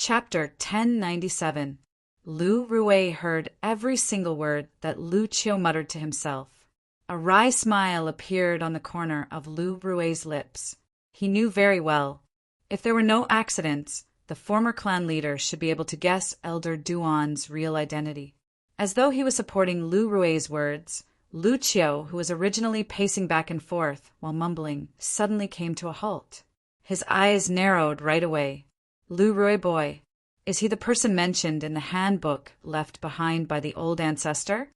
Chapter 1097. Lu Rui heard every single word that Lu Qiu muttered to himself. A wry smile appeared on the corner of Lu Rui's lips. He knew very well, if there were no accidents, the former clan leader should be able to guess Elder Duan's real identity. As though he was supporting Lu Rui's words, Lu Qiu, who was originally pacing back and forth while mumbling, suddenly came to a halt. His eyes narrowed right away. Lu Rui boy, is he the person mentioned in the handbook left behind by the old ancestor?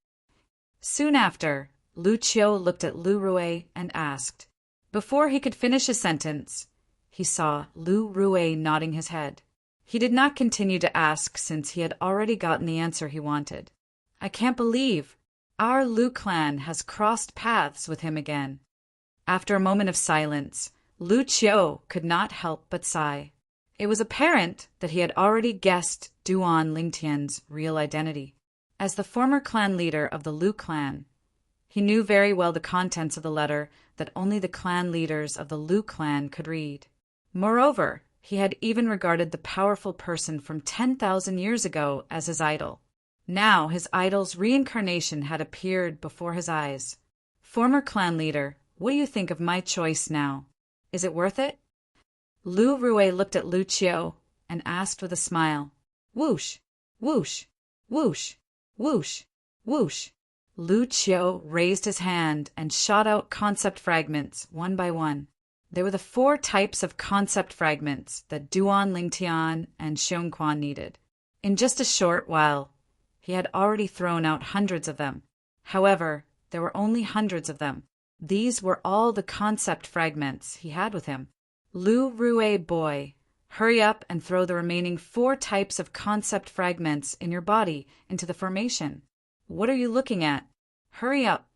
Soon after, Lu Qiu looked at Lu Rui and asked. Before he could finish his sentence, he saw Lu Rui nodding his head. He did not continue to ask since he had already gotten the answer he wanted. I can't believe our Lu clan has crossed paths with him again. After a moment of silence, Lu Qiu could not help but sigh. It was apparent that he had already guessed Duan Lingtian's real identity. As the former clan leader of the Lu clan, he knew very well the contents of the letter that only the clan leaders of the Lu clan could read. Moreover, he had even regarded the powerful person from 10,000 years ago as his idol. Now his idol's reincarnation had appeared before his eyes. Former clan leader, what do you think of my choice now? Is it worth it? Lu Rui looked at Lu Qiu and asked with a smile. Whoosh, whoosh, whoosh, whoosh, whoosh. Lu Qiu raised his hand and shot out concept fragments one by one. They were the 4 types of concept fragments that Duan Lingtian and Xiongquan needed. In just a short while, he had already thrown out hundreds of them. However, there were only hundreds of them. These were all the concept fragments he had with him. Lu Rui boy, hurry up and throw the remaining 4 types of concept fragments in your body into the formation. What are you looking at? Hurry up.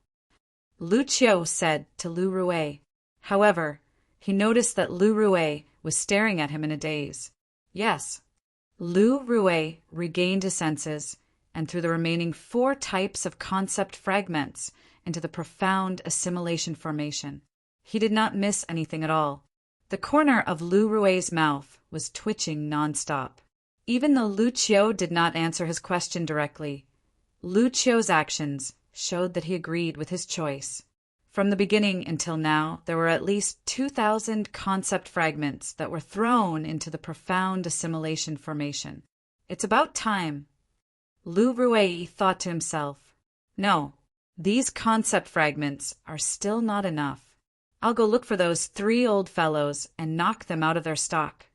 Lu Qiu said to Lu Rui. However, he noticed that Lu Rui was staring at him in a daze. Yes. Lu Rui regained his senses and threw the remaining 4 types of concept fragments into the profound assimilation formation. He did not miss anything at all. The corner of Lu Rui's mouth was twitching nonstop. Even though Lu Qiu did not answer his question directly, Lu Qiu's actions showed that he agreed with his choice. From the beginning until now, there were at least 2,000 concept fragments that were thrown into the profound assimilation formation. It's about time. Lu Rui thought to himself, no, these concept fragments are still not enough. I'll go look for those 3 old fellows and knock them out of their stock.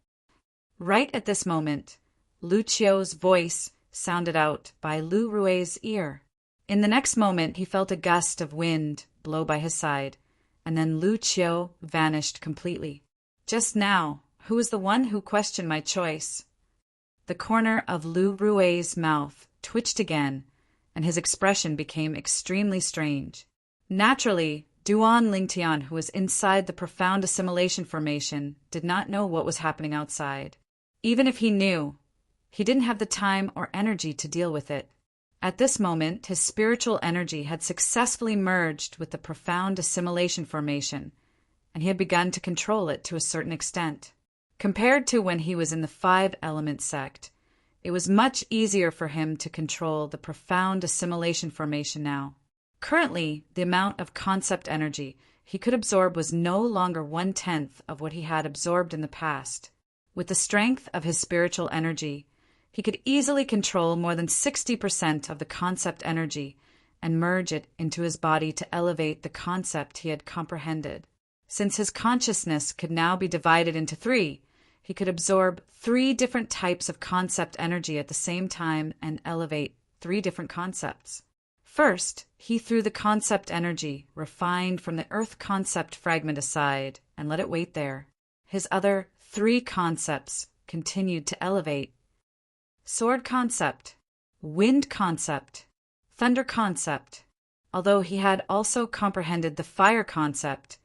Right at this moment, Lu Qiu's voice sounded out by Lu Rui's ear. In the next moment, he felt a gust of wind blow by his side, and then Lu Qiu vanished completely. Just now, who was the one who questioned my choice? The corner of Lu Rui's mouth twitched again, and his expression became extremely strange. Naturally, Duan Lingtian, who was inside the profound assimilation formation, did not know what was happening outside. Even if he knew, he didn't have the time or energy to deal with it. At this moment, his spiritual energy had successfully merged with the profound assimilation formation, and he had begun to control it to a certain extent. Compared to when he was in the 5-element sect, it was much easier for him to control the profound assimilation formation now. Currently, the amount of concept energy he could absorb was no longer 1/10 of what he had absorbed in the past. With the strength of his spiritual energy, he could easily control more than 60% of the concept energy and merge it into his body to elevate the concept he had comprehended. Since his consciousness could now be divided into 3, he could absorb 3 different types of concept energy at the same time and elevate 3 different concepts. First, he threw the concept energy, refined from the earth concept fragment, aside and let it wait there. His other 3 concepts continued to elevate. Sword concept, wind concept, thunder concept. Although he had also comprehended the fire concept,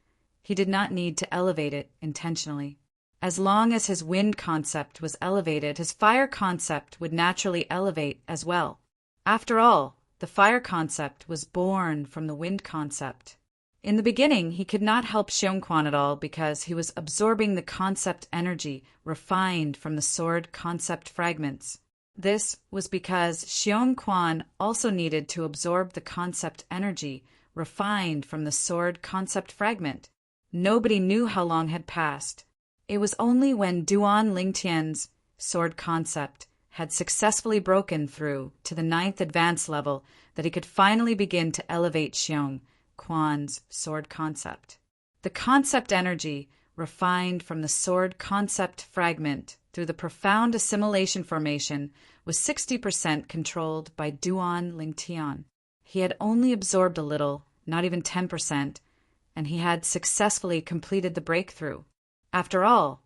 he did not need to elevate it intentionally. As long as his wind concept was elevated, his fire concept would naturally elevate as well. After all, the fire concept was born from the wind concept. In the beginning, he could not help Xiongquan at all because he was absorbing the concept energy refined from the sword concept fragments. This was because Xiongquan also needed to absorb the concept energy refined from the sword concept fragment. Nobody knew how long had passed. It was only when Duan Lingtian's sword concept had successfully broken through to the 9th advanced level that he could finally begin to elevate Xiongquan's sword concept. The concept energy refined from the sword concept fragment through the profound assimilation formation was 60% controlled by Duan Lingtian. He had only absorbed a little, not even 10%, and he had successfully completed the breakthrough. After all,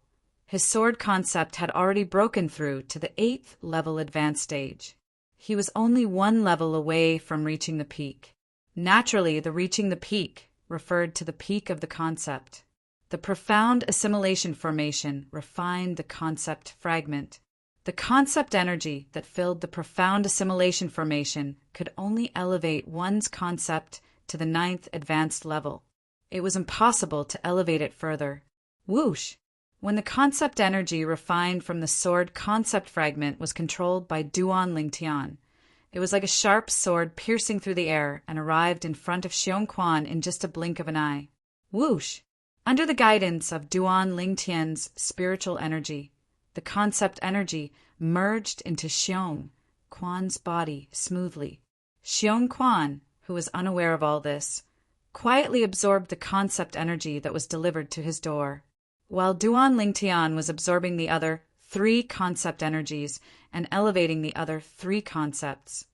his sword concept had already broken through to the 8th level advanced stage. He was only one level away from reaching the peak. Naturally, the reaching the peak referred to the peak of the concept. The profound assimilation formation refined the concept fragment. The concept energy that filled the profound assimilation formation could only elevate one's concept to the 9th advanced level. It was impossible to elevate it further. Whoosh! When the concept energy refined from the sword concept fragment was controlled by Duan Lingtian, it was like a sharp sword piercing through the air and arrived in front of Xiongquan in just a blink of an eye. Whoosh! Under the guidance of Duan Lingtian's spiritual energy, the concept energy merged into Xiongquan's body smoothly. Xiongquan, who was unaware of all this, quietly absorbed the concept energy that was delivered to his door. While Duan Lingtian was absorbing the other 3 concept energies and elevating the other 3 concepts,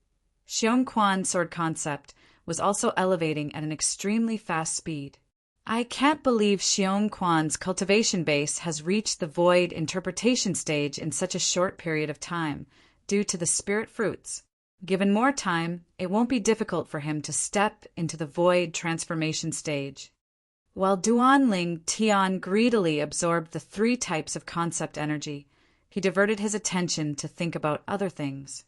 Xiongquan's sword concept was also elevating at an extremely fast speed. I can't believe Xiongquan's cultivation base has reached the void interpretation stage in such a short period of time, due to the spirit fruits. Given more time, it won't be difficult for him to step into the void transformation stage. While Duan Lingtian greedily absorbed the 3 types of concept energy, he diverted his attention to think about other things.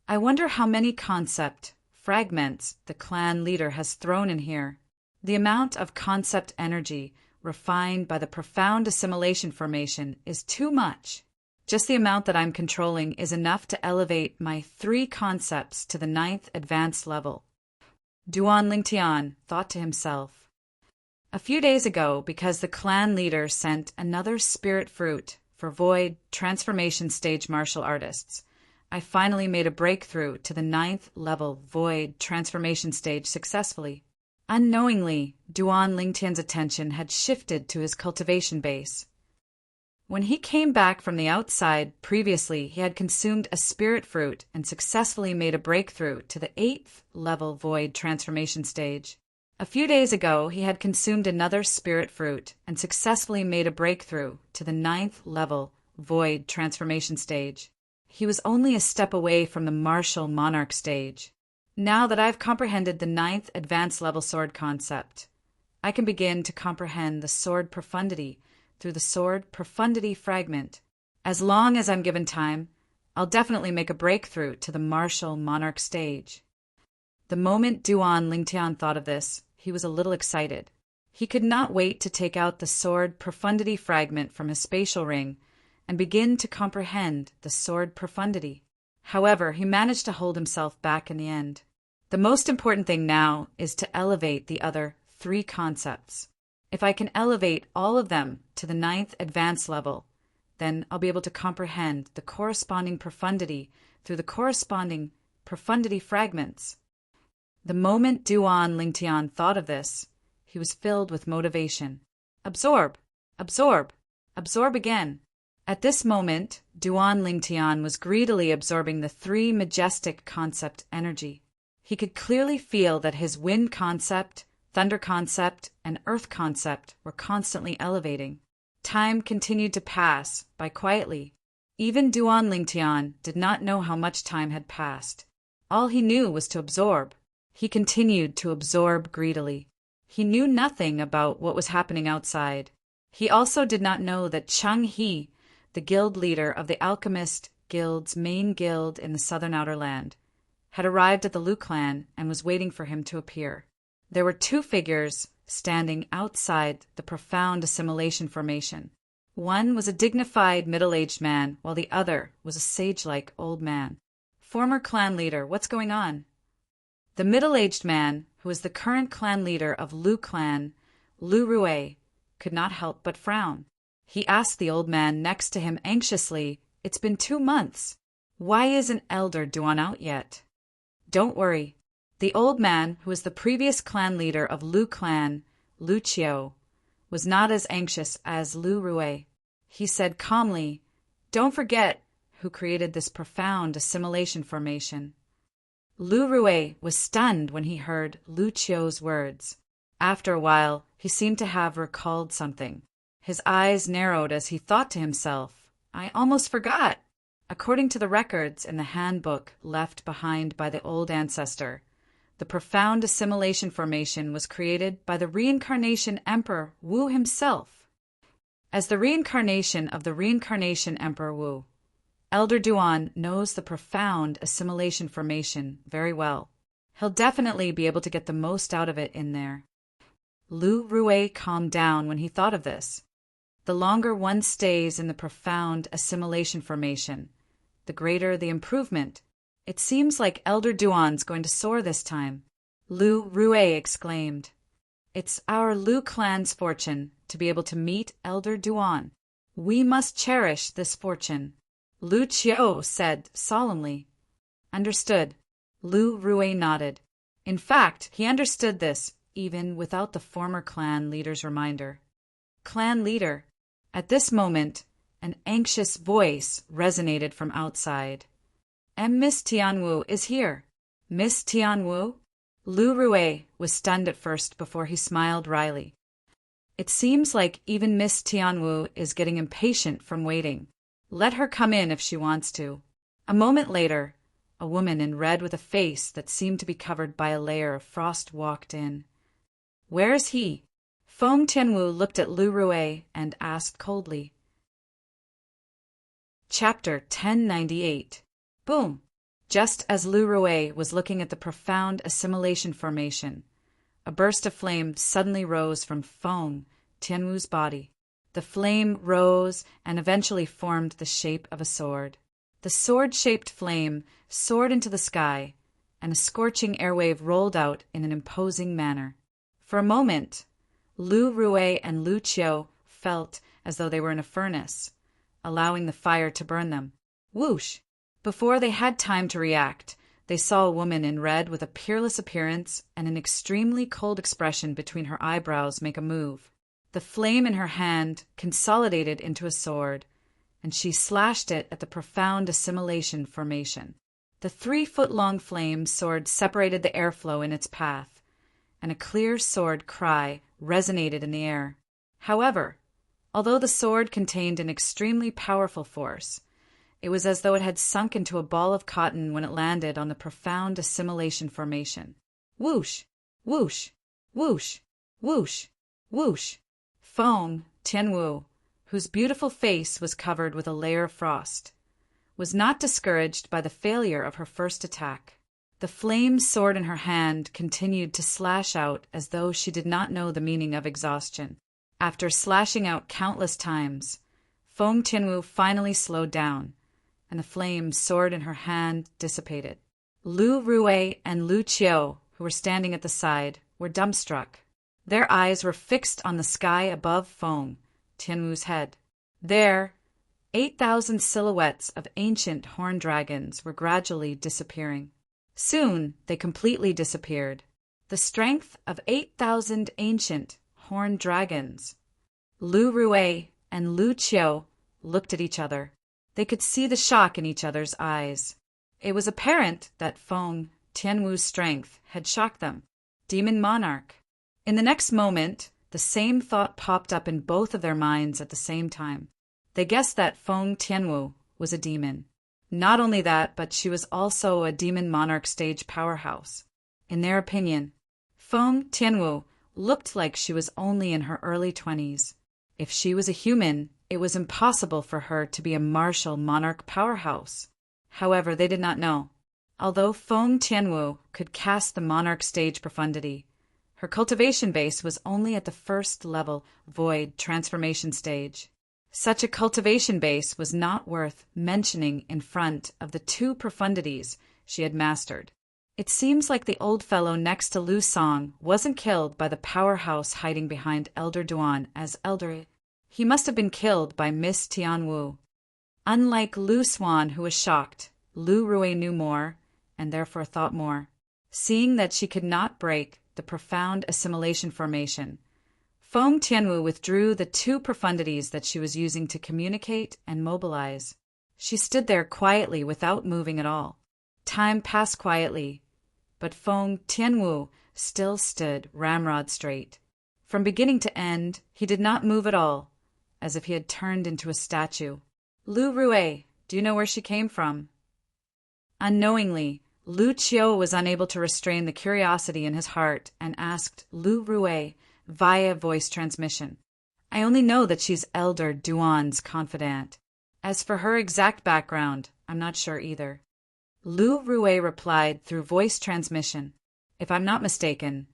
I wonder how many concept fragments the clan leader has thrown in here. The amount of concept energy refined by the profound assimilation formation is too much. Just the amount that I'm controlling is enough to elevate my 3 concepts to the 9th advanced level. Duan Lingtian thought to himself. A few days ago, because the clan leader sent another spirit fruit for void transformation stage martial artists, I finally made a breakthrough to the 9th level void transformation stage successfully. Unknowingly, Duan Lingtian's attention had shifted to his cultivation base. When he came back from the outside, previously he had consumed a spirit fruit and successfully made a breakthrough to the 8th level void transformation stage. A few days ago, he had consumed another spirit fruit and successfully made a breakthrough to the 9th level void transformation stage. He was only a step away from the martial monarch stage. Now that I've comprehended the 9th advanced level sword concept, I can begin to comprehend the sword profundity through the sword profundity fragment. As long as I'm given time, I'll definitely make a breakthrough to the martial monarch stage. The moment Duan Lingtian thought of this, he was a little excited. He could not wait to take out the sword profundity fragment from his spatial ring and begin to comprehend the sword profundity. However, he managed to hold himself back in the end. The most important thing now is to elevate the other 3 concepts. If I can elevate all of them to the 9th advanced level, then I'll be able to comprehend the corresponding profundity through the corresponding profundity fragments. The moment Duan Lingtian thought of this, he was filled with motivation. Absorb! Absorb! Absorb again! At this moment, Duan Lingtian was greedily absorbing the 3 majestic concept energy. He could clearly feel that his wind concept, thunder concept, and earth concept were constantly elevating. Time continued to pass by quietly. Even Duan Lingtian did not know how much time had passed. All he knew was to absorb. He continued to absorb greedily. He knew nothing about what was happening outside. He also did not know that Chang He, the guild leader of the Alchemist Guild's main guild in the southern outer land, had arrived at the Lu clan and was waiting for him to appear. There were two figures standing outside the profound assimilation formation. One was a dignified middle-aged man, while the other was a sage-like old man. Former clan leader, what's going on? The middle-aged man, who was the current clan leader of Lu clan, Lu Rue, could not help but frown. He asked the old man next to him anxiously, "It's been 2 months. Why isn't Elder Duan out yet?" "Don't worry." The old man, who was the previous clan leader of Lu clan, Lu Chiu, was not as anxious as Lu Rue. He said calmly, "Don't forget who created this profound assimilation formation." Lu Rue was stunned when he heard Lu Chiu's words. After a while, he seemed to have recalled something. His eyes narrowed as he thought to himself, "I almost forgot." According to the records in the handbook left behind by the old ancestor, the profound assimilation formation was created by the reincarnation Emperor Wu himself. As the reincarnation of the reincarnation Emperor Wu, Elder Duan knows the profound assimilation formation very well. He'll definitely be able to get the most out of it in there. Lu Rue calmed down when he thought of this. The longer one stays in the profound assimilation formation, the greater the improvement. It seems like Elder Duan's going to soar this time. Lu Rue exclaimed, "It's our Lu clan's fortune to be able to meet Elder Duan. We must cherish this fortune." Lu Chiu said solemnly. "Understood." Lu Rue nodded. In fact, he understood this even without the former clan leader's reminder. Clan leader. At this moment, an anxious voice resonated from outside. Miss Tianwu is here." "Miss Tianwu?" Lu Rue was stunned at first before he smiled wryly. "It seems like even Miss Tianwu is getting impatient from waiting. Let her come in if she wants to." A moment later, a woman in red with a face that seemed to be covered by a layer of frost walked in. "Where's he?" Feng Tianwu looked at Lu Rue and asked coldly. Chapter 1098. Boom! Just as Lu Rue was looking at the profound assimilation formation, a burst of flame suddenly rose from Feng Tianwu's body. The flame rose and eventually formed the shape of a sword. The sword-shaped flame soared into the sky, and a scorching airwave rolled out in an imposing manner. For a moment, Lu Rue and Lu Chiu felt as though they were in a furnace, allowing the fire to burn them. Whoosh! Before they had time to react, they saw a woman in red with a peerless appearance and an extremely cold expression between her eyebrows make a move. The flame in her hand consolidated into a sword, and she slashed it at the profound assimilation formation. The 3-foot-long flame sword separated the airflow in its path, and a clear sword cry resonated in the air. However, although the sword contained an extremely powerful force, it was as though it had sunk into a ball of cotton when it landed on the profound assimilation formation. Whoosh! Whoosh! Whoosh! Whoosh! Whoosh! Feng Tianwu, whose beautiful face was covered with a layer of frost, was not discouraged by the failure of her first attack. The flame sword in her hand continued to slash out as though she did not know the meaning of exhaustion. After slashing out countless times, Feng Tianwu finally slowed down, and the flame sword in her hand dissipated. Lu Rue and Lu Chiu, who were standing at the side, were dumbstruck. Their eyes were fixed on the sky above Feng Tianwu's head. There, 8,000 silhouettes of ancient horned dragons were gradually disappearing. Soon they completely disappeared. The strength of 8,000 ancient horned dragons. Lu Rue and Lu Chiu looked at each other. They could see the shock in each other's eyes. It was apparent that Feng Tianwu's strength had shocked them. Demon Monarch. In the next moment, the same thought popped up in both of their minds at the same time. They guessed that Feng Tianwu was a demon. Not only that, but she was also a Demon Monarch stage powerhouse. In their opinion, Feng Tianwu looked like she was only in her early 20s. If she was a human, it was impossible for her to be a martial monarch powerhouse. However, they did not know. Although Feng Tianwu could cast the monarch stage profundity, Her cultivation base was only at the first level void transformation stage. Such a cultivation base was not worth mentioning in front of the two profundities she had mastered. It seems like the old fellow next to Lu Song wasn't killed by the powerhouse hiding behind Elder Duan as Elder. He must have been killed by Miss Tianwu. Unlike Lu Swan, who was shocked, Lu Rui knew more, and therefore thought more. Seeing that she could not break the profound assimilation formation, Feng Tianwu withdrew the two profundities that she was using to communicate and mobilize. She stood there quietly without moving at all. Time passed quietly, but Feng Tianwu still stood ramrod straight. From beginning to end, he did not move at all, as if he had turned into a statue. Lu Rui, do you know where she came from? Unknowingly, Lu Qiu was unable to restrain the curiosity in his heart and asked Lu Rui via voice transmission. I only know that she's Elder Duan's confidant. As for her exact background, I'm not sure either. Lu Rui replied through voice transmission. If I'm not mistaken,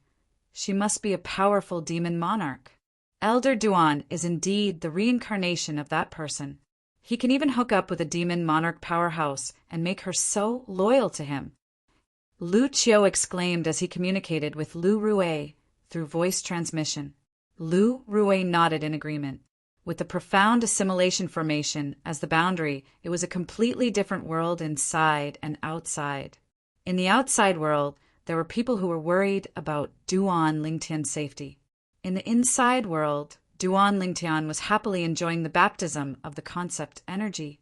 she must be a powerful demon monarch. Elder Duan is indeed the reincarnation of that person. He can even hook up with a demon monarch powerhouse and make her so loyal to him. Lu Qiu exclaimed as he communicated with Lu Rui through voice transmission. Lu Rui nodded in agreement. With the profound assimilation formation as the boundary, it was a completely different world inside and outside. In the outside world, there were people who were worried about Duan Lingtian's safety. In the inside world, Duan Lingtian was happily enjoying the baptism of the concept energy.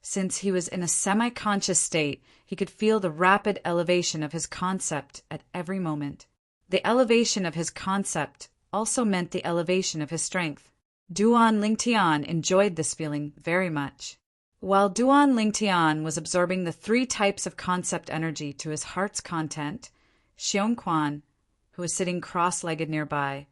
Since he was in a semi-conscious state, he could feel the rapid elevation of his concept at every moment. The elevation of his concept also meant the elevation of his strength. Duan Lingtian enjoyed this feeling very much. While Duan Lingtian was absorbing the three types of concept energy to his heart's content, Xiongquan, who was sitting cross-legged nearby,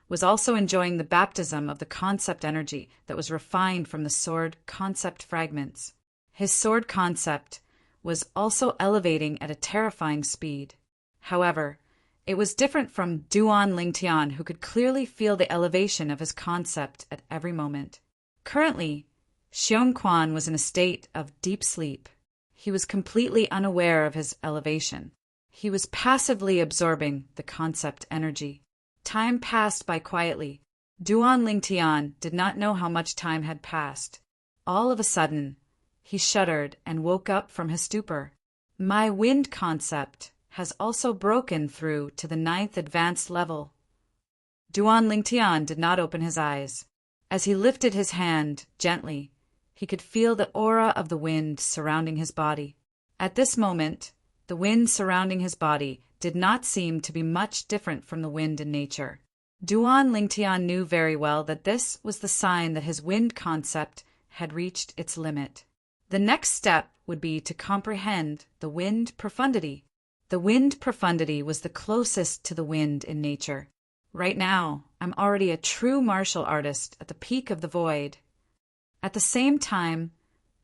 was also enjoying the baptism of the concept energy that was refined from the sword concept fragments. His sword concept was also elevating at a terrifying speed. However, it was different from Duan Lingtian, who could clearly feel the elevation of his concept at every moment. Currently, Xiongquan was in a state of deep sleep. He was completely unaware of his elevation. He was passively absorbing the concept energy. Time passed by quietly. Duan Lingtian did not know how much time had passed. All of a sudden, he shuddered and woke up from his stupor. My wind concept has also broken through to the 9th advanced level. Duan Lingtian did not open his eyes. As he lifted his hand gently, he could feel the aura of the wind surrounding his body. At this moment, the wind surrounding his body did not seem to be much different from the wind in nature. Duan Lingtian knew very well that this was the sign that his wind concept had reached its limit. The next step would be to comprehend the wind profundity. The wind profundity was the closest to the wind in nature. Right now, I'm already a true martial artist at the peak of the void. At the same time,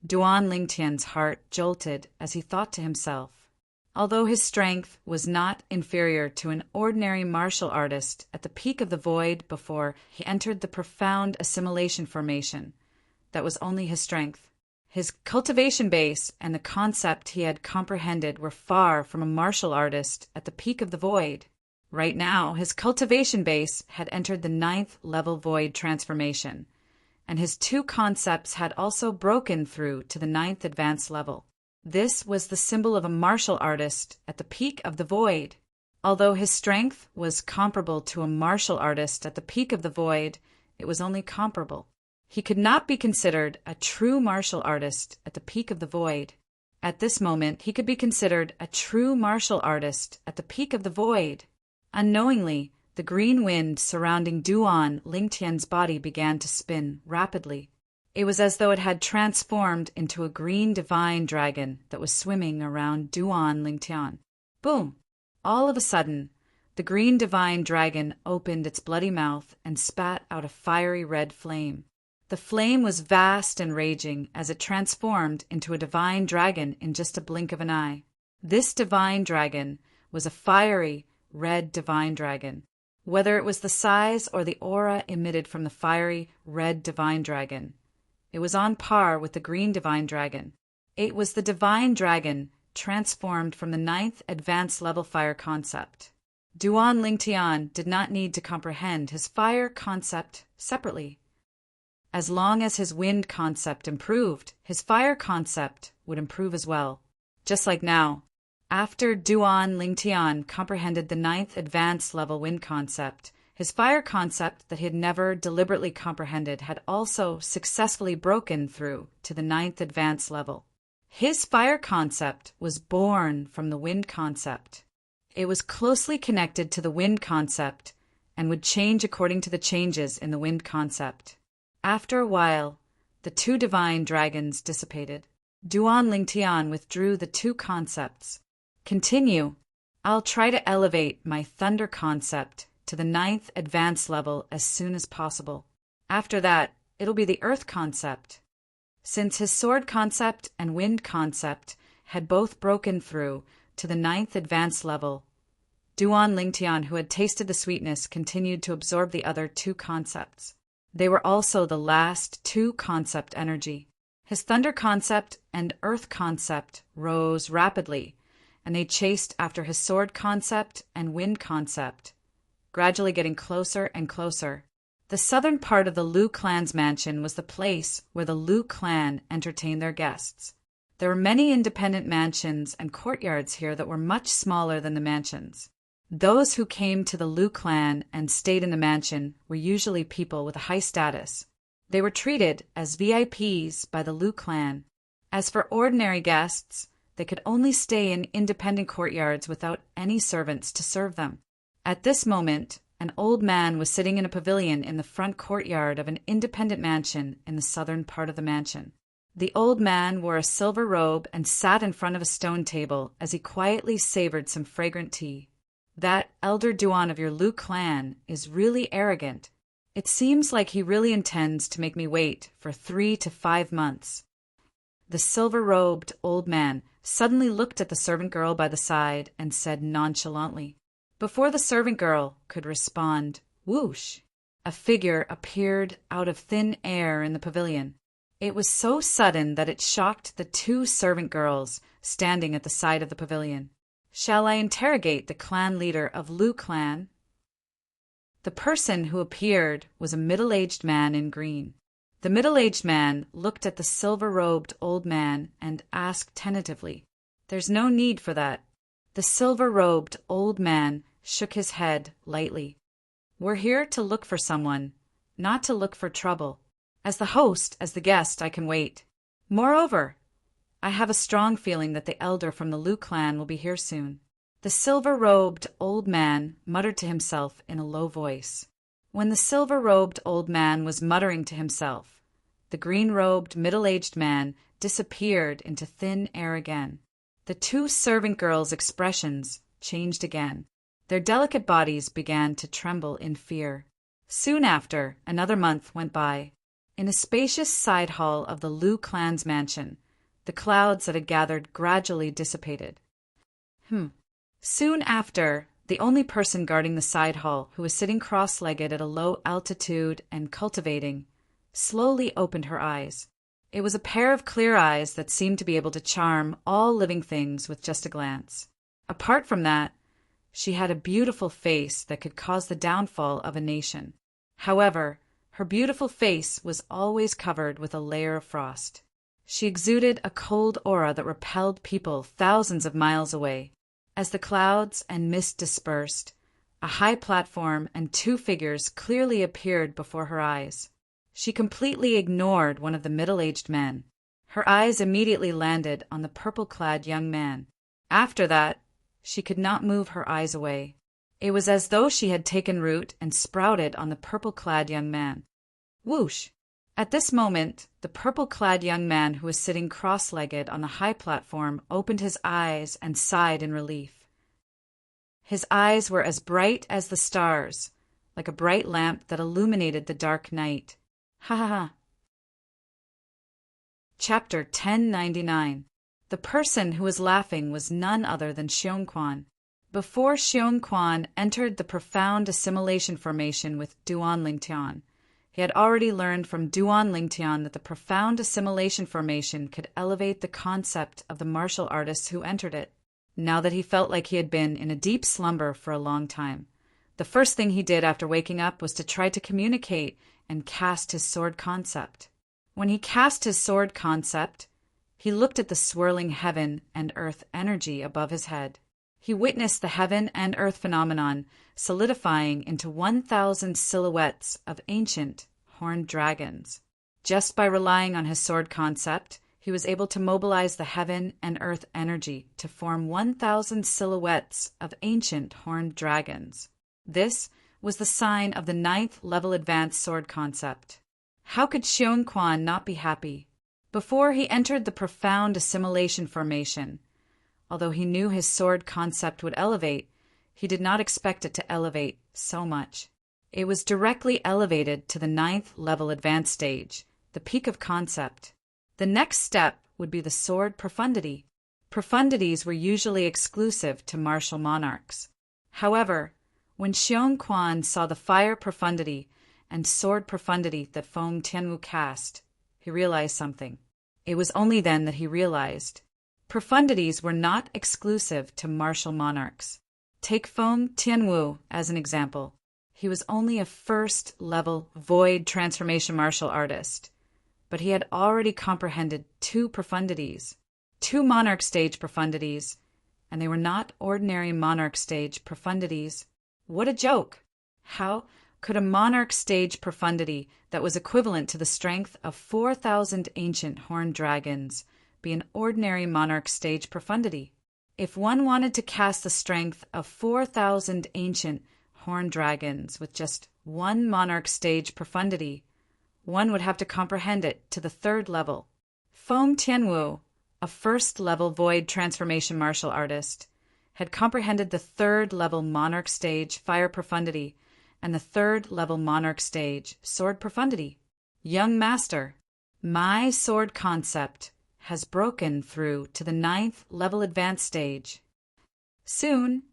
Duan Lingtian's heart jolted as he thought to himself. Although his strength was not inferior to an ordinary martial artist at the peak of the void before he entered the profound assimilation formation, that was only his strength. His cultivation base and the concept he had comprehended were far from a martial artist at the peak of the void. Right now, his cultivation base had entered the 9th level void transformation, and his two concepts had also broken through to the 9th advanced level. This was the symbol of a martial artist at the peak of the void. Although his strength was comparable to a martial artist at the peak of the void, it was only comparable. He could not be considered a true martial artist at the peak of the void. At this moment, he could be considered a true martial artist at the peak of the void. Unknowingly, the green wind surrounding Duan Lingtian's body began to spin rapidly. It was as though it had transformed into a green divine dragon that was swimming around Duan Lingtian. Boom! All of a sudden, the green divine dragon opened its bloody mouth and spat out a fiery red flame. The flame was vast and raging as it transformed into a divine dragon in just a blink of an eye. This divine dragon was a fiery, red divine dragon. Whether it was the size or the aura emitted from the fiery, red divine dragon, it was on par with the green divine dragon. It was the divine dragon transformed from the 9th advanced level fire concept. Duan Lingtian did not need to comprehend his fire concept separately. As long as his wind concept improved, his fire concept would improve as well. Just like now, after Duan Lingtian comprehended the 9th advanced level wind concept, his fire concept that he had never deliberately comprehended had also successfully broken through to the 9th advanced level. His fire concept was born from the wind concept. It was closely connected to the wind concept and would change according to the changes in the wind concept. After a while, the 2 divine dragons dissipated. Duan Lingtian withdrew the 2 concepts. Continue. I'll try to elevate my thunder concept to the 9th advanced level as soon as possible. After that, it'll be the earth concept. Since his sword concept and wind concept had both broken through to the 9th advanced level, Duan Lingtian, who had tasted the sweetness, continued to absorb the other 2 concepts. They were also the last 2 concept energy. His thunder concept and earth concept rose rapidly, and they chased after his sword concept and wind concept, gradually getting closer and closer. The southern part of the Lu clan's mansion was the place where the Lu clan entertained their guests. There were many independent mansions and courtyards here that were much smaller than the mansions. Those who came to the Lu clan and stayed in the mansion were usually people with a high status. They were treated as VIPs by the Lu clan. As for ordinary guests, they could only stay in independent courtyards without any servants to serve them. At this moment, an old man was sitting in a pavilion in the front courtyard of an independent mansion in the southern part of the mansion. The old man wore a silver robe and sat in front of a stone table as he quietly savored some fragrant tea. That elder Duan of your Lu clan is really arrogant. It seems like he really intends to make me wait for 3 to 5 months. The silver-robed old man suddenly looked at the servant girl by the side and said nonchalantly. Before the servant girl could respond, whoosh, a figure appeared out of thin air in the pavilion. It was so sudden that it shocked the 2 servant girls standing at the side of the pavilion. Shall I interrogate the clan leader of Lu clan? The person who appeared was a middle-aged man in green. The middle-aged man looked at the silver-robed old man and asked tentatively, There's no need for that. The silver-robed old man shook his head lightly. We're here to look for someone, not to look for trouble. As the host, as the guest, I can wait. Moreover, I have a strong feeling that the elder from the Lu clan will be here soon. The silver-robed old man muttered to himself in a low voice. When the silver-robed old man was muttering to himself, the green-robed middle-aged man disappeared into thin air again. The 2 servant girls' expressions changed again. Their delicate bodies began to tremble in fear. Soon after, another month went by. In a spacious side hall of the Lu clan's mansion, the clouds that had gathered gradually dissipated. Soon after, the only person guarding the side hall, who was sitting cross-legged at a low altitude and cultivating, slowly opened her eyes. It was a pair of clear eyes that seemed to be able to charm all living things with just a glance. Apart from that, she had a beautiful face that could cause the downfall of a nation. However, her beautiful face was always covered with a layer of frost. She exuded a cold aura that repelled people thousands of miles away. As the clouds and mist dispersed, a high platform and 2 figures clearly appeared before her eyes. She completely ignored one of the middle-aged men. Her eyes immediately landed on the purple-clad young man. After that, she could not move her eyes away. It was as though she had taken root and sprouted on the purple-clad young man. Whoosh! At this moment, the purple-clad young man who was sitting cross-legged on the high platform opened his eyes and sighed in relief. His eyes were as bright as the stars, like a bright lamp that illuminated the dark night. Ha ha ha. Chapter 1099. The person who was laughing was none other than Xiongquan. Before Xiong Quan entered the profound assimilation formation with Duan Lingtian, he had already learned from Duan Lingtian that the profound assimilation formation could elevate the concept of the martial artists who entered it. Now that he felt like he had been in a deep slumber for a long time, the first thing he did after waking up was to try to communicate and cast his sword concept. When he cast his sword concept, he looked at the swirling heaven and earth energy above his head. He witnessed the heaven and earth phenomenon solidifying into 1,000 silhouettes of ancient horned dragons. Just by relying on his sword concept, he was able to mobilize the heaven and earth energy to form 1,000 silhouettes of ancient horned dragons. This was the sign of the 9th level advanced sword concept. How could Xiong Quan not be happy? Before he entered the profound assimilation formation, although he knew his sword concept would elevate, he did not expect it to elevate so much. It was directly elevated to the 9th level advanced stage, the peak of concept. The next step would be the sword profundity. Profundities were usually exclusive to martial monarchs. However, when Xiong Quan saw the fire profundity and sword profundity that Feng Tianwu cast, he realized something. It was only then that he realized profundities were not exclusive to martial monarchs. Take Feng Tianwu as an example. He was only a first-level void transformation martial artist, but he had already comprehended 2 profundities, 2 monarch stage profundities, and they were not ordinary monarch stage profundities. What a joke! How could a monarch stage profundity that was equivalent to the strength of 4,000 ancient horned dragons be an ordinary monarch stage profundity? If one wanted to cast the strength of 4,000 ancient horned dragons with just 1 monarch stage profundity, one would have to comprehend it to the 3rd level. Feng Tianwu, a first-level void transformation martial artist, had comprehended the 3rd level monarch stage fire profundity and the 3rd level monarch stage sword profundity. Young master, my sword concept has broken through to the 9th level advanced stage. Soon,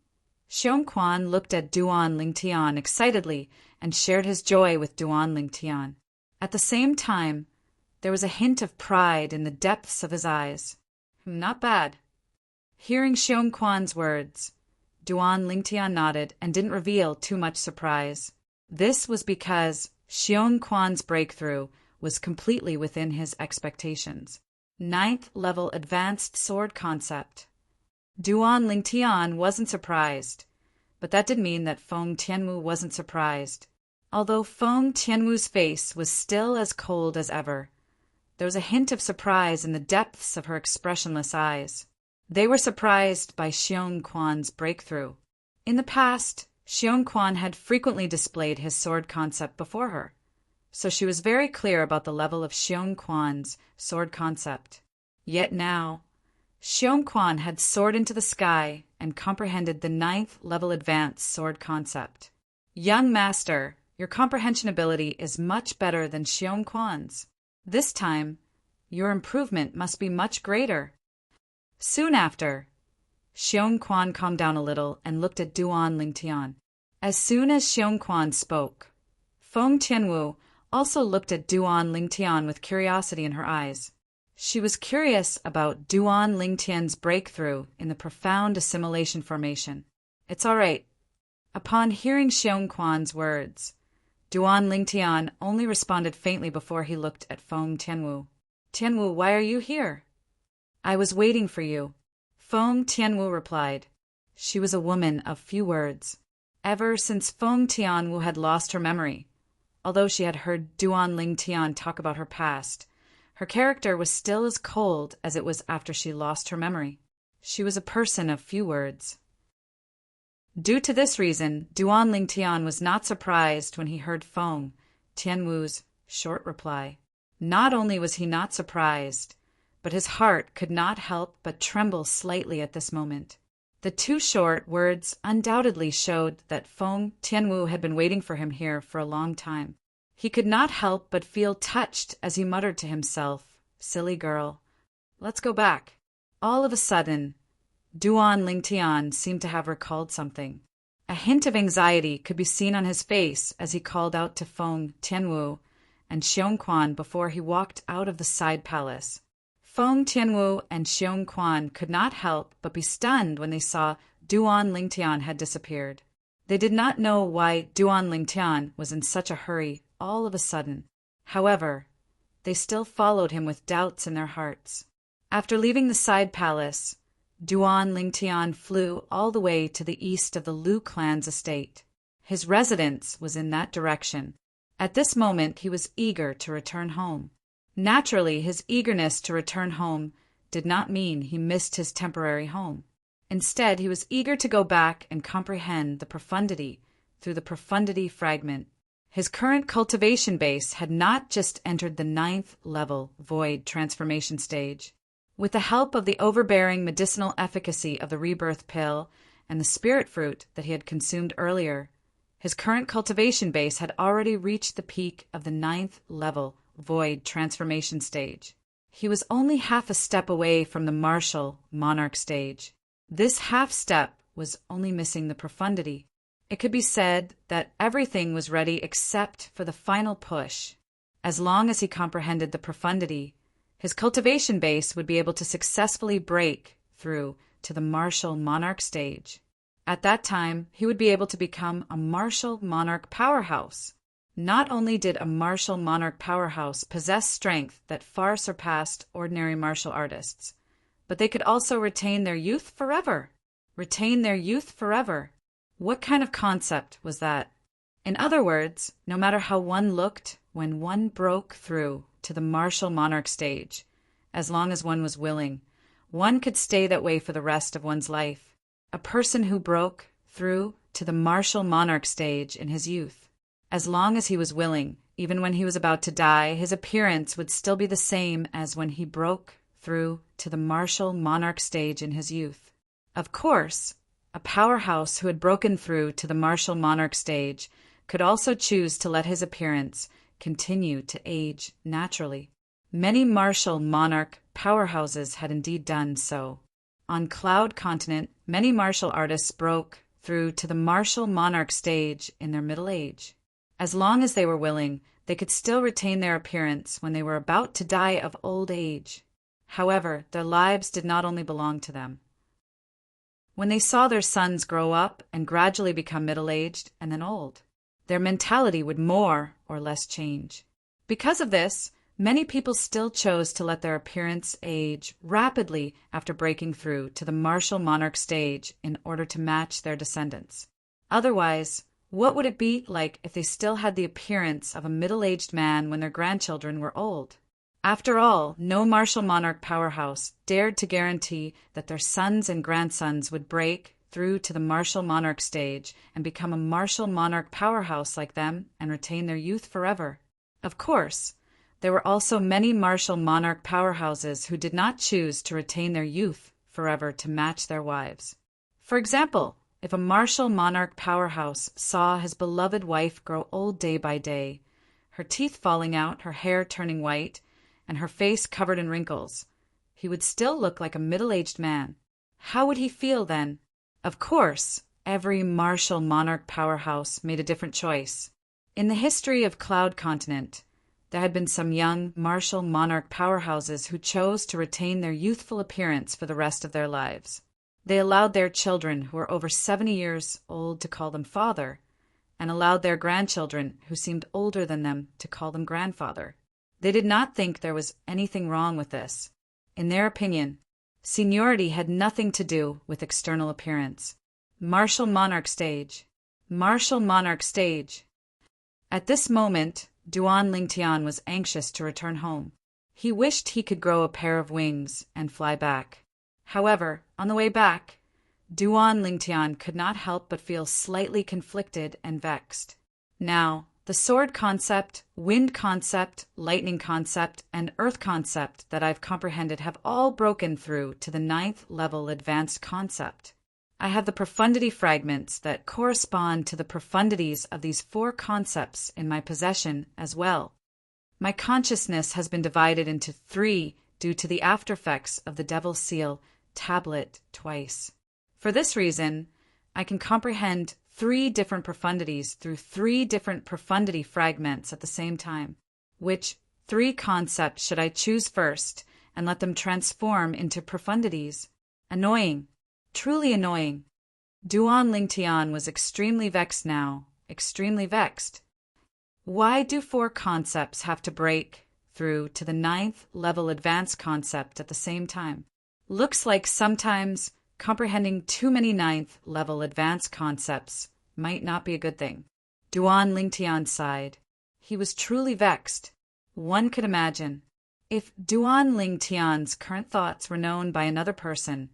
Xiong Quan looked at Duan Lingtian excitedly and shared his joy with Duan Lingtian. At the same time, there was a hint of pride in the depths of his eyes. Not bad. Hearing Xiong Quan's words, Duan Lingtian nodded and didn't reveal too much surprise. This was because Xiong Quan's breakthrough was completely within his expectations. 9th level advanced sword concept. Duan Lingtian wasn't surprised, but that did mean that Feng Tianwu wasn't surprised. Although Feng Tianwu's face was still as cold as ever, there was a hint of surprise in the depths of her expressionless eyes. They were surprised by Xiong Quan's breakthrough. In the past, Xiong Quan had frequently displayed his sword concept before her, so she was very clear about the level of Xiong Quan's sword concept. Yet now, Xiong Quan had soared into the sky and comprehended the 9th level advanced sword concept. Young master, your comprehension ability is much better than Xiong Quan's. This time, your improvement must be much greater. Soon after, Xiong Quan calmed down a little and looked at Duan Lingtian. As soon as Xiong Quan spoke, Feng Tianwu also looked at Duan Lingtian with curiosity in her eyes. She was curious about Duan Lingtian's breakthrough in the profound assimilation formation. It's all right. Upon hearing Xiong Quan's words, Duan Lingtian only responded faintly before he looked at Feng Tianwu. Tianwu, why are you here? I was waiting for you, Feng Tianwu replied. She was a woman of few words. Ever since Feng Tianwu had lost her memory, although she had heard Duan Lingtian talk about her past, her character was still as cold as it was after she lost her memory. She was a person of few words. Due to this reason, Duan Lingtian was not surprised when he heard Feng Tianwu's short reply. Not only was he not surprised, but his heart could not help but tremble slightly at this moment. The 2 short words undoubtedly showed that Feng Tianwu had been waiting for him here for a long time. He could not help but feel touched as he muttered to himself, "Silly girl. Let's go back." All of a sudden, Duan Lingtian seemed to have recalled something. A hint of anxiety could be seen on his face as he called out to Feng Tianwu and Xiongquan before he walked out of the side palace. Feng Tianwu and Xiongquan could not help but be stunned when they saw Duan Lingtian had disappeared. They did not know why Duan Lingtian was in such a hurry all of a sudden. However, they still followed him with doubts in their hearts. After leaving the side palace, Duan Lingtian flew all the way to the east of the Lu clan's estate. His residence was in that direction. At this moment he was eager to return home. Naturally, his eagerness to return home did not mean he missed his temporary home. Instead, he was eager to go back and comprehend the profundity through the profundity fragment. His current cultivation base had not just entered the 9th level void transformation stage. With the help of the overbearing medicinal efficacy of the rebirth pill and the spirit fruit that he had consumed earlier, his current cultivation base had already reached the peak of the 9th level void transformation stage. He was only half a step away from the martial monarch stage. This half step was only missing the profundity. It could be said that everything was ready except for the final push. As long as he comprehended the profundity, his cultivation base would be able to successfully break through to the martial monarch stage. At that time, he would be able to become a martial monarch powerhouse. Not only did a martial monarch powerhouse possess strength that far surpassed ordinary martial artists, but they could also retain their youth forever. Retain their youth forever. What kind of concept was that? In other words, no matter how one looked when one broke through to the martial monarch stage, as long as one was willing, one could stay that way for the rest of one's life. A person who broke through to the martial monarch stage in his youth, as long as he was willing, even when he was about to die, his appearance would still be the same as when he broke through to the martial monarch stage in his youth. Of course, a powerhouse who had broken through to the martial monarch stage could also choose to let his appearance continue to age naturally. Many martial monarch powerhouses had indeed done so. On Cloud Continent, many martial artists broke through to the martial monarch stage in their middle age. As long as they were willing, they could still retain their appearance when they were about to die of old age. However, their lives did not only belong to them. When they saw their sons grow up and gradually become middle-aged and then old, their mentality would more or less change. Because of this, many people still chose to let their appearance age rapidly after breaking through to the martial monarch stage in order to match their descendants. Otherwise, what would it be like if they still had the appearance of a middle-aged man when their grandchildren were old? After all, no martial monarch powerhouse dared to guarantee that their sons and grandsons would break through to the martial monarch stage and become a martial monarch powerhouse like them and retain their youth forever. Of course, there were also many martial monarch powerhouses who did not choose to retain their youth forever to match their wives. For example, if a martial monarch powerhouse saw his beloved wife grow old day by day, her teeth falling out, her hair turning white, and her face covered in wrinkles, he would still look like a middle-aged man. How would he feel then? Of course, every martial monarch powerhouse made a different choice. In the history of Cloud Continent, there had been some young martial monarch powerhouses who chose to retain their youthful appearance for the rest of their lives. They allowed their children who were over 70 years old to call them father, and allowed their grandchildren who seemed older than them to call them grandfather. They did not think there was anything wrong with this. In their opinion, seniority had nothing to do with external appearance. Martial monarch stage. Martial monarch stage. At this moment, Duan Lingtian was anxious to return home. He wished he could grow a pair of wings and fly back. However, on the way back, Duan Lingtian could not help but feel slightly conflicted and vexed. Now, the sword concept, wind concept, lightning concept, and earth concept that I've comprehended have all broken through to the 9th level advanced concept. I have the profundity fragments that correspond to the profundities of these 4 concepts in my possession as well. My consciousness has been divided into 3 due to the aftereffects of the devil's seal tablet twice. For this reason, I can comprehend 3 different profundities through 3 different profundity fragments at the same time. Which 3 concepts should I choose first and let them transform into profundities? Annoying. Truly annoying. Duan Lingtian was extremely vexed now, extremely vexed. Why do 4 concepts have to break through to the 9th level advanced concept at the same time? Looks like sometimes comprehending too many 9th level advanced concepts might not be a good thing. Duan Lingtian sighed. He was truly vexed. One could imagine, if Duan Lingtian's current thoughts were known by another person,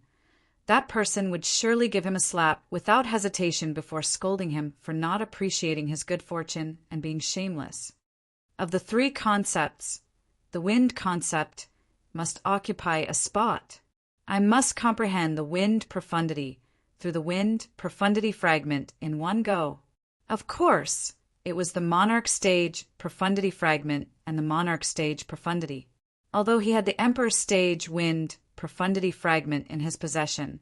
that person would surely give him a slap without hesitation before scolding him for not appreciating his good fortune and being shameless. Of the 3 concepts, the wind concept must occupy a spot. I must comprehend the wind profundity through the wind profundity fragment in one go. Of course, it was the Monarch stage profundity fragment and the Monarch stage profundity. Although he had the Emperor stage wind profundity fragment in his possession,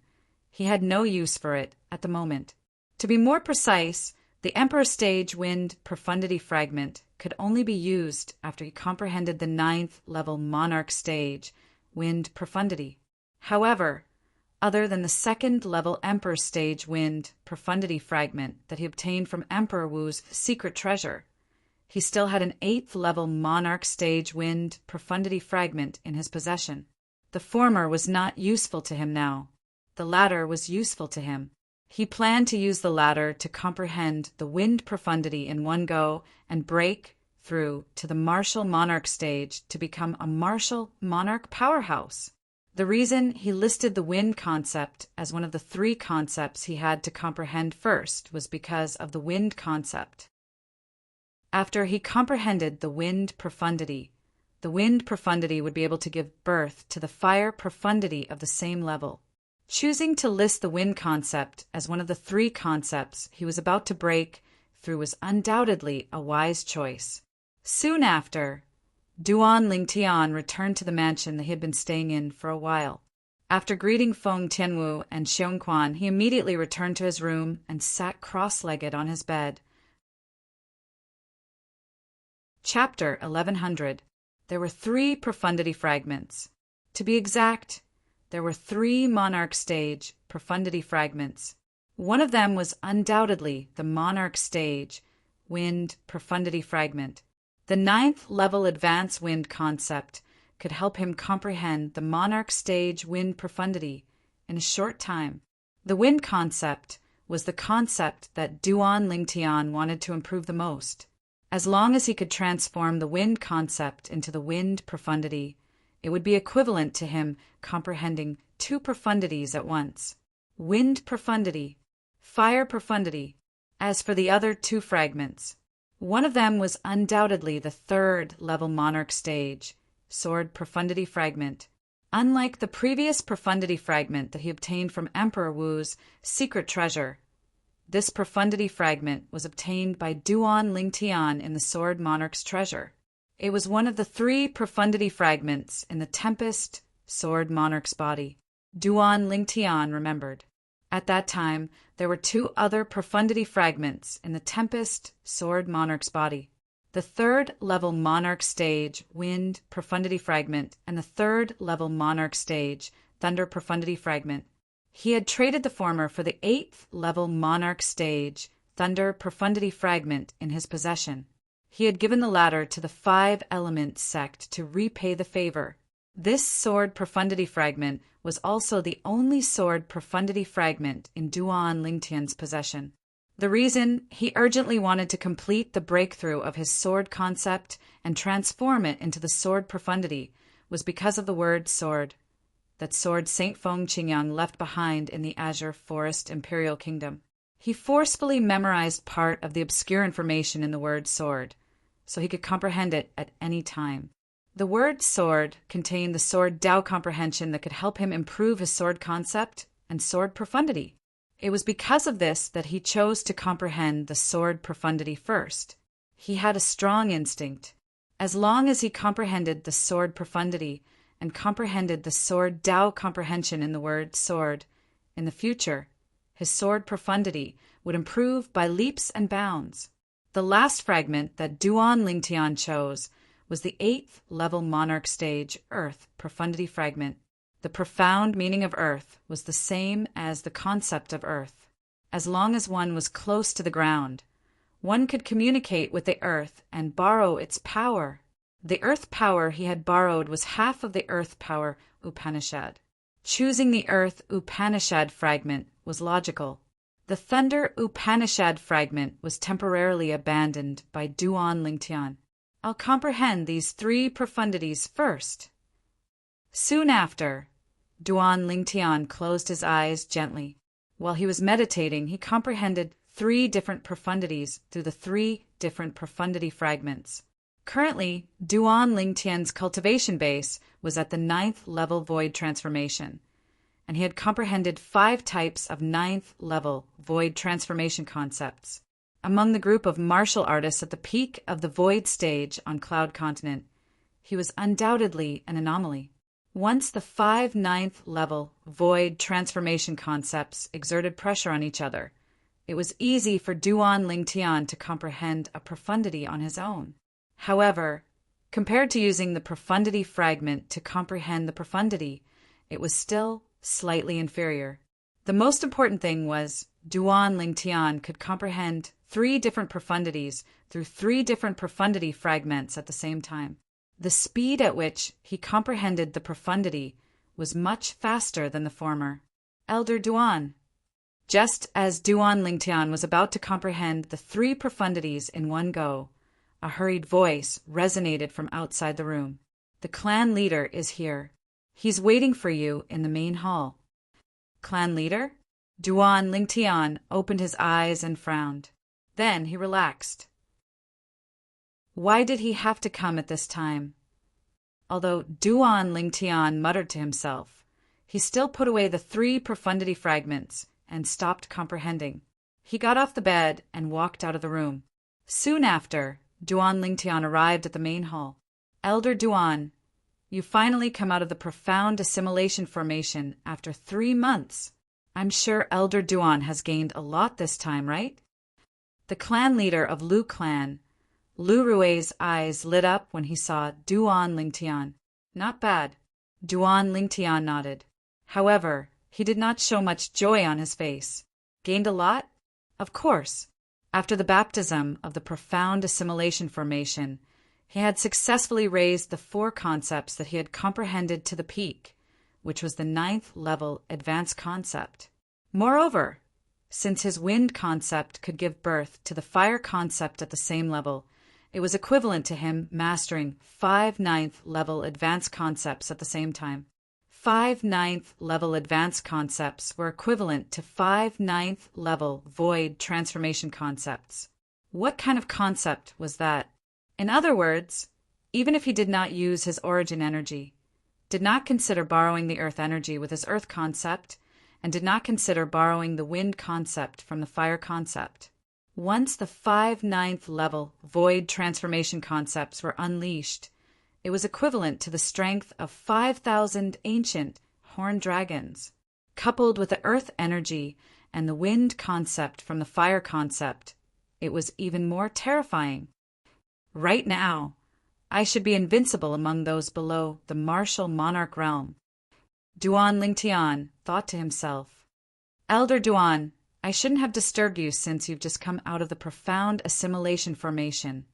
he had no use for it at the moment. To be more precise, the Emperor stage wind profundity fragment could only be used after he comprehended the 9th level Monarch stage wind profundity. However, other than the 2nd level Emperor stage wind profundity fragment that he obtained from Emperor Wu's secret treasure, he still had an 8th level Monarch stage wind profundity fragment in his possession. The former was not useful to him now. The latter was useful to him. He planned to use the latter to comprehend the wind profundity in one go and break through to the martial Monarch stage to become a martial Monarch powerhouse. The reason he listed the wind concept as one of the 3 concepts he had to comprehend first was because of the wind concept. After he comprehended the wind profundity would be able to give birth to the fire profundity of the same level. Choosing to list the wind concept as one of the 3 concepts he was about to break through was undoubtedly a wise choice. Soon after, Duan Lingtian returned to the mansion that he had been staying in for a while. After greeting Feng Tianwu and Xiongquan, he immediately returned to his room and sat cross-legged on his bed. Chapter 1100. There were 3 profundity fragments. To be exact, there were 3 Monarch stage profundity fragments. One of them was undoubtedly the Monarch stage wind profundity fragment. The 9th level advanced wind concept could help him comprehend the Monarch stage wind profundity in a short time. The wind concept was the concept that Duan Lingtian wanted to improve the most. As long as he could transform the wind concept into the wind profundity, it would be equivalent to him comprehending 2 profundities at once. Wind profundity, fire profundity. As for the other 2 fragments, one of them was undoubtedly the 3rd level Monarch stage, sword profundity fragment. Unlike the previous profundity fragment that he obtained from Emperor Wu's secret treasure, this profundity fragment was obtained by Duan Lingtian in the Sword Monarch's treasure. It was one of the 3 profundity fragments in the Tempest Sword Monarch's body. Duan Lingtian remembered. At that time, there were 2 other profundity fragments in the Tempest Sword Monarch's body. The 3rd level Monarch stage Wind profundity fragment and the 3rd level Monarch stage Thunder profundity fragment. He had traded the former for the 8th level Monarch stage Thunder profundity fragment in his possession. He had given the latter to the 5-element sect to repay the favor. This sword profundity fragment was also the only sword profundity fragment in Duan Lingtian's possession. The reason he urgently wanted to complete the breakthrough of his sword concept and transform it into the sword profundity was because of the word sword, that sword Saint Feng Qingyang left behind in the Azure Forest Imperial Kingdom. He forcefully memorized part of the obscure information in the word sword, so he could comprehend it at any time. The word sword contained the sword Dao comprehension that could help him improve his sword concept and sword profundity. It was because of this that he chose to comprehend the sword profundity first. He had a strong instinct. As long as he comprehended the sword profundity and comprehended the sword Tao comprehension in the word sword. In the future, his sword profundity would improve by leaps and bounds. The last fragment that Duan Lingtian chose was the 8th level Monarch stage Earth profundity fragment. The profound meaning of Earth was the same as the concept of Earth. As long as one was close to the ground, one could communicate with the Earth and borrow its power. The Earth power he had borrowed was half of the Earth power Upanishad. Choosing the Earth Upanishad fragment was logical. The Thunder Upanishad fragment was temporarily abandoned by Duan Lingtian. I'll comprehend these 3 profundities first. Soon after, Duan Lingtian closed his eyes gently. While he was meditating, he comprehended 3 different profundities through the 3 different profundity fragments. Currently, Duan Lingtian's cultivation base was at the 9th level void transformation, and he had comprehended 5 types of 9th level void transformation concepts. Among the group of martial artists at the peak of the void stage on Cloud Continent, he was undoubtedly an anomaly. Once the 5 9th level void transformation concepts exerted pressure on each other, it was easy for Duan Lingtian to comprehend a profundity on his own. However, compared to using the profundity fragment to comprehend the profundity, it was still slightly inferior. The most important thing was Duan Lingtian could comprehend 3 different profundities through 3 different profundity fragments at the same time. The speed at which he comprehended the profundity was much faster than the former. Elder Duan. Just as Duan Lingtian was about to comprehend the 3 profundities in one go, a hurried voice resonated from outside the room. The clan leader is here. He's waiting for you in the main hall. Clan leader? Duan Lingtian opened his eyes and frowned. Then he relaxed. Why did he have to come at this time? Although Duan Lingtian muttered to himself, he still put away the 3 profundity fragments and stopped comprehending. He got off the bed and walked out of the room. Soon after, Duan Lingtian arrived at the main hall. Elder Duan, you finally come out of the profound assimilation formation after 3 months. I'm sure Elder Duan has gained a lot this time, right? The clan leader of Lu clan, Lu Rui's eyes lit up when he saw Duan Lingtian. Not bad. Duan Lingtian nodded. However, he did not show much joy on his face. Gained a lot? Of course. After the baptism of the profound assimilation formation, he had successfully raised the 4 concepts that he had comprehended to the peak, which was the 9th level advanced concept. Moreover, since his wind concept could give birth to the fire concept at the same level, it was equivalent to him mastering 5 9th level advanced concepts at the same time. 5 9th level advanced concepts were equivalent to 5 9th level void transformation concepts. What kind of concept was that? In other words, even if he did not use his origin energy, did not consider borrowing the earth energy with his earth concept, and did not consider borrowing the wind concept from the fire concept. Once the 5 9th level void transformation concepts were unleashed, it was equivalent to the strength of 5,000 ancient horned dragons. Coupled with the earth energy and the wind concept from the fire concept, it was even more terrifying. Right now, I should be invincible among those below the martial monarch realm. Duan Lingtian thought to himself, Elder Duan, I shouldn't have disturbed you since you've just come out of the profound assimilation formation.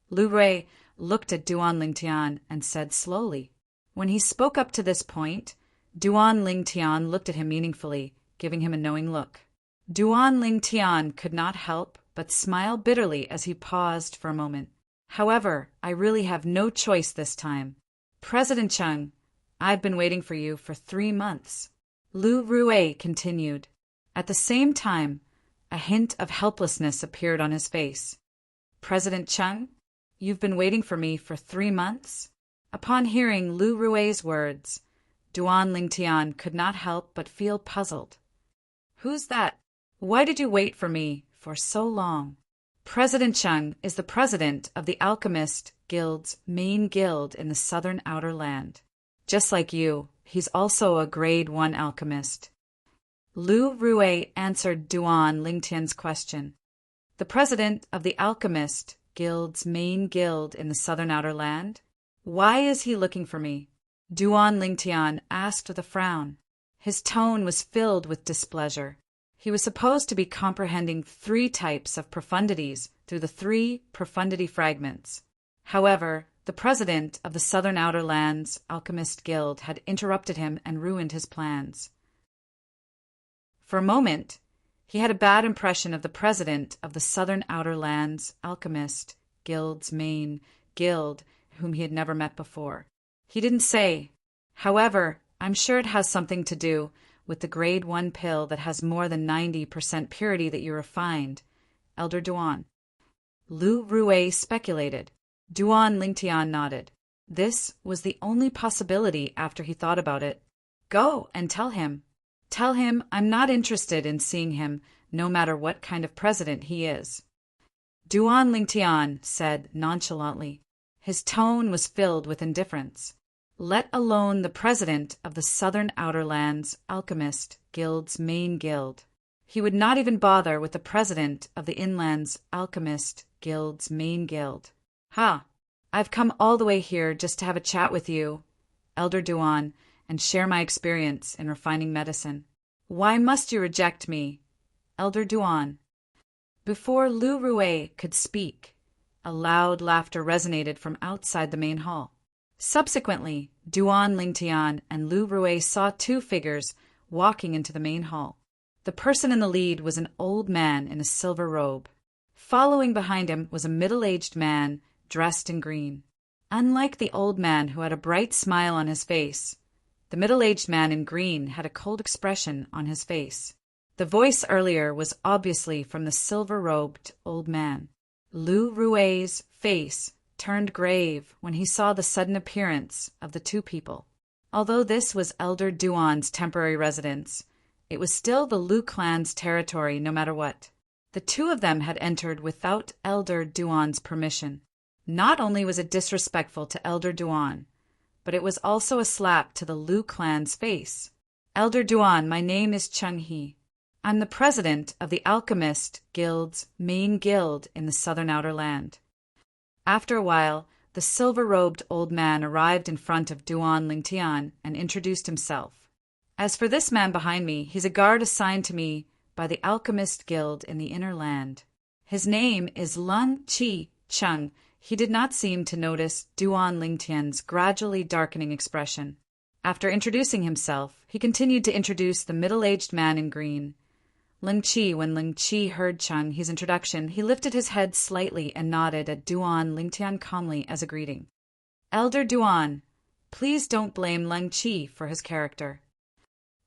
Lu Rui looked at Duan Lingtian and said slowly. When he spoke up to this point, Duan Lingtian looked at him meaningfully, giving him a knowing look. Duan Lingtian could not help but smile bitterly as he paused for a moment. However, I really have no choice this time. President Chung, I've been waiting for you for 3 months. Lu Rui continued. At the same time, a hint of helplessness appeared on his face. President Chung, you've been waiting for me for 3 months? Upon hearing Lu Rui's words, Duan Lingtian could not help but feel puzzled. Who's that? Why did you wait for me for so long? President Chung is the president of the Alchemist Guild's main guild in the southern outer land. Just like you, he's also a grade 1 alchemist. Lu Rui answered Duan Lingtian's question. The president of the Alchemist Guild's main guild in the southern outer land? Why is he looking for me? Duan Lingtian asked with a frown. His tone was filled with displeasure. He was supposed to be comprehending 3 types of profundities through the 3 profundity fragments. However, the president of the Southern Outer Lands Alchemist Guild had interrupted him and ruined his plans. For a moment, he had a bad impression of the president of the Southern Outer Lands Alchemist Guild's main guild, whom he had never met before. He didn't say, "However, I'm sure it has something to do with the grade 1 pill that has more than 90% purity that you refined, Elder Duan." Lu Rui speculated. Duan Lingtian nodded. This was the only possibility after he thought about it. Go and tell him. Tell him I'm not interested in seeing him, no matter what kind of president he is. Duan Lingtian said nonchalantly. His tone was filled with indifference. Let alone the president of the Southern Outer Lands Alchemist Guild's main guild. He would not even bother with the president of the Inlands Alchemist Guild's main guild. I've come all the way here just to have a chat with you, Elder Duan, and share my experience in refining medicine. Why must you reject me, Elder Duan? Before Lu Rui could speak, a loud laughter resonated from outside the main hall. Subsequently, Duan Lingtian and Lu Rui saw 2 figures walking into the main hall. The person in the lead was an old man in a silver robe. Following behind him was a middle-aged man dressed in green. Unlike the old man who had a bright smile on his face, the middle-aged man in green had a cold expression on his face. The voice earlier was obviously from the silver-robed old man. Lu Rui's face turned grave when he saw the sudden appearance of the 2 people. Although this was Elder Duan's temporary residence, it was still the Lu clan's territory no matter what. The 2 of them had entered without Elder Duan's permission. Not only was it disrespectful to Elder Duan, but it was also a slap to the Lu clan's face. Elder Duan, my name is Chung He. I'm the president of the Alchemist Guild's main guild in the Southern Outer Land. After a while, the silver-robed old man arrived in front of Duan Lingtian and introduced himself. As for this man behind me, he's a guard assigned to me by the Alchemist Guild in the Inner Land. His name is Lung Chi Chung. He did not seem to notice Duan Lingtian's gradually darkening expression. After introducing himself, he continued to introduce the middle-aged man in green. When Ling Chi heard Chung his introduction, he lifted his head slightly and nodded at Duan Lingtian calmly as a greeting. Elder Duan, please don't blame Ling Chi for his character.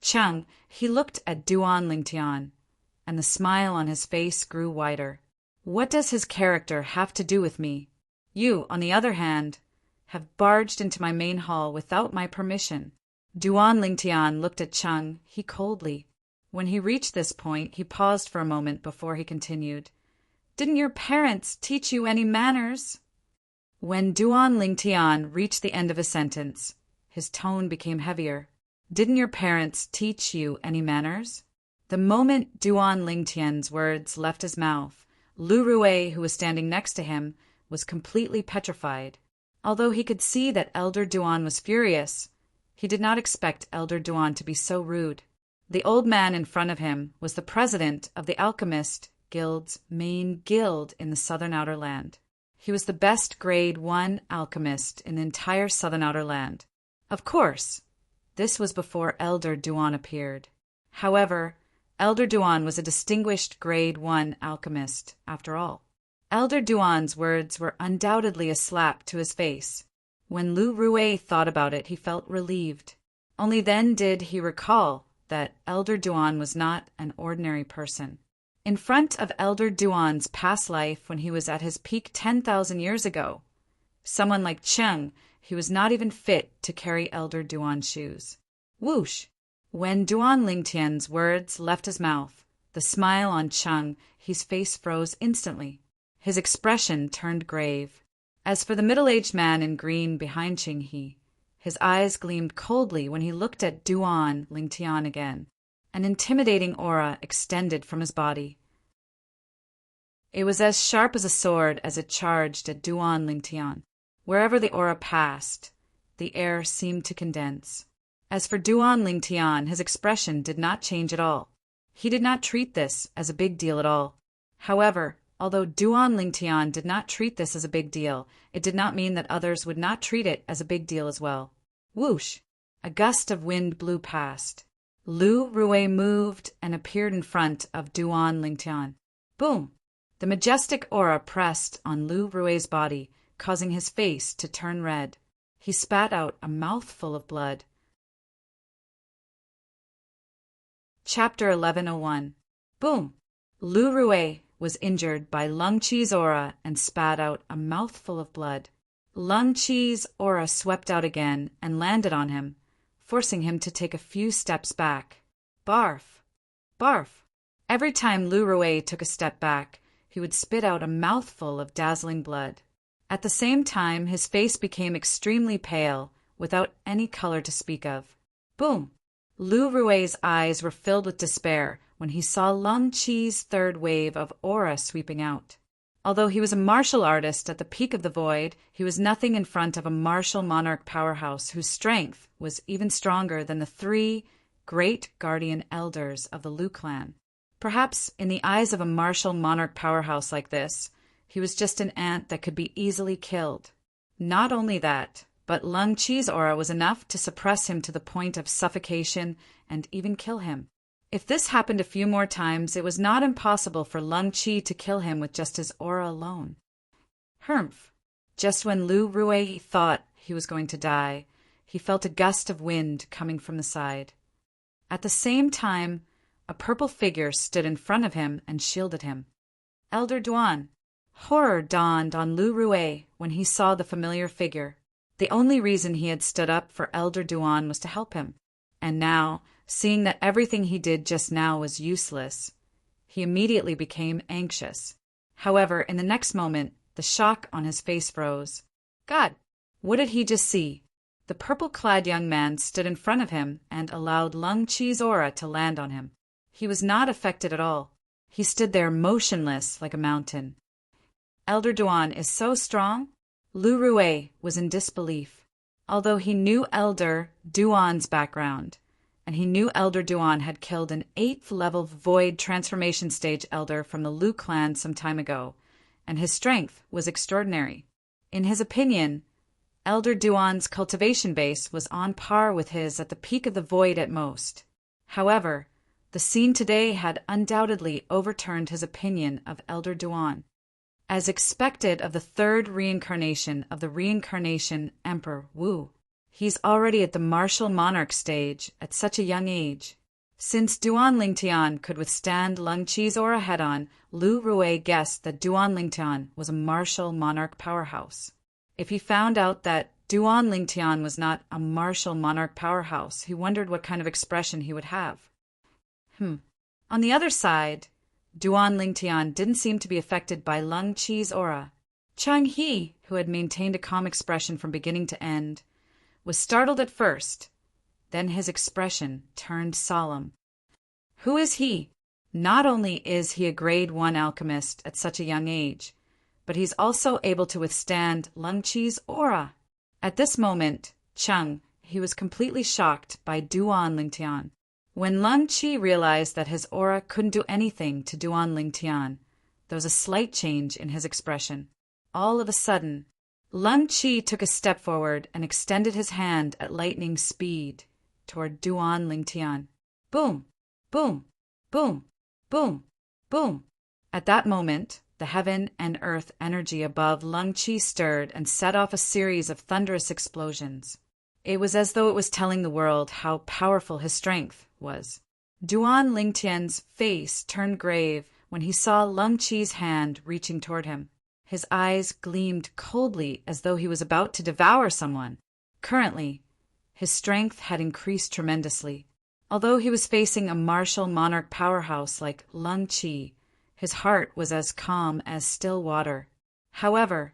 Chung, he looked at Duan Lingtian, and the smile on his face grew wider. What does his character have to do with me? You, on the other hand, have barged into my main hall without my permission. Duan Lingtian looked at Chung he coldly. When he reached this point, he paused for a moment before he continued. Didn't your parents teach you any manners? When Duan Lingtian reached the end of a sentence, his tone became heavier. Didn't your parents teach you any manners? The moment Duan Lingtian's words left his mouth, Lu Rui, who was standing next to him, was completely petrified. Although he could see that Elder Duan was furious, he did not expect Elder Duan to be so rude. The old man in front of him was the president of the Alchemist Guild's main guild in the Southern Outer Land. He was the best grade 1 alchemist in the entire Southern Outer Land. Of course, this was before Elder Duan appeared. However, Elder Duan was a distinguished grade 1 alchemist, after all. Elder Duan's words were undoubtedly a slap to his face. When Lu Rui thought about it, he felt relieved. Only then did he recall that Elder Duan was not an ordinary person. In front of Elder Duan's past life when he was at his peak 10,000 years ago, someone like Cheng, he was not even fit to carry Elder Duan's shoes. Whoosh! When Duan Lingtian's words left his mouth, the smile on Cheng, his face froze instantly. His expression turned grave. As for the middle-aged man in green behind Ching He, His eyes gleamed coldly when he looked at Duan Lingtian again. An intimidating aura extended from his body. It was as sharp as a sword as it charged at Duan Lingtian. Wherever the aura passed, the air seemed to condense. As for Duan Lingtian, his expression did not change at all. He did not treat this as a big deal at all. However, although Duan Lingtian did not treat this as a big deal, it did not mean that others would not treat it as a big deal as well. Whoosh! A gust of wind blew past. Lu Rui moved and appeared in front of Duan Lingtian. Boom! The majestic aura pressed on Lu Rui's body, causing his face to turn red. He spat out a mouthful of blood. Chapter 1101. Boom! Lu Rui was injured by Lung Chi's aura and spat out a mouthful of blood. Lung Chi's aura swept out again and landed on him, forcing him to take a few steps back. Barf! Barf! Every time Lu Rui took a step back, he would spit out a mouthful of dazzling blood. At the same time, his face became extremely pale, without any color to speak of. Boom! Lu Rui's eyes were filled with despair when he saw Lung Chi's third wave of aura sweeping out. Although he was a martial artist at the peak of the void, he was nothing in front of a martial monarch powerhouse whose strength was even stronger than the 3 great guardian elders of the Lu clan. Perhaps, in the eyes of a martial monarch powerhouse like this, he was just an ant that could be easily killed. Not only that, but Lung Chi's aura was enough to suppress him to the point of suffocation and even kill him. If this happened a few more times, it was not impossible for Lung Chi to kill him with just his aura alone. Humph! Just when Lu Rui thought he was going to die, he felt a gust of wind coming from the side. At the same time, a purple figure stood in front of him and shielded him. Elder Duan. Horror dawned on Lu Rui when he saw the familiar figure. The only reason he had stood up for Elder Duan was to help him. And now, seeing that everything he did just now was useless, he immediately became anxious. However, in the next moment, the shock on his face froze. God! What did he just see? The purple-clad young man stood in front of him and allowed Lung Chi's aura to land on him. He was not affected at all. He stood there motionless like a mountain. Elder Duan is so strong? Lu Rui was in disbelief. Although he knew Elder Duan's background, and he knew Elder Duan had killed an 8th-level Void Transformation Stage Elder from the Lu clan some time ago, and his strength was extraordinary. In his opinion, Elder Duan's cultivation base was on par with his at the peak of the Void at most. However, the scene today had undoubtedly overturned his opinion of Elder Duan. As expected of the 3rd reincarnation of the Reincarnation Emperor Wu, he's already at the martial monarch stage at such a young age. Since Duan Lingtian could withstand Lung Chi's aura head-on, Lu Rui guessed that Duan Lingtian was a martial monarch powerhouse. If he found out that Duan Lingtian was not a martial monarch powerhouse, he wondered what kind of expression he would have. On the other side, Duan Lingtian didn't seem to be affected by Lung Chi's aura. Chang He, who had maintained a calm expression from beginning to end, was startled at first. Then his expression turned solemn. Who is he? Not only is he a grade 1 alchemist at such a young age, but he's also able to withstand Lung Chi's aura. At this moment, he was completely shocked by Duan Lingtian. When Lung Chi realized that his aura couldn't do anything to Duan Lingtian, there was a slight change in his expression. All of a sudden, Lung Chi took a step forward and extended his hand at lightning speed toward Duan Lingtian. Boom! Boom! Boom! Boom! Boom! At that moment, the heaven and earth energy above Lung Chi stirred and set off a series of thunderous explosions. It was as though it was telling the world how powerful his strength was. Duan Lingtian's face turned grave when he saw Lung Chi's hand reaching toward him. His eyes gleamed coldly as though he was about to devour someone. Currently, his strength had increased tremendously. Although he was facing a martial monarch powerhouse like Lung Chi, his heart was as calm as still water. However,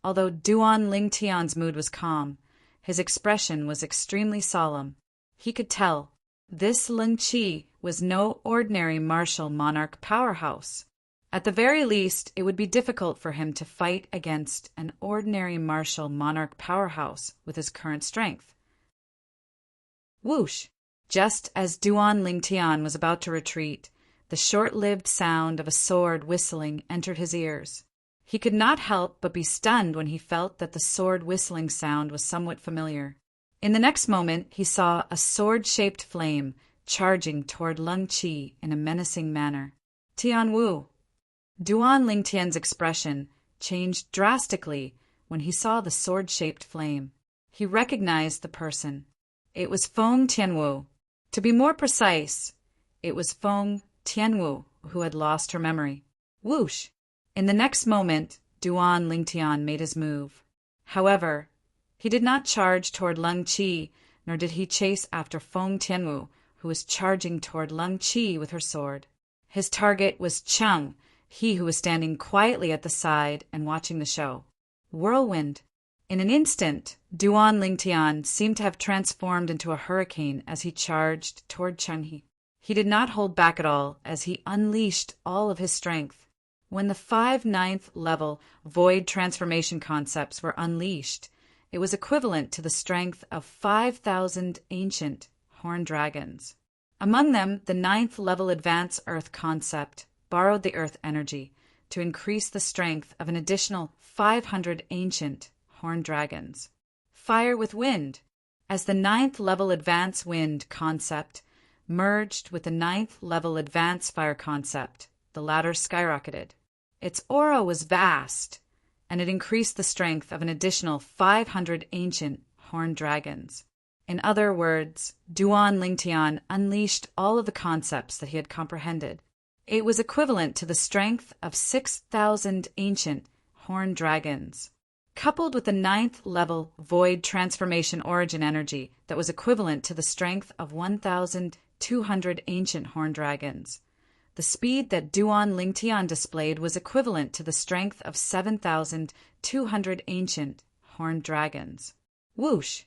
although Duan Lingtian's mood was calm, His expression was extremely solemn. He could tell this Lung Qi was no ordinary martial monarch powerhouse. At the very least, it would be difficult for him to fight against an ordinary martial monarch powerhouse with his current strength. Whoosh! Just as Duan Lingtian was about to retreat, the short-lived sound of a sword whistling entered his ears. He could not help but be stunned when he felt that the sword whistling sound was somewhat familiar. In the next moment, he saw a sword-shaped flame charging toward Lung Qi in a menacing manner. Tian Wu! Duan Lingtian's expression changed drastically when he saw the sword-shaped flame. He recognized the person. It was Feng Tianwu. To be more precise, it was Feng Tianwu who had lost her memory. Whoosh! In the next moment, Duan Lingtian made his move. However, he did not charge toward Lung Qi, nor did he chase after Feng Tianwu, who was charging toward Lung Qi with her sword. His target was Cheng, he who was standing quietly at the side and watching the show. Whirlwind! In an instant, Duan Lingtian seemed to have transformed into a hurricane as he charged toward Chenghe. He did not hold back at all as he unleashed all of his strength. When the 5 9th level void transformation concepts were unleashed, it was equivalent to the strength of 5,000 ancient horned dragons. Among them, the 9th level advanced earth concept borrowed the earth energy to increase the strength of an additional 500 ancient horned dragons. Fire with wind. As the 9th level advanced wind concept merged with the 9th level advanced fire concept, the latter skyrocketed. Its aura was vast, and it increased the strength of an additional 500 ancient horned dragons. In other words, Duan Lingtian unleashed all of the concepts that he had comprehended. It was equivalent to the strength of 6,000 ancient horned dragons, coupled with the 9th level void transformation origin energy that was equivalent to the strength of 1,200 ancient horned dragons. The speed that Duan Lingtian displayed was equivalent to the strength of 7,200 ancient horned dragons. Whoosh!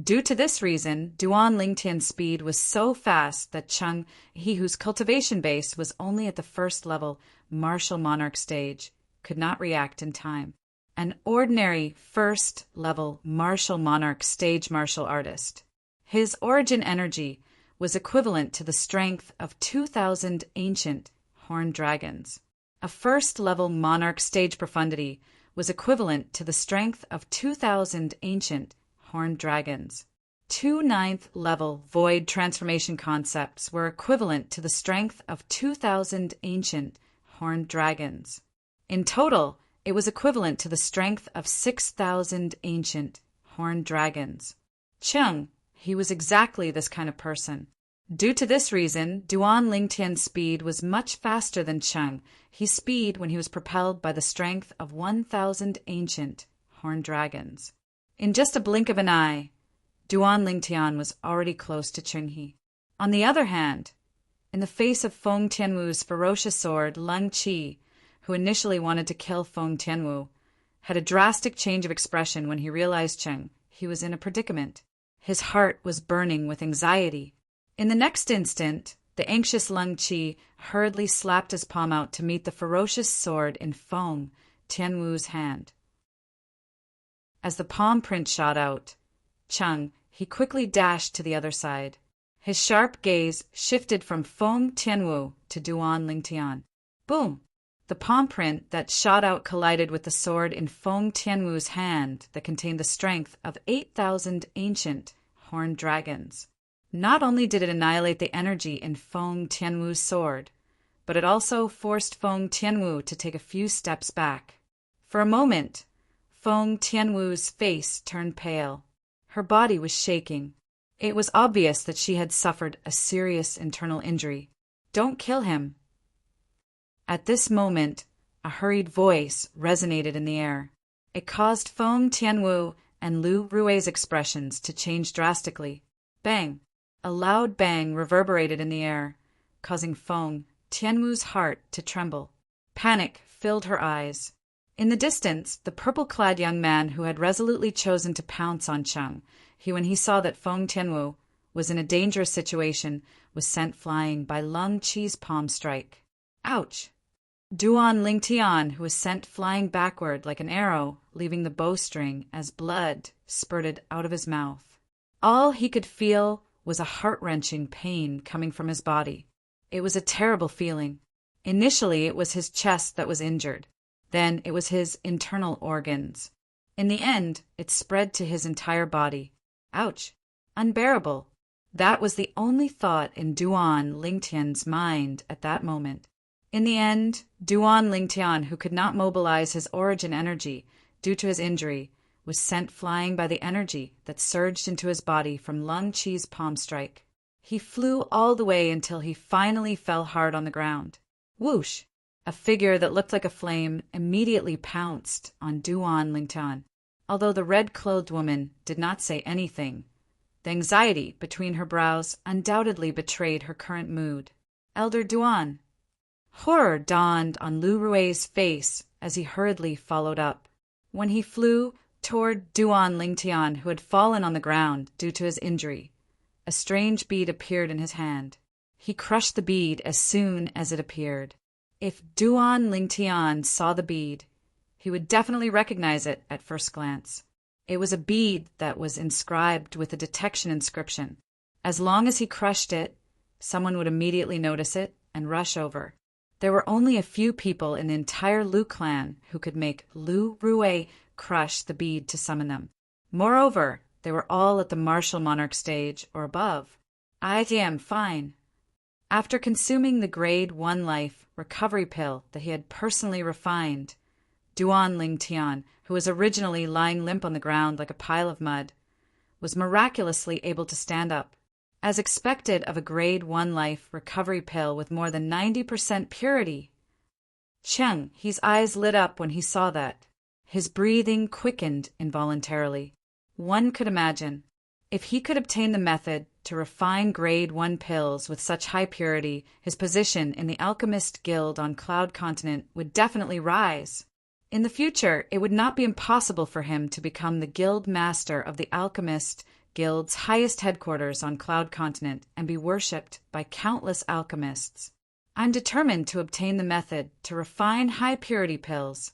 Due to this reason, Duan Lingtian's speed was so fast that Cheng, he whose cultivation base was only at the 1st level martial monarch stage, could not react in time. An ordinary 1st level martial monarch stage martial artist. His origin energy was equivalent to the strength of 2,000 ancient horned dragons. A 1st level monarch stage profundity was equivalent to the strength of 2,000 ancient horned dragons. 2 9th level void transformation concepts were equivalent to the strength of 2,000 ancient horned dragons. In total, it was equivalent to the strength of 6,000 ancient horned dragons. Cheng, he was exactly this kind of person. Due to this reason, Duan Lingtian's speed was much faster than Cheng, his speed when he was propelled by the strength of 1,000 ancient horned dragons. In just a blink of an eye, Duan Lingtian was already close to Chenghe. On the other hand, in the face of Feng Tianwu's ferocious sword, Lung Qi, who initially wanted to kill Feng Tianwu, had a drastic change of expression when he realized he was in a predicament. His heart was burning with anxiety. In the next instant, the anxious Lung Qi hurriedly slapped his palm out to meet the ferocious sword in Feng Tianwu's hand. As the palm print shot out, he quickly dashed to the other side. His sharp gaze shifted from Feng Tianwu to Duan Lingtian. Boom! The palm print that shot out collided with the sword in Feng Tianwu's hand that contained the strength of 8,000 ancient horned dragons. Not only did it annihilate the energy in Feng Tianwu's sword, but it also forced Feng Tianwu to take a few steps back. For a moment, Feng Tianwu's face turned pale. Her body was shaking. It was obvious that she had suffered a serious internal injury. Don't kill him. At this moment, a hurried voice resonated in the air. It caused Feng Tianwu and Lu Rui's expressions to change drastically. Bang! A loud bang reverberated in the air, causing Feng Tianwu's heart to tremble. Panic filled her eyes. In the distance, the purple-clad young man who had resolutely chosen to pounce on Cheng, when he saw that Feng Tianwu was in a dangerous situation, was sent flying by Lung Qi's palm strike. Ouch! Duan Lingtian, who was sent flying backward like an arrow, leaving the bowstring as blood spurted out of his mouth. All he could feel was a heart-wrenching pain coming from his body. It was a terrible feeling. Initially, it was his chest that was injured. Then it was his internal organs. In the end, it spread to his entire body. Ouch! Unbearable! That was the only thought in Duan Lingtian's mind at that moment. In the end, Duan Lingtian, who could not mobilize his origin energy due to his injury, was sent flying by the energy that surged into his body from Lung Qi's palm strike. He flew all the way until he finally fell hard on the ground. Whoosh! A figure that looked like a flame immediately pounced on Duan Lingtian. Although the red-clothed woman did not say anything, the anxiety between her brows undoubtedly betrayed her current mood. Elder Duan. Horror dawned on Lu Rui's face as he hurriedly followed up. When he flew toward Duan Lingtian, who had fallen on the ground due to his injury, a strange bead appeared in his hand. He crushed the bead as soon as it appeared. If Duan Lingtian saw the bead, he would definitely recognize it at first glance. It was a bead that was inscribed with a detection inscription. As long as he crushed it, someone would immediately notice it and rush over. There were only a few people in the entire Lu clan who could make Lu Rui crush the bead to summon them. Moreover, they were all at the martial monarch stage or above. I am fine. After consuming the grade 1 life recovery pill that he had personally refined, Duan Lingtian, who was originally lying limp on the ground like a pile of mud, was miraculously able to stand up. As expected of a grade 1 life recovery pill with more than 90% purity. Cheng, his eyes lit up when he saw that. His breathing quickened involuntarily. One could imagine, if he could obtain the method to refine grade 1 pills with such high purity, his position in the Alchemist Guild on Cloud Continent would definitely rise. In the future, it would not be impossible for him to become the Guild Master of the Alchemist Guild's highest headquarters on Cloud Continent and be worshipped by countless alchemists. I'm determined to obtain the method to refine high-purity pills.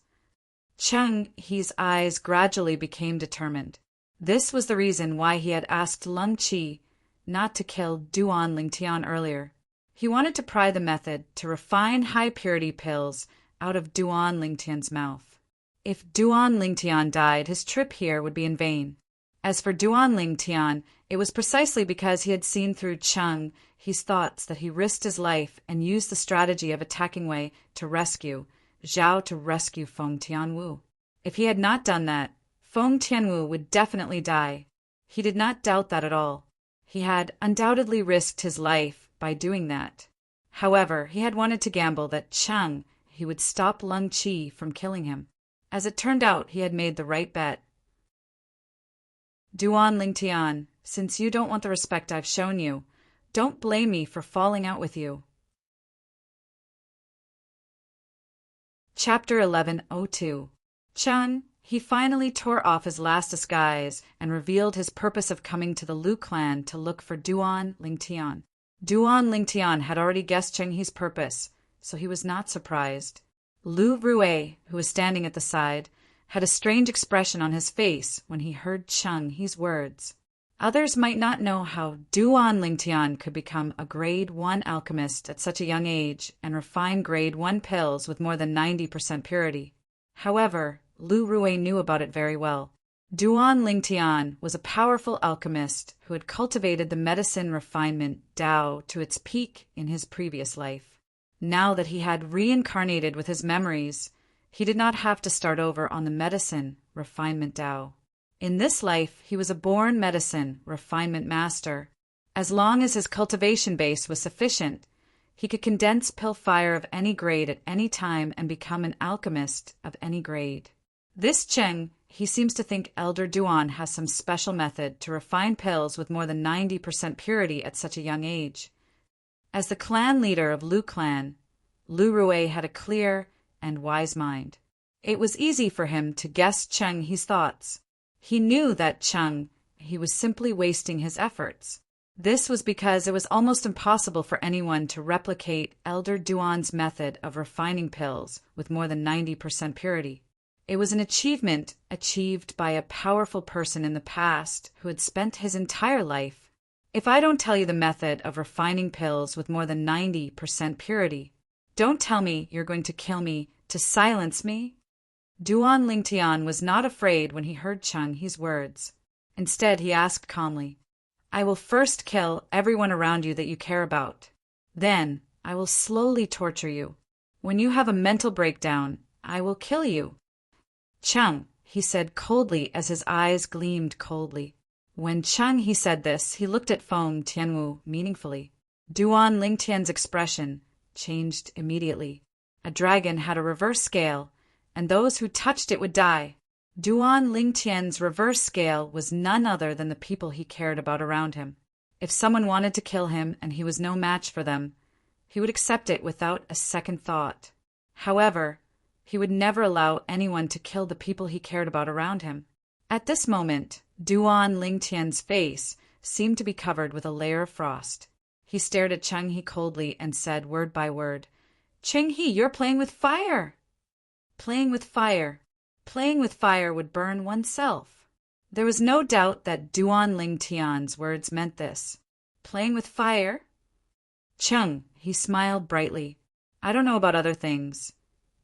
Cheng He's eyes gradually became determined. This was the reason why he had asked Lung Qi not to kill Duan Lingtian earlier. He wanted to pry the method to refine high-purity pills out of Duan Lingtian's mouth. If Duan Lingtian died, his trip here would be in vain. As for Duan Lingtian, it was precisely because he had seen through Cheng He's thoughts that he risked his life and used the strategy of attacking Wei to rescue Feng Tianwu. If he had not done that, Feng Tianwu would definitely die. He did not doubt that at all. He had undoubtedly risked his life by doing that. However, he had wanted to gamble that Cheng He would stop Lung Qi from killing him. As it turned out, he had made the right bet. Duan Lingtian, since you don't want the respect I've shown you, don't blame me for falling out with you. Chapter 1102. Cheng He finally tore off his last disguise and revealed his purpose of coming to the Lu clan to look for Duan Lingtian. Duan Lingtian had already guessed Cheng He's purpose, so he was not surprised. Lu Rui, who was standing at the side, had a strange expression on his face when he heard Cheng He's words. Others might not know how Duan Lingtian could become a grade 1 alchemist at such a young age and refine grade 1 pills with more than 90% purity. However, Lu Rui knew about it very well. Duan Lingtian was a powerful alchemist who had cultivated the medicine refinement Dao to its peak in his previous life. Now that he had reincarnated with his memories, he did not have to start over on the medicine refinement Dao. In this life, he was a born medicine refinement master. As long as his cultivation base was sufficient, he could condense pill fire of any grade at any time and become an alchemist of any grade. This Cheng, he seems to think Elder Duan has some special method to refine pills with more than 90% purity at such a young age. As the clan leader of Lu clan, Lu Rui had a clear and wise mind. It was easy for him to guess Cheng He's thoughts. He knew that he was simply wasting his efforts. This was because it was almost impossible for anyone to replicate Elder Duan's method of refining pills with more than 90% purity. It was an achievement achieved by a powerful person in the past who had spent his entire life. If I don't tell you the method of refining pills with more than 90% purity, don't tell me you're going to kill me to silence me. Duan Lingtian was not afraid when he heard Cheng He's words. Instead, he asked calmly, I will first kill everyone around you that you care about. Then, I will slowly torture you. When you have a mental breakdown, I will kill you. Cheng, he said coldly as his eyes gleamed coldly. When Cheng he said this, he looked at Feng Tianwu meaningfully. Duan Lingtian's expression changed immediately. A dragon had a reverse scale, and those who touched it would die. Duan Lingtian's reverse scale was none other than the people he cared about around him. If someone wanted to kill him and he was no match for them, he would accept it without a second thought. However, he would never allow anyone to kill the people he cared about around him. At this moment, Duan Lingtian's face seemed to be covered with a layer of frost. He stared at Cheng He coldly and said word by word, Cheng He, you're playing with fire. Playing with fire. Playing with fire would burn oneself. There was no doubt that Duan Lingtian's words meant this. Playing with fire? Cheng, he smiled brightly. I don't know about other things,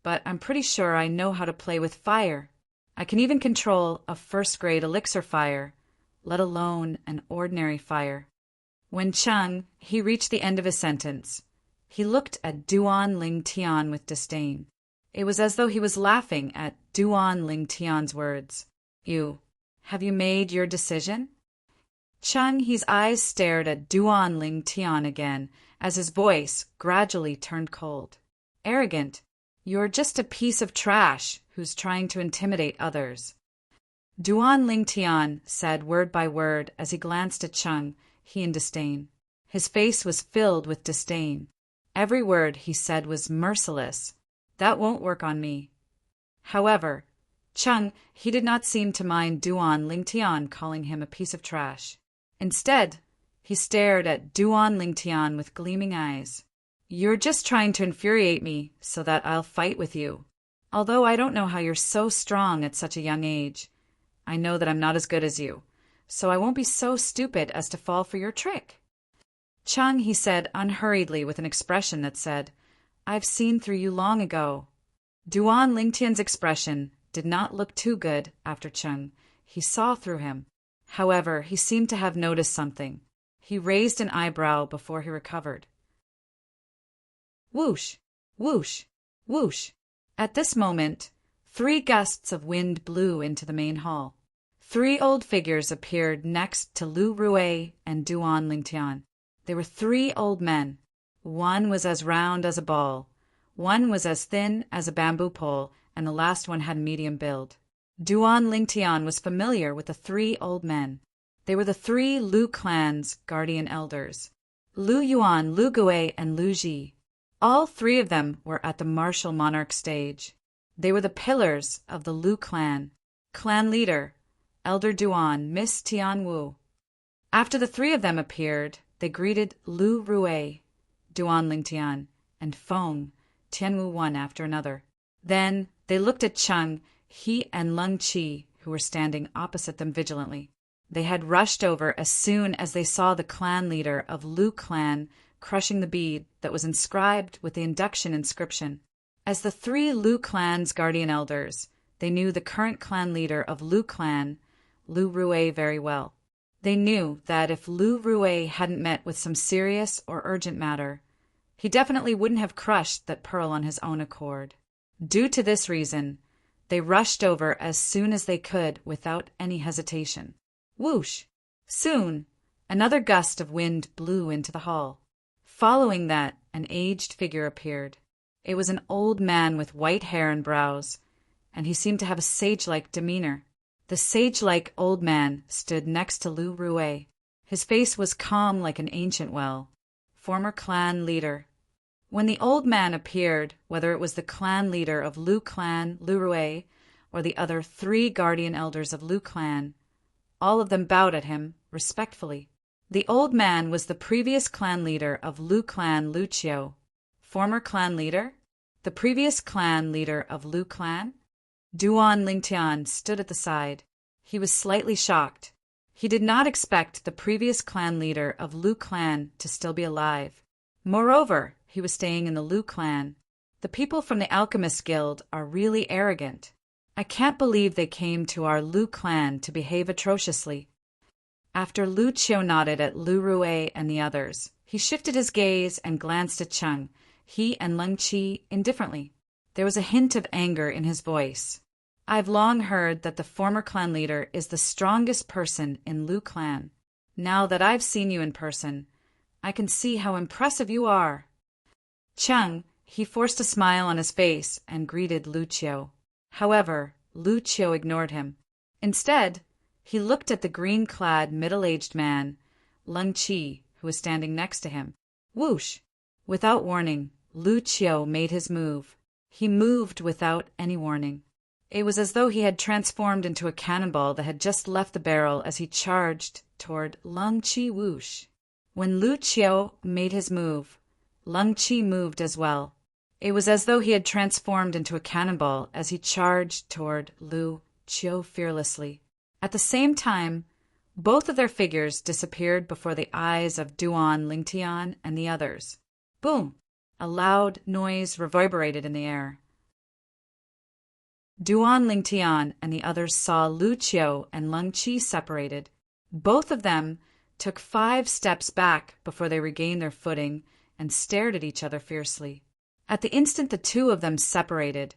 but I'm pretty sure I know how to play with fire. I can even control a first-grade elixir fire, let alone an ordinary fire. When Cheng he reached the end of his sentence, he looked at Duan Lingtian with disdain. It was as though he was laughing at Duan Lingtian's words. Have you made your decision? Cheng He's eyes stared at Duan Lingtian again as his voice gradually turned cold. Arrogant. You're just a piece of trash who's trying to intimidate others. Duan Lingtian said word by word as he glanced at Cheng He in disdain. His face was filled with disdain. Every word he said was merciless. That won't work on me. However, Cheng he did not seem to mind Duan Lingtian calling him a piece of trash. Instead, he stared at Duan Lingtian with gleaming eyes. You're just trying to infuriate me so that I'll fight with you. Although I don't know how you're so strong at such a young age, I know that I'm not as good as you, so I won't be so stupid as to fall for your trick. Cheng he said unhurriedly with an expression that said, I've seen through you long ago. Duan Lingtian's expression did not look too good after Cheng he saw through him. However, he seemed to have noticed something. He raised an eyebrow before he recovered. Whoosh, whoosh, whoosh. At this moment, 3 gusts of wind blew into the main hall. 3 old figures appeared next to Lu Rui and Duan Lingtian. They were 3 old men. One was as round as a ball, one was as thin as a bamboo pole, and the last one had medium build. Duan Lingtian was familiar with the 3 old men. They were the 3 Lu clan's guardian elders, Lu Yuan, Lu Gui, and Lu Ji. All 3 of them were at the martial monarch stage. They were the pillars of the Lu clan. Clan leader, Elder Duan, Miss Tianwu. After the 3 of them appeared, they greeted Lu Rui, Duan Lingtian, and Feng Tianwu one after another. Then they looked at Cheng He and Lung Qi, who were standing opposite them vigilantly. They had rushed over as soon as they saw the clan leader of Lu clan crushing the bead that was inscribed with the induction inscription. As the 3 Lu clan's guardian elders, they knew the current clan leader of Lu clan, Lu Rui, very well. They knew that if Lu Rui hadn't met with some serious or urgent matter, he definitely wouldn't have crushed that pearl on his own accord. Due to this reason, they rushed over as soon as they could without any hesitation. Whoosh! Soon, another gust of wind blew into the hall. Following that, an aged figure appeared. It was an old man with white hair and brows, and he seemed to have a sage-like demeanor. The sage-like old man stood next to Lu Rui. His face was calm like an ancient well. Former clan leader. When the old man appeared, whether it was the clan leader of Lu clan, Lu Rue, or the other 3 guardian elders of Lu clan, all of them bowed at him respectfully. The old man was the previous clan leader of Lu clan, Lu Chiu. Former clan leader? The previous clan leader of Lu clan? Duan Lingtian stood at the side. He was slightly shocked. He did not expect the previous clan leader of Lu clan to still be alive. Moreover, he was staying in the Lu clan. The people from the Alchemist Guild are really arrogant. I can't believe they came to our Lu clan to behave atrociously. After Lu Chiu nodded at Lu Rue and the others, he shifted his gaze and glanced at Cheng, he and Leng Qi indifferently. There was a hint of anger in his voice. I've long heard that the former clan leader is the strongest person in Lu clan. Now that I've seen you in person, I can see how impressive you are. Cheng, he forced a smile on his face and greeted Lu Chiu. However, Lu Chiu ignored him. Instead, he looked at the green-clad, middle-aged man, Leng Qi, who was standing next to him. Whoosh! Without warning, Lu Chiu made his move. He moved without any warning. It was as though he had transformed into a cannonball that had just left the barrel as he charged toward Leng Qi. Whoosh! When Lu Chiu made his move, Leng Qi moved as well. It was as though he had transformed into a cannonball as he charged toward Lu Chiu fearlessly. At the same time, both of their figures disappeared before the eyes of Duan Lingtian and the others. Boom! A loud noise reverberated in the air. Duan Lingtian and the others saw Lu Chiu and Leng Qi separated. Both of them took 5 steps back before they regained their footing and stared at each other fiercely. At the instant the two of them separated,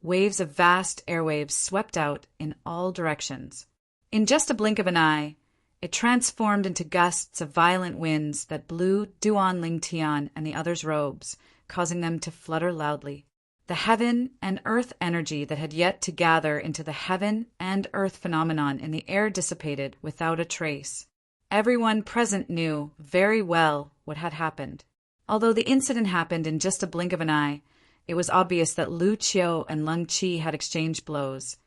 waves of vast airwaves swept out in all directions. In just a blink of an eye, it transformed into gusts of violent winds that blew Duan Lingtian and the others' robes, causing them to flutter loudly. The heaven and earth energy that had yet to gather into the heaven and earth phenomenon in the air dissipated without a trace. Everyone present knew very well what had happened. Although the incident happened in just a blink of an eye, it was obvious that Lu Chiu and Leng Qi had exchanged blows,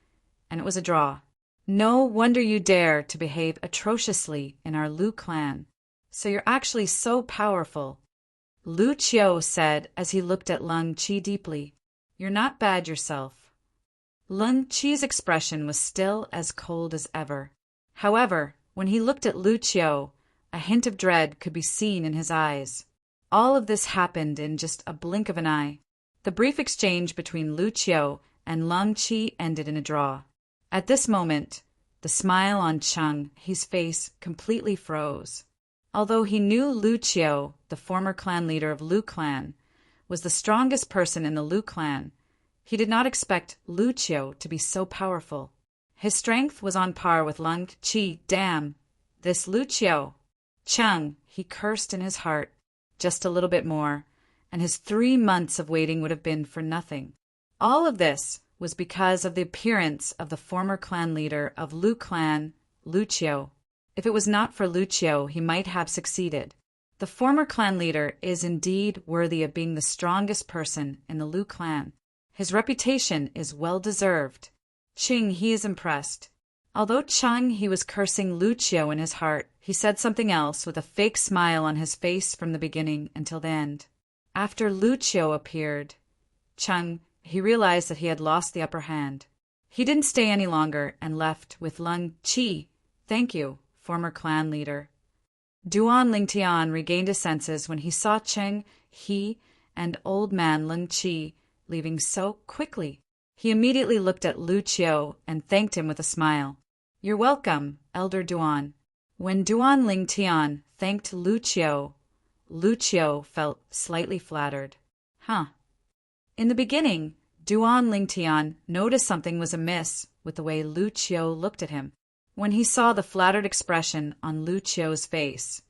and it was a draw. No wonder you dare to behave atrociously in our Lu clan. So you're actually so powerful, Lu Chiu said as he looked at Leng Qi deeply. You're not bad yourself. Leng Qi's expression was still as cold as ever. However, when he looked at Lu Chiu, a hint of dread could be seen in his eyes. All of this happened in just a blink of an eye. The brief exchange between Lu Chiu and Leng Qi ended in a draw. At this moment, the smile on Cheng He's face completely froze. Although he knew Lu Chiu, the former clan leader of Lu clan, was the strongest person in the Lu clan, he did not expect Lu Chiu to be so powerful. His strength was on par with Leng Qi. Damn, this Lu Chiu. Cheng, he cursed in his heart. Just a little bit more, and his 3 months of waiting would have been for nothing. All of this was because of the appearance of the former clan leader of Lu clan, Lu Chiu. If it was not for Lu Chiu, he might have succeeded. The former clan leader is indeed worthy of being the strongest person in the Lu clan. His reputation is well-deserved. Cheng He is impressed. Although Cheng He was cursing Lu Chiu in his heart, he said something else with a fake smile on his face from the beginning until the end. After Lu Chiu appeared, Cheng He realized that he had lost the upper hand. He didn't stay any longer and left with Leng Qi. Thank you, former clan leader. Duan Lingtian regained his senses when he saw Cheng He and old man Leng Qi leaving so quickly. He immediately looked at Lu Chiu and thanked him with a smile. You're welcome, Elder Duan. When Duan Lingtian thanked Lu Chiu felt slightly flattered. In the beginning, Duan Lingtian noticed something was amiss with the way Lu Chiu looked at him. When he saw the flattered expression on Lu Chiu's face,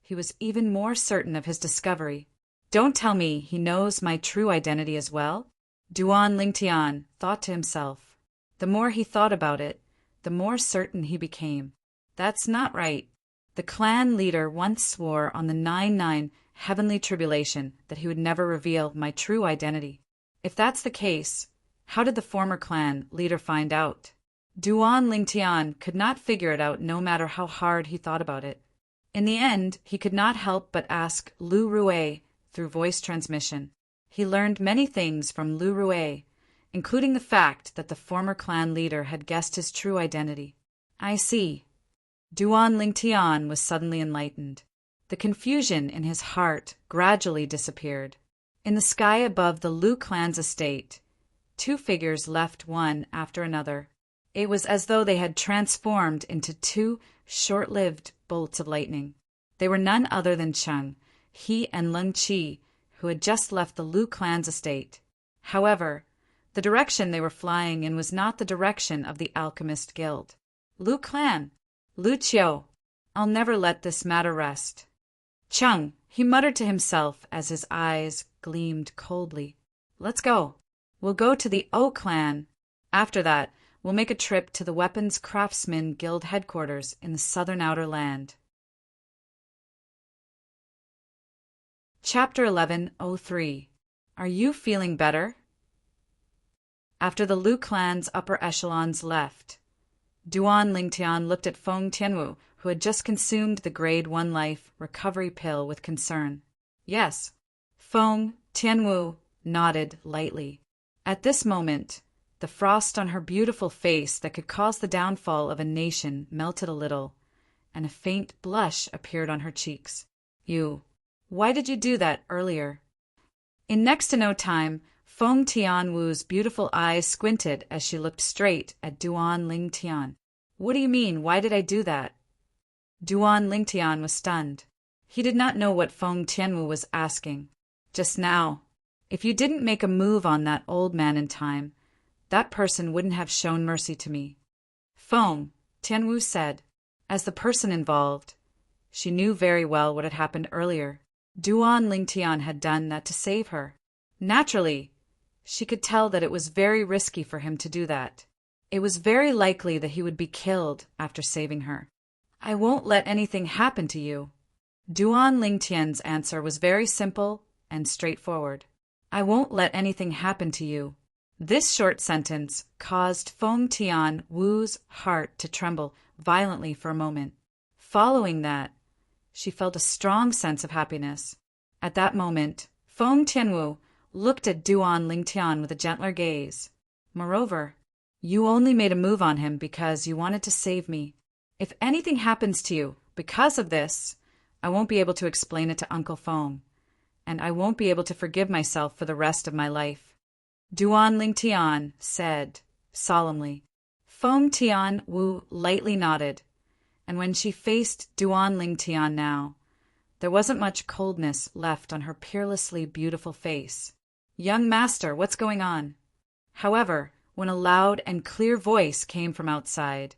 he was even more certain of his discovery. Don't tell me he knows my true identity as well? Duan Lingtian thought to himself. The more he thought about it, the more certain he became. That's not right. The clan leader once swore on the 9-9 heavenly tribulation that he would never reveal my true identity. If that's the case, how did the former clan leader find out? Duan Lingtian could not figure it out no matter how hard he thought about it. In the end, he could not help but ask Lu Rue through voice transmission. He learned many things from Lu Rue, including the fact that the former clan leader had guessed his true identity. I see. Duan Lingtian was suddenly enlightened. The confusion in his heart gradually disappeared. In the sky above the Lu clan's estate, two figures left one after another. It was as though they had transformed into two short-lived bolts of lightning. They were none other than Cheng, he and Leng Qi, who had just left the Lu clan's estate. However, the direction they were flying in was not the direction of the Alchemist Guild. Lu clan! Lu Qiu! I'll never let this matter rest. Cheng, he muttered to himself as his eyes gleamed coldly. Let's go. We'll go to the O clan. After that, we'll make a trip to the Weapons Craftsmen Guild headquarters in the southern outer land. Chapter 1103. Are you feeling better? After the Lu clan's upper echelons left, Duan Lingtian looked at Feng Tianwu, who had just consumed the Grade 1 Life recovery pill with concern. Yes. Feng Tianwu nodded lightly. At this moment, the frost on her beautiful face that could cause the downfall of a nation melted a little, and a faint blush appeared on her cheeks. Why did you do that earlier? In next to no time, Feng Tianwu's beautiful eyes squinted as she looked straight at Duan Lingtian. What do you mean, why did I do that? Duan Lingtian was stunned. He did not know what Feng Tianwu was asking. Just now, if you didn't make a move on that old man in time, that person wouldn't have shown mercy to me. Feng Tianwu said. As the person involved, she knew very well what had happened earlier. Duan Lingtian had done that to save her. Naturally, she could tell that it was very risky for him to do that. It was very likely that he would be killed after saving her. I won't let anything happen to you. Duan Lingtian's answer was very simple and straightforward. I won't let anything happen to you. This short sentence caused Feng Tianwu's heart to tremble violently for a moment. Following that, she felt a strong sense of happiness. At that moment, Feng Tianwu looked at Duan Lingtian with a gentler gaze. Moreover, you only made a move on him because you wanted to save me. If anything happens to you because of this, I won't be able to explain it to Uncle Feng, and I won't be able to forgive myself for the rest of my life. Duan Lingtian said solemnly. Feng Tianwu lightly nodded, and when she faced Duan Lingtian now, there wasn't much coldness left on her peerlessly beautiful face. Young master, what's going on? However, when a loud and clear voice came from outside,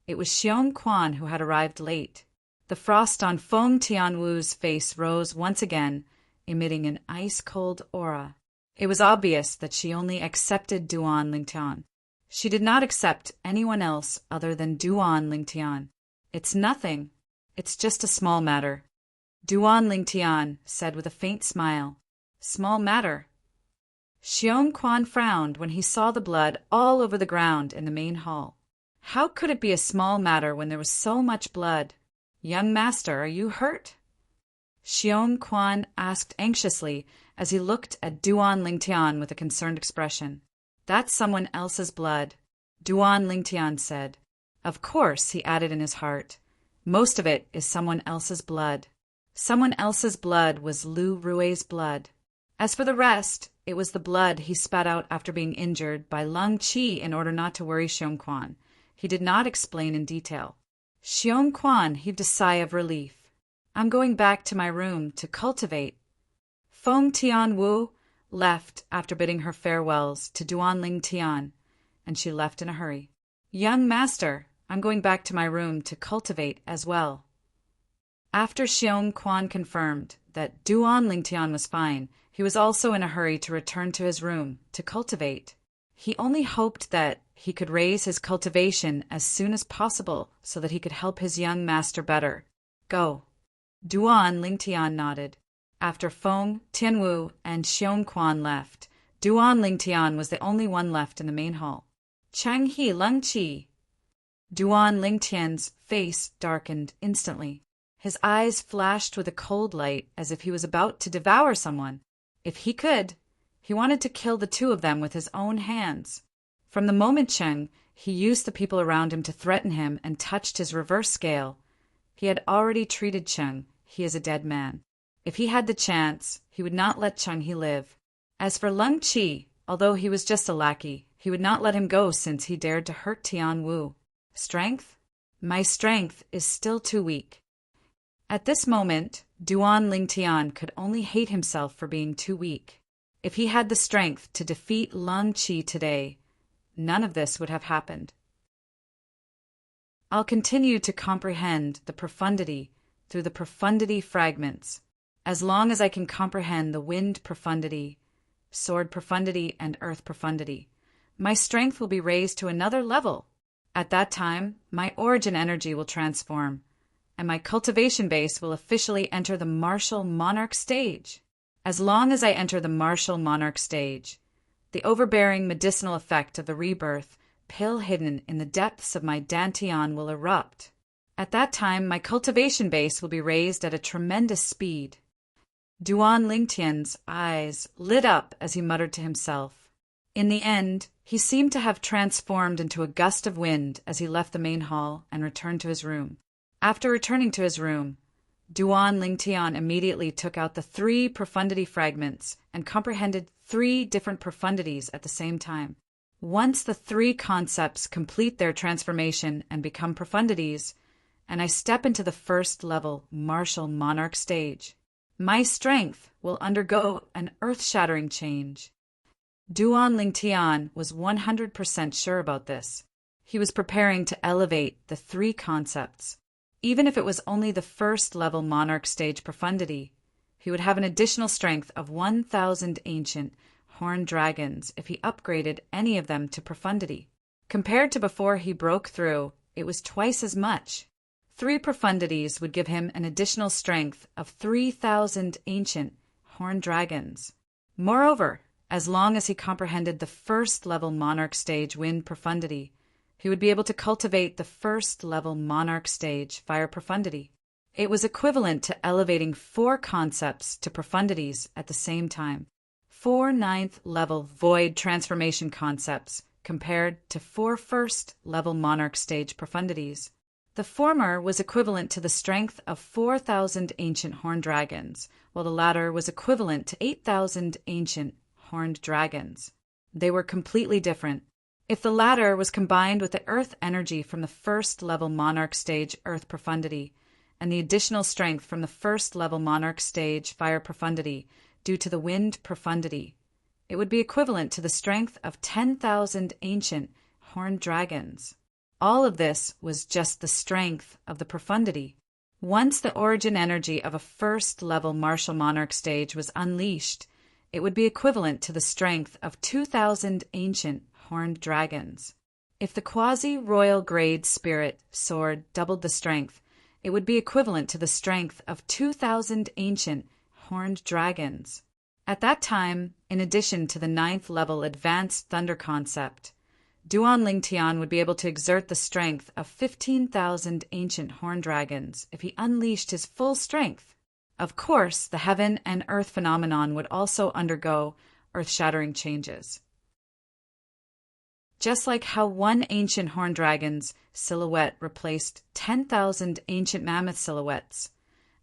it was Xiong Quan who had arrived late. The frost on Feng Tianwu's face rose once again, emitting an ice-cold aura. It was obvious that she only accepted Duan Lingtian. She did not accept anyone else other than Duan Lingtian. It's nothing. It's just a small matter. Duan Lingtian said with a faint smile. Small matter. Xiong Quan frowned when he saw the blood all over the ground in the main hall. How could it be a small matter when there was so much blood? Young master, are you hurt? Xiong Quan asked anxiously as he looked at Duan Lingtian with a concerned expression. That's someone else's blood, Duan Lingtian said. Of course, he added in his heart. Most of it is someone else's blood. Someone else's blood was Lu Rue's blood. As for the rest, it was the blood he spat out after being injured by Leng Qi in order not to worry Xiong Quan. He did not explain in detail. Xiong Quan heaved a sigh of relief. I'm going back to my room to cultivate. Feng Tianwu left after bidding her farewells to Duan Lingtian, and she left in a hurry. Young master, I'm going back to my room to cultivate as well. After Xiong Quan confirmed that Duan Lingtian was fine, he was also in a hurry to return to his room to cultivate. He only hoped that he could raise his cultivation as soon as possible so that he could help his young master better. Go. Duan Lingtian nodded. After Feng, Tianwu, and Xiongquan left, Duan Lingtian was the only one left in the main hall. Chang He Lung Qi. Duan Lingtian's face darkened instantly. His eyes flashed with a cold light as if he was about to devour someone. If he could, he wanted to kill the two of them with his own hands. From the moment Cheng, he used the people around him to threaten him and touched his reverse scale. He had already treated Cheng. He is a dead man. If he had the chance, he would not let Cheng He live. As for Lung Qi, although he was just a lackey, he would not let him go since he dared to hurt Tian Wu. Strength? My strength is still too weak. At this moment, Duan Lingtian could only hate himself for being too weak. If he had the strength to defeat Lung Qi today, none of this would have happened. I'll continue to comprehend the profundity through the profundity fragments. As long as I can comprehend the wind profundity, sword profundity, and earth profundity, my strength will be raised to another level. At that time, my origin energy will transform, and my cultivation base will officially enter the martial monarch stage. As long as I enter the martial monarch stage, the overbearing medicinal effect of the rebirth, pill hidden in the depths of my dantian, will erupt. At that time, my cultivation base will be raised at a tremendous speed. Duan Lingtian's eyes lit up as he muttered to himself. In the end, he seemed to have transformed into a gust of wind as he left the main hall and returned to his room. After returning to his room, Duan Lingtian immediately took out the 3 profundity fragments and comprehended 3 different profundities at the same time. Once the 3 concepts complete their transformation and become profundities, and I step into the first level martial monarch stage, my strength will undergo an earth-shattering change. Duan Lingtian was 100% sure about this. He was preparing to elevate the 3 concepts. Even if it was only the first level monarch stage profundity, he would have an additional strength of 1,000 ancient horned dragons if he upgraded any of them to profundity. Compared to before he broke through, it was twice as much. 3 profundities would give him an additional strength of 3,000 ancient horned dragons. Moreover, as long as he comprehended the first level monarch stage wind profundity, he would be able to cultivate the first level monarch stage fire profundity. It was equivalent to elevating 4 concepts to profundities at the same time. 4 9th level void transformation concepts compared to 4 first level monarch stage profundities. The former was equivalent to the strength of 4,000 ancient horned dragons, while the latter was equivalent to 8,000 ancient horned dragons. They were completely different. If the latter was combined with the earth energy from the first level monarch stage earth profundity, and the additional strength from the first level monarch stage fire profundity due to the wind profundity, it would be equivalent to the strength of 10,000 ancient horned dragons. All of this was just the strength of the profundity. Once the origin energy of a first-level martial monarch stage was unleashed, it would be equivalent to the strength of 2,000 ancient horned dragons. If the quasi-royal grade spirit sword doubled the strength, it would be equivalent to the strength of 2,000 ancient horned dragons. At that time, in addition to the 9th level advanced thunder concept, Duan Lingtian would be able to exert the strength of 15,000 ancient horned dragons if he unleashed his full strength. Of course, the heaven and earth phenomenon would also undergo earth-shattering changes. Just like how one ancient horned dragon's silhouette replaced 10,000 ancient mammoth silhouettes,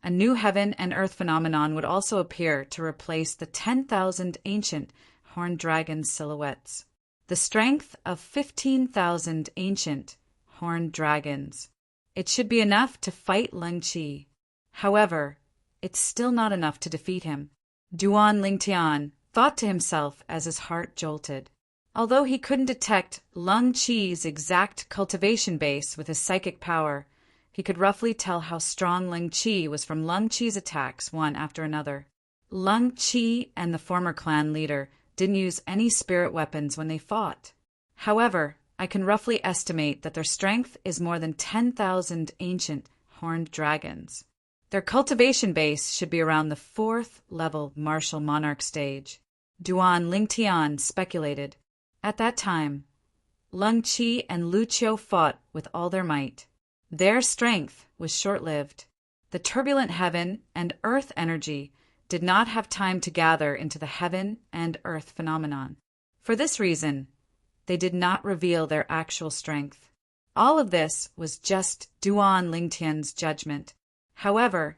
a new heaven and earth phenomenon would also appear to replace the 10,000 ancient horned dragon silhouettes. The strength of 15,000 ancient horned dragons. It should be enough to fight Lung Qi. However, it's still not enough to defeat him. Duan Lingtian thought to himself as his heart jolted. Although he couldn't detect Lung Qi's exact cultivation base with his psychic power, he could roughly tell how strong Lung Qi was from Lung Qi's attacks one after another. Lung Qi and the former clan leader didn't use any spirit weapons when they fought. However, I can roughly estimate that their strength is more than 10,000 ancient horned dragons. Their cultivation base should be around the 4th level martial monarch stage. Duan Lingtian speculated. At that time, Lung Qi and Lu Qiu fought with all their might. Their strength was short-lived. The turbulent heaven and earth energy did not have time to gather into the heaven and earth phenomenon. For this reason, they did not reveal their actual strength. All of this was just Duan Lingtian's judgment. However,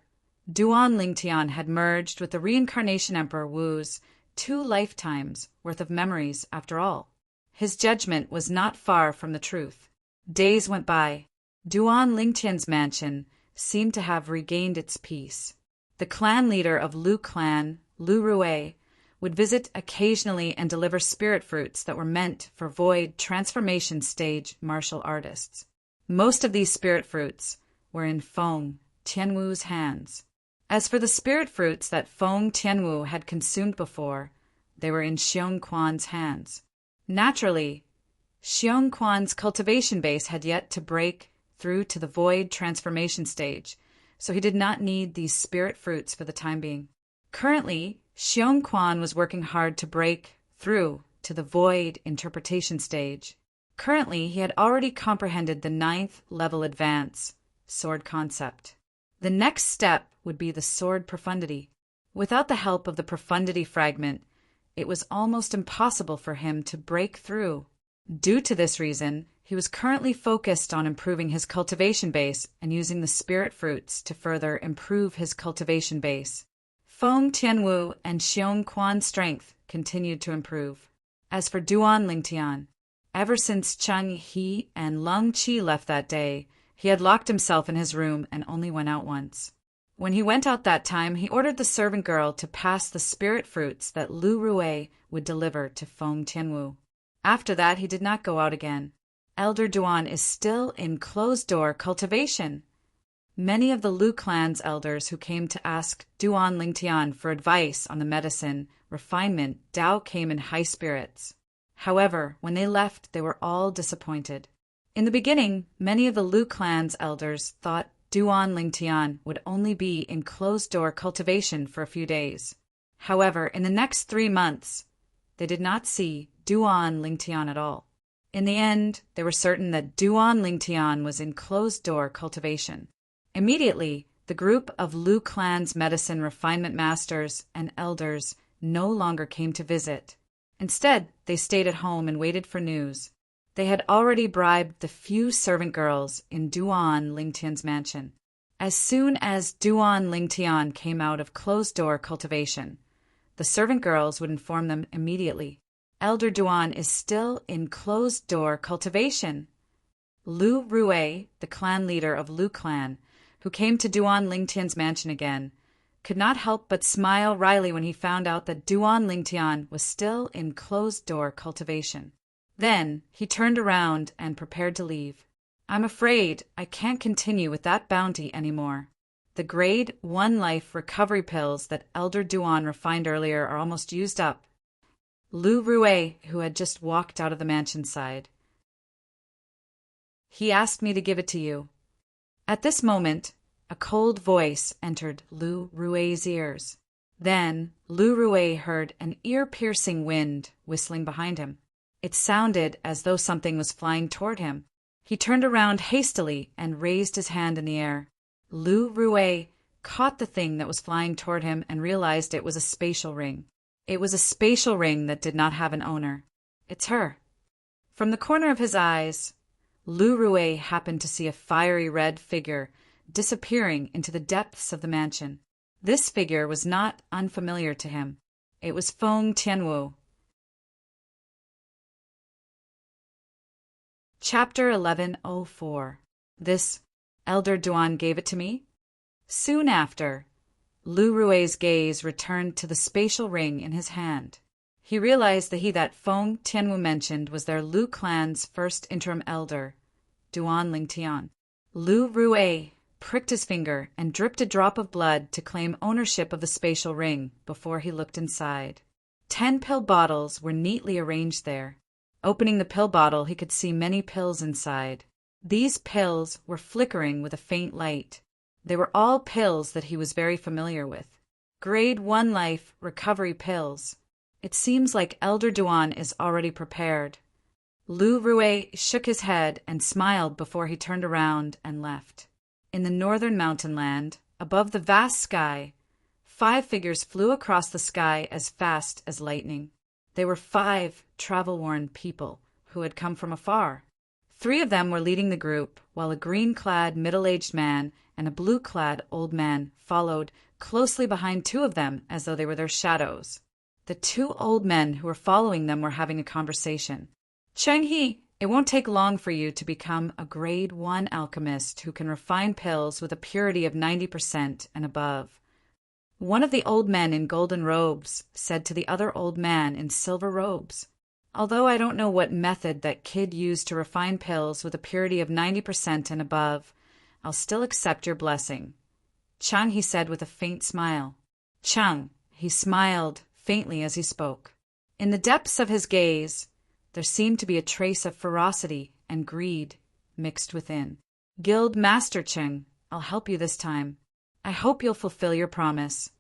Duan Lingtian had merged with the reincarnation Emperor Wu's 2 lifetimes worth of memories after all. His judgment was not far from the truth. Days went by. Duan Lingtian's mansion seemed to have regained its peace. The clan leader of Lu clan, Lu Rue, would visit occasionally and deliver spirit fruits that were meant for void transformation stage martial artists. Most of these spirit fruits were in Feng Tianwu's hands. As for the spirit fruits that Feng Tianwu had consumed before, they were in Xiong Quan's hands. Naturally, Xiong Quan's cultivation base had yet to break through to the void transformation stage, so he did not need these spirit fruits for the time being. Currently, Xiong Quan was working hard to break through to the void interpretation stage. Currently, he had already comprehended the 9th level advance sword concept. The next step would be the sword profundity. Without the help of the profundity fragment, it was almost impossible for him to break through. Due to this reason, he was currently focused on improving his cultivation base and using the spirit fruits to further improve his cultivation base. Feng Tianwu and Xiong Quan's strength continued to improve. As for Duan Lingtian, ever since Cheng He and Lung Qi left that day, he had locked himself in his room and only went out once. When he went out that time, he ordered the servant girl to pass the spirit fruits that Lu Rue would deliver to Feng Tianwu. After that, he did not go out again. Elder Duan is still in closed-door cultivation. Many of the Lu clan's elders who came to ask Duan Lingtian for advice on the medicine refinement Dao came in high spirits. However, when they left, they were all disappointed. In the beginning, many of the Lu clan's elders thought Duan Lingtian would only be in closed-door cultivation for a few days. However, in the next 3 months, they did not see Duan Lingtian at all. In the end, they were certain that Duan Lingtian was in closed-door cultivation. Immediately, the group of Lu clan's medicine refinement masters and elders no longer came to visit. Instead, they stayed at home and waited for news. They had already bribed the few servant girls in Duan Lingtian's mansion. As soon as Duan Lingtian came out of closed-door cultivation, the servant girls would inform them immediately. Elder Duan is still in closed-door cultivation. Lu Rue, the clan leader of Lu clan, who came to Duan Lingtian's mansion again, could not help but smile wryly when he found out that Duan Lingtian was still in closed-door cultivation. Then he turned around and prepared to leave. I'm afraid I can't continue with that bounty anymore. The grade 1 life recovery pills that Elder Duan refined earlier are almost used up. Lu Rue, who had just walked out of the mansion, sighed. He asked me to give it to you. At this moment, a cold voice entered Lu Rue's ears. Then Lu Rue heard an ear-piercing wind whistling behind him. It sounded as though something was flying toward him. He turned around hastily and raised his hand in the air. Lu Rue caught the thing that was flying toward him and realized it was a spatial ring. It was a spatial ring that did not have an owner. It's her. From the corner of his eyes, Lu Rue happened to see a fiery red figure disappearing into the depths of the mansion. This figure was not unfamiliar to him. It was Feng Tianwu. Chapter 1104. This Elder Duan gave it to me? Soon after, Lu Rue's gaze returned to the spatial ring in his hand. He realized that he that Feng Tianwu mentioned was their Lu clan's first interim elder, Duan Lingtian. Lu Rue pricked his finger and dripped a drop of blood to claim ownership of the spatial ring before he looked inside. 10 pill bottles were neatly arranged there. Opening the pill bottle, he could see many pills inside. These pills were flickering with a faint light. They were all pills that he was very familiar with. Grade 1 life recovery pills. It seems like Elder Duan is already prepared. Lu Rue shook his head and smiled before he turned around and left. In the northern mountain land, above the vast sky, 5 figures flew across the sky as fast as lightning. They were 5 travel-worn people who had come from afar. 3 of them were leading the group, while a green-clad middle-aged man and a blue-clad old man followed closely behind 2 of them as though they were their shadows. The 2 old men who were following them were having a conversation. "Cheng-He, it won't take long for you to become a grade 1 alchemist who can refine pills with a purity of 90% and above." One of the old men in golden robes said to the other old man in silver robes, "Although I don't know what method that kid used to refine pills with a purity of 90% and above, I'll still accept your blessing." "Chang," he said with a faint smile. "Chang," he smiled faintly as he spoke. In the depths of his gaze, there seemed to be a trace of ferocity and greed mixed within. "Guild Master Cheng, I'll help you this time. I hope you'll fulfill your promise."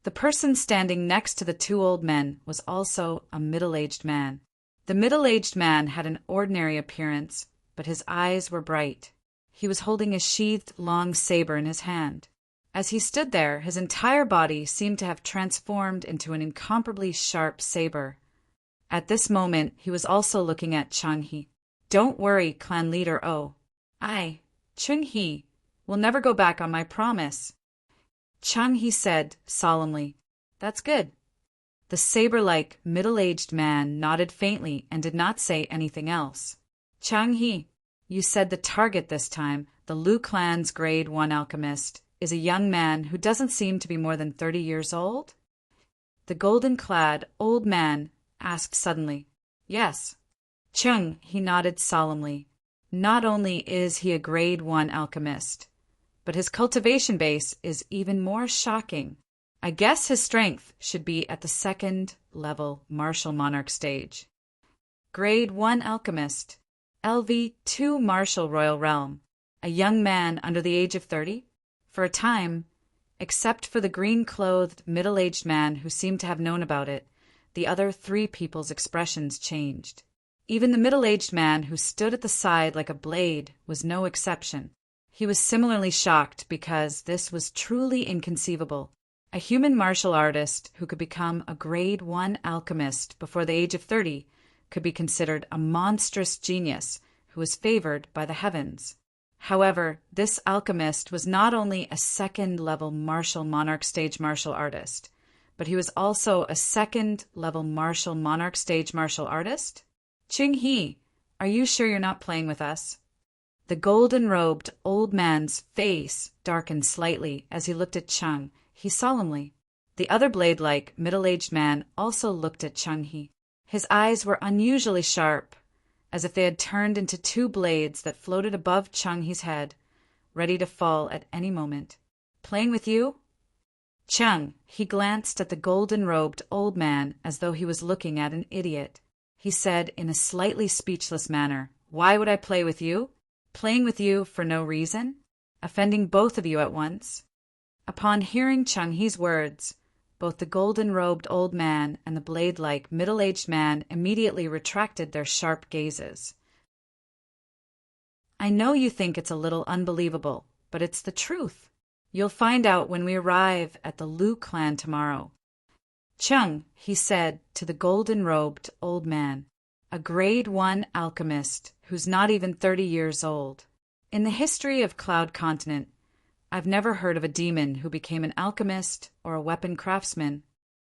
The person standing next to the 2 old men was also a middle-aged man. The middle-aged man had an ordinary appearance, but his eyes were bright. He was holding a sheathed long saber in his hand. As he stood there, his entire body seemed to have transformed into an incomparably sharp saber. At this moment, he was also looking at Cheng-He. "Don't worry, clan leader Oh. I, Cheng-He, will never go back on my promise." Cheng-He said solemnly, "That's good." The saber-like, middle-aged man nodded faintly and did not say anything else. "Cheng-He, you said the target this time, the Lu clan's grade 1 alchemist, is a young man who doesn't seem to be more than 30 years old?" The golden-clad old man asked suddenly. "Yes." Cheng-He nodded solemnly. "Not only is he a grade 1 alchemist, but his cultivation base is even more shocking. I guess his strength should be at the 2nd level martial monarch stage. Grade 1 alchemist, LV2 martial royal realm, a young man under the age of 30? For a time, except for the green-clothed middle-aged man who seemed to have known about it, the other 3 people's expressions changed. Even the middle-aged man who stood at the side like a blade was no exception. He was similarly shocked because this was truly inconceivable. A human martial artist who could become a grade 1 alchemist before the age of 30 could be considered a monstrous genius who was favored by the heavens. However, this alchemist was not only a 2nd-level martial monarch stage martial artist, but he was also a 2nd-level martial monarch stage martial artist? Cheng-He, are you sure you're not playing with us? The golden-robed old man's face darkened slightly as he looked at Cheng-He solemnly. The other blade-like middle-aged man also looked at Cheng-He. His eyes were unusually sharp, as if they had turned into 2 blades that floated above Cheng-He's head, ready to fall at any moment. "Playing with you?" Cheng-He glanced at the golden-robed old man as though he was looking at an idiot. He said in a slightly speechless manner, "Why would I play with you? Playing with you for no reason? Offending both of you at once?" Upon hearing Cheng-He's words, both the golden-robed old man and the blade-like middle-aged man immediately retracted their sharp gazes. "I know you think it's a little unbelievable, but it's the truth. You'll find out when we arrive at the Lu clan tomorrow." Cheng-He said to the golden-robed old man, "A grade 1 alchemist who's not even 30 years old. In the history of Cloud Continent, I've never heard of a demon who became an alchemist or a weapon craftsman.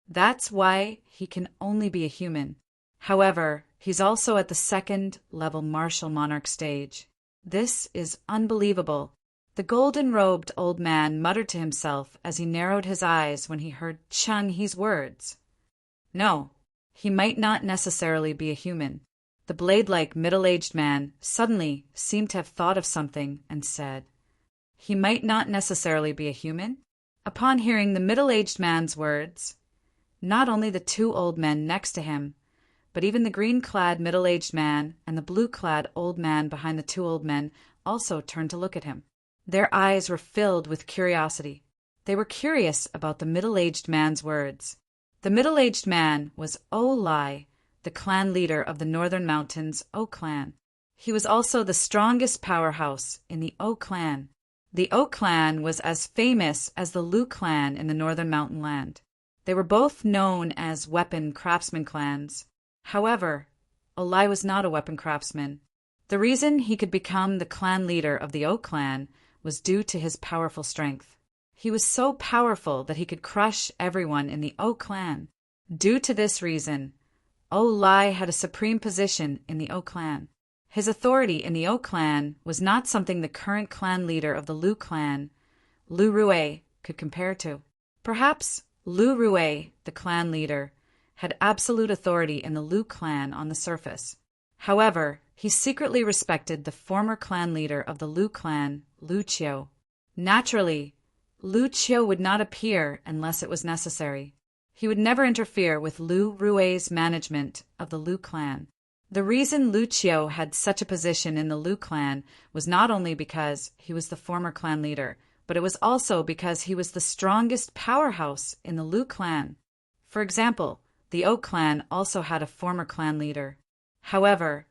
That's why he can only be a human. However, he's also at the 2nd-level martial monarch stage. This is unbelievable." The golden-robed old man muttered to himself as he narrowed his eyes when he heard Cheng-He's words. No, he might not necessarily be a human. The blade-like middle-aged man suddenly seemed to have thought of something and said, "He might not necessarily be a human?" Upon hearing the middle-aged man's words, not only the 2 old men next to him, but even the green-clad middle-aged man and the blue-clad old man behind the 2 old men also turned to look at him. Their eyes were filled with curiosity. They were curious about the middle-aged man's words. The middle-aged man was Olai, the clan leader of the Northern Mountains O clan. He was also the strongest powerhouse in the O clan. The O clan was as famous as the Lu clan in the Northern Mountain land. They were both known as weapon craftsman clans. However, Olai was not a weapon craftsman. The reason he could become the clan leader of the O clan was due to his powerful strength. He was so powerful that he could crush everyone in the O clan. Due to this reason, Olai had a supreme position in the O clan. His authority in the O clan was not something the current clan leader of the Lu clan, Lu Rue, could compare to. Perhaps Lu Rue, the clan leader, had absolute authority in the Lu clan on the surface. However, he secretly respected the former clan leader of the Lu clan, Lu Chiu. Naturally, Lu Chiu would not appear unless it was necessary. He would never interfere with Lu Rue's management of the Lu clan. The reason Lu Chiu had such a position in the Lu clan was not only because he was the former clan leader, but it was also because he was the strongest powerhouse in the Lu clan. For example, the O clan also had a former clan leader. However,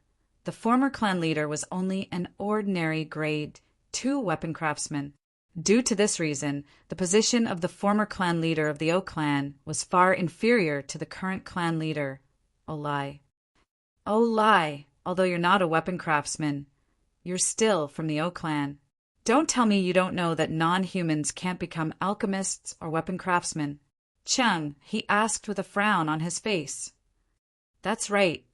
the former clan leader was only an ordinary grade 2 weapon craftsman. Due to this reason, the position of the former clan leader of the O clan was far inferior to the current clan leader, Olai. Olai, although you're not a weapon craftsman, you're still from the O clan. Don't tell me you don't know that non-humans can't become alchemists or weapon craftsmen. Chung, he asked with a frown on his face. That's right.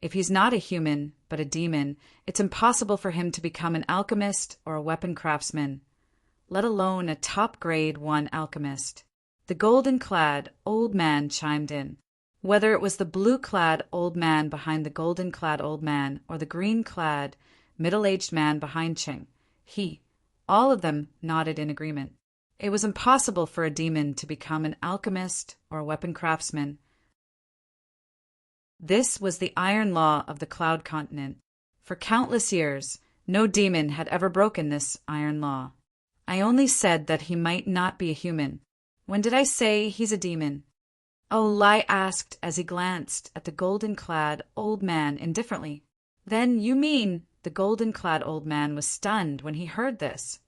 If he's not a human, but a demon, it's impossible for him to become an alchemist or a weapon craftsman, let alone a top-grade 1 alchemist. The golden-clad old man chimed in. Whether it was the blue-clad old man behind the golden-clad old man or the green-clad, middle-aged man behind Ching, all of them nodded in agreement. It was impossible for a demon to become an alchemist or a weapon craftsman. This was the iron law of the Cloud Continent. For countless years, no demon had ever broken this iron law. I only said that he might not be a human. When did I say he's a demon? Olai asked as he glanced at the golden-clad old man indifferently. Then you mean the golden-clad old man was stunned when he heard this.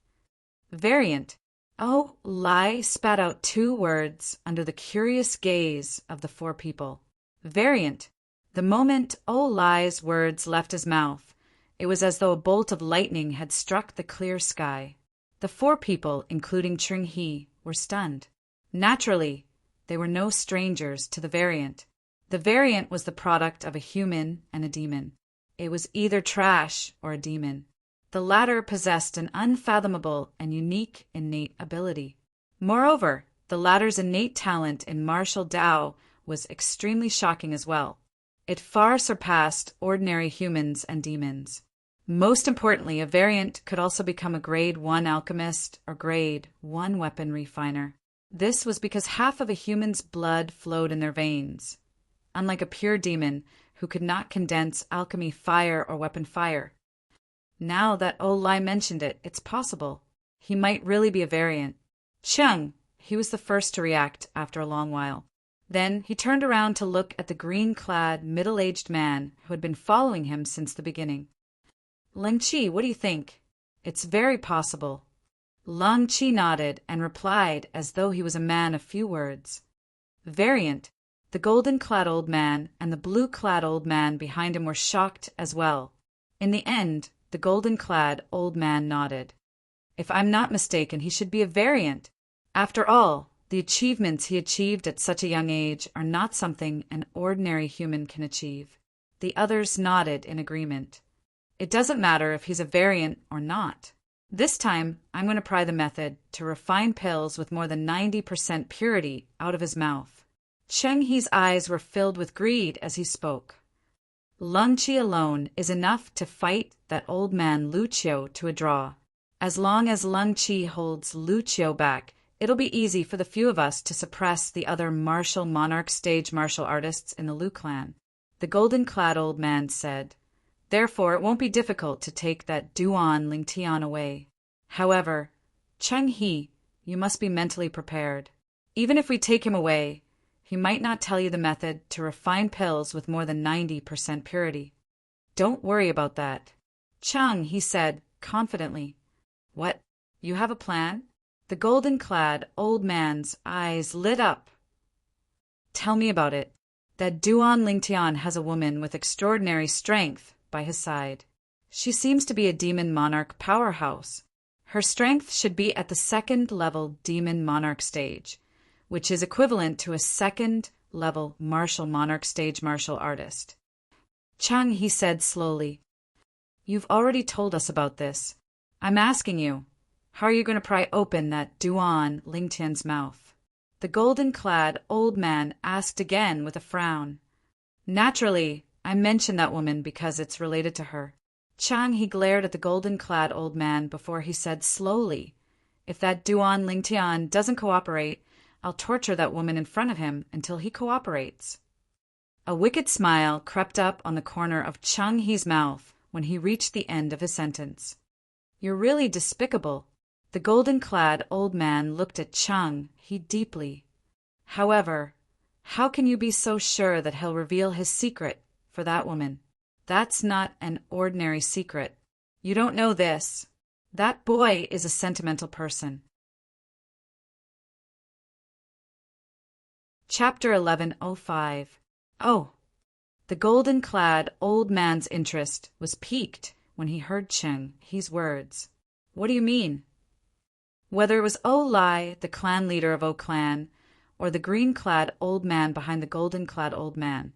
Variant. Olai spat out 2 words under the curious gaze of the 4 people. Variant. The moment Olai's words left his mouth, it was as though a bolt of lightning had struck the clear sky. The 4 people, including Ching He, were stunned. Naturally, they were no strangers to the variant. The variant was the product of a human and a demon. It was either trash or a demon. The latter possessed an unfathomable and unique innate ability. Moreover, the latter's innate talent in martial Dao was extremely shocking as well. It far surpassed ordinary humans and demons. Most importantly, a variant could also become a grade 1 alchemist or grade 1 weapon refiner. This was because half of a human's blood flowed in their veins, unlike a pure demon who could not condense alchemy fire or weapon fire. Now that Olai mentioned it, it's possible. He might really be a variant. Chung, he was the first to react after a long while. Then he turned around to look at the green-clad, middle-aged man who had been following him since the beginning. Leng Chi, what do you think? It's very possible. Leng Chi nodded and replied as though he was a man of few words. Variant. The golden-clad old man and the blue-clad old man behind him were shocked as well. In the end, the golden-clad old man nodded. If I'm not mistaken, he should be a variant. After all, the achievements he achieved at such a young age are not something an ordinary human can achieve. The others nodded in agreement. It doesn't matter if he's a variant or not. This time, I'm going to pry the method to refine pills with more than 90% purity out of his mouth. Cheng He's eyes were filled with greed as he spoke. Leng Chi alone is enough to fight that old man Lu Chiu to a draw. As long as Leng Chi holds Lu Chiu back, it'll be easy for the few of us to suppress the other martial Monarch stage martial artists in the Lu clan. The golden-clad old man said. Therefore, it won't be difficult to take that Duan Lingtian away. However, Chung-hee, you must be mentally prepared. Even if we take him away, he might not tell you the method to refine pills with more than 90% purity. Don't worry about that. Chung, he said, confidently. What? You have a plan? The golden-clad old man's eyes lit up. Tell me about it. That Duan Lingtian has a woman with extraordinary strength by his side. She seems to be a demon monarch powerhouse. Her strength should be at the second-level demon monarch stage, which is equivalent to a second-level martial monarch stage martial artist. Chung, he said slowly. You've already told us about this. I'm asking you, how are you going to pry open that Duan Lingtian's mouth? The golden-clad old man asked again with a frown. Naturally, I mentioned that woman because it's related to her. Chung, he glared at the golden-clad old man before he said slowly, if that Duan Lingtian doesn't cooperate, I'll torture that woman in front of him until he cooperates. A wicked smile crept up on the corner of Chung-hee's mouth when he reached the end of his sentence. You're really despicable. The golden-clad old man looked at Chung-hee deeply. However, how can you be so sure that he'll reveal his secret for that woman? That's not an ordinary secret. You don't know this. That boy is a sentimental person. Chapter 1105. Oh. The golden-clad old man's interest was piqued when he heard Chung-hee's words. What do you mean? Whether it was Lai, the clan leader of Clan, or the green-clad old man behind the golden-clad old man,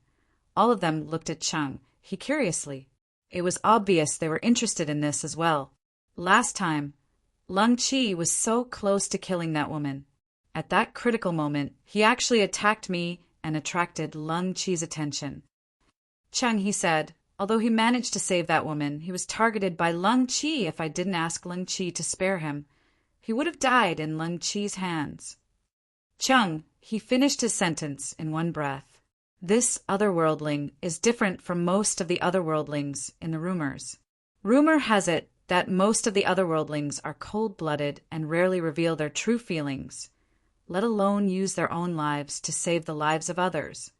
all of them looked at Chung-hee curiously. It was obvious they were interested in this as well. Last time, Lung Chi was so close to killing that woman. At that critical moment, he actually attacked me and attracted Lung Chi's attention. Chung-hee said, although he managed to save that woman, he was targeted by Lung Chi. If I didn't ask Lung Chi to spare him, he would have died in Lung Chi's hands. He finished his sentence in one breath. This otherworldling is different from most of the otherworldlings in the rumors. Rumor has it that most of the otherworldlings are cold-blooded and rarely reveal their true feelings, let alone use their own lives to save the lives of others.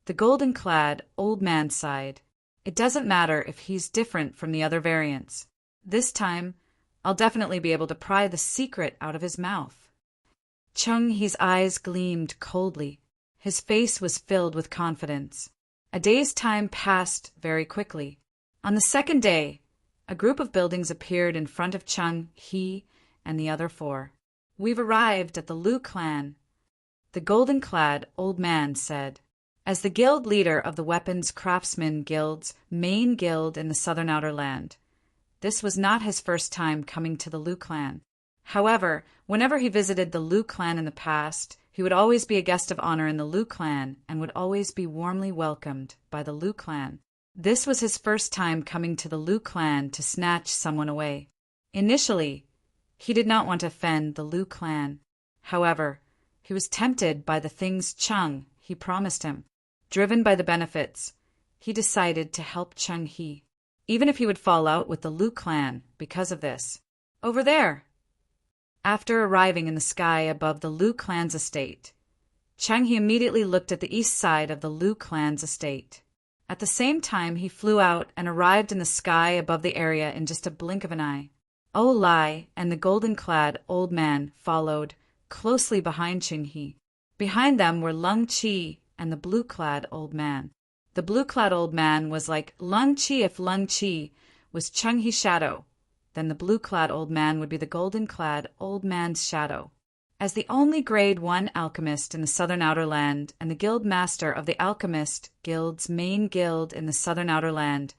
The golden-clad old man sighed. It doesn't matter if he's different from the other variants. This time, I'll definitely be able to pry the secret out of his mouth. Chung-hee's eyes gleamed coldly. His face was filled with confidence. A day's time passed very quickly. On the second day, a group of buildings appeared in front of Chung-hee and the other four. We've arrived at the Lu clan, the golden-clad old man said. As the guild leader of the Weapons Craftsmen Guild's main guild in the southern outer land, this was not his first time coming to the Lu clan. However, whenever he visited the Lu clan in the past, he would always be a guest of honor in the Lu clan and would always be warmly welcomed by the Lu clan. This was his first time coming to the Lu clan to snatch someone away. Initially, he did not want to offend the Lu clan. However, he was tempted by the things Chung-hee promised him. Driven by the benefits, he decided to help Chung-hee, even if he would fall out with the Lu clan because of this. Over there! After arriving in the sky above the Lu clan's estate, Chung-hee immediately looked at the east side of the Lu clan's estate. At the same time, he flew out and arrived in the sky above the area in just a blink of an eye. Lai and the golden-clad old man followed closely behind Chung-hee. Behind them were Lung Chi and the blue-clad old man. The blue-clad old man was like Lung Chi. If Lung Chi was Chung-hee's shadow, then the blue-clad old man would be the golden-clad old man's shadow. As the only Grade 1 alchemist in the southern outer land and the guild master of the Alchemist Guild's main guild in the southern outer land,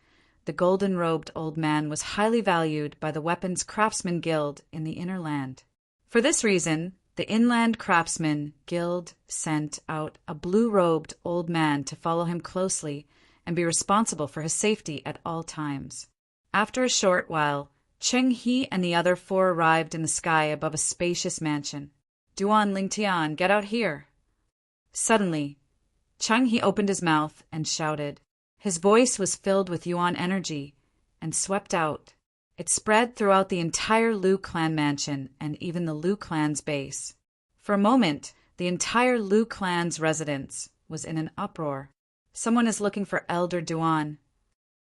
the golden-robed old man was highly valued by the Weapons Craftsmen Guild in the inner land. For this reason, the Inland Craftsmen Guild sent out a blue-robed old man to follow him closely and be responsible for his safety at all times. After a short while, Chung-hee and the other four arrived in the sky above a spacious mansion. Duan Lingtian, get out here! Suddenly, Chung-hee opened his mouth and shouted. His voice was filled with Yuan energy and swept out. It spread throughout the entire Lu clan mansion and even the Lu clan's base. For a moment, the entire Lu clan's residence was in an uproar. Someone is looking for Elder Duan.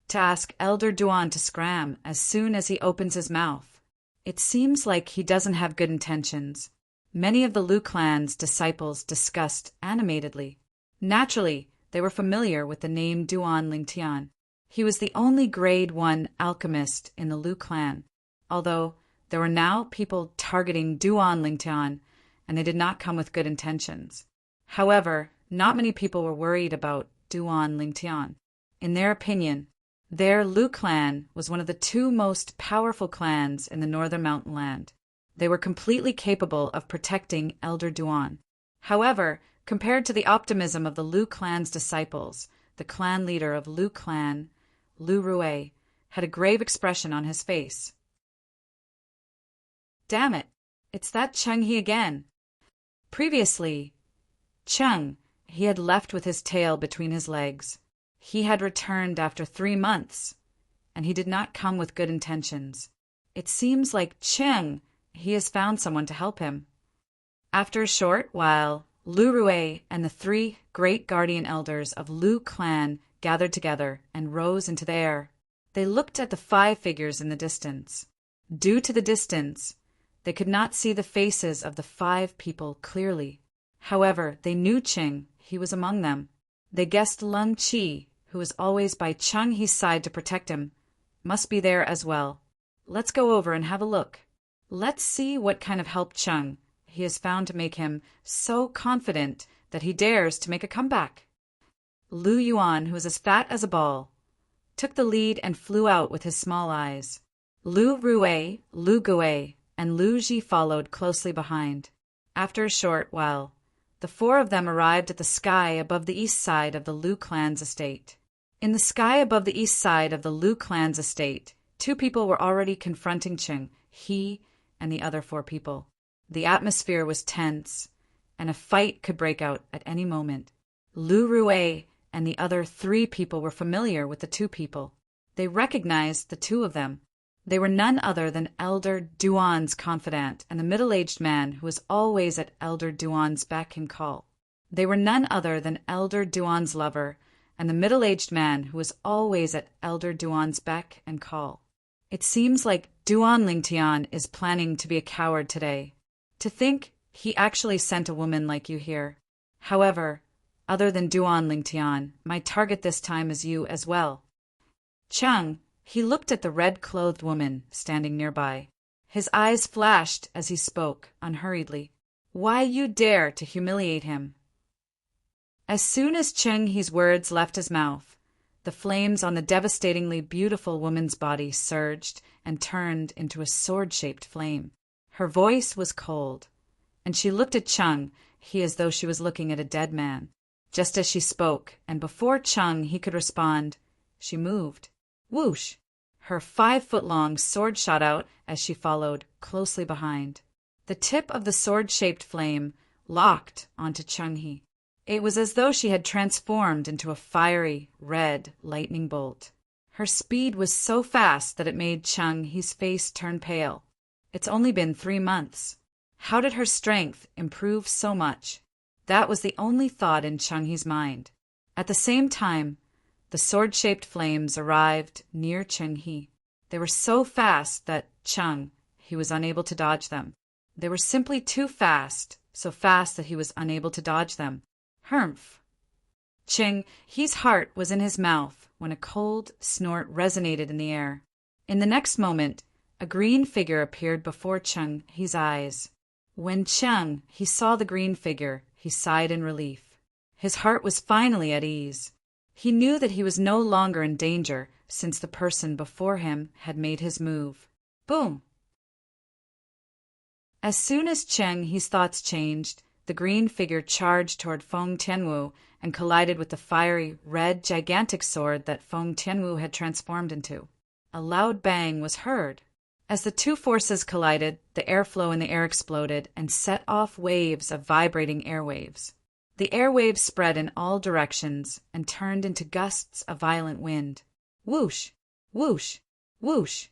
To ask Elder Duan to scram as soon as he opens his mouth. It seems like he doesn't have good intentions. Many of the Lu clan's disciples discussed animatedly. Naturally, they were familiar with the name Duan Lingtian. He was the only grade 1 alchemist in the Lu clan, although there were now people targeting Duan Lingtian, and they did not come with good intentions. However, not many people were worried about Duan Lingtian. In their opinion, their Lu clan was one of the 2 most powerful clans in the northern mountain land. They were completely capable of protecting Elder Duan. However, compared to the optimism of the Lu clan's disciples, the clan leader of Lu clan, Lu Rue, had a grave expression on his face. Damn it, it's that Cheng He again. Previously, Cheng, he had left with his tail between his legs. He had returned after 3 months, and he did not come with good intentions. It seems like Cheng, he has found someone to help him. After a short while, Lu Rue and the 3 great guardian elders of Lu clan gathered together and rose into the air. They looked at the 5 figures in the distance. Due to the distance, they could not see the faces of the 5 people clearly. However, they knew Cheng, he was among them. They guessed Lung Chi, who was always by Cheng He's side to protect him, must be there as well. Let's go over and have a look. Let's see what kind of help Cheng he has found to make him so confident that he dares to make a comeback. Lu Yuan, who was as fat as a ball, took the lead and flew out with his small eyes. Lu Rue, Lu Gue, and Lu Ji followed closely behind. After a short while, the 4 of them arrived at the sky above the east side of the Lu clan's estate. In the sky above the east side of the Lu clan's estate, 2 people were already confronting Cheng, he and the other 4 people. The atmosphere was tense, and a fight could break out at any moment. Lu Rue and the other 3 people were familiar with the 2 people. They recognized the 2 of them. They were none other than Elder Duan's confidant and the middle-aged man who was always at Elder Duan's beck and call. They were none other than Elder Duan's lover and the middle-aged man who was always at Elder Duan's beck and call. It seems like Duan Lingtian is planning to be a coward today. To think he actually sent a woman like you here. However, other than Duan Lingtian, my target this time is you as well. Cheng, he looked at the red-clothed woman standing nearby. His eyes flashed as he spoke, unhurriedly. Why you dare to humiliate him? As soon as Cheng He's words left his mouth, the flames on the devastatingly beautiful woman's body surged and turned into a sword-shaped flame. Her voice was cold, and she looked at Cheng He as though she was looking at a dead man. Just as she spoke, and before Cheng He could respond, she moved. Whoosh! Her 5-foot-long sword shot out as she followed, closely behind. The tip of the sword-shaped flame locked onto Cheng He. It was as though she had transformed into a fiery, red lightning bolt. Her speed was so fast that it made Cheng He's face turn pale. It's only been 3 months. How did her strength improve so much? That was the only thought in Cheng He's mind. At the same time, the sword-shaped flames arrived near Cheng He. They were so fast that Cheng He was unable to dodge them. They were simply too fast, so fast that he was unable to dodge them. Humph! Cheng He's heart was in his mouth when a cold snort resonated in the air. In the next moment, a green figure appeared before Cheng He's eyes. When Cheng He saw the green figure, he sighed in relief. His heart was finally at ease. He knew that he was no longer in danger since the person before him had made his move. Boom! As soon as Cheng He's thoughts changed, the green figure charged toward Feng Tianwu and collided with the fiery, red, gigantic sword that Feng Tianwu had transformed into. A loud bang was heard. As the 2 forces collided, the airflow in the air exploded and set off waves of vibrating airwaves. The airwaves spread in all directions and turned into gusts of violent wind. Whoosh! Whoosh! Whoosh!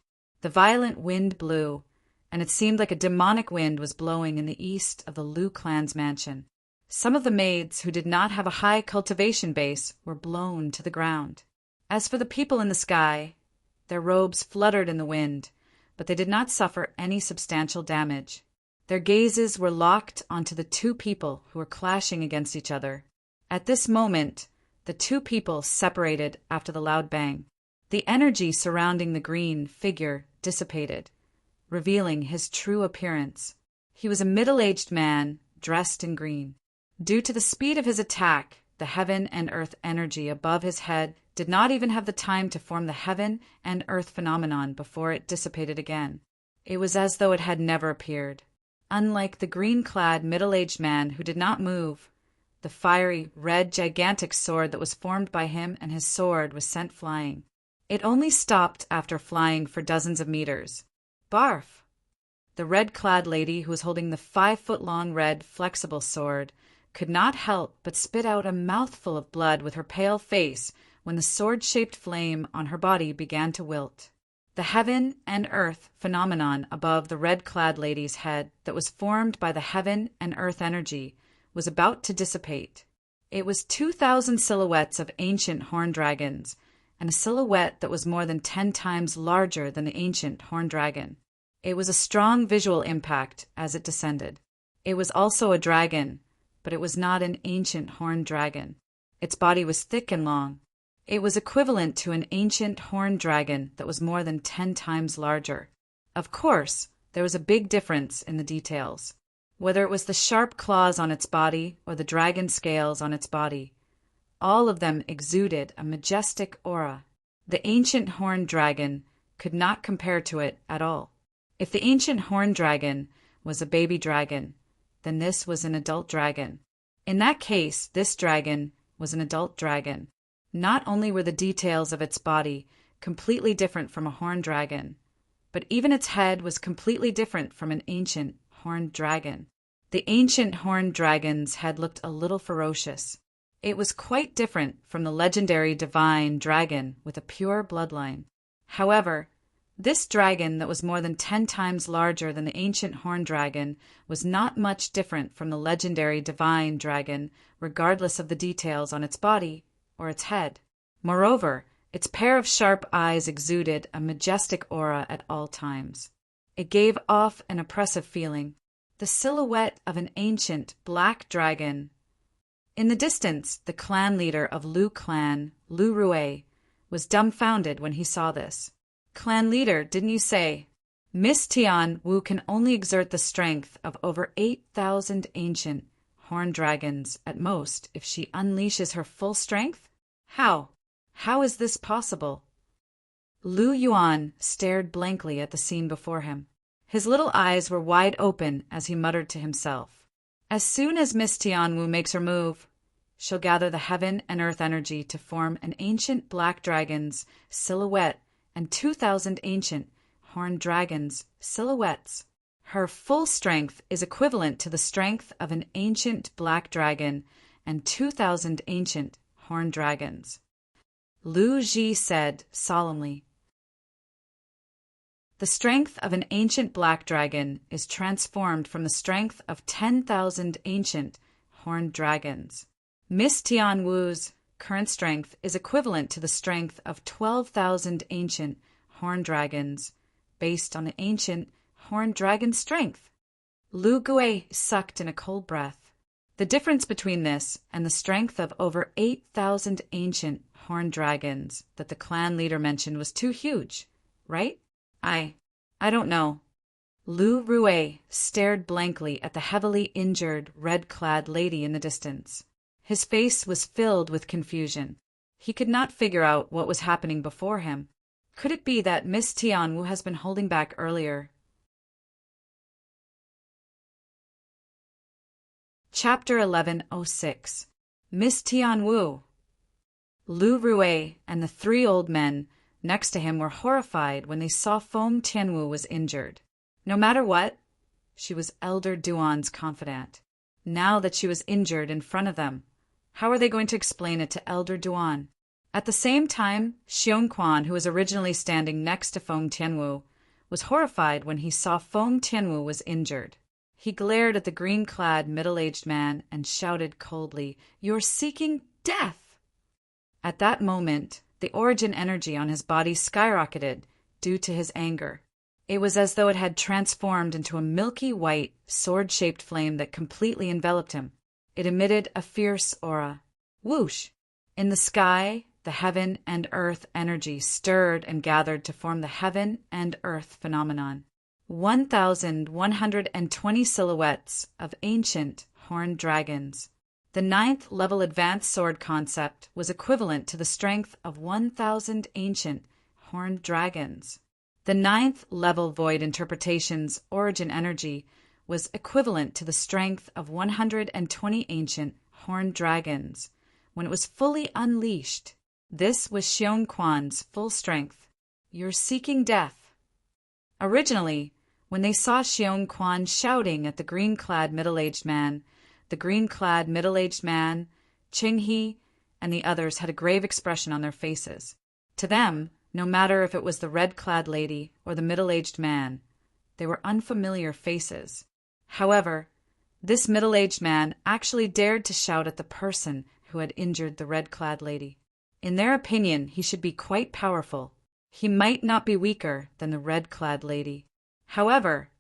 The violent wind blew, and it seemed like a demonic wind was blowing in the east of the Lu clan's mansion. Some of the maids who did not have a high cultivation base were blown to the ground. As for the people in the sky, their robes fluttered in the wind, but they did not suffer any substantial damage. Their gazes were locked onto the two people who were clashing against each other. At this moment, the two people separated after the loud bang. The energy surrounding the green figure dissipated, revealing his true appearance. He was a middle-aged man dressed in green. Due to the speed of his attack, the heaven and earth energy above his head did not even have the time to form the heaven and earth phenomenon before it dissipated again. It was as though it had never appeared. Unlike the green-clad middle-aged man who did not move, the fiery, red, gigantic sword that was formed by him and his sword was sent flying. It only stopped after flying for dozens of meters. Barf! The red-clad lady who was holding the 5-foot-long red, flexible sword could not help but spit out a mouthful of blood with her pale face when the sword-shaped flame on her body began to wilt. The heaven and earth phenomenon above the red-clad lady's head that was formed by the heaven and earth energy was about to dissipate. It was 2,000 silhouettes of ancient horned dragons, and a silhouette that was more than 10 times larger than the ancient horned dragon. It was a strong visual impact as it descended. It was also a dragon, but it was not an ancient horned dragon. Its body was thick and long. It was equivalent to an ancient horned dragon that was more than 10 times larger. Of course, there was a big difference in the details. Whether it was the sharp claws on its body or the dragon scales on its body, all of them exuded a majestic aura. The ancient horned dragon could not compare to it at all. If the ancient horned dragon was a baby dragon, then this was an adult dragon. In that case, this dragon was an adult dragon. Not only were the details of its body completely different from a horned dragon, but even its head was completely different from an ancient horned dragon. The ancient horned dragon's head looked a little ferocious. It was quite different from the legendary divine dragon with a pure bloodline. However, this dragon that was more than 10 times larger than the ancient horned dragon was not much different from the legendary divine dragon, regardless of the details on its body or its head. Moreover, its pair of sharp eyes exuded a majestic aura at all times. It gave off an oppressive feeling, the silhouette of an ancient black dragon. In the distance, the clan leader of Lu clan, Lu Rue, was dumbfounded when he saw this. "Clan leader, didn't you say? Miss Tian Wu can only exert the strength of over 8,000 ancient horned dragons at most if she unleashes her full strength? How? How is this possible?" Lu Yuan stared blankly at the scene before him. His little eyes were wide open as he muttered to himself. As soon as Miss Tianwu makes her move, she'll gather the heaven and earth energy to form an ancient black dragon's silhouette and 2,000 ancient horned dragons' silhouettes. Her full strength is equivalent to the strength of an ancient black dragon and 2,000 ancient horned dragons. Lu Ji said solemnly, "The strength of an ancient black dragon is transformed from the strength of 10,000 ancient horned dragons. Miss Tianwu's current strength is equivalent to the strength of 12,000 ancient horned dragons, based on the ancient horned dragon's strength." Lu Gui sucked in a cold breath. The difference between this and the strength of over 8,000 ancient horned dragons that the clan leader mentioned was too huge, right? I don't know. Lu Rue stared blankly at the heavily injured, red-clad lady in the distance. His face was filled with confusion. He could not figure out what was happening before him. Could it be that Miss Tianwu has been holding back earlier? Chapter 1106. Miss Tianwu. Lu Rue and the 3 old men next to him were horrified when they saw Feng Tianwu was injured. No matter what, she was Elder Duan's confidant. Now that she was injured in front of them, how are they going to explain it to Elder Duan? At the same time, Xiongquan, who was originally standing next to Feng Tianwu, was horrified when he saw Feng Tianwu was injured. He glared at the green-clad middle-aged man and shouted coldly, "You're seeking death!" At that moment, the origin energy on his body skyrocketed due to his anger. It was as though it had transformed into a milky white, sword-shaped flame that completely enveloped him. It emitted a fierce aura. Whoosh! In the sky, the heaven and earth energy stirred and gathered to form the heaven and earth phenomenon. 1,120 silhouettes of ancient horned dragons. The 9th level advanced sword concept was equivalent to the strength of 1,000 ancient horned dragons. The 9th level void interpretation's origin energy was equivalent to the strength of 120 ancient horned dragons when it was fully unleashed. This was Xiong Quan's full strength. "You're seeking death." Originally, when they saw Xiong Quan shouting at the green-clad middle-aged man, Qing He, and the others had a grave expression on their faces. To them, no matter if it was the red-clad lady or the middle-aged man, they were unfamiliar faces. However, this middle-aged man actually dared to shout at the person who had injured the red-clad lady. In their opinion, he should be quite powerful. He might not be weaker than the red-clad lady. However,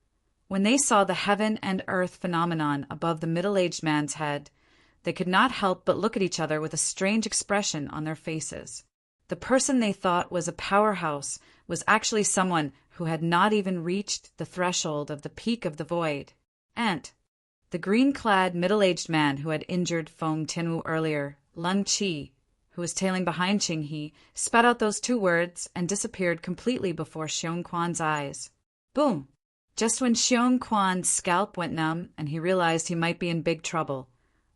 when they saw the heaven and earth phenomenon above the middle-aged man's head, they could not help but look at each other with a strange expression on their faces. The person they thought was a powerhouse was actually someone who had not even reached the threshold of the peak of the void. And the green-clad middle-aged man who had injured Feng Tianwu earlier, Lung Qi, who was tailing behind Qing He, spat out those 2 words and disappeared completely before Xiong Quan's eyes. Boom! Just when Xiong Quan's scalp went numb and he realized he might be in big trouble,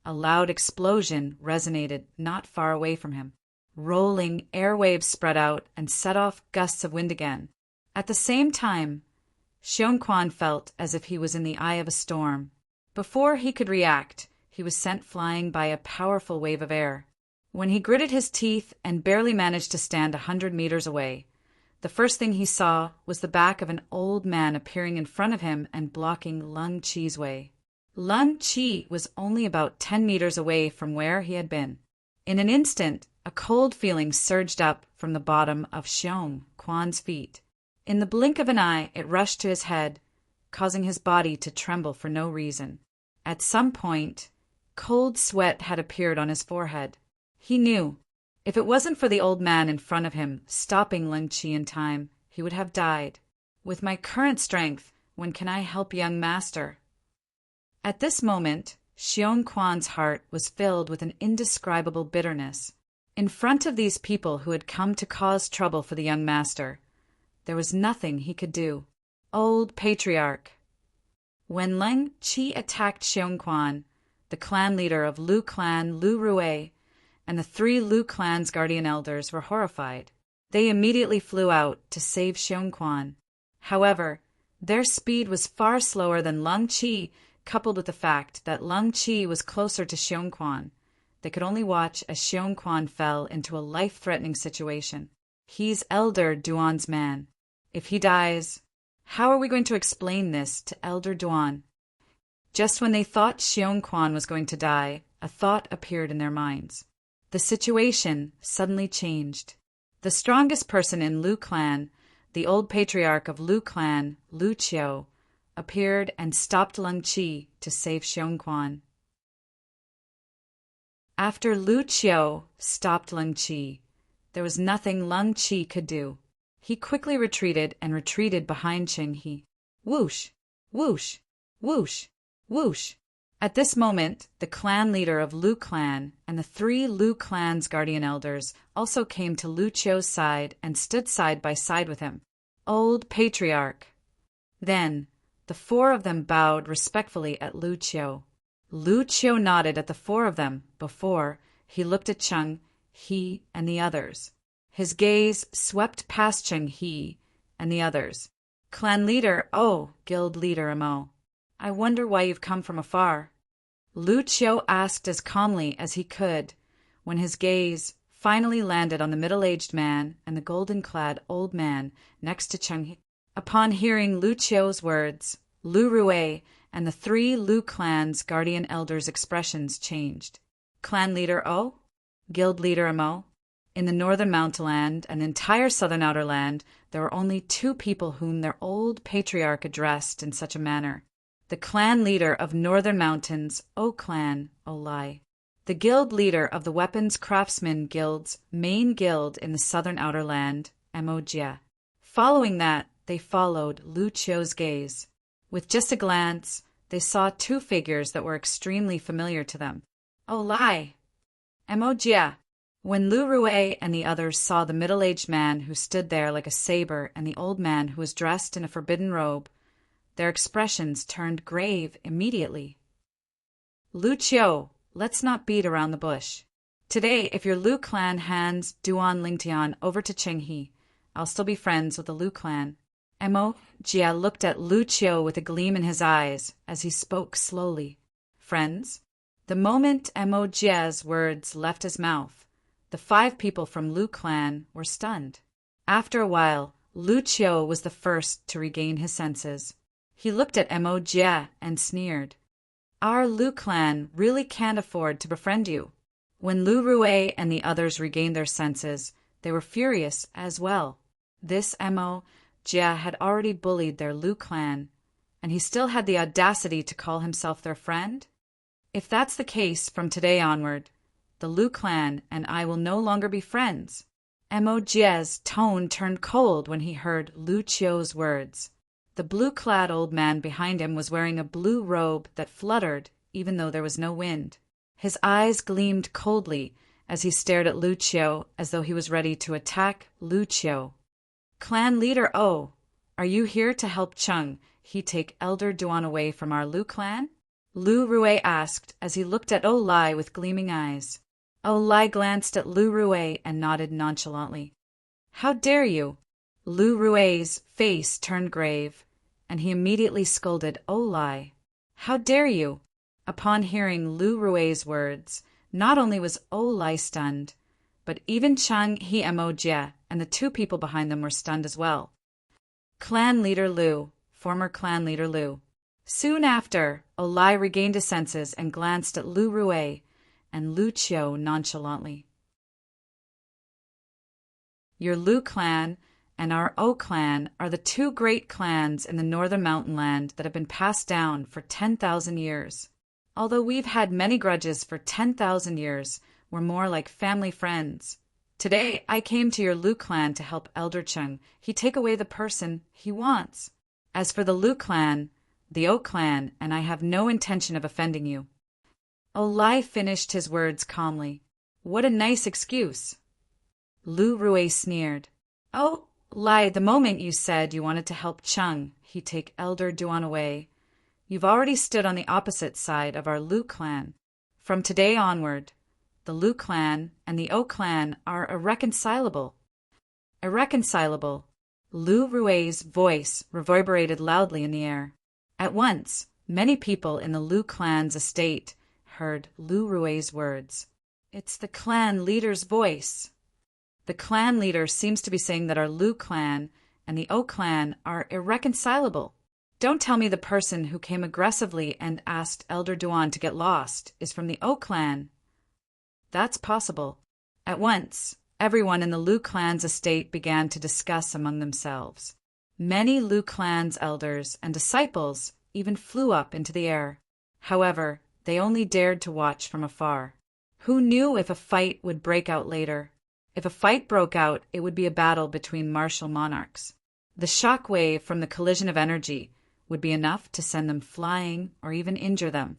a loud explosion resonated not far away from him. Rolling airwaves spread out and set off gusts of wind again. At the same time, Xiong Quan felt as if he was in the eye of a storm. Before he could react, he was sent flying by a powerful wave of air. When he gritted his teeth and barely managed to stand 100 meters away, the first thing he saw was the back of an old man appearing in front of him and blocking Lung Qi's way. Lung Qi was only about 10 meters away from where he had been. In an instant, a cold feeling surged up from the bottom of Xiong Quan's feet. In the blink of an eye, it rushed to his head, causing his body to tremble for no reason. At some point, cold sweat had appeared on his forehead. He knew, if it wasn't for the old man in front of him stopping Lung Qi in time, he would have died. "With my current strength, when can I help young master?" At this moment, Xiong Quan's heart was filled with an indescribable bitterness. In front of these people who had come to cause trouble for the young master, there was nothing he could do. Old Patriarch. When Lung Qi attacked Xiong Quan, the clan leader of Lu Clan, Lu Rui, and the 3 Lu Clan's guardian elders were horrified. They immediately flew out to save Xiong Quan. However, their speed was far slower than Lung Qi, coupled with the fact that Lung Qi was closer to Xiong Quan. They could only watch as Xiong Quan fell into a life-threatening situation. He's Elder Duan's man. If he dies, how are we going to explain this to Elder Duan? Just when they thought Xiong Quan was going to die, a thought appeared in their minds. The situation suddenly changed. The strongest person in Lu Clan, the old patriarch of Lu Clan, Lu Qiu, appeared and stopped Lung Qi to save Xiong Quan. After Lu Qiu stopped Lung Qi, there was nothing Lung Qi could do. He quickly retreated behind Qing He. Whoosh! Whoosh! Whoosh! Whoosh! At this moment, the clan leader of Lu Clan and the 3 Lu Clan's guardian elders also came to Lu Qiu's side and stood side by side with him. Old Patriarch. Then, the 4 of them bowed respectfully at Lu Qiu. Lu Qiu nodded at the 4 of them before he looked at Qing He and the others. His gaze swept past Qing He and the others. Clan leader, oh, guild leader Amo. I wonder why you've come from afar. Lu Qiu asked as calmly as he could when his gaze finally landed on the middle-aged man and the golden-clad old man next to Qing He. Upon hearing Lu Qiu's words, Lu Rui and the three Lu clan's guardian elders' expressions changed. Clan leader O, guild leader Mo. In the northern mountainland and entire southern outer land, there were only two people whom their old patriarch addressed in such a manner. The clan leader of northern mountains, O clan, Olai. The guild leader of the weapons craftsman guild's main guild in the southern outer land, Mo. Following that, they followed Lu Qiu's gaze. With just a glance, they saw two figures that were extremely familiar to them. Olai! Mo. When Lu Rui and the others saw the middle-aged man who stood there like a saber and the old man who was dressed in a forbidden robe, their expressions turned grave immediately. Lu Qiu, let's not beat around the bush. Today, if your Lu clan hands Duan Lingtian over to Qinghe, I'll still be friends with the Lu clan. Mo. Jia looked at Lu Qiu with a gleam in his eyes as he spoke slowly. Friends? The moment Mo. Jia's words left his mouth, the five people from Lu clan were stunned. After a while, Lu Qiu was the first to regain his senses. He looked at Mo. Jia and sneered. Our Lu clan really can't afford to befriend you. When Lu Rui and the others regained their senses, they were furious as well. This Mo. Jia had already bullied their Lu clan, and he still had the audacity to call himself their friend? If that's the case from today onward, the Lu clan and I will no longer be friends. Mo. Jia's tone turned cold when he heard Lu Qiu's words. The blue-clad old man behind him was wearing a blue robe that fluttered even though there was no wind. His eyes gleamed coldly as he stared at Lu Qiu as though he was ready to attack Lu Qiu. Clan leader O, are you here to help Qinghe take Elder Duan away from our Lu clan? Lu Rui asked as he looked at Olai with gleaming eyes. Olai glanced at Lu Rui and nodded nonchalantly. How dare you? Lu Rui's face turned grave, and he immediately scolded Olai. How dare you? Upon hearing Lu Rui's words, not only was Olai stunned, but even Qinghe Mo. Jia and the two people behind them were stunned as well. Clan leader Lu, former clan leader Lu. Soon after, Olai regained his senses and glanced at Lu Rui and Lu Qiu nonchalantly. Your Lu clan and our O clan are the two great clans in the northern mountainland that have been passed down for 10,000 years. Although we've had many grudges for 10,000 years, we're more like family friends. Today, I came to your Lu clan to help Elder Qinghe take away the person he wants. As for the Lu clan, the O clan, and I have no intention of offending you. Olai finished his words calmly. What a nice excuse. Lu Rui sneered. Oh, Lai, the moment you said you wanted to help Qinghe take Elder Duan away, you've already stood on the opposite side of our Lu clan. From today onward, the Lu clan and the O clan are irreconcilable. Irreconcilable. Lu Rui's voice reverberated loudly in the air. At once, many people in the Lu clan's estate heard Lu Rui's words. It's the clan leader's voice. The clan leader seems to be saying that our Lu clan and the O clan are irreconcilable. Don't tell me the person who came aggressively and asked Elder Duan to get lost is from the O clan. That's possible. At once, everyone in the Lu clan's estate began to discuss among themselves. Many Lu clan's elders and disciples even flew up into the air. However, they only dared to watch from afar. Who knew if a fight would break out later? If a fight broke out, it would be a battle between martial monarchs. The shock wave from the collision of energy would be enough to send them flying or even injure them.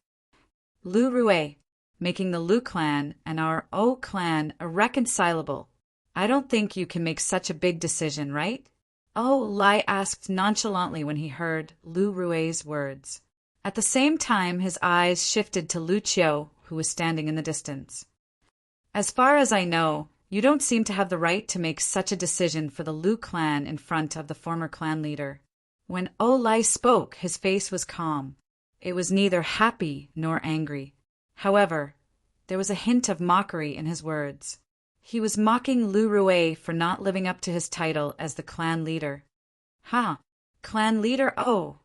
Lu Rui, making the Lu clan and our O clan irreconcilable. I don't think you can make such a big decision, right? Oh, Lai asked nonchalantly when he heard Lu Rui's words. At the same time, his eyes shifted to Lu Qiu, who was standing in the distance. As far as I know, you don't seem to have the right to make such a decision for the Lu clan in front of the former clan leader. When Olai spoke, his face was calm. It was neither happy nor angry. However, there was a hint of mockery in his words. He was mocking Lu Rui for not living up to his title as the clan leader. Huh, Clan leader, oh,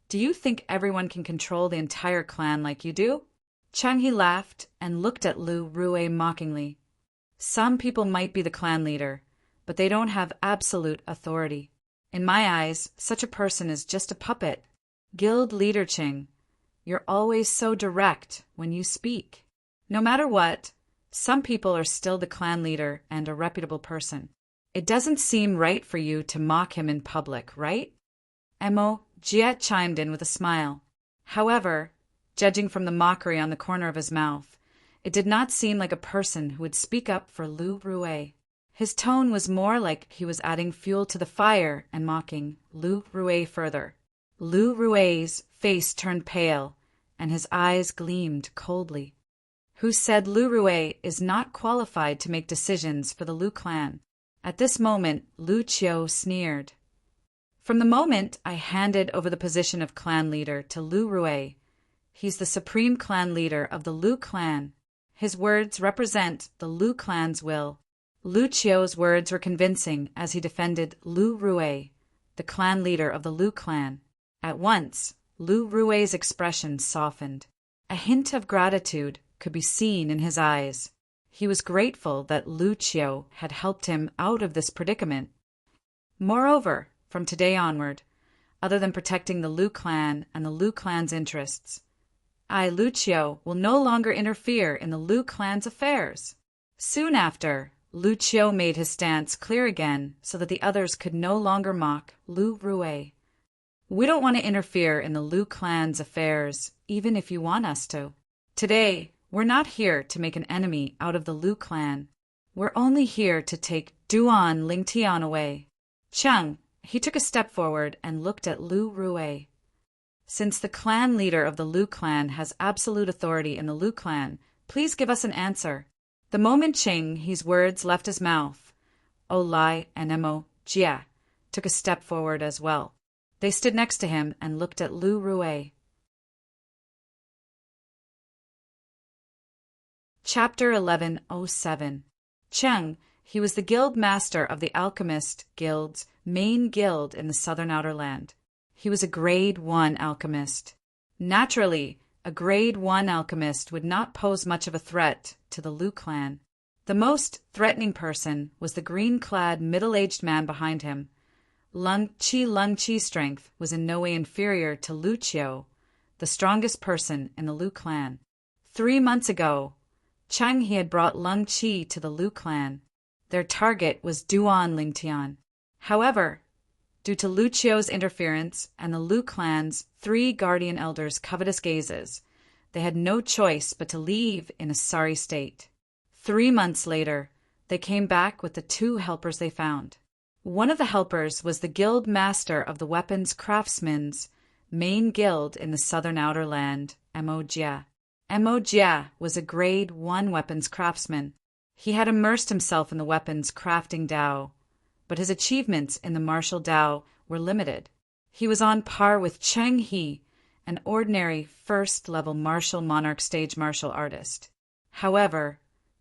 do you think everyone can control the entire clan like you do? Chang He laughed and looked at Lu Rue mockingly. Some people might be the clan leader, but they don't have absolute authority. In my eyes, such a person is just a puppet. Guild leader Ching, you're always so direct when you speak. No matter what, some people are still the clan leader and a reputable person. It doesn't seem right for you to mock him in public, right? Mo Jie chimed in with a smile. However, judging from the mockery on the corner of his mouth, it did not seem like a person who would speak up for Lu Rue. His tone was more like he was adding fuel to the fire and mocking Lu Rue further. Lu Rue's face turned pale, and his eyes gleamed coldly. Who said Lu Rue is not qualified to make decisions for the Lu clan? At this moment, Lu Qiu sneered. From the moment I handed over the position of clan leader to Lu Rue, he's the supreme clan leader of the Lu clan. His words represent the Lu clan's will. Lu Qiu's words were convincing as he defended Lu Rue, the clan leader of the Lu clan. At once, Lu Rue's expression softened. A hint of gratitude could be seen in his eyes. He was grateful that Lu Qiu had helped him out of this predicament. Moreover, from today onward, other than protecting the Lu clan and the Lu clan's interests, I, Lu Qiu, will no longer interfere in the Lu clan's affairs. Soon after, Lu Qiu made his stance clear again so that the others could no longer mock Lu Rue. We don't want to interfere in the Lu clan's affairs, even if you want us to. Today, we're not here to make an enemy out of the Lu clan. We're only here to take Duan Lingtian away. Cheng, he took a step forward and looked at Lu Rue. Since the clan leader of the Lu clan has absolute authority in the Lu clan, please give us an answer. The moment Ching He's words left his mouth, Olai and Mo Jie took a step forward as well. They stood next to him and looked at Lu Rue. Chapter 1107. Cheng, he was the guild master of the Alchemist Guild's main guild in the southern outer land. He was a grade 1 alchemist. Naturally, a grade 1 alchemist would not pose much of a threat to the Lu clan. The most threatening person was the green-clad middle-aged man behind him. Lung Qi's strength was in no way inferior to Lu Qiu, the strongest person in the Lu clan. 3 months ago, Cheng He had brought Lung Qi to the Lu clan. Their target was Duan Lingtian. However, due to Lu Qiu's interference and the Lu clan's 3 guardian elders' covetous gazes, they had no choice but to leave in a sorry state. 3 months later, they came back with the 2 helpers they found. One of the helpers was the guild master of the weapons craftsmen's main guild in the southern outer land, Mo Jie. Mo Jie was a grade 1 weapons craftsman. He had immersed himself in the weapons crafting Dao, but his achievements in the martial Dao were limited. He was on par with Cheng He, an ordinary first-level martial Monarch stage martial artist. However,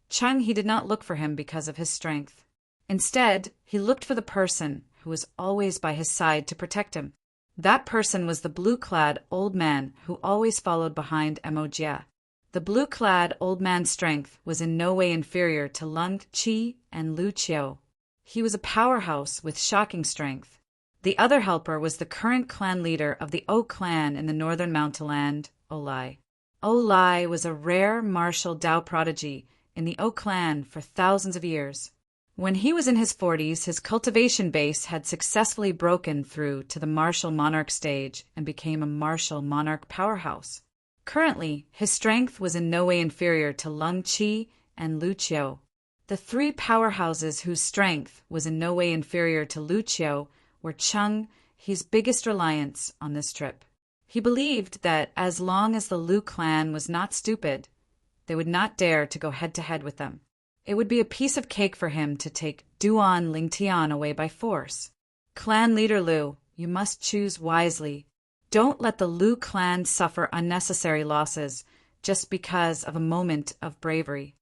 Cheng He did not look for him because of his strength. Instead, he looked for the person who was always by his side to protect him. That person was the blue-clad old man who always followed behind Mo Jie. The blue-clad old man's strength was in no way inferior to Lung Qi and Lu Qiu. He was a powerhouse with shocking strength. The other helper was the current clan leader of the O clan in the northern mountainland, Olai. Olai was a rare martial Dao prodigy in the O clan for thousands of years. When he was in his 40s, his cultivation base had successfully broken through to the martial Monarch stage and became a martial Monarch powerhouse. Currently, his strength was in no way inferior to Lung Qi and Lu Qiu. The 3 powerhouses whose strength was in no way inferior to Lu Qiu were Cheng He's biggest reliance on this trip. He believed that as long as the Lu clan was not stupid, they would not dare to go head-to-head with them. It would be a piece of cake for him to take Duan Lingtian away by force. Clan leader Lu, you must choose wisely. Don't let the Lu clan suffer unnecessary losses just because of a moment of bravery.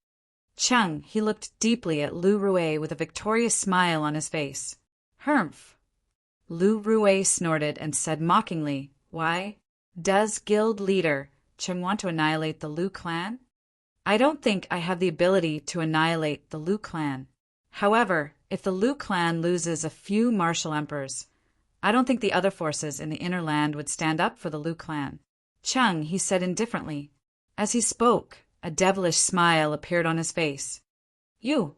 Cheng, he looked deeply at Lu Rue with a victorious smile on his face. Humph. Lu Rue snorted and said mockingly, "Why? Does guild leader Cheng want to annihilate the Lu clan? I don't think I have the ability to annihilate the Lu clan. However, if the Lu clan loses a few martial emperors, I don't think the other forces in the inner land would stand up for the Lu clan." "Cheng," he said indifferently. As he spoke, a devilish smile appeared on his face. "You."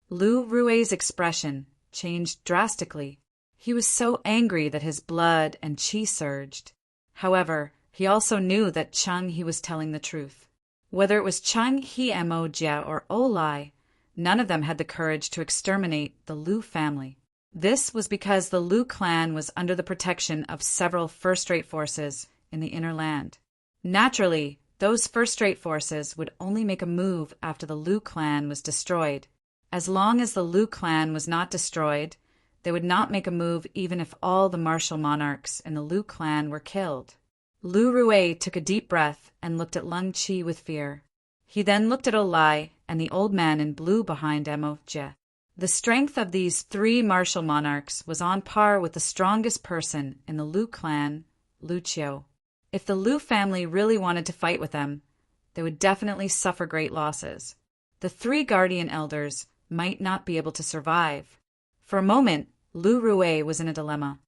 Lu Rue's expression changed drastically. He was so angry that his blood and qi surged. However, he also knew that Cheng he was telling the truth. Whether it was Cheng He Mo Jia or Olai, none of them had the courage to exterminate the Lu family. This was because the Lu clan was under the protection of several first-rate forces in the inner land. Naturally, those first-rate forces would only make a move after the Lu clan was destroyed. As long as the Lu clan was not destroyed, they would not make a move even if all the martial monarchs in the Lu clan were killed. Lu Rue took a deep breath and looked at Lung Qi with fear. He then looked at Olai and the old man in blue behind Mo Jie. The strength of these three martial monarchs was on par with the strongest person in the Lu clan, Lu Qiu. If the Lu family really wanted to fight with them, they would definitely suffer great losses. The three guardian elders might not be able to survive. For a moment, Lu Rue was in a dilemma.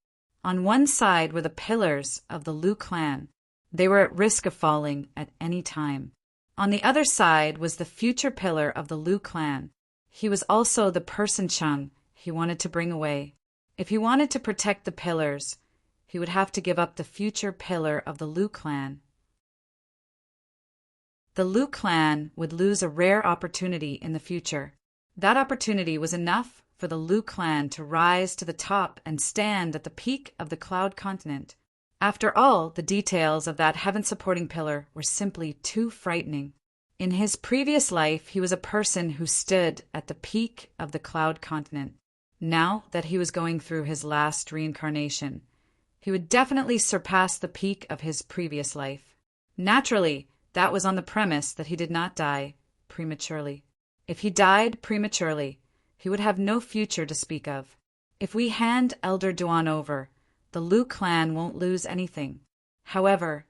On one side were the pillars of the Lu clan. They were at risk of falling at any time. On the other side was the future pillar of the Lu clan. He was also the person Cheng he wanted to bring away. If he wanted to protect the pillars, he would have to give up the future pillar of the Lu clan. The Lu clan would lose a rare opportunity in the future. That opportunity was enough for the Lu clan to rise to the top and stand at the peak of the Cloud Continent. After all, the details of that heaven-supporting pillar were simply too frightening. In his previous life, he was a person who stood at the peak of the Cloud Continent. Now that he was going through his last reincarnation, he would definitely surpass the peak of his previous life. Naturally, that was on the premise that he did not die prematurely. If he died prematurely, he would have no future to speak of. If we hand Elder Duan over, the Lu clan won't lose anything. However,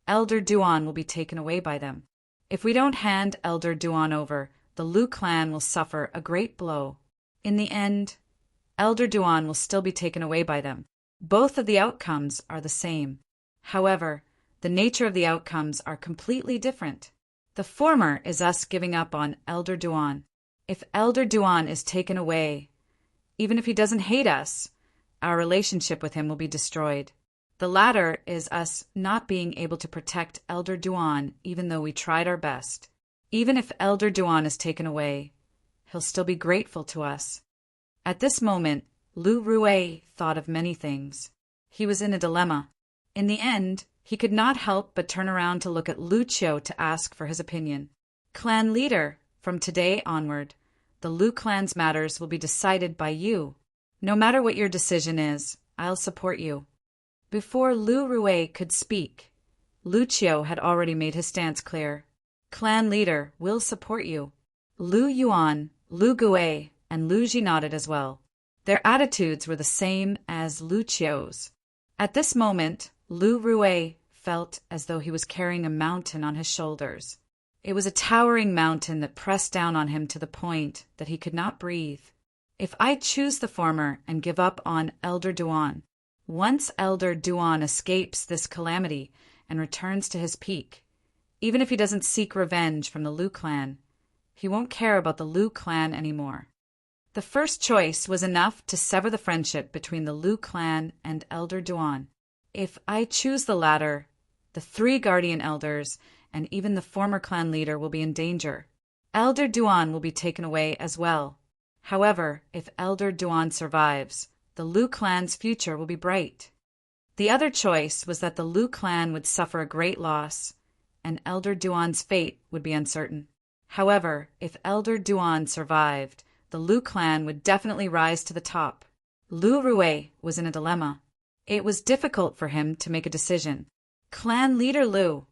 Elder Duan will be taken away by them. If we don't hand Elder Duan over, the Lu clan will suffer a great blow. In the end, Elder Duan will still be taken away by them. Both of the outcomes are the same. However, the nature of the outcomes are completely different. The former is us giving up on Elder Duan. If Elder Duan is taken away, even if he doesn't hate us, our relationship with him will be destroyed. The latter is us not being able to protect Elder Duan even though we tried our best. Even if Elder Duan is taken away, he'll still be grateful to us. At this moment, Lu Rue thought of many things. He was in a dilemma. In the end, he could not help but turn around to look at Lu Qiu to ask for his opinion. "Clan leader, from today onward, the Lu clan's matters will be decided by you. No matter what your decision is, I'll support you." Before Lu Rue could speak, Lu Qiu had already made his stance clear. "Clan leader will support you." Lu Yuan, Lu Gue, and Lu Ji nodded as well. Their attitudes were the same as Lu Qiu's. At this moment, Lu Rue felt as though he was carrying a mountain on his shoulders. It was a towering mountain that pressed down on him to the point that he could not breathe. If I choose the former and give up on Elder Duan, once Elder Duan escapes this calamity and returns to his peak, even if he doesn't seek revenge from the Lu clan, he won't care about the Lu clan anymore. The first choice was enough to sever the friendship between the Lu clan and Elder Duan. If I choose the latter, the three guardian elders and even the former clan leader will be in danger. Elder Duan will be taken away as well. However, if Elder Duan survives, the Lu clan's future will be bright. The other choice was that the Lu clan would suffer a great loss, and Elder Duan's fate would be uncertain. However, if Elder Duan survived, the Lu clan would definitely rise to the top. Lu Rue was in a dilemma. It was difficult for him to make a decision. "Clan leader Lu,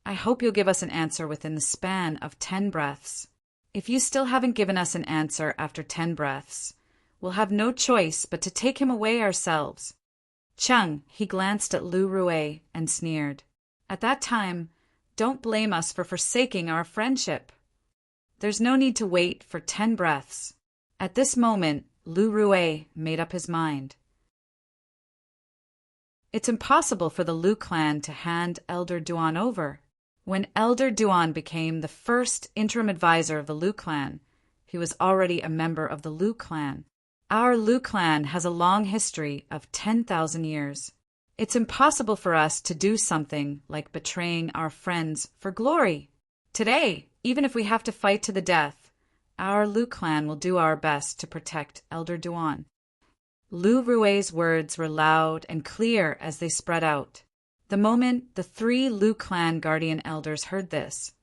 I hope you'll give us an answer within the span of 10 breaths. If you still haven't given us an answer after 10 breaths, we'll have no choice but to take him away ourselves. Chung, he glanced at Lu Rue and sneered. At that time, don't blame us for forsaking our friendship. There's no need to wait for 10 breaths. At this moment, Lu Rue made up his mind. It's impossible for the Lu clan to hand Elder Duan over. When Elder Duan became the first interim advisor of the Lu clan, he was already a member of the Lu clan. Our Lu clan has a long history of 10,000 years. It's impossible for us to do something like betraying our friends for glory. Today, even if we have to fight to the death, our Lu clan will do our best to protect Elder Duan. Lu Rue's words were loud and clear as they spread out. The moment the 3 Lu clan guardian elders heard this,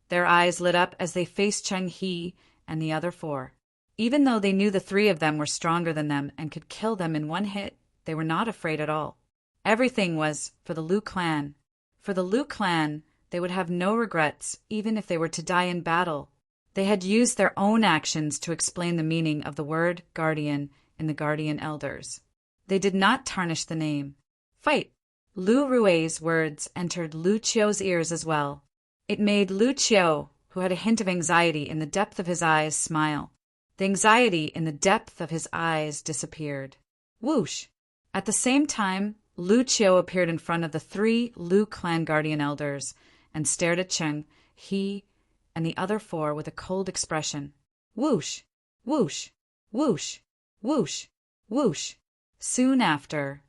their eyes lit up as they faced Cheng He and the other 4. Even though they knew the 3 of them were stronger than them and could kill them in one hit, they were not afraid at all. Everything was for the Lu clan. For the Lu clan, they would have no regrets, even if they were to die in battle. They had used their own actions to explain the meaning of the word guardian in the guardian elders. They did not tarnish the name. Fight! Lu Rue's words entered Lu Qiu's ears as well. It made Lu Qiu, who had a hint of anxiety in the depth of his eyes, smile. The anxiety in the depth of his eyes disappeared. Whoosh! At the same time, Lu Qiu appeared in front of the 3 Lu clan guardian elders and stared at Cheng He and the other 4 with a cold expression. Whoosh! Whoosh! Whoosh! Whoosh! Whoosh! Soon after,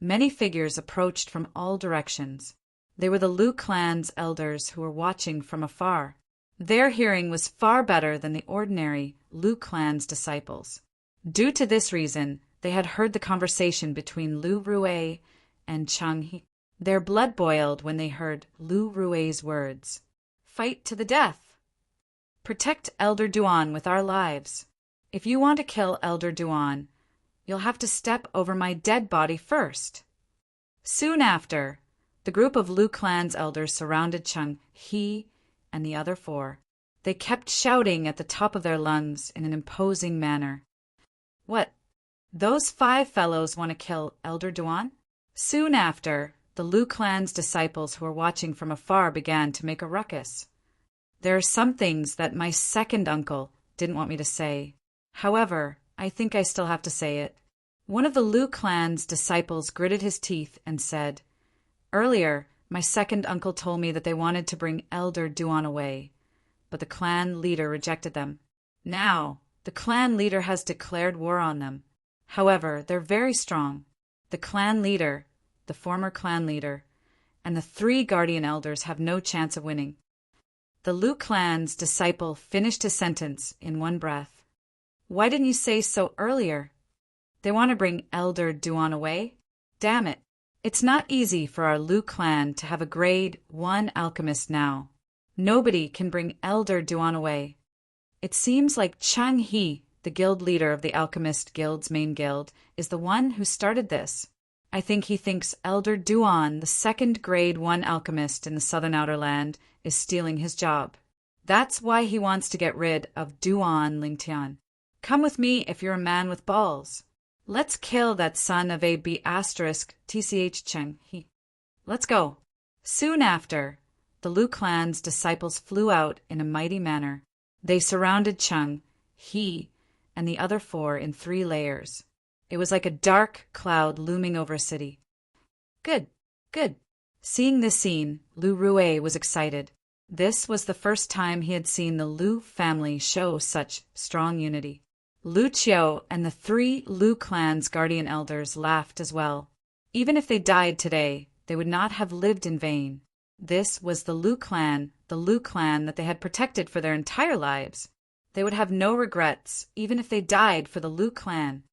many figures approached from all directions. They were the Lu clan's elders who were watching from afar. Their hearing was far better than the ordinary Lu clan's disciples. Due to this reason, they had heard the conversation between Lu Rue and Cheng He. Their blood boiled when they heard Lu Rue's words. Fight to the death. Protect Elder Duan with our lives. If you want to kill Elder Duan, you'll have to step over my dead body first. Soon after, the group of Lu clan's elders surrounded Cheng He and the other 4. They kept shouting at the top of their lungs in an imposing manner. What? Those 5 fellows want to kill Elder Duan? Soon after, the Lu clan's disciples who were watching from afar began to make a ruckus. There are some things that my second uncle didn't want me to say. However, I think I still have to say it. One of the Lu clan's disciples gritted his teeth and said, "Earlier, my second uncle told me that they wanted to bring Elder Duan away, but the clan leader rejected them. Now, the clan leader has declared war on them. However, they're very strong. The clan leader, the former clan leader, and the 3 guardian elders have no chance of winning." The Lu clan's disciple finished his sentence in one breath. "Why didn't you say so earlier? They want to bring Elder Duan away? Damn it. It's not easy for our Lu clan to have a grade 1 alchemist now. Nobody can bring Elder Duan away. It seems like Cheng He, the guild leader of the Alchemist Guild's main guild, is the one who started this. I think he thinks Elder Duan, the 2nd grade 1 alchemist in the southern outer land, is stealing his job. That's why he wants to get rid of Duan Lingtian. Come with me if you're a man with balls. Let's kill that son of a B***tch Cheng He. Let's go." Soon after, the Lu clan's disciples flew out in a mighty manner. They surrounded Cheng He and the other 4 in 3 layers. It was like a dark cloud looming over a city. Good, good. Seeing this scene, Lu Rue was excited. This was the first time he had seen the Lu family show such strong unity. Lu Qiu and the 3 Lu clan's guardian elders laughed as well. Even if they died today, they would not have lived in vain. This was the Lu clan that they had protected for their entire lives. They would have no regrets, even if they died for the Lu clan.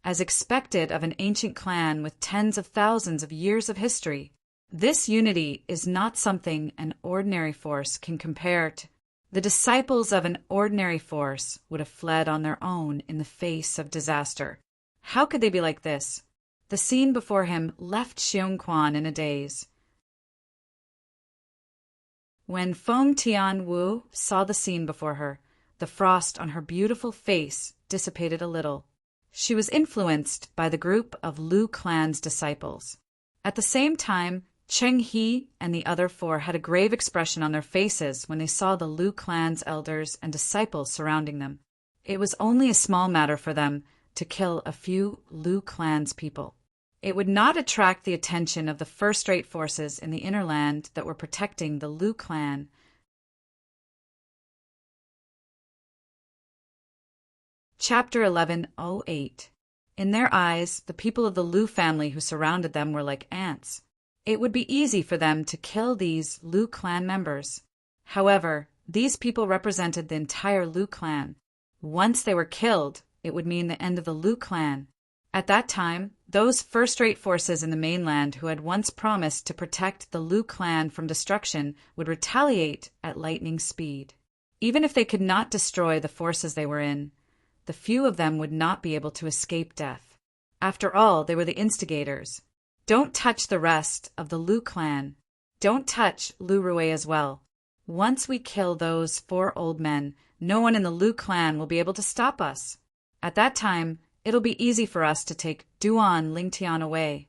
As expected of an ancient clan with tens of thousands of years of history, this unity is not something an ordinary force can compare to. The disciples of an ordinary force would have fled on their own in the face of disaster. How could they be like this? The scene before him left Xiongquan in a daze. When Feng Tianwu saw the scene before her, the frost on her beautiful face dissipated a little. She was influenced by the group of Lu clan's disciples. At the same time, Cheng He and the other four had a grave expression on their faces when they saw the Lu clan's elders and disciples surrounding them. It was only a small matter for them to kill a few Lu clan's people. It would not attract the attention of the first-rate forces in the inner land that were protecting the Lu clan. Chapter 11:08. In their eyes, the people of the Lu family who surrounded them were like ants. It would be easy for them to kill these Lu clan members. However, these people represented the entire Lu clan. Once they were killed, it would mean the end of the Lu clan. At that time, those first-rate forces in the mainland who had once promised to protect the Lu clan from destruction would retaliate at lightning speed. Even if they could not destroy the forces they were in, the few of them would not be able to escape death. After all, they were the instigators. Don't touch the rest of the Lu clan. Don't touch Lu Rui as well. Once we kill those 4 old men, no one in the Lu clan will be able to stop us. At that time, it'll be easy for us to take Duan Lingtian away.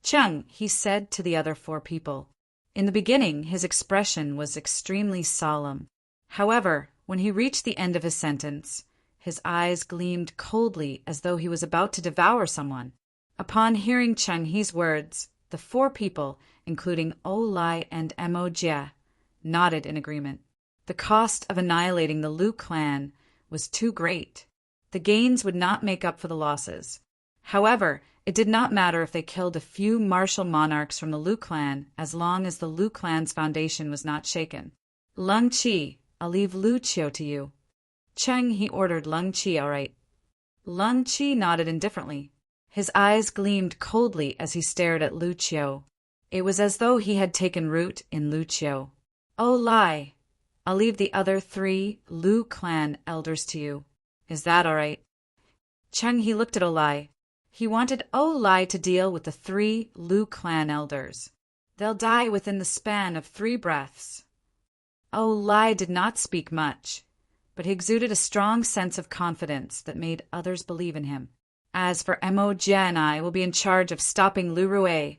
Cheng, he said to the other 4 people. In the beginning, his expression was extremely solemn. However, when he reached the end of his sentence, his eyes gleamed coldly as though he was about to devour someone. Upon hearing Cheng He's words, the 4 people, including O Lai and Mo Jie, nodded in agreement. The cost of annihilating the Lu clan was too great. The gains would not make up for the losses. However, it did not matter if they killed a few martial monarchs from the Lu clan as long as the Lu clan's foundation was not shaken. Lung Qi, I'll leave Lu Qiu to you. Cheng He ordered Lung Qi, all right. Lung Qi nodded indifferently. His eyes gleamed coldly as he stared at Lu Qiu. It was as though he had taken root in Lu Qiu. Oh Lai, I'll leave the other 3 Lu clan elders to you. Is that all right? Cheng He looked at Olai. He wanted Olai to deal with the 3 Lu clan elders. They'll die within the span of 3 breaths. Olai did not speak much, but he exuded a strong sense of confidence that made others believe in him. As for Mo Jie and I will be in charge of stopping Lu Rui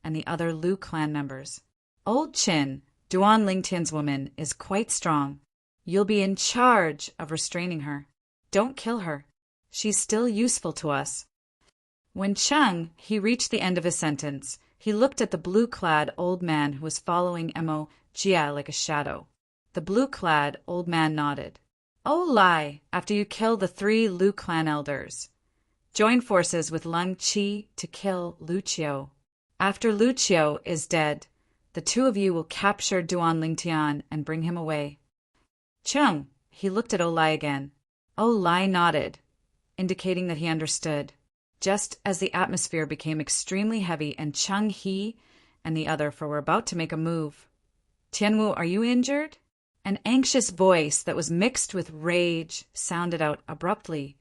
and the other Lu clan members. Old Qin, Duan Lingtian's woman, is quite strong. You'll be in charge of restraining her. Don't kill her. She's still useful to us. When Cheng He reached the end of his sentence, he looked at the blue-clad old man who was following Mo Jie like a shadow. The blue-clad old man nodded. Oh Lai, after you kill the 3 Lu clan elders, join forces with Lung Qi to kill Lu Qiu. After Lu Qiu is dead, the 2 of you will capture Duan Lingtian and bring him away. Cheng He looked at Olai again. Olai nodded, indicating that he understood, just as the atmosphere became extremely heavy and Cheng He and the other were about to make a move. Tianwu, are you injured? An anxious voice that was mixed with rage sounded out abruptly,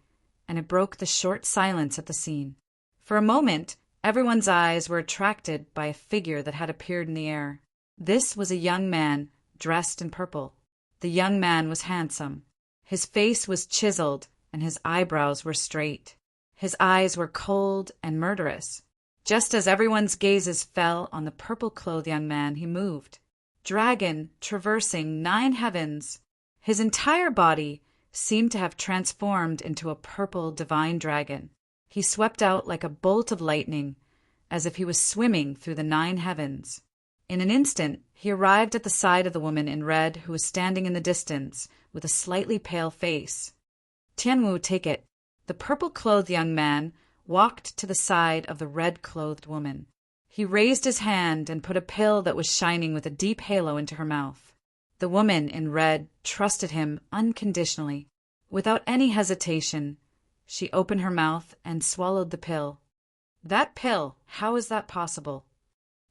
and it broke the short silence at the scene. For a moment, everyone's eyes were attracted by a figure that had appeared in the air. This was a young man dressed in purple. The young man was handsome. His face was chiseled, and his eyebrows were straight. His eyes were cold and murderous. Just as everyone's gazes fell on the purple-clothed young man, he moved. Dragon traversing 9 heavens. His entire body seemed to have transformed into a purple divine dragon. He swept out like a bolt of lightning, as if he was swimming through the 9 heavens. In an instant, he arrived at the side of the woman in red who was standing in the distance with a slightly pale face. Tianwu, take it. The purple-clothed young man walked to the side of the red-clothed woman. He raised his hand and put a pill that was shining with a deep halo into her mouth. The woman in red trusted him unconditionally. Without any hesitation, she opened her mouth and swallowed the pill. That pill, how is that possible?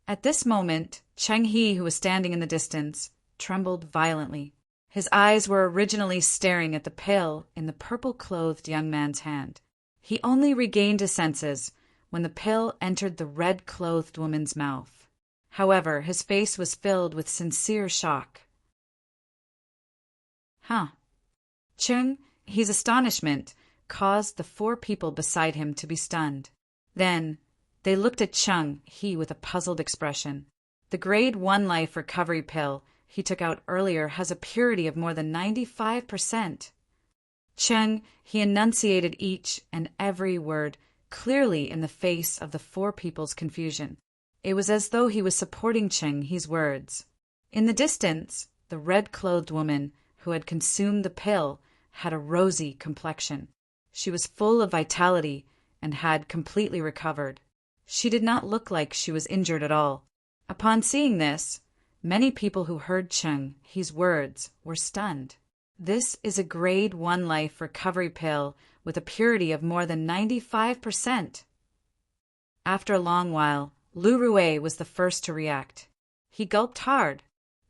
At this moment, Cheng He, who was standing in the distance, trembled violently. His eyes were originally staring at the pill in the purple-clothed young man's hand. He only regained his senses when the pill entered the red-clothed woman's mouth. However, his face was filled with sincere shock. Cheng He's astonishment caused the four people beside him to be stunned. Then, they looked at Chung He with a puzzled expression. The grade 1 life recovery pill he took out earlier has a purity of more than 95%. Chung He enunciated each and every word clearly in the face of the four people's confusion. It was as though he was supporting Chung He's words. In the distance, the red-clothed woman who had consumed the pill had a rosy complexion. She was full of vitality and had completely recovered. She did not look like she was injured at all. Upon seeing this, many people who heard Chung He's words were stunned. This is a grade 1 life recovery pill with a purity of more than 95%. After a long while, Lu Rui was the first to react. He gulped hard.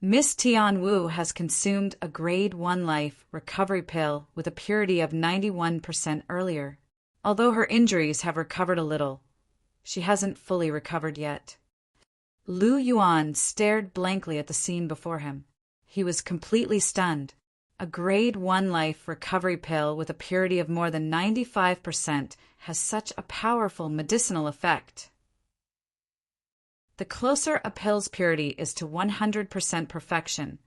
Miss Tian Wu has consumed a grade 1 life recovery pill with a purity of 91% earlier. Although her injuries have recovered a little, she hasn't fully recovered yet. Lu Yuan stared blankly at the scene before him. He was completely stunned. A grade 1 life recovery pill with a purity of more than 95% has such a powerful medicinal effect. The closer a pill's purity is to 100% perfection,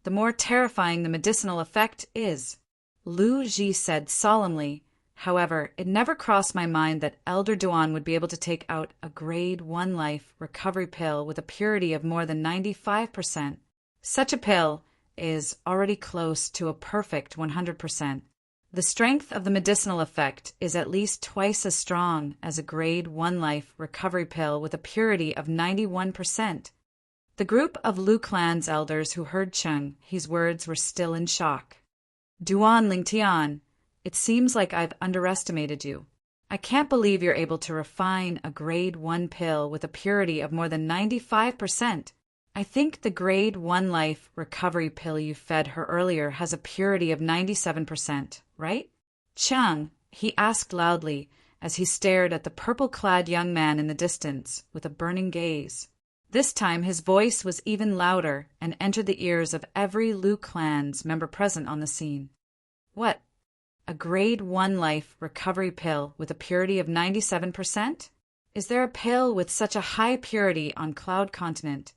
the more terrifying the medicinal effect is, Lu Ji said solemnly. However, it never crossed my mind that Elder Duan would be able to take out a grade 1 life recovery pill with a purity of more than 95%. Such a pill is already close to a perfect 100%. The strength of the medicinal effect is at least twice as strong as a grade 1 life recovery pill with a purity of 91%. The group of Lu clan's elders who heard Chung He's words were still in shock. Duan Lingtian, it seems like I've underestimated you. I can't believe you're able to refine a grade 1 pill with a purity of more than 95%. I think the grade 1 life recovery pill you fed her earlier has a purity of 97%, right? Chung, he asked loudly as he stared at the purple-clad young man in the distance with a burning gaze. This time his voice was even louder and entered the ears of every Lu clan's member present on the scene. What? A grade 1 life recovery pill with a purity of 97%? Is there a pill with such a high purity on Cloud Continent?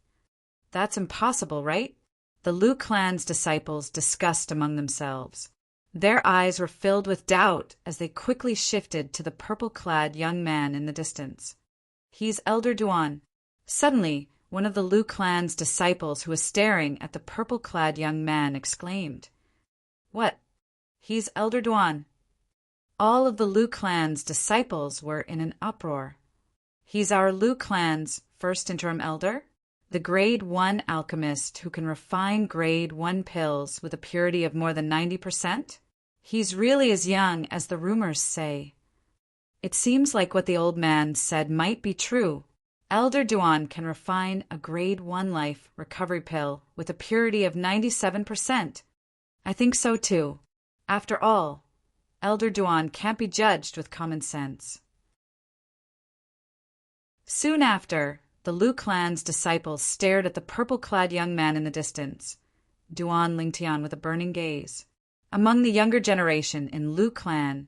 That's impossible, right? The Lu clan's disciples discussed among themselves. Their eyes were filled with doubt as they quickly shifted to the purple-clad young man in the distance. He's Elder Duan. Suddenly, one of the Lu clan's disciples who was staring at the purple-clad young man exclaimed, "What? He's Elder Duan." All of the Lu clan's disciples were in an uproar. He's our Lu clan's first interim elder? The grade 1 alchemist who can refine grade 1 pills with a purity of more than 90%? He's really as young as the rumors say. It seems like what the old man said might be true. Elder Duan can refine a grade 1 life recovery pill with a purity of 97%. I think so too. After all, Elder Duan can't be judged with common sense. Soon after, the Lu clan's disciples stared at the purple-clad young man in the distance, Duan Lingtian with a burning gaze. Among the younger generation in Lu clan,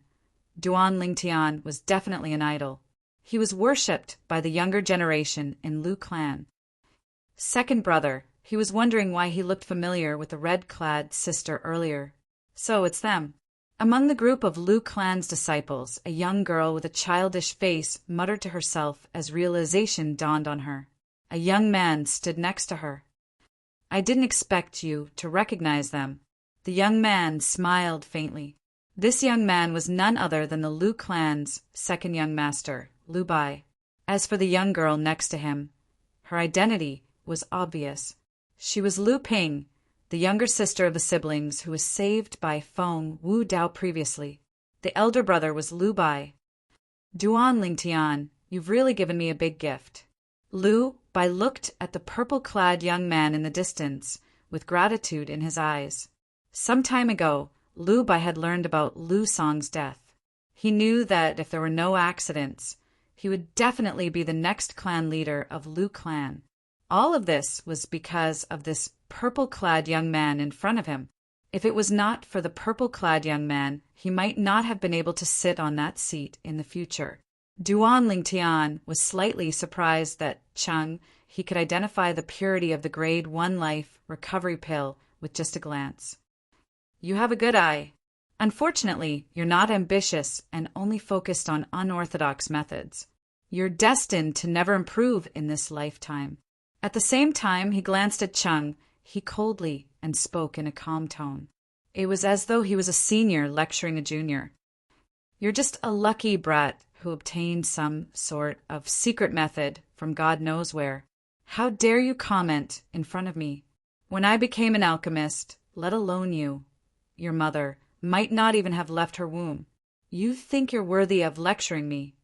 Duan Lingtian was definitely an idol. He was worshipped by the younger generation in Lu clan. Second brother, he was wondering why he looked familiar with the red-clad sister earlier. So it's them. Among the group of Lu clan's disciples, a young girl with a childish face muttered to herself as realization dawned on her. A young man stood next to her. I didn't expect you to recognize them. The young man smiled faintly. This young man was none other than the Lu clan's second young master, Lu Bai. As for the young girl next to him, her identity was obvious. She was Lu Ping, the younger sister of the siblings who was saved by Feng Wu Dao previously. The elder brother was Lu Bai. Duan Lingtian, you've really given me a big gift. Lu Bai looked at the purple-clad young man in the distance with gratitude in his eyes. Some time ago, Lu Bai had learned about Lu Song's death. He knew that if there were no accidents, he would definitely be the next clan leader of Lu clan. All of this was because of this purple-clad young man in front of him. If it was not for the purple-clad young man, he might not have been able to sit on that seat in the future. Duan Lingtian was slightly surprised that he could identify the purity of the Grade 1 Life recovery pill with just a glance. You have a good eye. Unfortunately, you're not ambitious and only focused on unorthodox methods. You're destined to never improve in this lifetime. At the same time he glanced at Chung, he coldly and spoke in a calm tone. It was as though he was a senior lecturing a junior. You're just a lucky brat who obtained some sort of secret method from God knows where. How dare you comment in front of me? When I became an alchemist, let alone you, your mother, might not even have left her womb. You think you're worthy of lecturing me?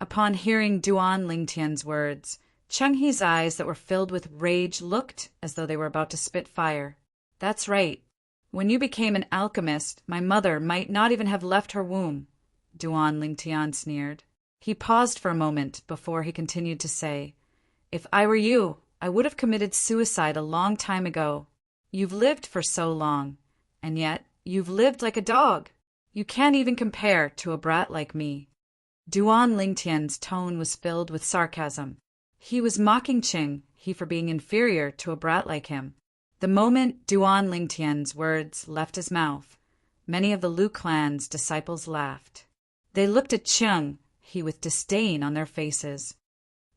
Upon hearing Duan Lingtian's words, Chenghe's eyes that were filled with rage looked as though they were about to spit fire. That's right. When you became an alchemist, my mother might not even have left her womb, Duan Lingtian sneered. He paused for a moment before he continued to say, If I were you, I would have committed suicide a long time ago. You've lived for so long, and yet you've lived like a dog. You can't even compare to a brat like me. Duan Lingtian's tone was filled with sarcasm. He was mocking He for being inferior to a brat like him. The moment Duan Lingtian's words left his mouth, many of the Lu clan's disciples laughed. They looked at He with disdain on their faces.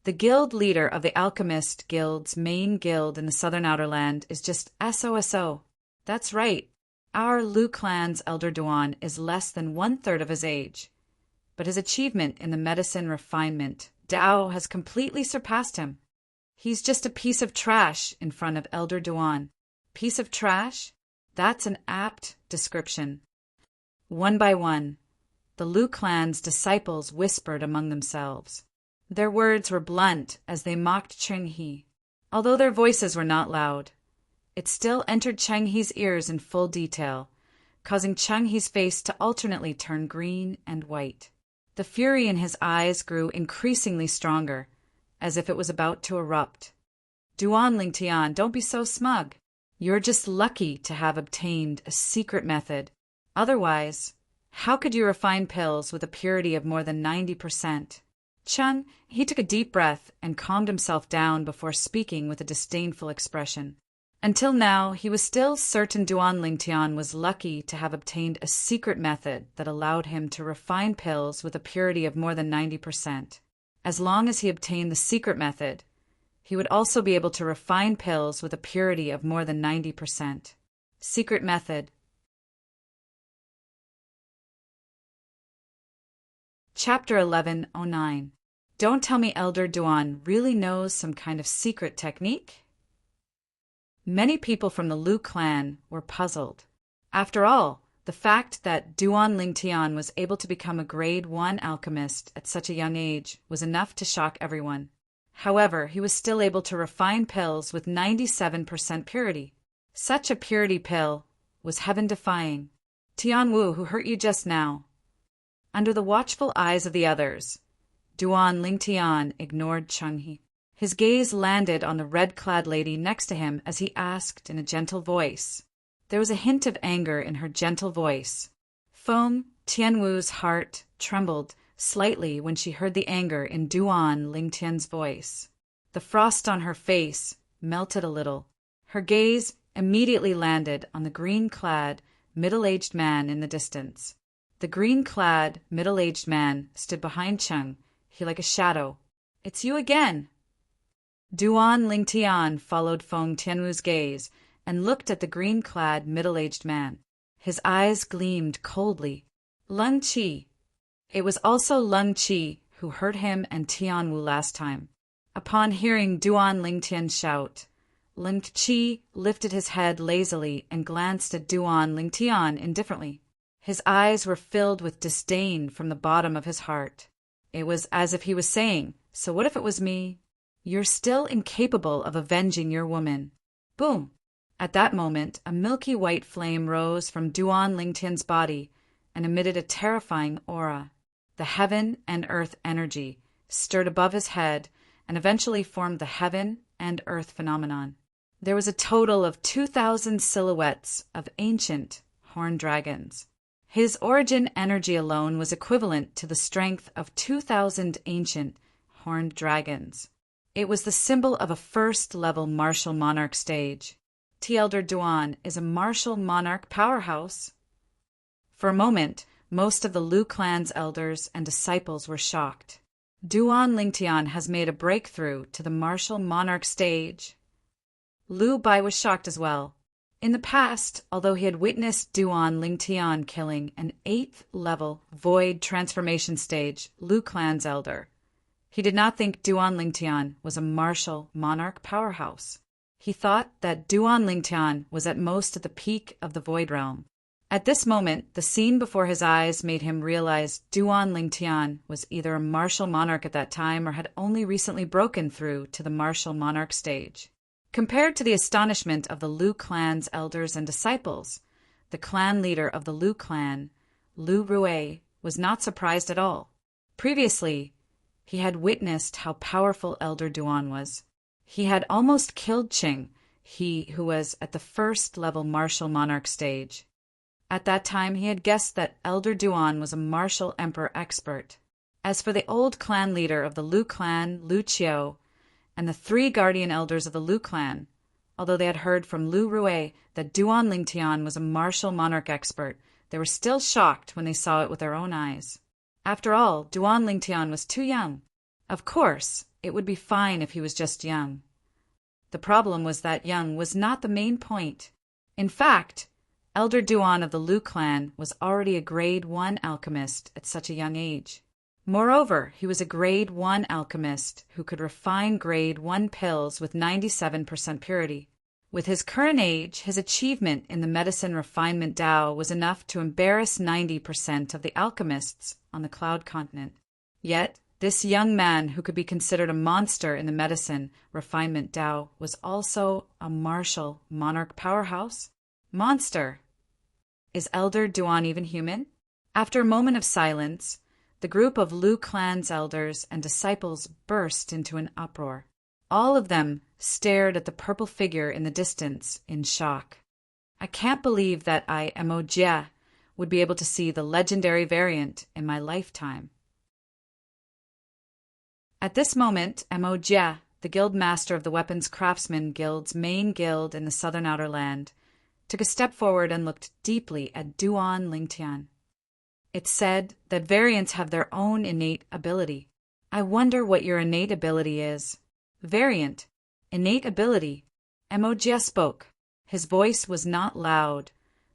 The guild leader of the Alchemist Guild's main guild in the southern Outerland is just SOSO. That's right. Our Lu clan's elder Duan is less than 1/3 of his age. But his achievement in the medicine refinement, Dao, has completely surpassed him. He's just a piece of trash in front of Elder Duan. Piece of trash? That's an apt description. One by one, the Lu clan's disciples whispered among themselves. Their words were blunt as they mocked Chenghe. Although their voices were not loud, it still entered Chenghe's ears in full detail, causing Chenghe's face to alternately turn green and white. The fury in his eyes grew increasingly stronger, as if it was about to erupt. Duan Lingtian, don't be so smug. You're just lucky to have obtained a secret method. Otherwise, how could you refine pills with a purity of more than 90%? He took a deep breath and calmed himself down before speaking with a disdainful expression. Until now, he was still certain Duan Lingtian was lucky to have obtained a secret method that allowed him to refine pills with a purity of more than 90%. As long as he obtained the secret method, he would also be able to refine pills with a purity of more than 90%. Secret method. Chapter 1109. Don't tell me Elder Duan really knows some kind of secret technique? Many people from the Lu clan were puzzled. After all, the fact that Duan Lingtian was able to become a Grade 1 alchemist at such a young age was enough to shock everyone. However, he was still able to refine pills with 97% purity. Such a purity pill was heaven-defying. Tianwu, who hurt you just now. Under the watchful eyes of the others, Duan Lingtian ignored Chenghe. His gaze landed on the red-clad lady next to him as he asked in a gentle voice. There was a hint of anger in her gentle voice. Tianwu's heart trembled slightly when she heard the anger in Duan Lingtian's voice. The frost on her face melted a little. Her gaze immediately landed on the green-clad, middle-aged man in the distance. The green-clad, middle-aged man stood behind He like a shadow. It's you again! Duan Lingtian followed Feng Tianwu's gaze and looked at the green-clad, middle-aged man. His eyes gleamed coldly. Lung Qi. It was also Lung Qi who hurt him and Tianwu last time. Upon hearing Duan Lingtian shout, Lung Qi lifted his head lazily and glanced at Duan Lingtian indifferently. His eyes were filled with disdain from the bottom of his heart. It was as if he was saying, so what if it was me? You're still incapable of avenging your woman. Boom! At that moment, a milky white flame rose from Duan Lingtian's body and emitted a terrifying aura. The heaven and earth energy stirred above his head and eventually formed the heaven and earth phenomenon. There was a total of 2,000 silhouettes of ancient horned dragons. His origin energy alone was equivalent to the strength of 2,000 ancient horned dragons. It was the symbol of a first-level martial monarch stage. Elder Duan is a martial monarch powerhouse. For a moment, most of the Lu clan's elders and disciples were shocked. Duan Lingtian has made a breakthrough to the martial monarch stage. Lu Bai was shocked as well. In the past, although he had witnessed Duan Lingtian killing an 8th-level void transformation stage Lu clan's elder, he did not think Duan Lingtian was a martial monarch powerhouse. He thought that Duan Lingtian was at most at the peak of the void realm. At this moment, the scene before his eyes made him realize Duan Lingtian was either a martial monarch at that time or had only recently broken through to the martial monarch stage. Compared to the astonishment of the Lu clan's elders and disciples, the clan leader of the Lu clan, Lu Rue, was not surprised at all. Previously, he had witnessed how powerful Elder Duan was. He had almost killed Qing, he who was at the first-level martial monarch stage. At that time, he had guessed that Elder Duan was a martial emperor expert. As for the old clan leader of the Lu clan, Lu Qiu, and the 3 guardian elders of the Lu clan, although they had heard from Lu Rue that Duan Lingtian was a martial monarch expert, they were still shocked when they saw it with their own eyes. After all, Duan Lingtian was too young. Of course, it would be fine if he was just young. The problem was that young was not the main point. In fact, Elder Duan of the Lu clan was already a grade 1 alchemist at such a young age. Moreover, he was a grade 1 alchemist who could refine grade 1 pills with 97% purity. With his current age, his achievement in the medicine refinement Tao was enough to embarrass 90% of the alchemists on the Cloud Continent. Yet, this young man who could be considered a monster in the medicine refinement Tao was also a martial monarch powerhouse. Monster! Is Elder Duan even human? After a moment of silence, the group of Lu clan's elders and disciples burst into an uproar. All of them stared at the purple figure in the distance in shock. I can't believe that I, Emojia, would be able to see the legendary variant in my lifetime. At this moment, Emojia, the guild master of the Weapons Craftsmen Guild's main guild in the southern outer land, took a step forward and looked deeply at Duan Lingtian. It's said that variants have their own innate ability. I wonder what your innate ability is. Variant. Innate ability. Emojia spoke. His voice was not loud,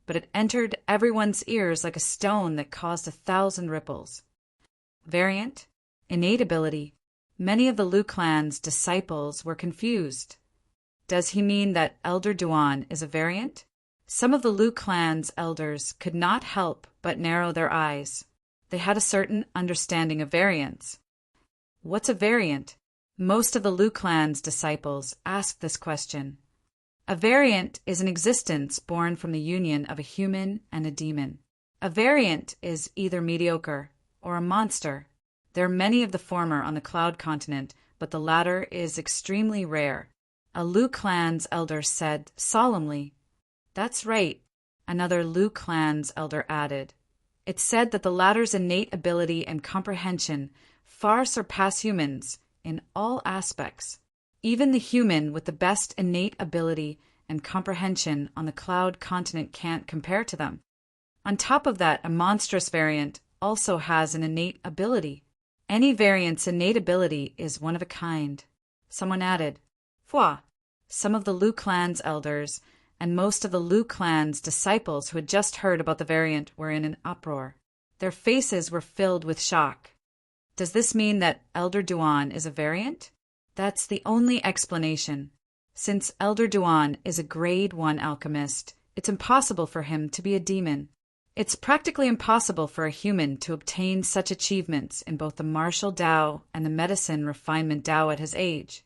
but it entered everyone's ears like a stone that caused 1,000 ripples. Variant. Innate ability. Many of the Lu clan's disciples were confused. Does he mean that Elder Duan is a variant? Some of the Lu clan's elders could not help but narrow their eyes. They had a certain understanding of variants. What's a variant? Most of the Lu clan's disciples asked this question. A variant is an existence born from the union of a human and a demon. A variant is either mediocre or a monster. There are many of the former on the Cloud Continent, but the latter is extremely rare. A Lu clan's elder said solemnly, "That's right," another Lu clan's elder added. It's said that the latter's innate ability and comprehension far surpass humans in all aspects. Even the human with the best innate ability and comprehension on the Cloud Continent can't compare to them. On top of that, a monstrous variant also has an innate ability. Any variant's innate ability is one of a kind. Someone added, "Fwa." Some of the Lu clan's elders and most of the Lu clan's disciples who had just heard about the variant were in an uproar. Their faces were filled with shock. Does this mean that Elder Duan is a variant? That's the only explanation. Since Elder Duan is a grade 1 alchemist, it's impossible for him to be a demon. It's practically impossible for a human to obtain such achievements in both the martial Tao and the medicine refinement Tao at his age.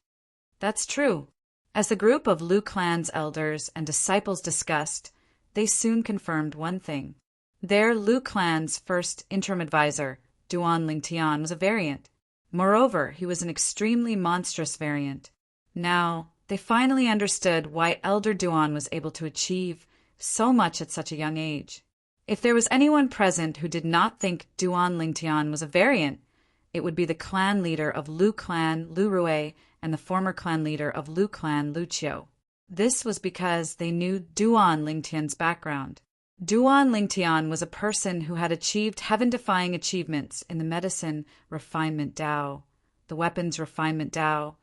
That's true. As the group of Lu clan's elders and disciples discussed, they soon confirmed one thing. Their Lu clan's first interim advisor, Duan Lingtian, was a variant. Moreover, he was an extremely monstrous variant. Now, They finally understood why Elder Duan was able to achieve so much at such a young age. If there was anyone present who did not think Duan Lingtian was a variant, it would be the clan leader of Lu clan, Lu Rui, and the former clan leader of Lu clan, Lu Qiu. This was because they knew Duan Lingtian's background. Duan Lingtian was a person who had achieved heaven-defying achievements in the medicine refinement Dao, the weapons refinement Dao,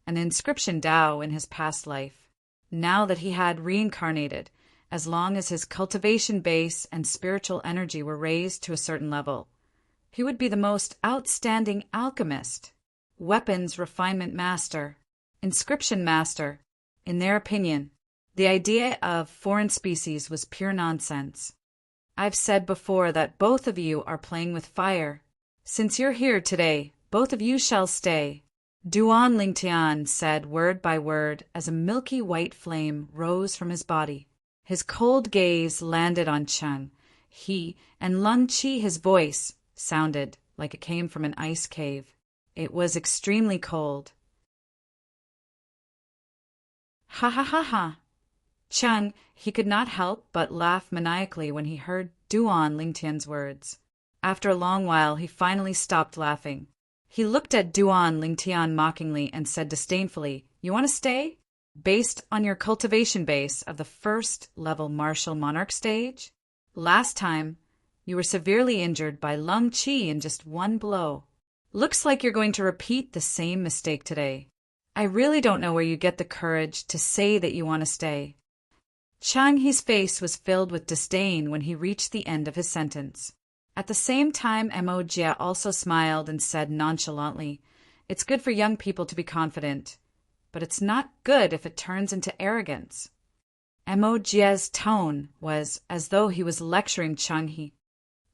and the inscription Dao in his past life. Now that he had reincarnated, as long as his cultivation base and spiritual energy were raised to a certain level, he would be the most outstanding alchemist, weapons refinement master, inscription master. In their opinion, the idea of foreign species was pure nonsense. I've said before that both of you are playing with fire. Since you're here today, both of you shall stay. Duan Lingtian said word by word as a milky white flame rose from his body. His cold gaze landed on Cheng. He and Lung Qi, his voice, sounded like it came from an ice cave. It was extremely cold. Ha ha ha ha. Cheng, he could not help but laugh maniacally when he heard Duan Lingtian's words. After a long while, he finally stopped laughing. He looked at Duan Lingtian mockingly and said disdainfully, "You want to stay? Based on your cultivation base of the first-level martial monarch stage? Last time, you were severely injured by Lung Qi in just one blow. Looks like you're going to repeat the same mistake today. I really don't know where you get the courage to say that you want to stay." Chang He's face was filled with disdain when he reached the end of his sentence. At the same time, Mo Jia also smiled and said nonchalantly, "It's good for young people to be confident, but it's not good if it turns into arrogance." Mo Jia's tone was as though he was lecturing Chang He.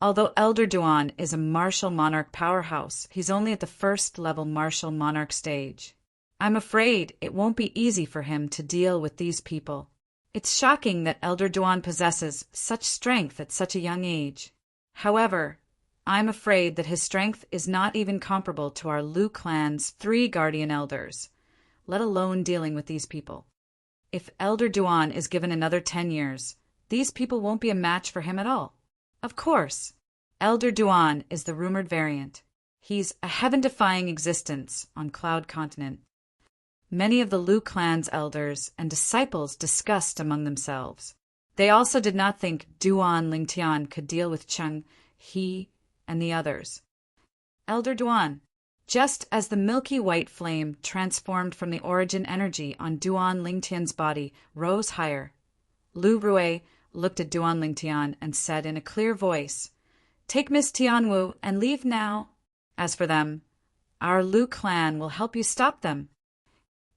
Although Elder Duan is a martial monarch powerhouse, he's only at the first-level martial monarch stage. I'm afraid it won't be easy for him to deal with these people. It's shocking that Elder Duan possesses such strength at such a young age. However, I'm afraid that his strength is not even comparable to our Lu clan's 3 guardian elders, let alone dealing with these people. If Elder Duan is given another 10 years, these people won't be a match for him at all. Of course, Elder Duan is the rumored variant. He's a heaven-defying existence on Cloud Continent. Many of the Lu clan's elders and disciples discussed among themselves. They also did not think Duan Lingtian could deal with Cheng, He, and the others. Elder Duan, just as the milky white flame transformed from the origin energy on Duan Lingtian's body rose higher, Lu Rui looked at Duan Lingtian and said in a clear voice, "Take Miss Tianwu and leave now. As for them, our Lu clan will help you stop them."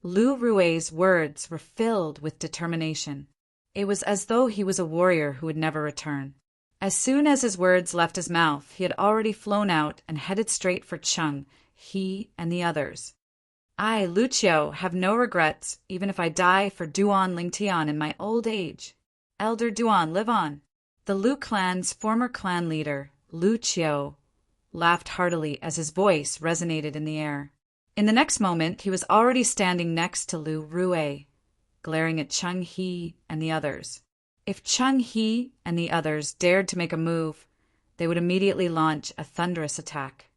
Lu Rui's words were filled with determination. It was as though he was a warrior who would never return. As soon as his words left his mouth, he had already flown out and headed straight for Cheng, He, and the others. I, Lu Qiu, have no regrets, even if I die for Duan Lingtian in my old age. Elder Duan, live on. The Lu clan's former clan leader, Lu Qiu, laughed heartily as his voice resonated in the air. In the next moment, he was already standing next to Lu Rui, glaring at Cheng He and the others. If Cheng He and the others dared to make a move, they would immediately launch a thunderous attack.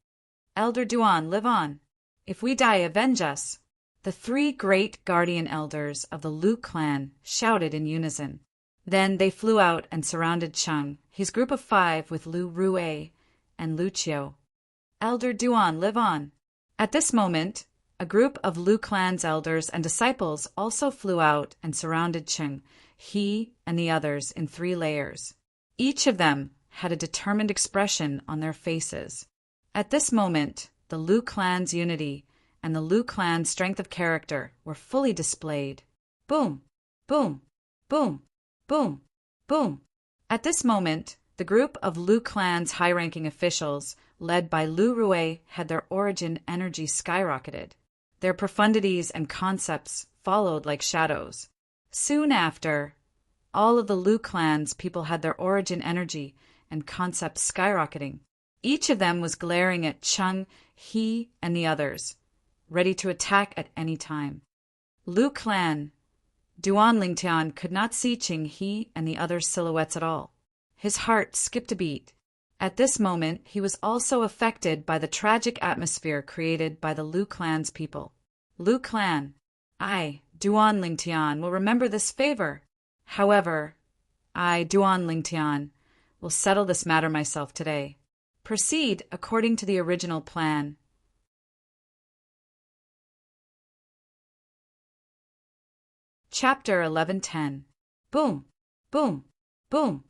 Elder Duan, live on. If we die, avenge us. The 3 great guardian elders of the Lu clan shouted in unison. Then they flew out and surrounded Cheng, his group of 5 with Lu Rui and Lu Qiu. Elder Duan, live on. At this moment, a group of Lu clan's elders and disciples also flew out and surrounded Cheng, He, and the others in 3 layers. Each of them had a determined expression on their faces. At this moment, the Lu clan's unity and the Lu clan's strength of character were fully displayed. Boom, boom, boom, boom, boom. At this moment, the group of Lu clan's high-ranking officials, led by Lu Rui, had their origin energy skyrocketed. Their profundities and concepts followed like shadows. Soon after, all of the Lu clan's people had their origin energy and concepts skyrocketing. Each of them was glaring at Cheng, He, and the others, ready to attack at any time. Lu Clan. Duan Lingtian could not see Ching He and the other's silhouettes at all. His heart skipped a beat. At this moment, he was also affected by the tragic atmosphere created by the Lu Clan's people. Lu Clan. I, Duan Lingtian, will remember this favor. However, I, Duan Lingtian, will settle this matter myself today. Proceed according to the original plan. Chapter 11:10. Boom, boom, boom.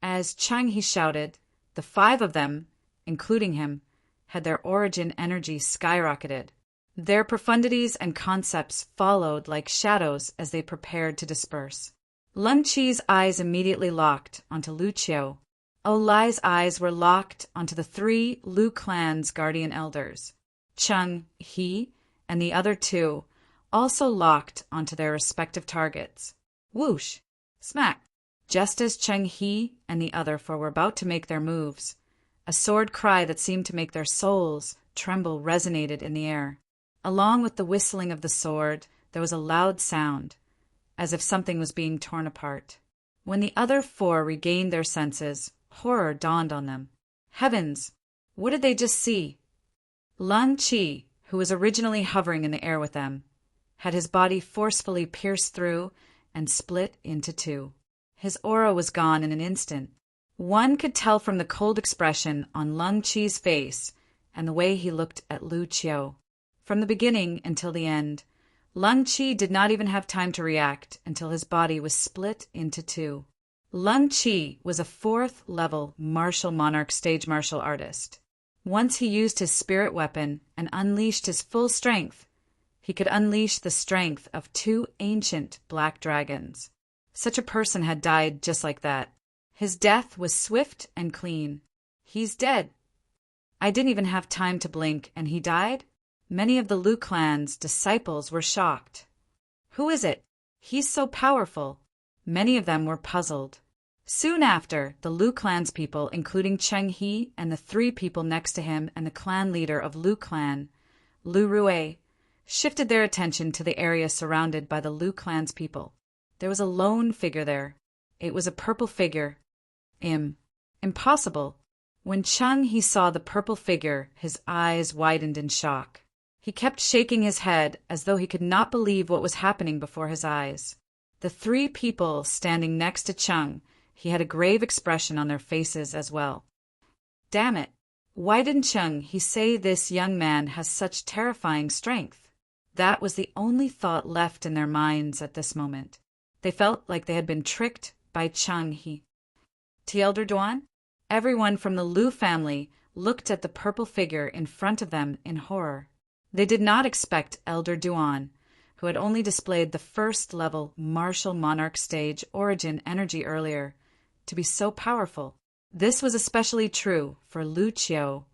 As Chang He shouted, the 5 of them, including him, had their origin energy skyrocketed. Their profundities and concepts followed like shadows as they prepared to disperse. Lung Chi's eyes immediately locked onto Lu Qiu. Lai's eyes were locked onto the 3 Lu Clan's guardian elders. Cheng He and the other 2 also locked onto their respective targets. Whoosh! Smack! Just as Cheng He and the other 4 were about to make their moves, a sword cry that seemed to make their souls tremble resonated in the air. Along with the whistling of the sword, there was a loud sound, as if something was being torn apart. When the other 4 regained their senses, horror dawned on them. Heavens! What did they just see? Lung Chi, who was originally hovering in the air with them, had his body forcefully pierced through and split into 2. His aura was gone in an instant. One could tell from the cold expression on Lung Chi's face and the way he looked at Lu Qiu. From the beginning until the end, Lung Chi did not even have time to react until his body was split into 2. Lung Chi was a 4th-level martial monarch stage martial artist. Once he used his spirit weapon and unleashed his full strength, he could unleash the strength of 2 ancient black dragons. Such a person had died just like that. His death was swift and clean. He's dead. I didn't even have time to blink, and he died? Many of the Lu Clan's disciples were shocked. Who is it? He's so powerful. Many of them were puzzled. Soon after, the Lu Clan's people, including Cheng He and the 3 people next to him and the clan leader of Lu Clan, Lu Rui, shifted their attention to the area surrounded by the Lu Clan's people. There was a lone figure there. It was a purple figure. Impossible. When Cheng He saw the purple figure, his eyes widened in shock. He kept shaking his head as though he could not believe what was happening before his eyes. The 3 people standing next to Cheng He had a grave expression on their faces as well. Damn it! Why didn't Cheng He say this young man has such terrifying strength? That was the only thought left in their minds at this moment. They felt like they had been tricked by Cheng He. To Elder Duan, everyone from the Lu family looked at the purple figure in front of them in horror. They did not expect Elder Duan, who had only displayed the 1st-level martial monarch stage origin energy earlier, to be so powerful. This was especially true for Lu Qiu,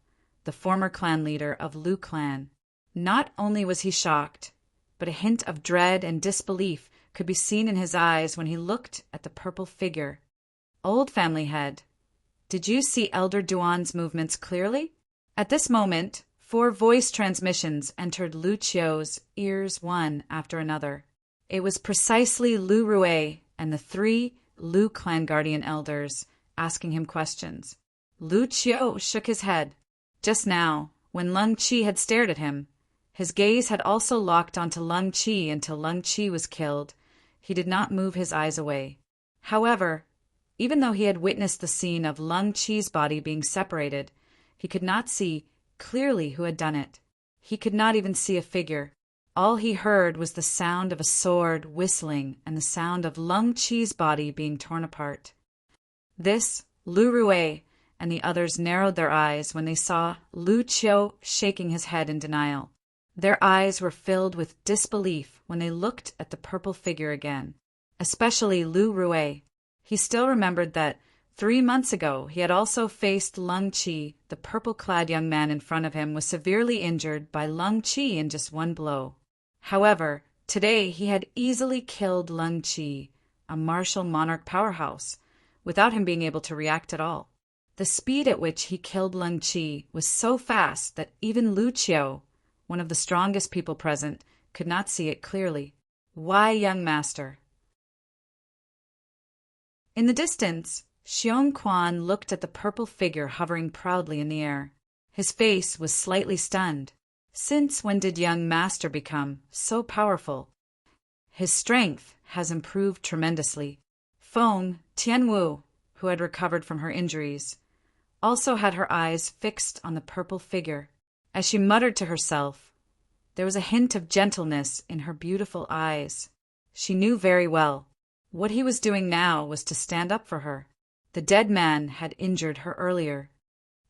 the former clan leader of Lu Clan. Not only was he shocked, but a hint of dread and disbelief could be seen in his eyes when he looked at the purple figure. Old family head, did you see Elder Duan's movements clearly? At this moment, 4 voice transmissions entered Lu Qiu's ears one after another. It was precisely Lu Rui and the 3 Lu Clan guardian elders asking him questions. Lu Qiu shook his head. Just now, when Lung Chi had stared at him, his gaze had also locked onto Lung Chi until Lung Chi was killed. He did not move his eyes away. However, even though he had witnessed the scene of Lung Chi's body being separated, he could not see clearly who had done it. He could not even see a figure. All he heard was the sound of a sword whistling and the sound of Lung Chi's body being torn apart. This, Lu Rui and the others narrowed their eyes when they saw Lu Qiu shaking his head in denial. Their eyes were filled with disbelief when they looked at the purple figure again, especially Lu Rui. He still remembered that 3 months ago he had also faced Lung Chi. The purple-clad young man in front of him was severely injured by Lung Chi in just 1 blow. However, today he had easily killed Lung Chi, a martial monarch powerhouse, without him being able to react at all. The speed at which he killed Lung Chi was so fast that even Lu Qiu, one of the strongest people present, could not see it clearly. Why, young master? In the distance, Xiong Quan looked at the purple figure hovering proudly in the air. His face was slightly stunned. Since when did young master become so powerful? His strength has improved tremendously. Feng Tianwu, who had recovered from her injuries, also had her eyes fixed on the purple figure. As she muttered to herself, there was a hint of gentleness in her beautiful eyes. She knew very well what he was doing now was to stand up for her. The dead man had injured her earlier.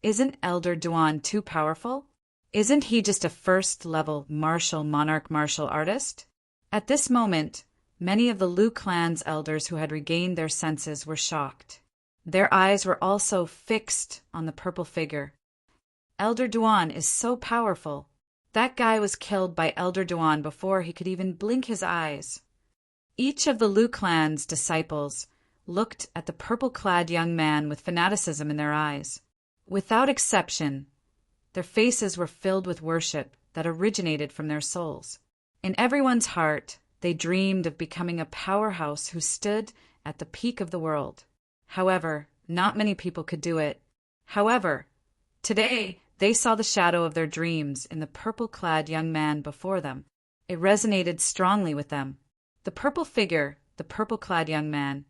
Isn't Elder Duan too powerful? Isn't he just a first-level monarch martial artist? At this moment, many of the Lu clan's elders who had regained their senses were shocked. Their eyes were also fixed on the purple figure. Elder Duan is so powerful. That guy was killed by Elder Duan before he could even blink his eyes. Each of the Lu clan's disciples looked at the purple-clad young man with fanaticism in their eyes. Without exception, their faces were filled with worship that originated from their souls. In everyone's heart, they dreamed of becoming a powerhouse who stood at the peak of the world. However, not many people could do it. However, today, they saw the shadow of their dreams in the purple-clad young man before them. It resonated strongly with them. The purple figure, the purple-clad young man,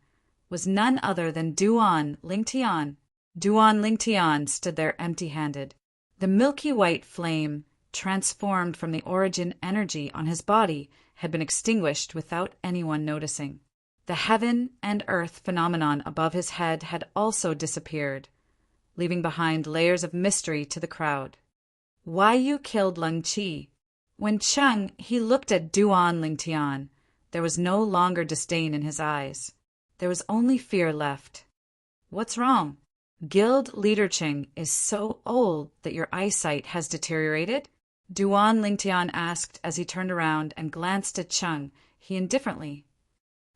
was none other than Duan Lingtian. Duan Lingtian stood there empty-handed. The milky white flame, transformed from the origin energy on his body, had been extinguished without anyone noticing. The heaven and earth phenomenon above his head had also disappeared, leaving behind layers of mystery to the crowd. Why you killed Leng Qi? When Cheng he looked at Duan Lingtian, there was no longer disdain in his eyes. There was only fear left. What's wrong? Guild leader Cheng is so old that your eyesight has deteriorated? Duan Lingtian asked as he turned around and glanced at Cheng, he indifferently.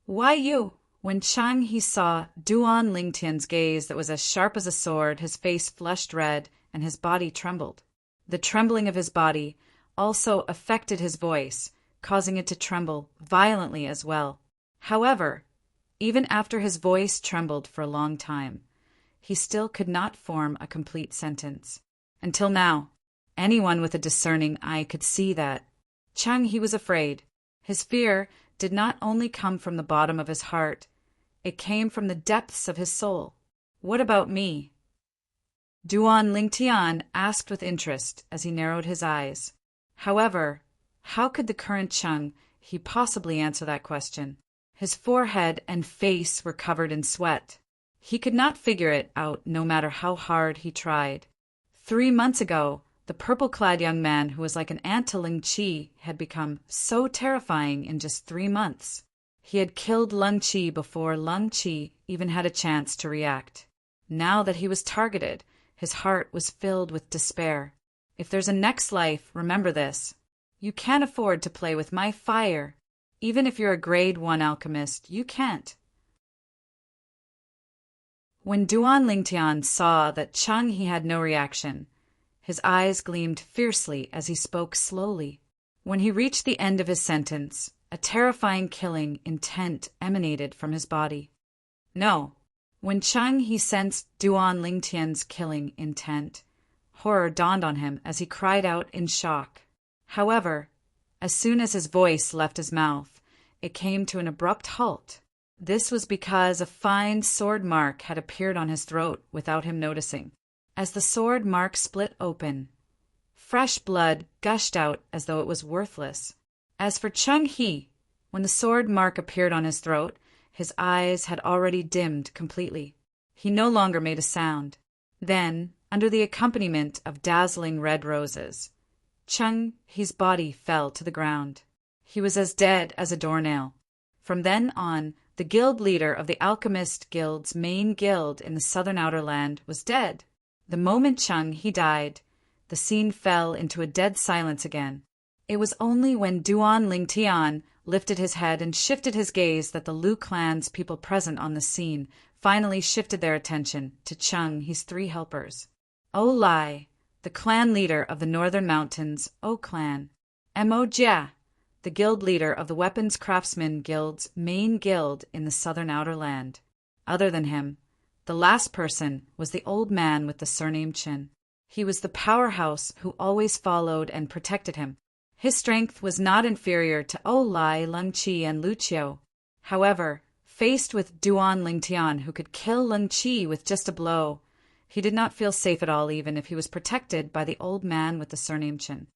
Why you? When Cheng he saw Duan Lingtian's gaze that was as sharp as a sword, his face flushed red and his body trembled. The trembling of his body also affected his voice, causing it to tremble violently as well. However, even after his voice trembled for a long time, he still could not form a complete sentence. Until now, anyone with a discerning eye could see that. Cheng he was afraid. His fear did not only come from the bottom of his heart, it came from the depths of his soul. What about me? Duan Lingtian asked with interest as he narrowed his eyes. However, how could the current Cheng he possibly answer that question? His forehead and face were covered in sweat. He could not figure it out no matter how hard he tried. 3 months ago, the purple-clad young man who was like an ant to Leng Qi had become so terrifying in just 3 months. He had killed Leng Qi before Leng Qi even had a chance to react. Now that he was targeted, his heart was filled with despair. If there's a next life, remember this. You can't afford to play with my fire. Even if you're a grade 1 alchemist, you can't. When Duan Lingtian saw that Cheng he had no reaction, his eyes gleamed fiercely as he spoke slowly. When he reached the end of his sentence, a terrifying killing intent emanated from his body. No. When Cheng he sensed Duan Lingtian's killing intent, horror dawned on him as he cried out in shock. However, as soon as his voice left his mouth, it came to an abrupt halt. This was because a fine sword mark had appeared on his throat without him noticing. As the sword mark split open, fresh blood gushed out as though it was worthless. As for Cheng He, when the sword mark appeared on his throat, his eyes had already dimmed completely. He no longer made a sound. Then, under the accompaniment of dazzling red roses, Cheng He's body fell to the ground. He was as dead as a doornail. From then on, the guild leader of the Alchemist Guild's main guild in the southern outer land was dead. The moment Cheng he died, the scene fell into a dead silence again. It was only when Duan Lingtian lifted his head and shifted his gaze that the Lu clan's people present on the scene finally shifted their attention to Cheng He's 3 helpers. O Lai, the clan leader of the northern mountains, O clan. Mo Jia, the guild leader of the Weapons Craftsmen Guild's main guild in the southern outer land. Other than him, the last person was the old man with the surname Chin. He was the powerhouse who always followed and protected him. His strength was not inferior to Lai, Lung Qi, and Lu Qiu. However, faced with Duan Lingtian, who could kill Lung Qi with just a blow, he did not feel safe at all, even if he was protected by the old man with the surname Chin.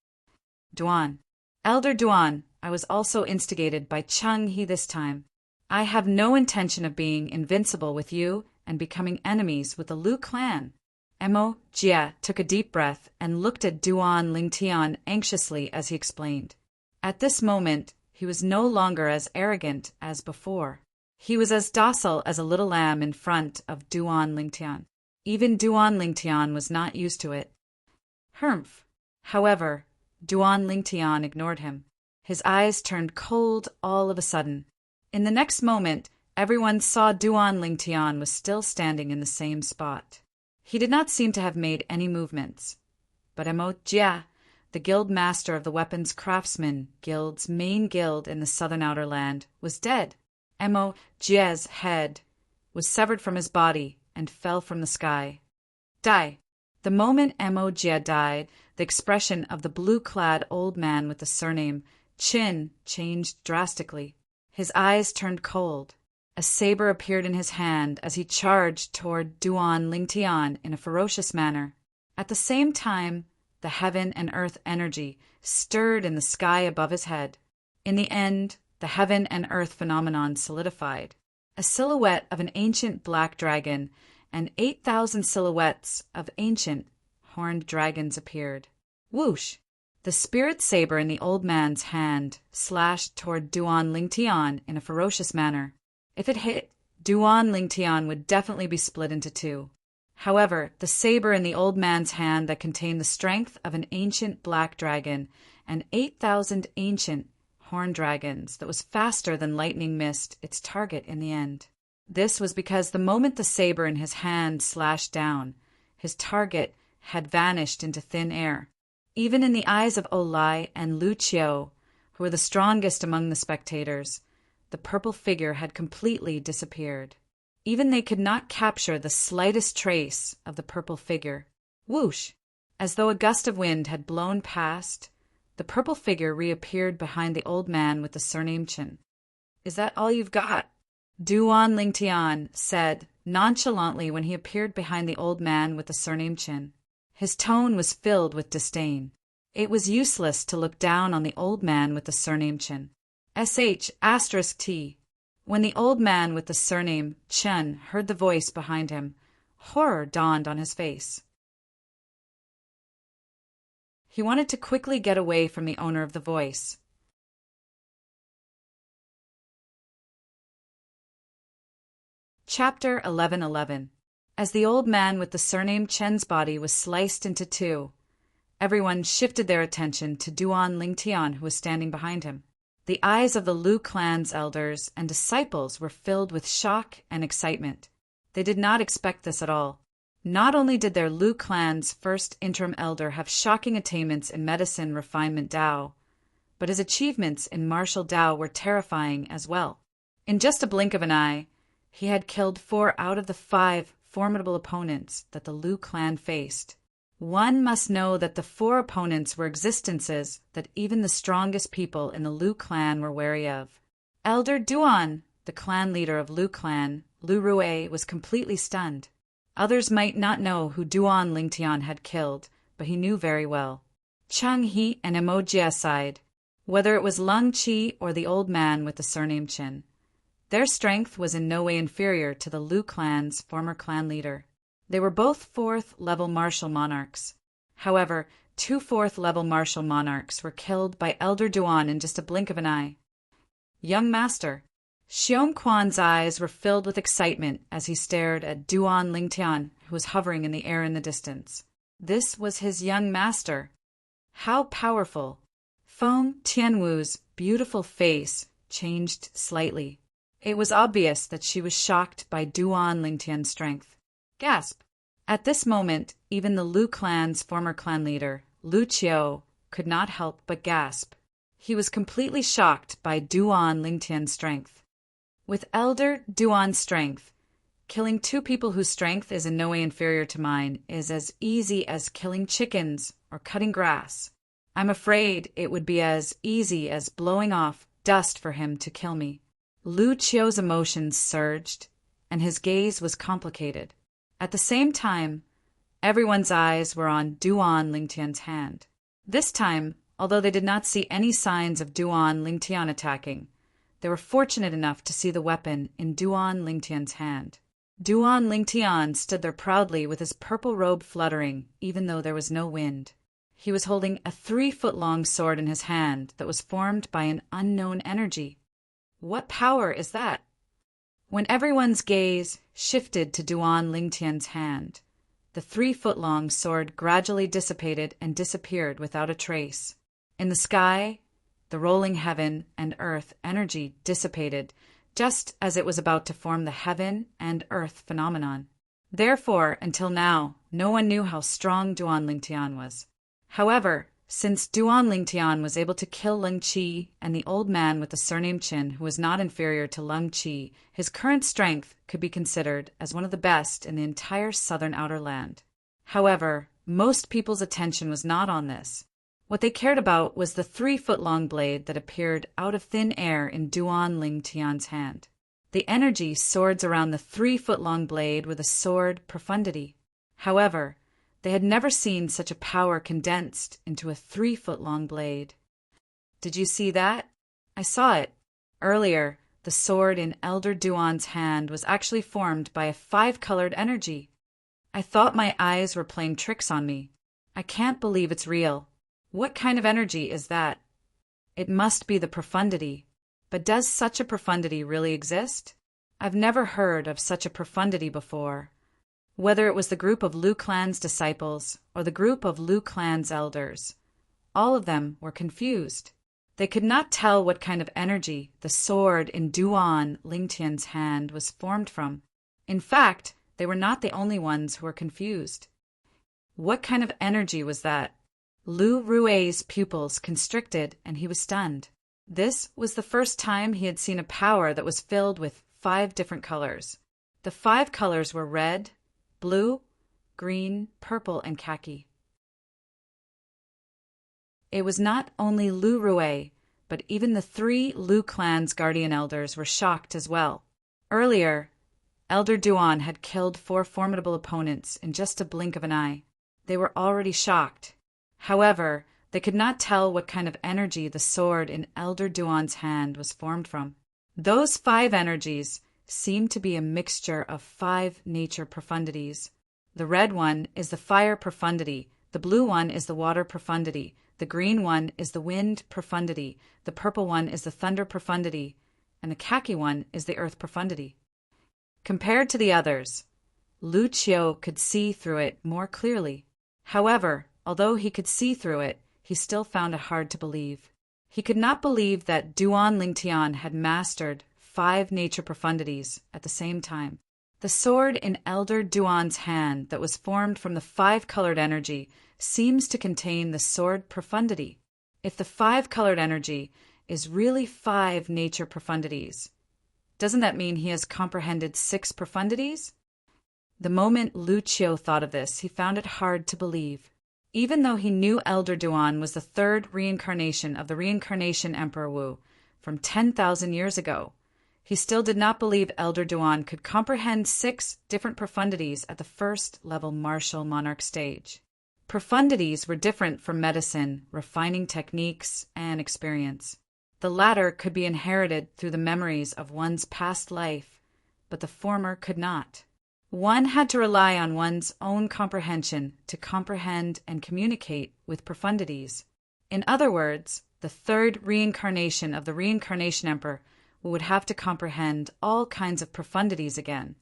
Duan. Elder Duan, I was also instigated by Cheng He this time. I have no intention of being invincible with you and becoming enemies with the Lu clan. Mo Jie took a deep breath and looked at Duan Lingtian anxiously as he explained. At this moment, he was no longer as arrogant as before. He was as docile as a little lamb in front of Duan Lingtian. Even Duan Lingtian was not used to it. Humph. However, Duan Lingtian ignored him. His eyes turned cold all of a sudden. In the next moment, everyone saw Duan Lingtian was still standing in the same spot. He did not seem to have made any movements. But Mo Jia, the guild master of the Weapons Craftsmen Guild's main guild in the southern outer land, was dead. Mo Jia's head was severed from his body and fell from the sky. Die. The moment Mo Jia died, the expression of the blue-clad old man with the surname Chin changed drastically. His eyes turned cold. A saber appeared in his hand as he charged toward Duan Lingtian in a ferocious manner. At the same time, the heaven and earth energy stirred in the sky above his head. In the end, the heaven and earth phenomenon solidified. A silhouette of an ancient black dragon and 8,000 silhouettes of ancient horned dragons appeared. Whoosh! The spirit saber in the old man's hand slashed toward Duan Lingtian in a ferocious manner. If it hit, Duan Lingtian would definitely be split into two. However, the saber in the old man's hand that contained the strength of an ancient black dragon and 8,000 ancient horned dragons that was faster than lightning missed its target in the end. This was because the moment the saber in his hand slashed down, his target had vanished into thin air. Even in the eyes of Lai and Lu Qiu, who were the strongest among the spectators, the purple figure had completely disappeared. Even they could not capture the slightest trace of the purple figure. Whoosh! As though a gust of wind had blown past, the purple figure reappeared behind the old man with the surname Chin. Is that all you've got? Duan Lingtian said nonchalantly when he appeared behind the old man with the surname Chin. His tone was filled with disdain. It was useless to look down on the old man with the surname Chin. *T. When the old man with the surname Chen heard the voice behind him, horror dawned on his face. He wanted to quickly get away from the owner of the voice. Chapter 11:11. As the old man with the surname Chen's body was sliced into two, everyone shifted their attention to Duan Lingtian, who was standing behind him. The eyes of the Lu clan's elders and disciples were filled with shock and excitement. They did not expect this at all. Not only did their Lu clan's first interim elder have shocking attainments in medicine refinement Dao, but his achievements in martial Dao were terrifying as well. In just a blink of an eye, he had killed 4 out of the 5 formidable opponents that the Lu clan faced. One must know that the 4 opponents were existences that even the strongest people in the Lu clan were wary of. Elder Duan, the clan leader of Lu clan, Lu Rue, was completely stunned. Others might not know who Duan Lingtian had killed, but he knew very well. Cheng He and Mo Jia sighed, whether it was Lung Qi or the old man with the surname Chin. Their strength was in no way inferior to the Lu clan's former clan leader. They were both 4th-level martial monarchs. However, 2 4th-level martial monarchs were killed by Elder Duan in just a blink of an eye. Young master. Xiong Quan's eyes were filled with excitement as he stared at Duan Lingtian, who was hovering in the air in the distance. This was his young master. How powerful! Feng Tianwu's beautiful face changed slightly. It was obvious that she was shocked by Duan Lingtian's strength. Gasp! At this moment, even the Lu clan's former clan leader, Lu Qiu, could not help but gasp. He was completely shocked by Duan Lingtian's strength. With Elder Duan's strength, killing two people whose strength is in no way inferior to mine is as easy as killing chickens or cutting grass. I'm afraid it would be as easy as blowing off dust for him to kill me. Lu Qiu's emotions surged, and his gaze was complicated. At the same time, everyone's eyes were on Duan Lingtian's hand. This time, although they did not see any signs of Duan Lingtian attacking, they were fortunate enough to see the weapon in Duan Lingtian's hand. Duan Lingtian stood there proudly with his purple robe fluttering, even though there was no wind. He was holding a 3-foot-long sword in his hand that was formed by an unknown energy. What power is that? When everyone's gaze shifted to Duan Lingtian's hand, the 3-foot-long sword gradually dissipated and disappeared without a trace. In the sky, the rolling heaven and earth energy dissipated, just as it was about to form the heaven and earth phenomenon. Therefore, until now, no one knew how strong Duan Lingtian was. However, since Duan Lingtian was able to kill Leng Qi and the old man with the surname Qin, who was not inferior to Leng Qi, his current strength could be considered as one of the best in the entire southern outer land. However, most people's attention was not on this. What they cared about was the 3-foot-long blade that appeared out of thin air in Duan Lingtian's hand. The energy swords around the 3-foot-long blade with a sword profundity. However, they had never seen such a power condensed into a 3-foot-long blade. Did you see that? I saw it. Earlier, the sword in Elder Duan's hand was actually formed by a 5-colored energy. I thought my eyes were playing tricks on me. I can't believe it's real. What kind of energy is that? It must be the profundity. But does such a profundity really exist? I've never heard of such a profundity before. Whether it was the group of Lu Clan's disciples or the group of Lu Clan's elders, all of them were confused. They could not tell what kind of energy the sword in Duan Lingtian's hand was formed from. In fact, they were not the only ones who were confused. What kind of energy was that? Lu Rui's pupils constricted and he was stunned. This was the first time he had seen a power that was filled with 5 different colors. The 5 colors were red, blue, green, purple, and khaki. It was not only Lu Rui, but even the 3 Lu Clan's guardian elders were shocked as well. Earlier, Elder Duan had killed 4 formidable opponents in just a blink of an eye. They were already shocked. However, they could not tell what kind of energy the sword in Elder Duan's hand was formed from. Those 5 energies seemed to be a mixture of 5 nature profundities. The red one is the fire profundity, the blue one is the water profundity, the green one is the wind profundity, the purple one is the thunder profundity, and the khaki one is the earth profundity. Compared to the others, Lu Qiu could see through it more clearly. However, although he could see through it, he still found it hard to believe. He could not believe that Duan Lingtian had mastered 5 nature profundities at the same time. The sword in Elder Duan's hand that was formed from the 5-colored energy seems to contain the sword profundity. If the 5-colored energy is really 5 nature profundities, doesn't that mean he has comprehended 6 profundities? The moment Lu Qiu thought of this, he found it hard to believe. Even though he knew Elder Duan was the 3rd reincarnation of the reincarnation Emperor Wu from 10,000 years ago, he still did not believe Elder Duan could comprehend 6 different profundities at the 1st level martial monarch stage. Profundities were different from medicine, refining techniques, and experience. The latter could be inherited through the memories of one's past life, but the former could not. One had to rely on one's own comprehension to comprehend and communicate with profundities. In other words, the 3rd reincarnation of the reincarnation emperor would have to comprehend all kinds of profundities again.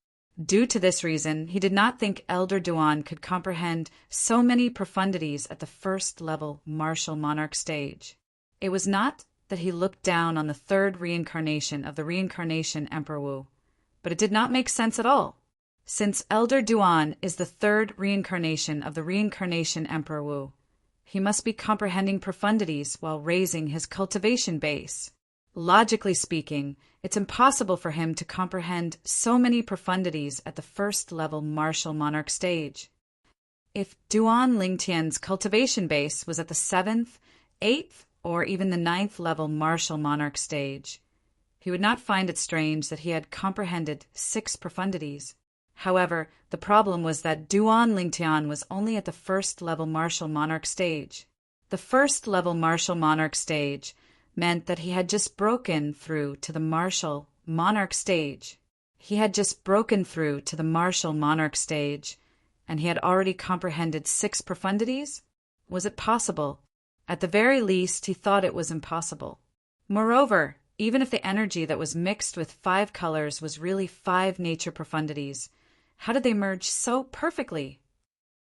Due to this reason, he did not think Elder Duan could comprehend so many profundities at the 1st level martial monarch stage. It was not that he looked down on the 3rd reincarnation of the reincarnation Emperor Wu, but it did not make sense at all. Since Elder Duan is the 3rd reincarnation of the reincarnation Emperor Wu, he must be comprehending profundities while raising his cultivation base. Logically speaking, it's impossible for him to comprehend so many profundities at the first-level martial monarch stage. If Duan Lingtian's cultivation base was at the 7th, 8th, or even the 9th level martial monarch stage, he would not find it strange that he had comprehended 6 profundities. However, the problem was that Duan Lingtian was only at the first-level martial monarch stage. The first-level martial monarch stage meant that he had just broken through to the martial monarch stage. He had just broken through to the martial monarch stage, and he had already comprehended 6 profundities? Was it possible? At the very least, he thought it was impossible. Moreover, even if the energy that was mixed with 5 colors was really 5 nature profundities, how did they merge so perfectly?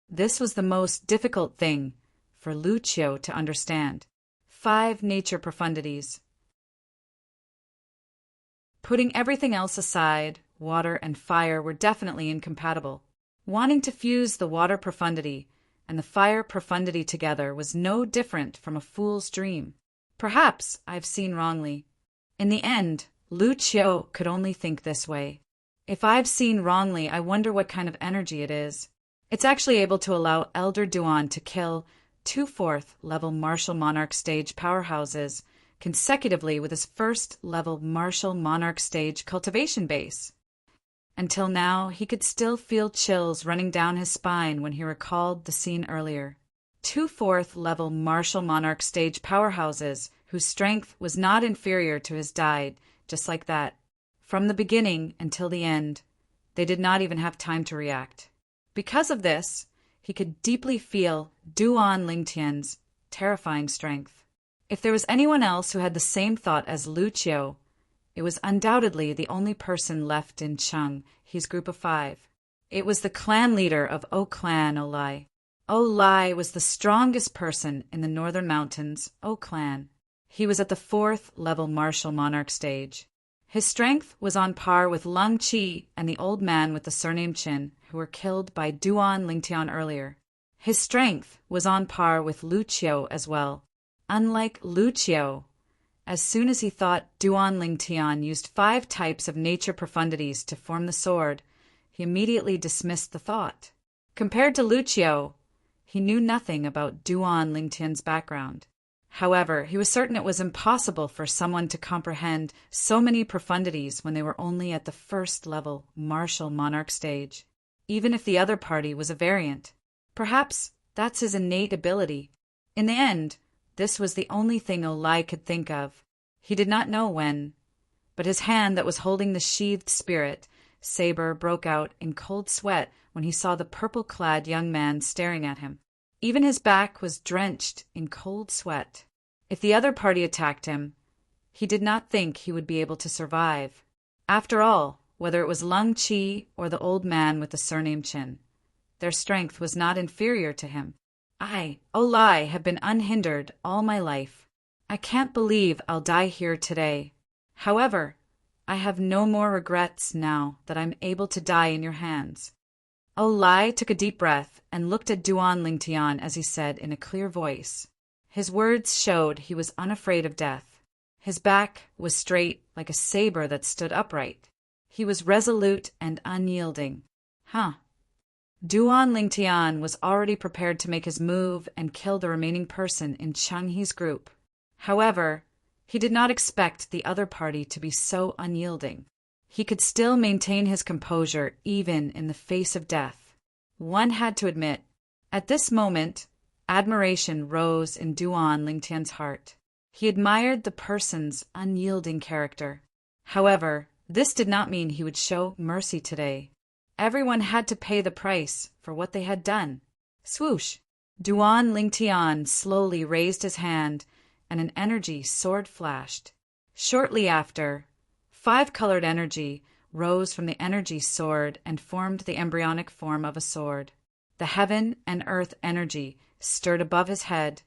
This was the most difficult thing for Lu Qiu to understand. 5 nature profundities. Putting everything else aside, water and fire were definitely incompatible. Wanting to fuse the water profundity and the fire profundity together was no different from a fool's dream. Perhaps I've seen wrongly. In the end, Lu Qiu could only think this way. If I've seen wrongly, I wonder what kind of energy it is. It's actually able to allow Elder Duan to kill 2 4th-level martial monarch stage powerhouses consecutively with his first-level martial monarch stage cultivation base. Until now, he could still feel chills running down his spine when he recalled the scene earlier. 2 4th-level martial monarch stage powerhouses whose strength was not inferior to his died, just like that. From the beginning until the end, they did not even have time to react. Because of this, he could deeply feel Duan Lingtian's terrifying strength. If there was anyone else who had the same thought as Lu Qiu, it was undoubtedly the only person left in Cheng, his group of 5. It was the clan leader of O Clan O Lai. O Lai was the strongest person in the northern mountains, O Clan. He was at the 4th-level martial monarch stage. His strength was on par with Lung Qi and the old man with the surname Qin, who were killed by Duan Lingtian earlier. His strength was on par with Lu Qiu as well. Unlike Lu Qiu, as soon as he thought Duan Lingtian used 5 types of nature profundities to form the sword, he immediately dismissed the thought. Compared to Lu Qiu, he knew nothing about Duan Lingtian's background. However, he was certain it was impossible for someone to comprehend so many profundities when they were only at the first-level martial monarch stage, even if the other party was a variant. Perhaps that's his innate ability. In the end, this was the only thing Olai could think of. He did not know when, but his hand that was holding the sheathed spirit saber broke out in cold sweat when he saw the purple-clad young man staring at him. Even his back was drenched in cold sweat. If the other party attacked him, he did not think he would be able to survive. After all, whether it was Lung Qi or the old man with the surname Qin, their strength was not inferior to him. I, Olai, have been unhindered all my life. I can't believe I'll die here today. However, I have no more regrets now that I'm able to die in your hands. Olai took a deep breath and looked at Duan Lingtian as he said in a clear voice. His words showed he was unafraid of death. His back was straight like a saber that stood upright. He was resolute and unyielding. Duan Lingtian was already prepared to make his move and kill the remaining person in Cheng He's group. However, he did not expect the other party to be so unyielding. He could still maintain his composure even in the face of death. One had to admit, at this moment, admiration rose in Duan Lingtian's heart. He admired the person's unyielding character. However, this did not mean he would show mercy today. Everyone had to pay the price for what they had done. Swoosh! Duan Lingtian slowly raised his hand, and an energy sword flashed. Shortly after, 5-colored energy rose from the energy sword and formed the embryonic form of a sword. The heaven and earth energy stirred above his head,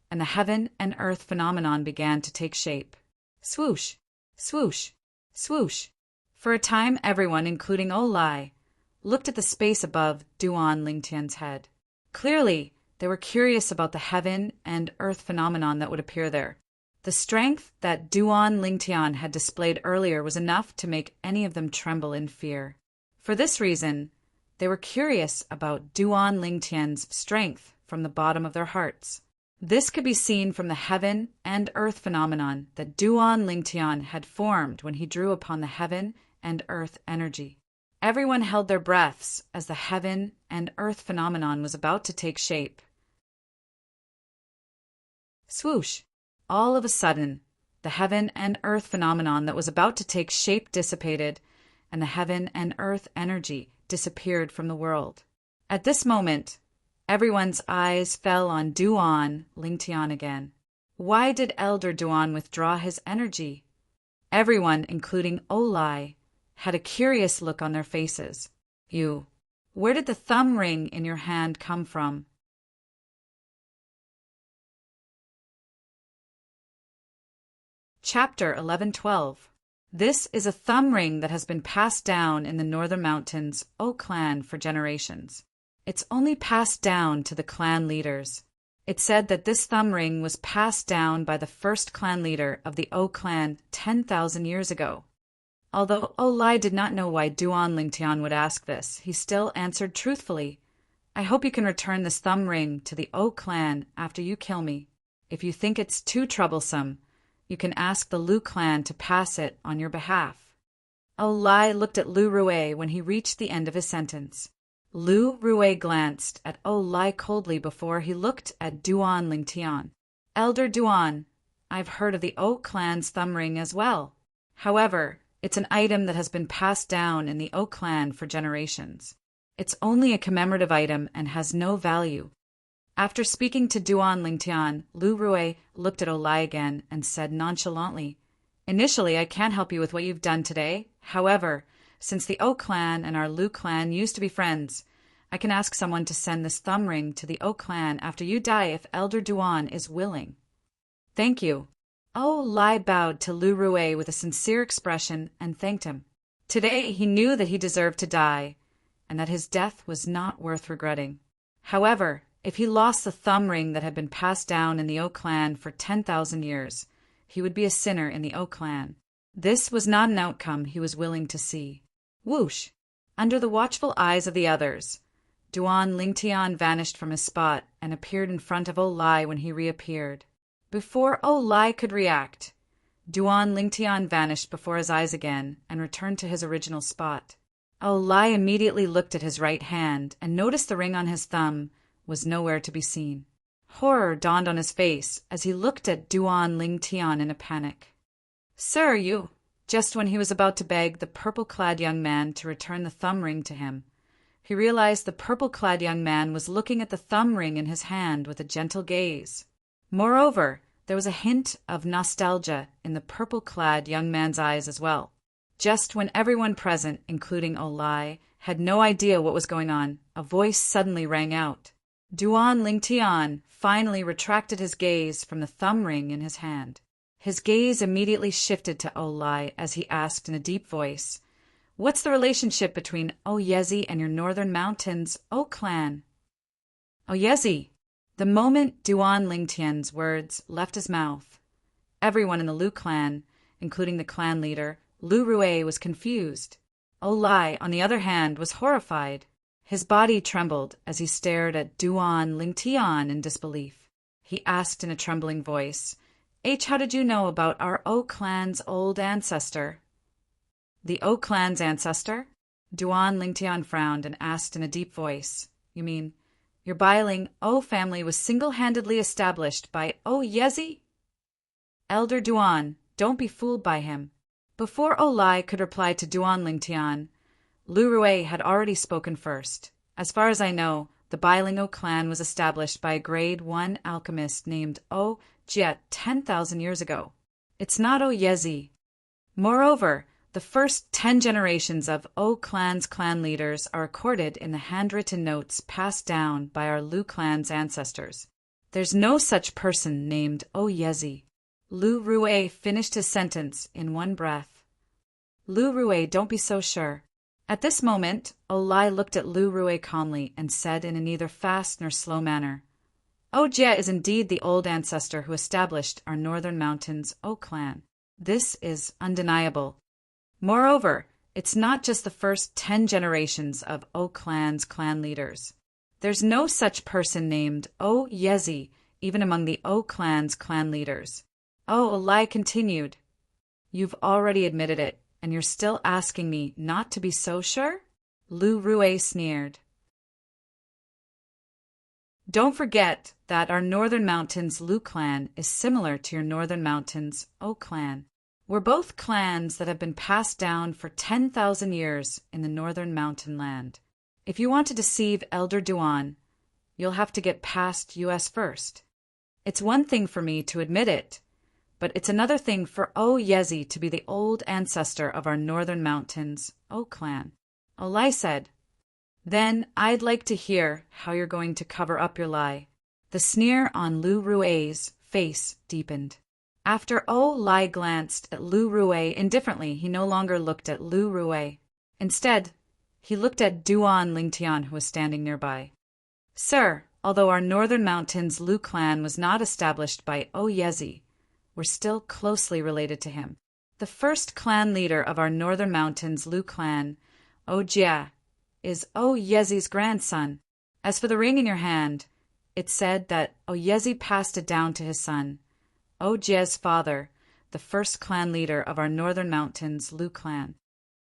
and the heaven and earth phenomenon began to take shape. Swoosh! Swoosh! Swoosh! For a time, everyone, including Olai, looked at the space above Duan Lingtian's head. Clearly, They were curious about the heaven and earth phenomenon that would appear there. The strength that Duan Lingtian had displayed earlier was enough to make any of them tremble in fear. For this reason, they were curious about Duan Lingtian's strength from the bottom of their hearts. This could be seen from the heaven and earth phenomenon that Duan Lingtian had formed when he drew upon the heaven and earth energy. Everyone held their breaths as the heaven and earth phenomenon was about to take shape. Swoosh! All of a sudden, the heaven and earth phenomenon that was about to take shape dissipated, and the heaven and earth energy disappeared from the world. At this moment, everyone's eyes fell on Duan Lingtian again. Why did Elder Duan withdraw his energy? Everyone, including Olai, had a curious look on their faces. Where did the thumb ring in your hand come from? Chapter 11:12. This is a thumb ring that has been passed down in the Northern Mountains O clan for generations. It's only passed down to the clan leaders. It's said that this thumb ring was passed down by the first clan leader of the O clan 10,000 years ago. Although Olai did not know why Duan Lingtian would ask this, he still answered truthfully, "I hope you can return this thumb ring to the O clan after you kill me. If you think it's too troublesome, you can ask the Lu clan to pass it on your behalf." Olai looked at Lu Rue when he reached the end of his sentence. Lu Rue glanced at Olai coldly before he looked at Duan Lingtian. "Elder Duan, I've heard of the O clan's thumb ring as well. However, it's an item that has been passed down in the O clan for generations. It's only a commemorative item and has no value." After speaking to Duan Lingtian, Lu Rue looked at Olai again and said nonchalantly, "Initially, I can't help you with what you've done today. However, since the O clan and our Lu clan used to be friends, I can ask someone to send this thumb ring to the O clan after you die if Elder Duan is willing." "Thank you." Olai bowed to Lu Rue with a sincere expression and thanked him. Today he knew that he deserved to die, and that his death was not worth regretting. However, if he lost the thumb ring that had been passed down in the O clan for 10,000 years, he would be a sinner in the O clan. This was not an outcome he was willing to see. Whoosh! Under the watchful eyes of the others, Duan Lingtian vanished from his spot and appeared in front of Olai when he reappeared. Before Olai could react, Duan Lingtian vanished before his eyes again and returned to his original spot. Olai immediately looked at his right hand and noticed the ring on his thumb was nowhere to be seen. Horror dawned on his face as he looked at Duan Lingtian in a panic. "Sir, you—" Just when he was about to beg the purple-clad young man to return the thumb ring to him, he realized the purple-clad young man was looking at the thumb ring in his hand with a gentle gaze. Moreover, there was a hint of nostalgia in the purple-clad young man's eyes as well. Just when everyone present, including Olai, had no idea what was going on, a voice suddenly rang out. Duan Lingtian finally retracted his gaze from the thumb ring in his hand. His gaze immediately shifted to Olai as he asked in a deep voice, "What's the relationship between Oyezi and your Northern Mountains O clan?" "Oyezi!" The moment Duan Lingtian's words left his mouth, everyone in the Lu clan, including the clan leader, Lu Rue, was confused. Olai, on the other hand, was horrified. His body trembled as he stared at Duan Lingtian in disbelief. He asked in a trembling voice, "How did you know about our O clan's old ancestor?" "The O clan's ancestor?" Duan Lingtian frowned and asked in a deep voice, "You mean your Biling O family was single-handedly established by Oyezi?" "Elder Duan, don't be fooled by him." Before Olai could reply to Duan Lingtian, Lu Rue had already spoken first. "As far as I know, the Biling O clan was established by a grade 1 alchemist named O Jiet 10,000 years ago. It's not Oyezi. Moreover, the first 10 generations of O clan's clan leaders are recorded in the handwritten notes passed down by our Lu clan's ancestors. There's no such person named Oyezi." Lu Rue finished his sentence in one breath. "Lu Rue, don't be so sure." At this moment, Olai looked at Lu Rue calmly and said in a neither fast nor slow manner, Jie is indeed the old ancestor who established our northern mountains O clan. This is undeniable. Moreover, it's not just the first 10 generations of O clan's clan leaders. There's no such person named O Yezi even among the O clan's clan leaders. Lai continued. You've already admitted it, and you're still asking me not to be so sure? Lu Rue sneered. Don't forget that our northern mountains Lu clan is similar to your northern mountains O clan. We're both clans that have been passed down for 10,000 years in the northern mountain land. If you want to deceive Elder Duan, you'll have to get past US first. It's one thing for me to admit it, but it's another thing for O Yezi to be the old ancestor of our northern mountains O clan. Olai said, Then I'd like to hear how you're going to cover up your lie. The sneer on Lu Rue's face deepened. After Lai glanced at Lu Rue indifferently, he no longer looked at Lu Rue. Instead, he looked at Duan Lingtian, who was standing nearby. Sir, although our northern mountains Lu clan was not established by O Yezi, we're still closely related to him. The first clan leader of our northern mountains Lu clan, O Jia, is O Yezi's grandson. As for the ring in your hand, it's said that O Yezi passed it down to his son, O Jia's father, the first clan leader of our northern mountains Lu clan.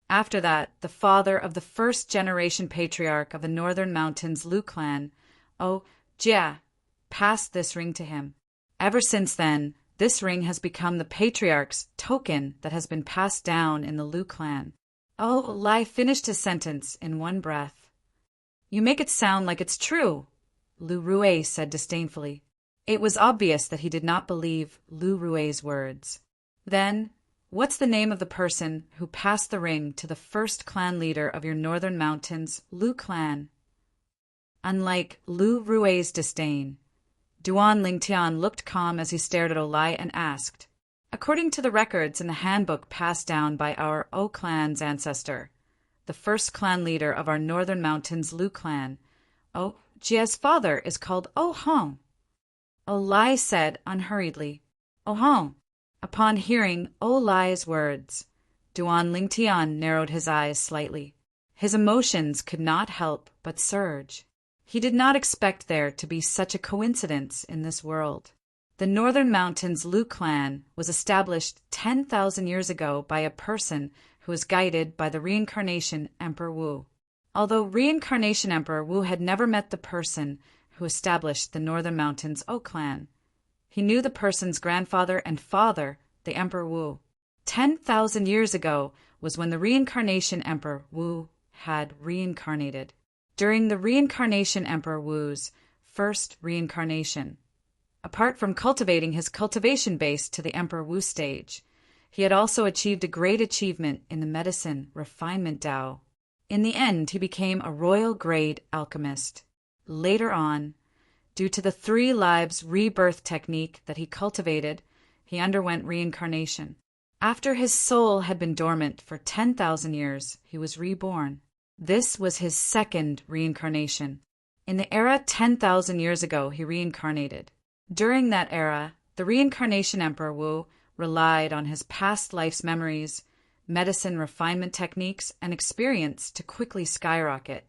After that, the father of the first generation patriarch of the northern mountains Lu clan, O Jia, passed this ring to him. Ever since then, this ring has become the patriarch's token that has been passed down in the Lu clan. Lai finished his sentence in one breath. You make it sound like it's true, Lu Rue said disdainfully. It was obvious that he did not believe Lu Rue's words. Then, what's the name of the person who passed the ring to the first clan leader of your northern mountains, Lu clan? Unlike Lu Rue's disdain, Duan Lingtian looked calm as he stared at Olai and asked, According to the records in the handbook passed down by our O clan's ancestor, the first clan leader of our northern mountains Lu clan, O Jia's father is called O Hong. Olai said unhurriedly, Oh Hong. Upon hearing Olai's words, Duan Lingtian narrowed his eyes slightly. His emotions could not help but surge. He did not expect there to be such a coincidence in this world. The northern mountains Lu clan was established 10,000 years ago by a person who was guided by the reincarnation Emperor Wu. Although reincarnation Emperor Wu had never met the person who established the northern mountains O clan, he knew the person's grandfather and father, the Emperor Wu. 10,000 years ago was when the reincarnation Emperor Wu had reincarnated. During the reincarnation Emperor Wu's first reincarnation, apart from cultivating his cultivation base to the Emperor Wu stage, he had also achieved a great achievement in the medicine refinement Tao. In the end, he became a royal grade alchemist. Later on, due to the 3 lives rebirth technique that he cultivated, he underwent reincarnation. After his soul had been dormant for 10,000 years, he was reborn. This was his second reincarnation. In the era 10,000 years ago, he reincarnated. During that era, the reincarnation Emperor Wu relied on his past life's memories, medicine refinement techniques, and experience to quickly skyrocket.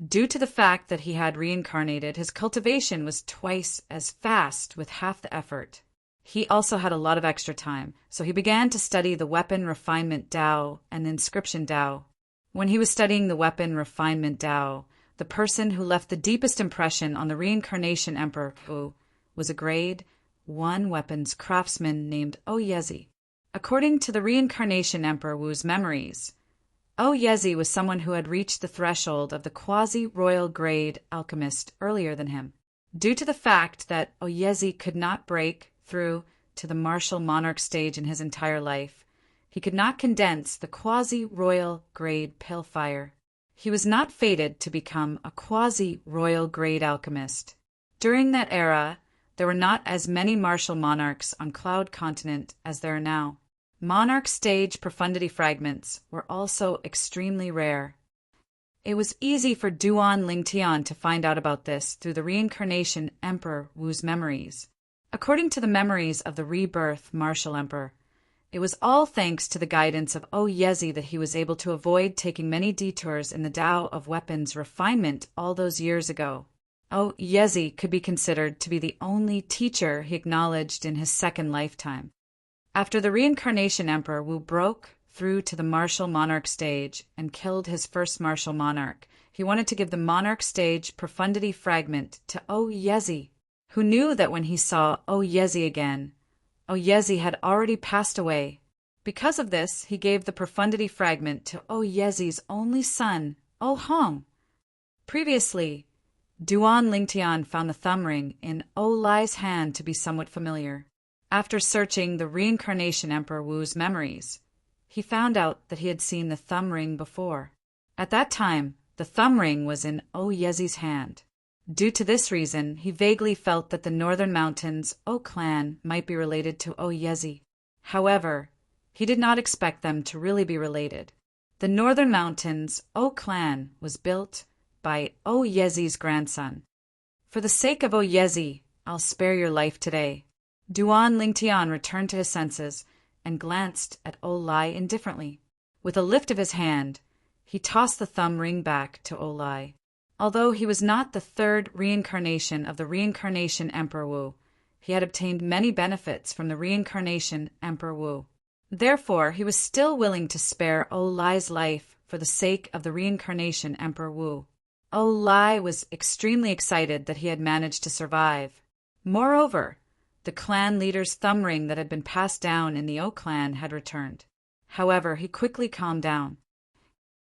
Due to the fact that he had reincarnated, his cultivation was twice as fast with half the effort. He also had a lot of extra time, so he began to study the weapon refinement Tao and inscription Tao. When he was studying the weapon refinement Tao, the person who left the deepest impression on the reincarnation Emperor Wu was a grade 1 weapons craftsman named O Yezi. According to the reincarnation Emperor Wu's memories, O Yezi was someone who had reached the threshold of the quasi-royal grade alchemist earlier than him. Due to the fact that O Yezi could not break through to the martial monarch stage in his entire life, he could not condense the quasi-royal grade pale fire. He was not fated to become a quasi-royal grade alchemist. During that era, there were not as many martial monarchs on Cloud Continent as there are now. Monarch stage profundity fragments were also extremely rare. It was easy for Duan Lingtian to find out about this through the reincarnation Emperor Wu's memories. According to the memories of the rebirth martial emperor, it was all thanks to the guidance of O Yezi that he was able to avoid taking many detours in the Tao of weapons refinement all those years ago. O Yezi could be considered to be the only teacher he acknowledged in his second lifetime. After the reincarnation emperor, Wu broke through to the martial monarch stage and killed his first martial monarch. He wanted to give the monarch stage profundity fragment to O Yezi, who knew that when he saw O Yezi again, O Yezi had already passed away. Because of this, he gave the profundity fragment to O Yezi's only son, O Hong. Previously, Duan Lingtian found the thumb ring in O Lai's hand to be somewhat familiar. After searching the reincarnation Emperor Wu's memories, he found out that he had seen the thumb ring before. At that time, the thumb ring was in O Yezi's hand. Due to this reason, he vaguely felt that the Northern Mountains O clan might be related to O Yezi. However, he did not expect them to really be related. The Northern Mountains O clan was built by O Yezi's grandson. For the sake of O Yezi, I'll spare your life today. Duan Lingtian returned to his senses and glanced at O Lai indifferently. With a lift of his hand, he tossed the thumb ring back to O Lai. Although he was not the third reincarnation of the reincarnation Emperor Wu, he had obtained many benefits from the reincarnation Emperor Wu. Therefore, he was still willing to spare O Lai's life for the sake of the reincarnation Emperor Wu. O Lai was extremely excited that he had managed to survive. Moreover, the clan leader's thumb ring that had been passed down in the O clan had returned. However, he quickly calmed down.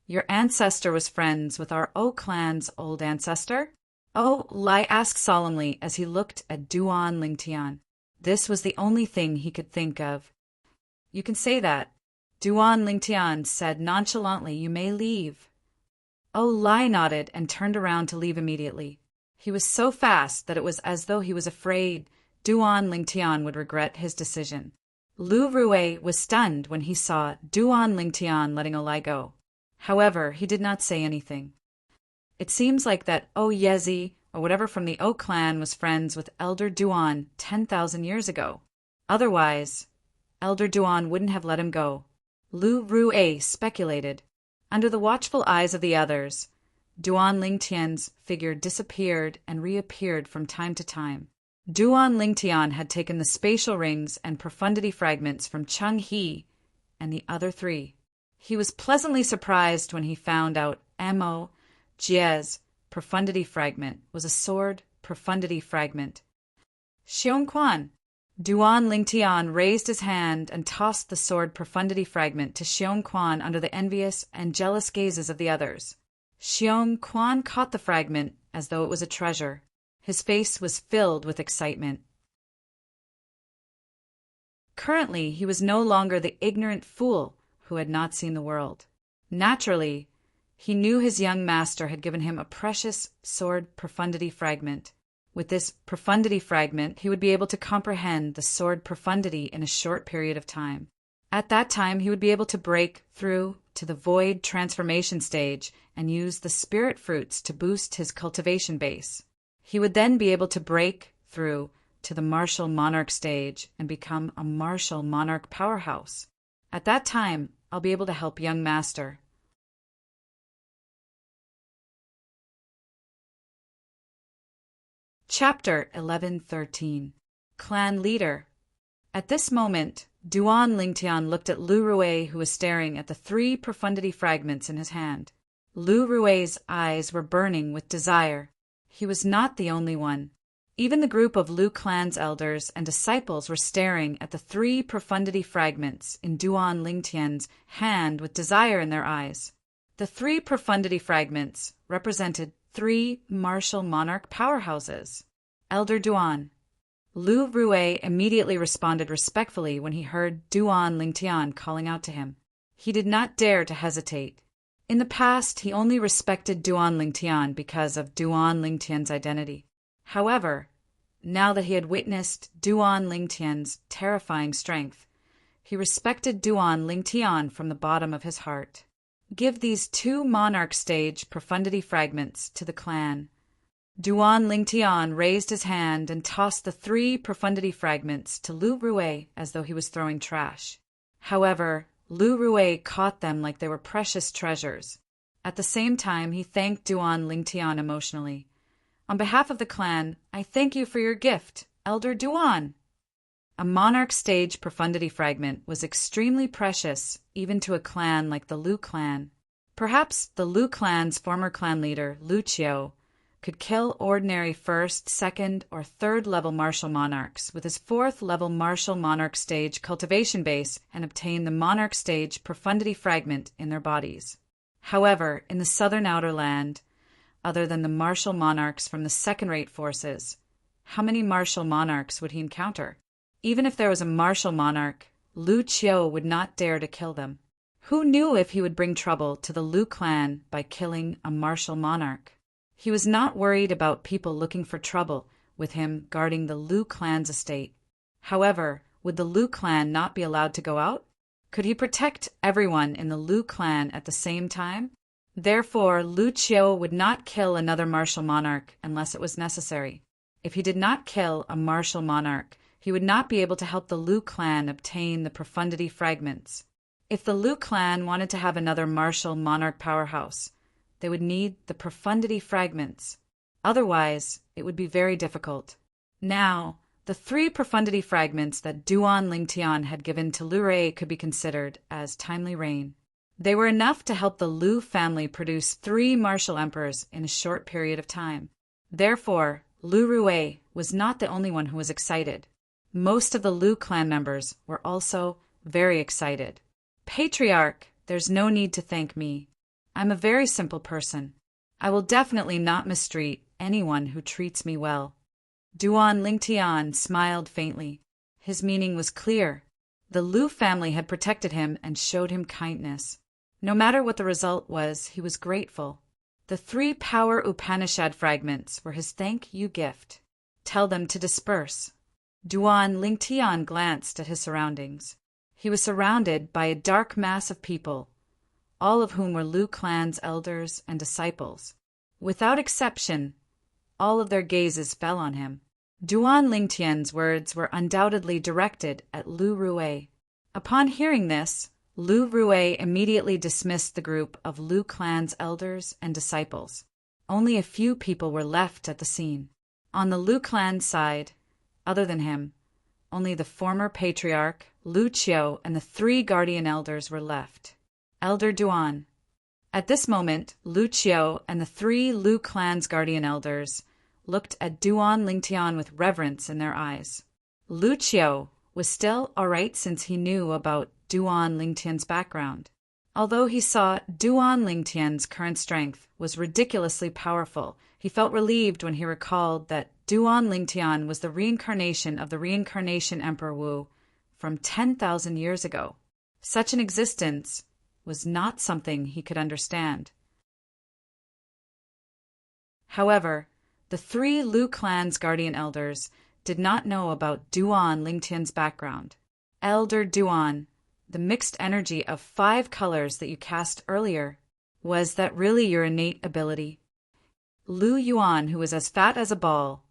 Your ancestor was friends with our O clan's old ancestor? O Lai asked solemnly as he looked at Duan Lingtian. This was the only thing he could think of. You can say that. Duan Lingtian said nonchalantly, you may leave. O Lai nodded and turned around to leave immediately. He was so fast that it was as though he was afraid Duan Lingtian would regret his decision. Lu Rui was stunned when he saw Duan Lingtian letting O Lai go. However, he did not say anything. It seems like that O Yezi, or whatever from the O clan, was friends with Elder Duan 10,000 years ago. Otherwise, Elder Duan wouldn't have let him go. Lu Rui speculated. Under the watchful eyes of the others, Duan Lingtian's figure disappeared and reappeared from time to time. Duan Lingtian had taken the spatial rings and profundity fragments from Chung He and the other three. He was pleasantly surprised when he found out Mo Jie's profundity fragment was a sword profundity fragment. Xiong Quan. Duan Lingtian raised his hand and tossed the sword profundity fragment to Xiong Quan under the envious and jealous gazes of the others. Xiong Quan caught the fragment as though it was a treasure. His face was filled with excitement. Currently, he was no longer the ignorant fool who had not seen the world. Naturally, he knew his young master had given him a precious sword profundity fragment. With this profundity fragment, he would be able to comprehend the sword profundity in a short period of time. At that time, he would be able to break through to the void transformation stage and use the spirit fruits to boost his cultivation base. He would then be able to break through to the martial monarch stage and become a martial monarch powerhouse. At that time, I'll be able to help young master. Chapter 11:13. Clan Leader. At this moment, Duan Lingtian looked at Lu Rui, who was staring at the 3 profundity fragments in his hand. Lu Rui's eyes were burning with desire. He was not the only one. Even the group of Lu clan's elders and disciples were staring at the 3 profundity fragments in Duan Lingtian's hand with desire in their eyes. The 3 profundity fragments represented 3 martial monarch powerhouses. Elder Duan. Lu Rui immediately responded respectfully when he heard Duan Lingtian calling out to him. He did not dare to hesitate. In the past, he only respected Duan Lingtian because of Duan Lingtian's identity. However, now that he had witnessed Duan Lingtian's terrifying strength, he respected Duan Lingtian from the bottom of his heart. Give these 2 Monarch stage profundity fragments to the clan. Duan Lingtian raised his hand and tossed the 3 profundity fragments to Lu Rue as though he was throwing trash. However, Lu Rue caught them like they were precious treasures. At the same time, he thanked Duan Lingtian emotionally. On behalf of the clan, I thank you for your gift, Elder Duan. A Monarch stage profundity fragment was extremely precious, even to a clan like the Lu clan. Perhaps the Lu clan's former clan leader, Lu Qiu, could kill ordinary 1st, 2nd, or 3rd level martial monarchs with his 4th level martial monarch stage cultivation base and obtain the Monarch stage profundity fragment in their bodies. However, in the southern outer land, other than the martial monarchs from the second-rate forces, how many martial monarchs would he encounter? Even if there was a martial monarch, Lu Qiu would not dare to kill them. Who knew if he would bring trouble to the Lu clan by killing a martial monarch? He was not worried about people looking for trouble with him guarding the Lu clan's estate. However, would the Lu clan not be allowed to go out? Could he protect everyone in the Lu clan at the same time? Therefore, Lu Qiu would not kill another martial monarch unless it was necessary. If he did not kill a martial monarch, he would not be able to help the Lu clan obtain the profundity fragments. If the Lu clan wanted to have another martial monarch powerhouse, they would need the profundity fragments. Otherwise, it would be very difficult. Now, the 3 profundity fragments that Duan Lingtian had given to Lu Rui could be considered as timely rain. They were enough to help the Lu family produce 3 martial emperors in a short period of time. Therefore, Lu Rui was not the only one who was excited. Most of the Lu clan members were also very excited. Patriarch, there's no need to thank me. I'm a very simple person. I will definitely not mistreat anyone who treats me well. Duan Lingtian smiled faintly. His meaning was clear. The Lu family had protected him and showed him kindness. No matter what the result was, he was grateful. The 3 power Upanishad fragments were his thank you gift. Tell them to disperse. Duan Lingtian glanced at his surroundings. He was surrounded by a dark mass of people, all of whom were Lu clan's elders and disciples. Without exception, all of their gazes fell on him. Duan Lingtian's words were undoubtedly directed at Lu Rue. Upon hearing this, Lu Rue immediately dismissed the group of Lu clan's elders and disciples. Only a few people were left at the scene. On the Lu clan side, other than him, only the former patriarch, Lu Qiu, and the 3 guardian elders were left. Elder Duan. At this moment, Lu Qiu and the 3 Lu clan's guardian elders looked at Duan Lingtian with reverence in their eyes. Lu Qiu was still all right since he knew about Duan Lingtian's background. Although he saw Duan Lingtian's current strength was ridiculously powerful, he felt relieved when he recalled that Duan Lingtian was the reincarnation of the reincarnation Emperor Wu from 10,000 years ago. Such an existence was not something he could understand. However, the 3 Lu clan's guardian elders did not know about Duan Lingtian's background. Elder Duan, the mixed energy of 5 colors that you cast earlier, was that really your innate ability? Lu Yuan, who was as fat as a ball,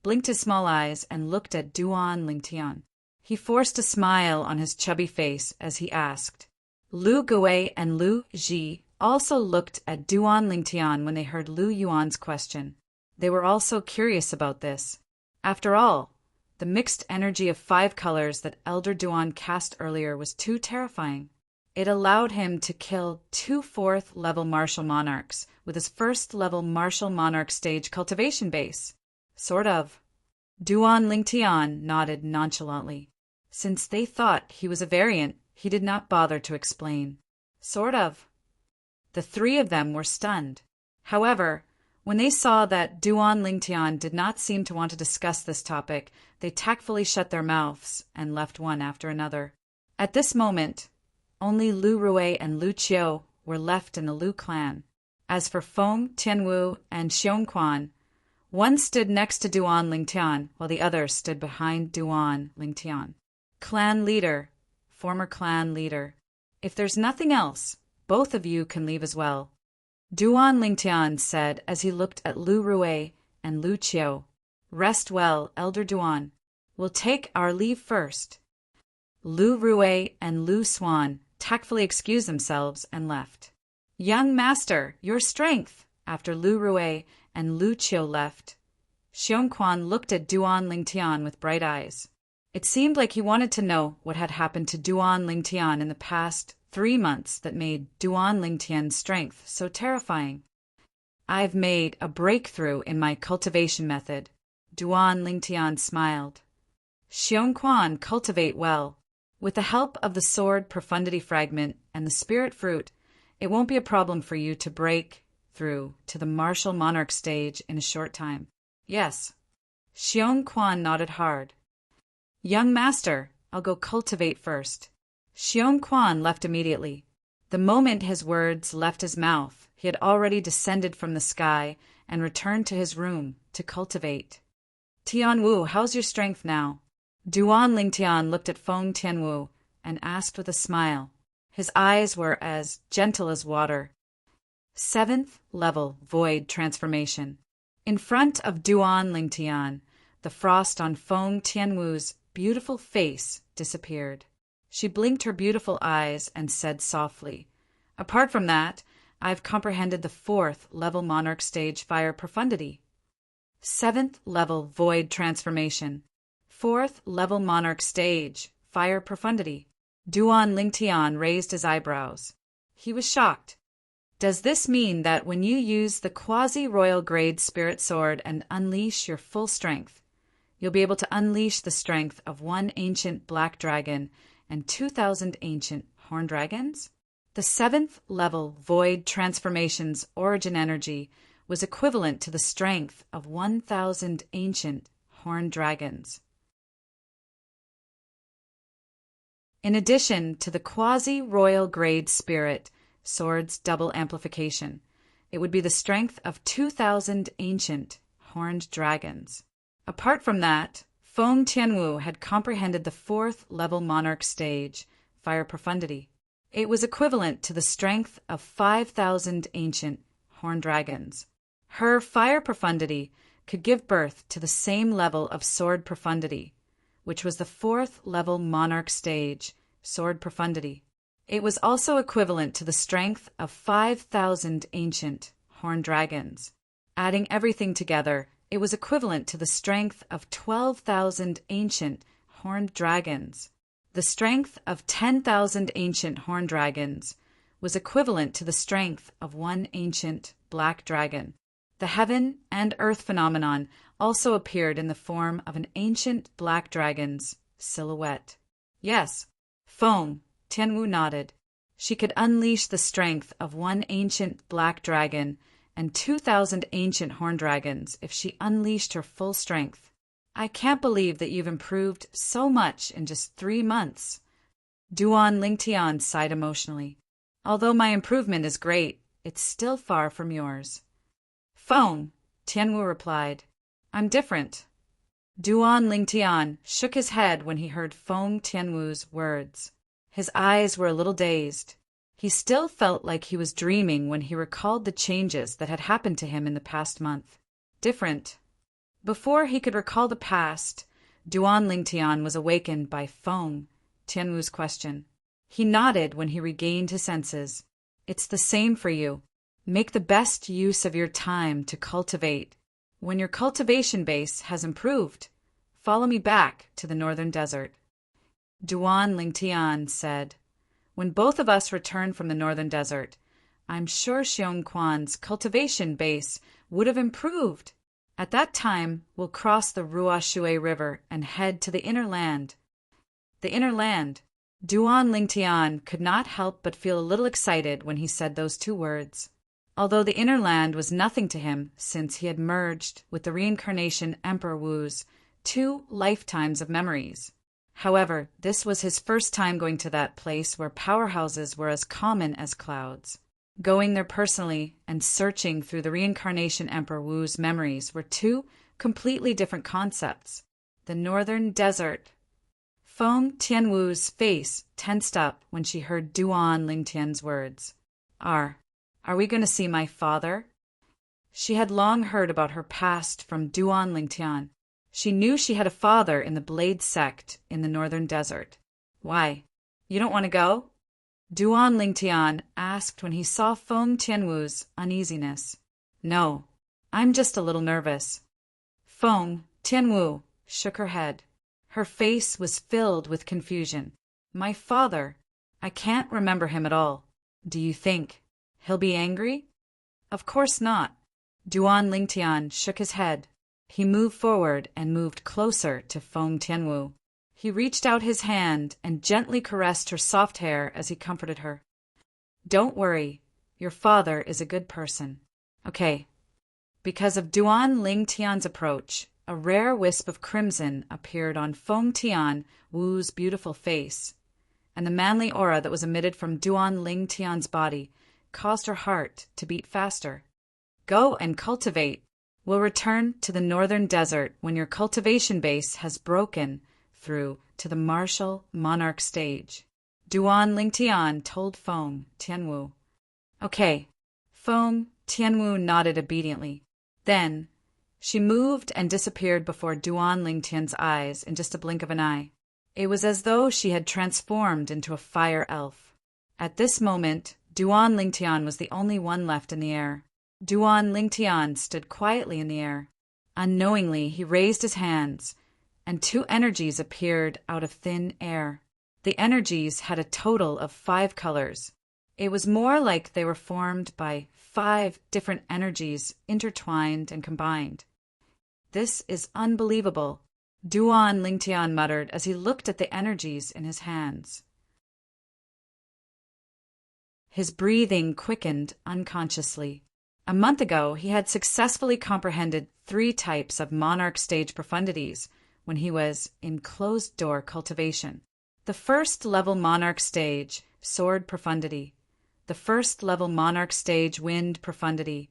blinked his small eyes and looked at Duan Lingtian. He forced a smile on his chubby face as he asked. Lu Gui and Lu Ji also looked at Duan Lingtian when they heard Lu Yuan's question. They were also curious about this. After all, the mixed energy of 5 colors that Elder Duan cast earlier was too terrifying. It allowed him to kill 2 4th-level martial monarchs with his 1st-level martial monarch stage cultivation base. Sort of. Duan Lingtian nodded nonchalantly. Since they thought he was a variant, he did not bother to explain. Sort of. The 3 of them were stunned. However, when they saw that Duan Lingtian did not seem to want to discuss this topic, they tactfully shut their mouths and left one after another. At this moment, only Lu Rue and Lu Qiu were left in the Lu clan. As for Feng Tianwu and Xiongquan, one stood next to Duan Lingtian, while the other stood behind Duan Lingtian. Clan leader, former clan leader. If there's nothing else, both of you can leave as well. Duan Lingtian said as he looked at Lu Rui and Lu Qiu. Rest well, Elder Duan. We'll take our leave first. Lu Rui and Lu Swan tactfully excused themselves and left. Young master, your strength! After Lu Rui and Lu Qiu left, Xiongquan looked at Duan Lingtian with bright eyes. It seemed like he wanted to know what had happened to Duan Lingtian in the past 3 months that made Duan Lingtian's strength so terrifying. I've made a breakthrough in my cultivation method. Duan Lingtian smiled. Xiongquan cultivate well. With the help of the sword profundity fragment and the spirit fruit, it won't be a problem for you to break through to the martial monarch stage in a short time. Yes. Xiongquan nodded hard. Young master, I'll go cultivate first. Xiongquan left immediately. The moment his words left his mouth, he had already descended from the sky and returned to his room to cultivate. Tianwu, how's your strength now? Duan Lingtian looked at Feng Tianwu and asked with a smile. His eyes were as gentle as water. 7th level void transformation. In front of Duan Lingtian, the frost on Feng Tianwu's beautiful face disappeared. She blinked her beautiful eyes and said softly, Apart from that, I've comprehended the 4th level monarch stage fire profundity. 7th level void transformation. 4th level monarch stage fire profundity. Duan Lingtian raised his eyebrows. He was shocked. Does this mean that when you use the quasi-royal grade spirit sword and unleash your full strength, you'll be able to unleash the strength of 1 ancient black dragon and 2,000 ancient horned dragons? The 7th level void transformation's origin energy was equivalent to the strength of 1,000 ancient horned dragons. In addition to the quasi-royal grade spirit sword's double amplification, it would be the strength of 2,000 ancient horned dragons. Apart from that, Feng Tianwu had comprehended the 4th level monarch stage, fire profundity. It was equivalent to the strength of 5,000 ancient horned dragons. Her fire profundity could give birth to the same level of sword profundity, which was the 4th level monarch stage, sword profundity. It was also equivalent to the strength of 5,000 ancient horned dragons. Adding everything together, it was equivalent to the strength of 12,000 ancient horned dragons. The strength of 10,000 ancient horned dragons was equivalent to the strength of 1 ancient black dragon. The heaven and earth phenomenon also appeared in the form of an ancient black dragon's silhouette. Yes, Feng Tianwu nodded. She could unleash the strength of 1 ancient black dragon and 2,000 ancient horned dragons if she unleashed her full strength. I can't believe that you've improved so much in just 3 months. Duan Lingtian sighed emotionally. Although my improvement is great, it's still far from yours. Feng, Tianwu replied. I'm different. Duan Lingtian shook his head when he heard Feng Tianwu's words. His eyes were a little dazed. He still felt like he was dreaming when he recalled the changes that had happened to him in the past month. Different. Before he could recall the past, Duan Lingtian was awakened by Feng Tianwu's question. He nodded when he regained his senses. It's the same for you. Make the best use of your time to cultivate. When your cultivation base has improved, follow me back to the northern desert. Duan Lingtian said, When both of us return from the northern desert, I'm sure Xiongquan's cultivation base would have improved. At that time, we'll cross the Ruoshui River and head to the inner land. The inner land. Duan Lingtian could not help but feel a little excited when he said those 2 words. Although the inner land was nothing to him since he had merged with the reincarnation Emperor Wu's 2 lifetimes of memories. However, this was his first time going to that place where powerhouses were as common as clouds. Going there personally and searching through the reincarnation Emperor Wu's memories were 2 completely different concepts. The northern desert. Feng Tianwu's face tensed up when she heard Duan Lingtian's words. Are we going to see my father? She had long heard about her past from Duan Lingtian. She knew she had a father in the Blade sect in the northern desert. Why? You don't want to go? Duan Lingtian asked when he saw Feng Tianwu's uneasiness. No, I'm just a little nervous. Feng Tianwu shook her head. Her face was filled with confusion. My father. I can't remember him at all. Do you think he'll be angry? Of course not. Duan Lingtian shook his head. He moved forward and moved closer to Feng Tianwu. He reached out his hand and gently caressed her soft hair as he comforted her. Don't worry, your father is a good person. Okay. Because of Duan Lingtian's approach, a rare wisp of crimson appeared on Feng Tianwu's beautiful face, and the manly aura that was emitted from Duan Lingtian's body caused her heart to beat faster. Go and cultivate. We'll return to the northern desert when your cultivation base has broken through to the martial monarch stage. Duan Lingtian told Feng Tianwu. Okay. Feng Tianwu nodded obediently. Then, she moved and disappeared before Duan Lingtian's eyes in just a blink of an eye. It was as though she had transformed into a fire elf. At this moment, Duan Lingtian was the only one left in the air. Duan Lingtian stood quietly in the air. Unknowingly, he raised his hands, and two energies appeared out of thin air. The energies had a total of 5 colors. It was more like they were formed by 5 different energies intertwined and combined. This is unbelievable, Duan Lingtian muttered as he looked at the energies in his hands. His breathing quickened unconsciously. A month ago, he had successfully comprehended 3 types of monarch stage profundities when he was in closed-door cultivation. The first-level monarch stage, sword profundity, the first-level monarch stage, wind profundity,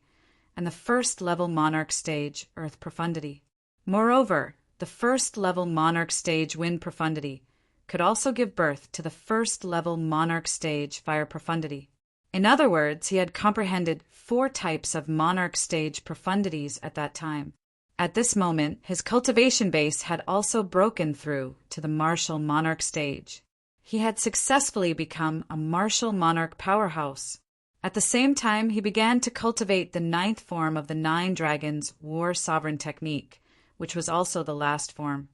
and the first-level monarch stage, earth profundity. Moreover, the first-level monarch stage, wind profundity, could also give birth to the first-level monarch stage, fire profundity. In other words, he had comprehended 4 types of monarch stage profundities at that time. At this moment, his cultivation base had also broken through to the martial monarch stage. He had successfully become a martial monarch powerhouse. At the same time, he began to cultivate the 9th form of the 9 dragons war sovereign technique, which was also the last form.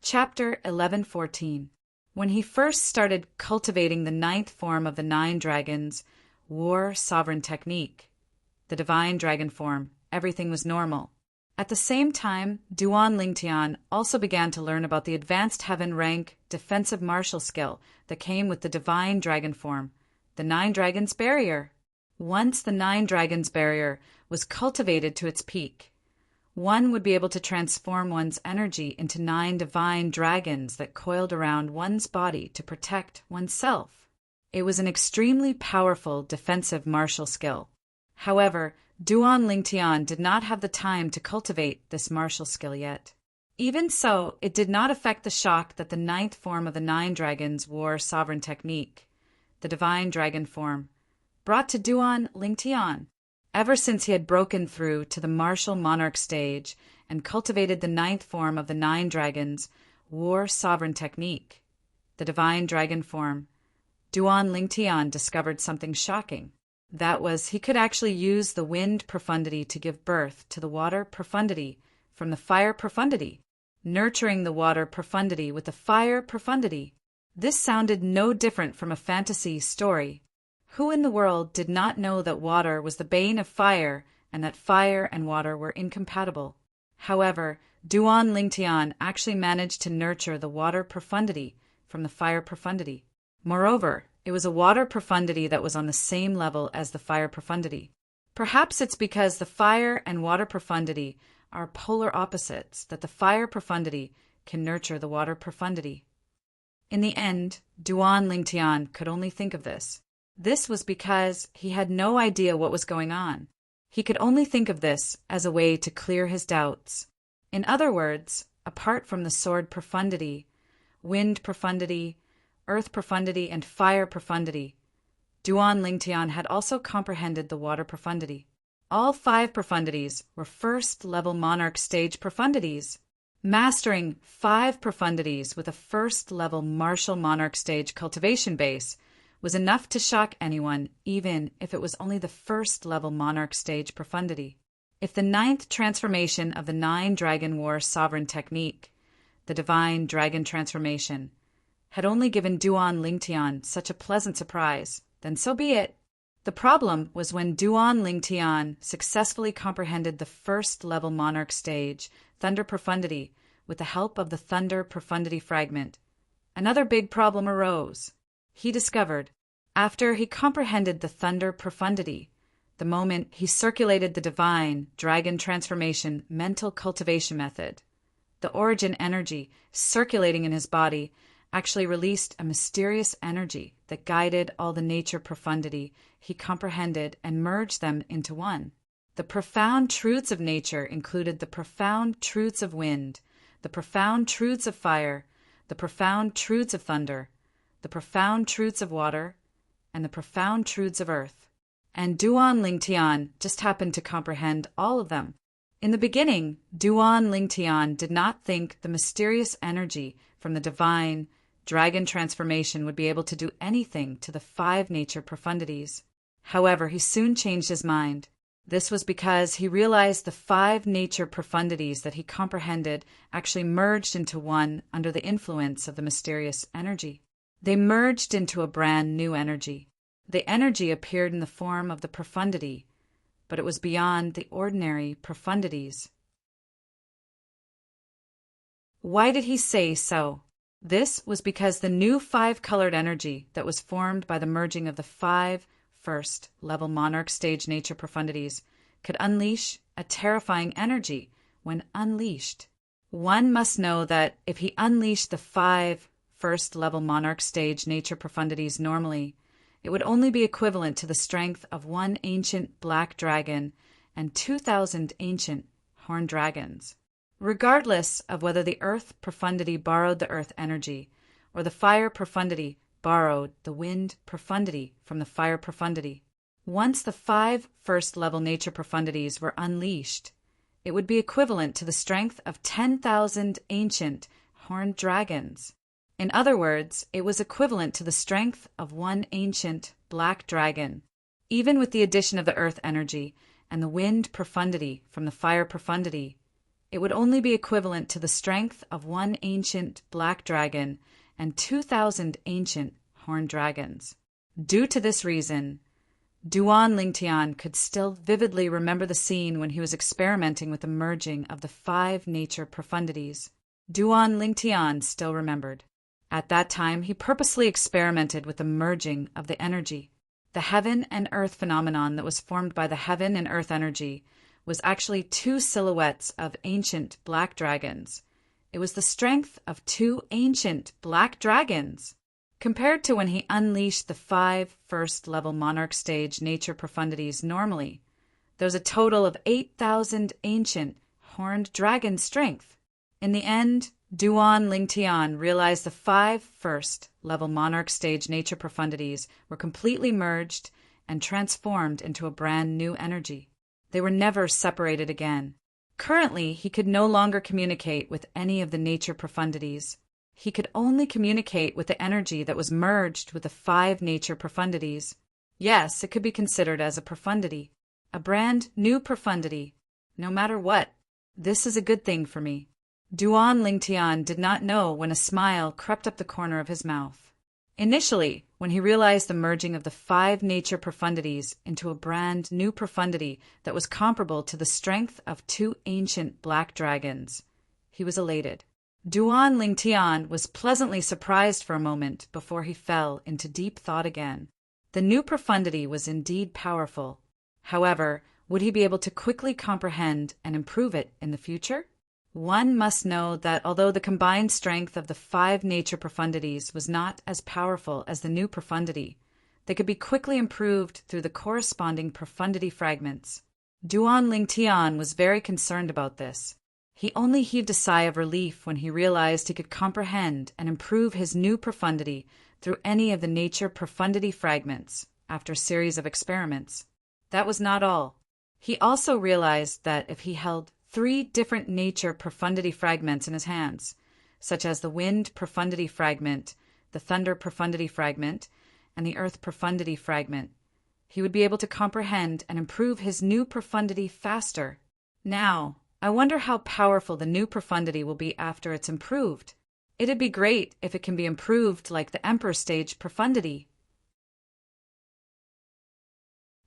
Chapter 11:14. When he first started cultivating the 9th form of the 9 dragons war sovereign technique, the divine dragon form, everything was normal. At the same time, Duan Lingtian also began to learn about the advanced heaven rank defensive martial skill that came with the divine dragon form, the 9 dragons barrier. Once the 9 dragons barrier was cultivated to its peak, one would be able to transform one's energy into 9 divine dragons that coiled around one's body to protect oneself. It was an extremely powerful defensive martial skill. However, Duan Lingtian did not have the time to cultivate this martial skill yet. Even so, it did not affect the shock that the 9th form of the 9 dragons war sovereign technique, the divine dragon form, brought to Duan Lingtian. Ever since he had broken through to the martial monarch stage and cultivated the 9th form of the 9 dragons war sovereign technique, the divine dragon form, Duan Lingtian discovered something shocking. That was, he could actually use the wind profundity to give birth to the water profundity from the fire profundity, nurturing the water profundity with the fire profundity. This sounded no different from a fantasy story. Who in the world did not know that water was the bane of fire and that fire and water were incompatible? However, Duan Lingtian actually managed to nurture the water profundity from the fire profundity. Moreover, it was a water profundity that was on the same level as the fire profundity. Perhaps it's because the fire and water profundity are polar opposites that the fire profundity can nurture the water profundity. In the end, Duan Lingtian could only think of this. This was because he had no idea what was going on. He could only think of this as a way to clear his doubts. In other words, apart from the sword profundity, wind profundity, earth profundity, and fire profundity, Duan Lingtian had also comprehended the water profundity. All 5 profundities were first-level monarch stage profundities. Mastering 5 profundities with a first-level martial monarch stage cultivation base was enough to shock anyone, even if it was only the first-level monarch stage profundity. If the 9th transformation of the 9 Dragon War sovereign technique, the divine dragon transformation, had only given Duan Lingtian such a pleasant surprise, then so be it. The problem was when Duan Lingtian successfully comprehended the first-level monarch stage, Thunder Profundity, with the help of the Thunder Profundity fragment. Another big problem arose. He discovered, after he comprehended the Thunder Profundity, the moment he circulated the divine dragon transformation mental cultivation method, the origin energy circulating in his body actually released a mysterious energy that guided all the nature profundity he comprehended and merged them into one. The profound truths of nature included the profound truths of wind, the profound truths of fire, the profound truths of thunder, the profound truths of water, and the profound truths of earth. And Duan Lingtian just happened to comprehend all of them. In the beginning, Duan Lingtian did not think the mysterious energy from the divine dragon transformation would be able to do anything to the 5 nature profundities. However, he soon changed his mind. This was because he realized the 5 nature profundities that he comprehended actually merged into one under the influence of the mysterious energy. They merged into a brand new energy. The energy appeared in the form of the profundity, but it was beyond the ordinary profundities. Why did he say so? This was because the new 5-colored energy that was formed by the merging of the 5 first-level monarch stage nature profundities could unleash a terrifying energy when unleashed. One must know that if he unleashed the 5 first-level monarch stage nature profundities normally, it would only be equivalent to the strength of 1 ancient black dragon and 2,000 ancient horned dragons. Regardless of whether the earth profundity borrowed the earth energy or the fire profundity borrowed the wind profundity from the fire profundity, once the 5 first-level nature profundities were unleashed, it would be equivalent to the strength of 10,000 ancient horned dragons. In other words, it was equivalent to the strength of 1 ancient black dragon. Even with the addition of the earth energy and the wind profundity from the fire profundity, it would only be equivalent to the strength of 1 ancient black dragon and 2,000 ancient horned dragons. Due to this reason, Duan Lingtian could still vividly remember the scene when he was experimenting with the merging of the 5 nature profundities. Duan Lingtian still remembered. At that time, he purposely experimented with the merging of the energy. The heaven and earth phenomenon that was formed by the heaven and earth energy was actually 2 silhouettes of ancient black dragons. It was the strength of 2 ancient black dragons. Compared to when he unleashed the 5 first-level monarch stage nature profundities normally, there was a total of 8,000 ancient horned dragon strength. In the end, Duan Lingtian realized the 5 first-level monarch stage nature profundities were completely merged and transformed into a brand new energy. They were never separated again. Currently, he could no longer communicate with any of the nature profundities. He could only communicate with the energy that was merged with the 5 nature profundities. Yes, it could be considered as a profundity, a brand new profundity. No matter what, this is a good thing for me. Duan Lingtian did not know when a smile crept up the corner of his mouth. Initially, when he realized the merging of the 5 nature profundities into a brand new profundity that was comparable to the strength of 2 ancient black dragons, he was elated. Duan Lingtian was pleasantly surprised for a moment before he fell into deep thought again. The new profundity was indeed powerful. However, would he be able to quickly comprehend and improve it in the future? One must know that although the combined strength of the 5 nature profundities was not as powerful as the new profundity, they could be quickly improved through the corresponding profundity fragments. Duan Lingtian was very concerned about this. He only heaved a sigh of relief when he realized he could comprehend and improve his new profundity through any of the nature profundity fragments after a series of experiments. That was not all. He also realized that if he held 3 different nature profundity fragments in his hands, such as the wind profundity fragment, the thunder profundity fragment, and the earth profundity fragment, he would be able to comprehend and improve his new profundity faster. Now, I wonder how powerful the new profundity will be after it's improved. It'd be great if it can be improved like the Emperor Stage profundity.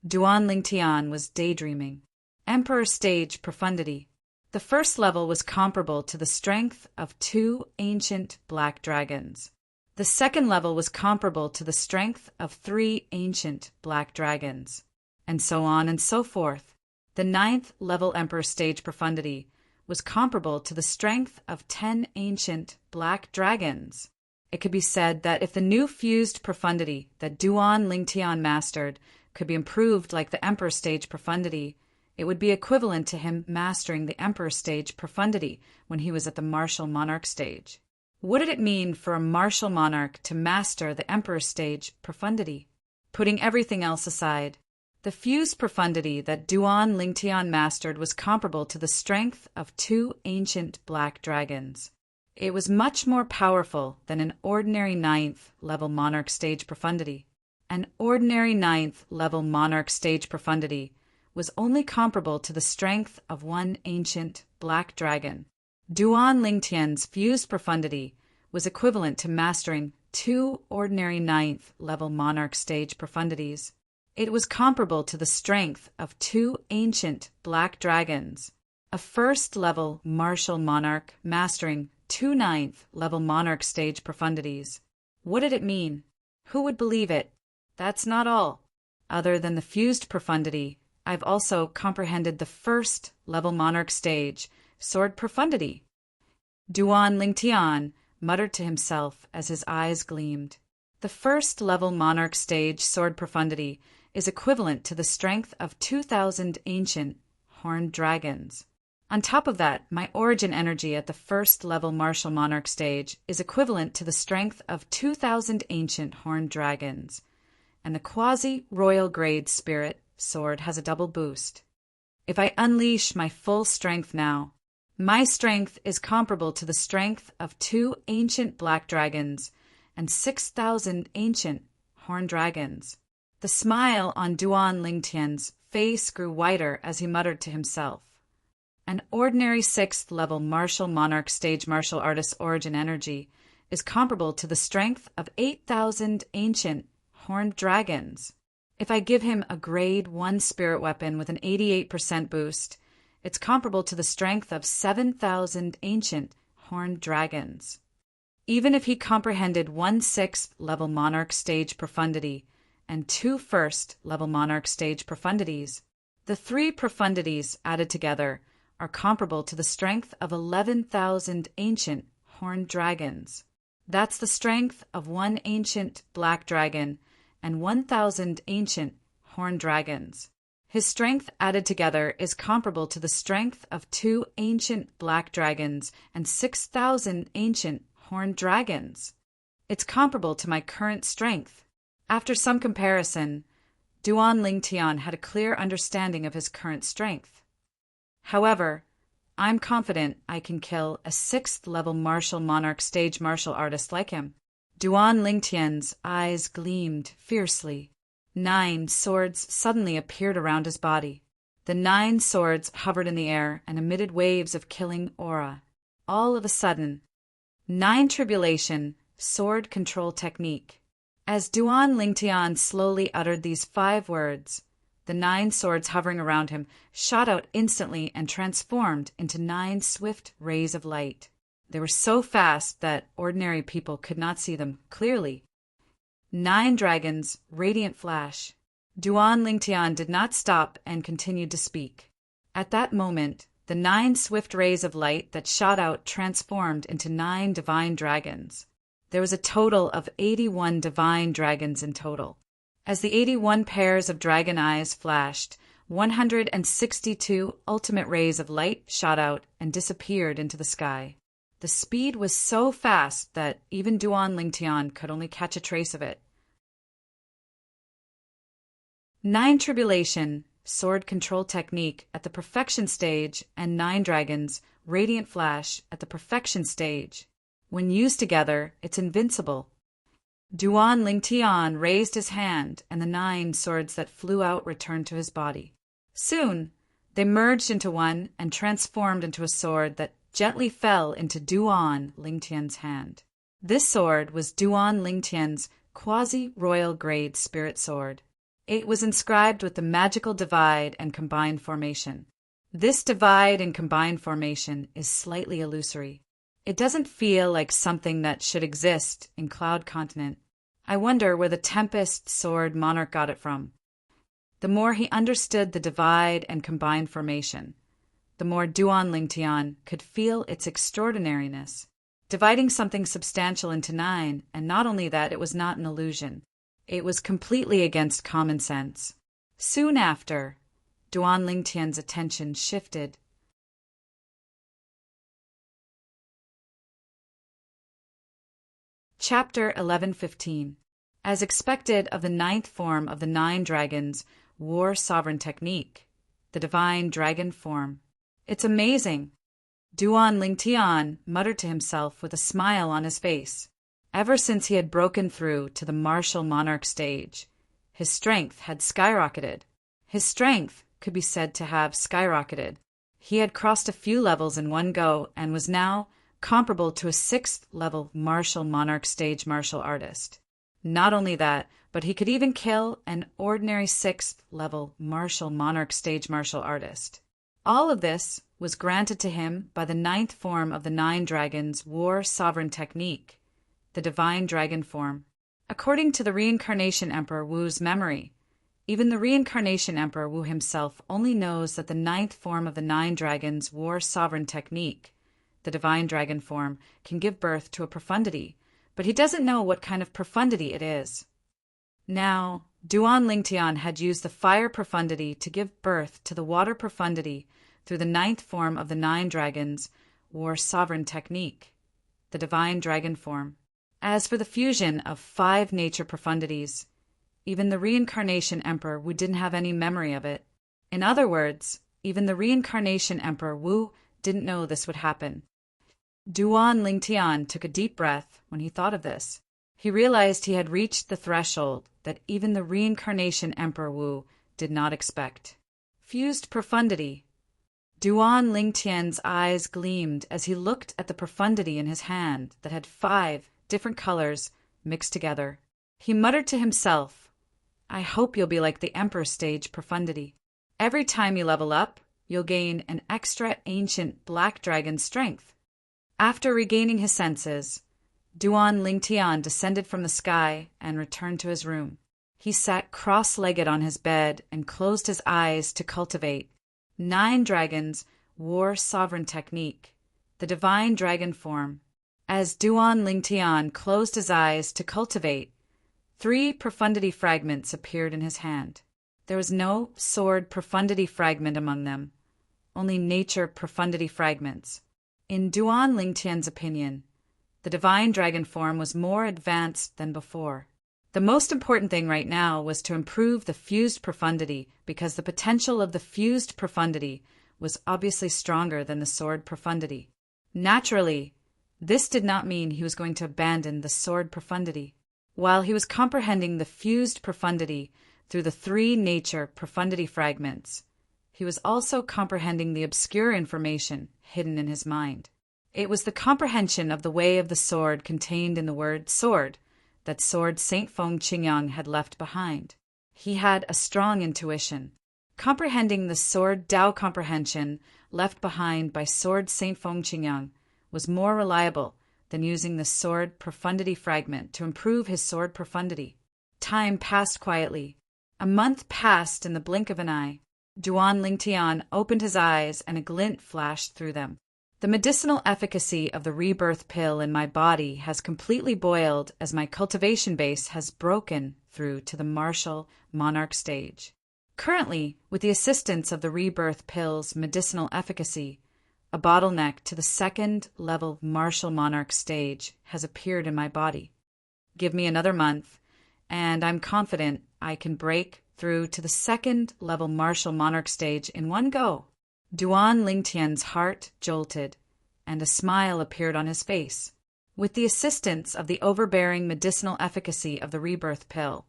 Duan Lingtian was daydreaming. Emperor Stage profundity. The first level was comparable to the strength of 2 ancient black dragons. The second level was comparable to the strength of 3 ancient black dragons, and so on and so forth. The 9th level Emperor Stage profundity was comparable to the strength of 10 ancient black dragons. It could be said that if the new fused profundity that Duan Lingtian mastered could be improved like the Emperor Stage profundity, it would be equivalent to him mastering the Emperor Stage profundity when he was at the martial monarch stage. What did it mean for a martial monarch to master the Emperor Stage profundity? Putting everything else aside, the fused profundity that Duan Lingtian mastered was comparable to the strength of 2 ancient black dragons. It was much more powerful than an ordinary 9th level monarch stage profundity. An ordinary 9th level monarch stage profundity was only comparable to the strength of 1 ancient black dragon. Duan Lingtian's fused profundity was equivalent to mastering 2 ordinary 9th level monarch stage profundities. It was comparable to the strength of 2 ancient black dragons. A first level martial monarch mastering 2 9th level monarch stage profundities. What did it mean? Who would believe it? That's not all. Other than the fused profundity, I've also comprehended the first level monarch stage, sword profundity. Duan Lingtian muttered to himself as his eyes gleamed. The first level monarch stage, sword profundity, is equivalent to the strength of 2,000 ancient horned dragons. On top of that, my origin energy at the first level martial monarch stage is equivalent to the strength of 2,000 ancient horned dragons. And the quasi-royal grade spirit sword has a double boost. If I unleash my full strength now, my strength is comparable to the strength of 2 ancient black dragons and 6,000 ancient horned dragons. The smile on Duan Lingtian's face grew wider as he muttered to himself. An ordinary 6th level martial monarch stage martial artist's origin energy is comparable to the strength of 8,000 ancient horned dragons. If I give him a grade 1 spirit weapon with an 88% boost, it's comparable to the strength of 7,000 ancient horned dragons. Even if he comprehended 1 6th level monarch stage profundity and 2 1st level monarch stage profundities, the 3 profundities added together are comparable to the strength of 11,000 ancient horned dragons. That's the strength of 1 ancient black dragon and 1,000 ancient horned dragons. His strength added together is comparable to the strength of 2 ancient black dragons and 6,000 ancient horned dragons. It's comparable to my current strength. After some comparison, Duan Lingtian had a clear understanding of his current strength. However, I'm confident I can kill a 6th level martial monarch stage martial artist like him. Duan Lingtian's eyes gleamed fiercely. 9 swords suddenly appeared around his body. The 9 swords hovered in the air and emitted waves of killing aura. All of a sudden, 9 tribulation sword control technique. As Duan Lingtian slowly uttered these 5 words, the 9 swords hovering around him shot out instantly and transformed into 9 swift rays of light. They were so fast that ordinary people could not see them clearly. 9 dragons, radiant flash. Duan Lingtian did not stop and continued to speak. At that moment, the 9 swift rays of light that shot out transformed into 9 divine dragons. There was a total of 81 divine dragons in total. As the 81 pairs of dragon eyes flashed, 162 ultimate rays of light shot out and disappeared into the sky. The speed was so fast that even Duan Lingtian could only catch a trace of it. 9 Tribulation, sword control technique at the perfection stage, and 9 Dragons, radiant flash at the perfection stage. When used together, it's invincible. Duan Lingtian raised his hand, and the 9 swords that flew out returned to his body. Soon, they merged into one and transformed into a sword that gently fell into Duan Lingtian's hand. This sword was Duan Lingtian's quasi-royal grade spirit sword. It was inscribed with the magical divide and combined formation. This divide and combined formation is slightly illusory. It doesn't feel like something that should exist in Cloud Continent. I wonder where the Tempest sword Monarch got it from. The more he understood the divide and combined formation, the more Duan Lingtian could feel its extraordinariness. Dividing something substantial into 9, and not only that, it was not an illusion. It was completely against common sense. Soon after, Duan Lingtian's attention shifted. Chapter 11:15. As expected of the 9th form of the 9 dragons, War Sovereign Technique, the Divine Dragon Form. It's amazing. Duan Lingtian muttered to himself with a smile on his face. Ever since he had broken through to the martial Monarch stage, his strength had skyrocketed. His strength could be said to have skyrocketed. He had crossed a few levels in one go and was now comparable to a 6th level martial Monarch stage martial artist. Not only that, but he could even kill an ordinary 6th level martial Monarch stage martial artist. All of this was granted to him by the 9th form of the 9 dragons War Sovereign Technique, the Divine Dragon Form. According to the Reincarnation Emperor Wu's memory, even the Reincarnation Emperor Wu himself only knows that the 9th form of the 9 dragons War Sovereign Technique, the Divine Dragon Form, can give birth to a profundity, but he doesn't know what kind of profundity it is. Now, Duan Lingtian had used the fire profundity to give birth to the water profundity through the 9th form of the 9 dragons War Sovereign Technique, the Divine Dragon Form. As for the fusion of 5 nature profundities, even the Reincarnation Emperor Wu didn't have any memory of it. In other words, even the Reincarnation Emperor Wu didn't know this would happen. Duan Lingtian took a deep breath when he thought of this. He realized he had reached the threshold that even the Reincarnation Emperor Wu did not expect. Fused profundity. Duan Lingtian's eyes gleamed as he looked at the profundity in his hand that had 5 different colors mixed together. He muttered to himself, "I hope you'll be like the Emperor stage profundity. Every time you level up, you'll gain an extra ancient black dragon strength." After regaining his senses, Duan Lingtian descended from the sky and returned to his room. He sat cross-legged on his bed and closed his eyes to cultivate 9 dragons War Sovereign Technique, the Divine Dragon Form. As Duan Lingtian closed his eyes to cultivate, 3 profundity fragments appeared in his hand. There was no sword profundity fragment among them, only nature profundity fragments. In Duan Lingtian's opinion, the Divine Dragon Form was more advanced than before. The most important thing right now was to improve the fused profundity, because the potential of the fused profundity was obviously stronger than the sword profundity. Naturally, this did not mean he was going to abandon the sword profundity. While he was comprehending the fused profundity through the 3 nature profundity fragments, he was also comprehending the obscure information hidden in his mind. It was the comprehension of the way of the sword contained in the word sword that Sword Saint Feng Qingyang had left behind. He had a strong intuition. Comprehending the sword Tao comprehension left behind by Sword Saint Feng Qingyang was more reliable than using the sword profundity fragment to improve his sword profundity. Time passed quietly. A month passed in the blink of an eye. Duan Lingtian opened his eyes and a glint flashed through them. The medicinal efficacy of the rebirth pill in my body has completely boiled as my cultivation base has broken through to the martial Monarch stage. Currently, with the assistance of the rebirth pill's medicinal efficacy, a bottleneck to the second-level martial monarch stage has appeared in my body. Give me another month, and I'm confident I can break through to the second-level martial monarch stage in one go. Duan Lingtian's heart jolted, and a smile appeared on his face. With the assistance of the overbearing medicinal efficacy of the rebirth pill,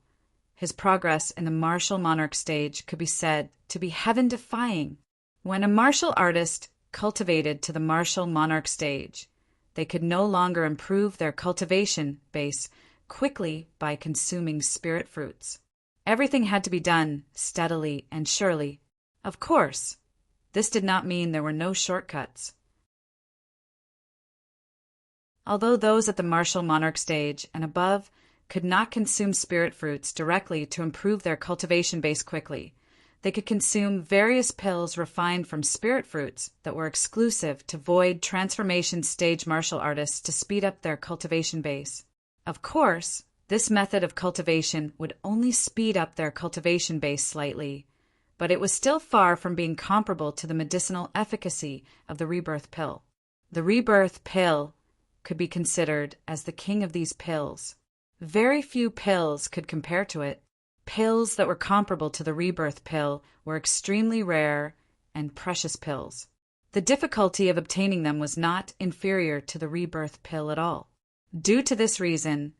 his progress in the martial monarch stage could be said to be heaven-defying. When a martial artist cultivated to the martial monarch stage, they could no longer improve their cultivation base quickly by consuming spirit fruits. Everything had to be done steadily and surely. Of course, this did not mean there were no shortcuts. Although those at the martial monarch stage and above could not consume spirit fruits directly to improve their cultivation base quickly, they could consume various pills refined from spirit fruits that were exclusive to void transformation stage martial artists to speed up their cultivation base. Of course, this method of cultivation would only speed up their cultivation base slightly, but it was still far from being comparable to the medicinal efficacy of the rebirth pill. The rebirth pill could be considered as the king of these pills. Very few pills could compare to it. Pills that were comparable to the rebirth pill were extremely rare and precious pills. The difficulty of obtaining them was not inferior to the rebirth pill at all. Due to this reason,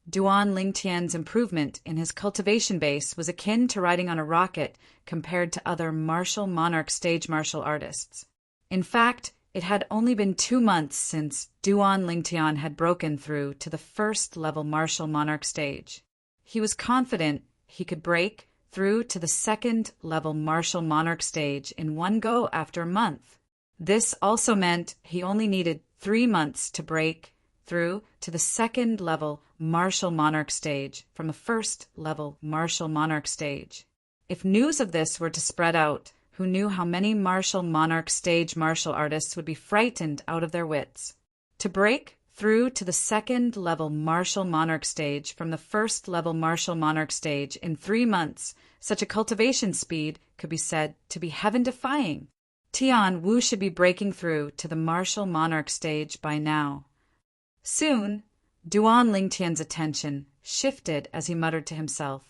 Duan Lingtian's improvement in his cultivation base was akin to riding on a rocket compared to other martial monarch stage martial artists. In fact, it had only been 2 months since Duan Lingtian had broken through to the first-level martial monarch stage. He was confident he could break through to the second-level martial monarch stage in one go after a month. This also meant he only needed 3 months to break through to the second-level martial monarch stage from the first-level martial monarch stage. If news of this were to spread out, who knew how many martial monarch stage martial artists would be frightened out of their wits? To break through to the second-level martial monarch stage from the first-level martial monarch stage in 3 months, such a cultivation speed could be said to be heaven-defying. Tian Wu should be breaking through to the martial monarch stage by now. Soon, Duan Lingtian's attention shifted as he muttered to himself,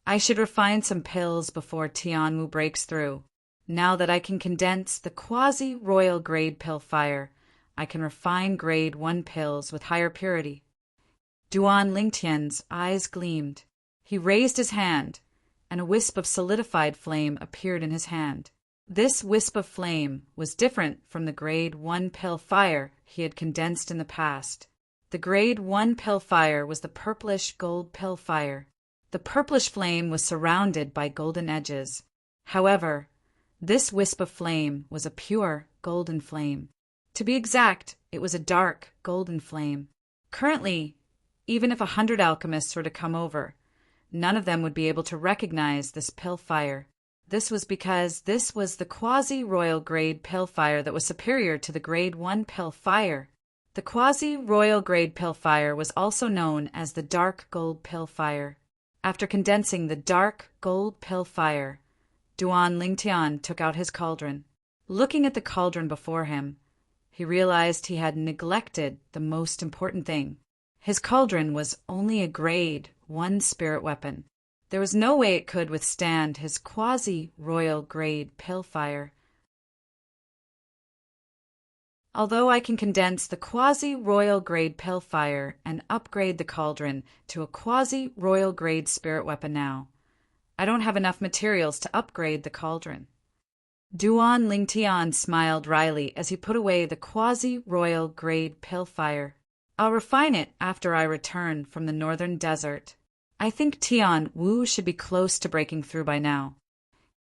I should refine some pills before Tian Wu breaks through. Now that I can condense the quasi-royal grade pill fire, I can refine grade 1 pills with higher purity. Duan Lingtian's eyes gleamed. He raised his hand, and a wisp of solidified flame appeared in his hand. This wisp of flame was different from the grade 1 pill fire he had condensed in the past. The grade 1 pill fire was the purplish gold pill fire. The purplish flame was surrounded by golden edges. However, this wisp of flame was a pure golden flame. To be exact, it was a dark golden flame. Currently, even if 100 alchemists were to come over, none of them would be able to recognize this pill fire. This was because this was the quasi-royal grade pill fire that was superior to the grade 1 pill fire. The quasi-royal grade pill fire was also known as the dark gold pill fire. After condensing the dark gold pill fire, Duan Lingtian took out his cauldron. Looking at the cauldron before him, he realized he had neglected the most important thing. His cauldron was only a grade 1 spirit weapon. There was no way it could withstand his quasi-royal grade pill fire. Although I can condense the quasi-royal grade pill fire and upgrade the cauldron to a quasi-royal grade spirit weapon now, I don't have enough materials to upgrade the cauldron. Duan Lingtian smiled wryly as he put away the quasi-royal grade pill fire. I'll refine it after I return from the northern desert. I think Tian Wu should be close to breaking through by now.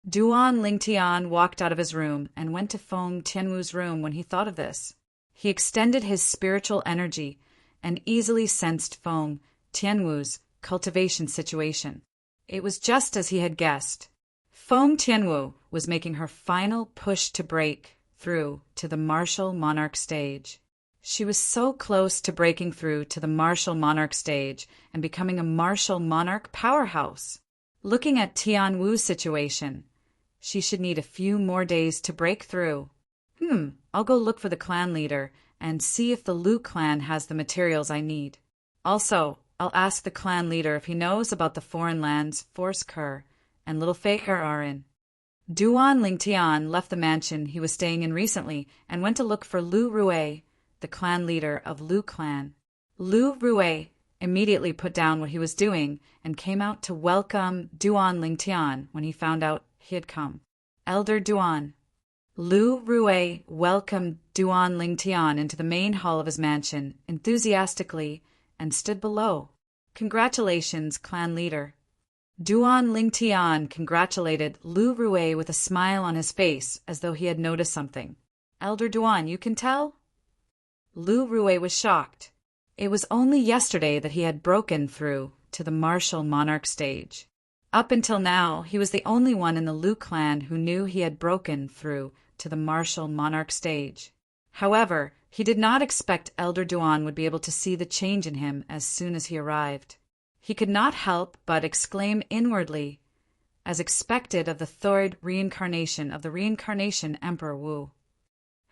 Duan Lingtian walked out of his room and went to Feng Tianwu's room when he thought of this. He extended his spiritual energy and easily sensed Feng Tianwu's cultivation situation. It was just as he had guessed. Feng Tianwu was making her final push to break through to the martial monarch stage. She was so close to breaking through to the martial monarch stage and becoming a martial monarch powerhouse. Looking at Tian Wu's situation, she should need a few more days to break through. I'll go look for the clan leader and see if the Lu clan has the materials I need. Also, I'll ask the clan leader if he knows about the foreign lands Force Kerr and Little Faker are in. Duan Lingtian left the mansion he was staying in recently and went to look for Lu Rue, the clan leader of Lu clan. Lu Rue immediately put down what he was doing and came out to welcome Duan Lingtian when he found out he had come. Elder Duan. Lu Rue welcomed Duan Lingtian into the main hall of his mansion enthusiastically and stood below. Congratulations, clan leader. Duan Lingtian congratulated Lu Rue with a smile on his face as though he had noticed something. Elder Duan, you can tell? Lu Rue was shocked. It was only yesterday that he had broken through to the martial monarch stage. Up until now, he was the only one in the Lu clan who knew he had broken through to the martial monarch stage. However, he did not expect Elder Duan would be able to see the change in him as soon as he arrived. He could not help but exclaim inwardly, as expected of the third reincarnation of the reincarnation Emperor Wu.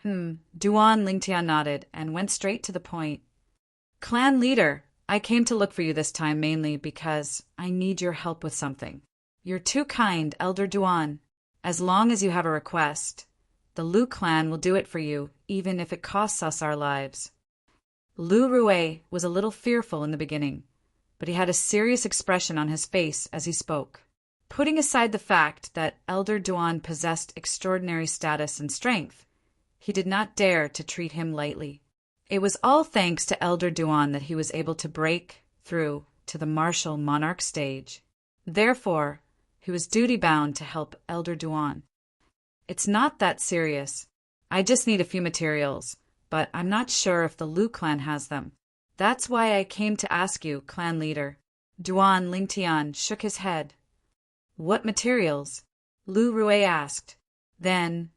Duan Lingtian nodded and went straight to the point. Clan leader, I came to look for you this time mainly because I need your help with something. You're too kind, Elder Duan. As long as you have a request, the Lu clan will do it for you, even if it costs us our lives. Lu Rue was a little fearful in the beginning, but he had a serious expression on his face as he spoke. Putting aside the fact that Elder Duan possessed extraordinary status and strength, he did not dare to treat him lightly. It was all thanks to Elder Duan that he was able to break through to the martial monarch stage. Therefore, he was duty-bound to help Elder Duan. It's not that serious. I just need a few materials, but I'm not sure if the Lu clan has them. That's why I came to ask you, clan leader. Duan Lingtian shook his head. What materials? Lu Rue asked. Then,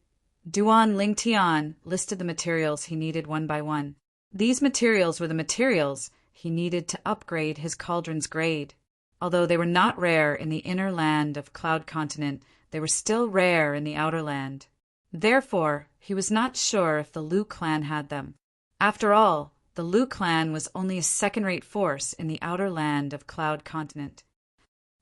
Duan Lingtian listed the materials he needed one by one. These materials were the materials he needed to upgrade his cauldron's grade. Although they were not rare in the inner land of Cloud Continent, they were still rare in the outer land. Therefore, he was not sure if the Lu clan had them. After all, the Lu clan was only a second-rate force in the outer land of Cloud Continent.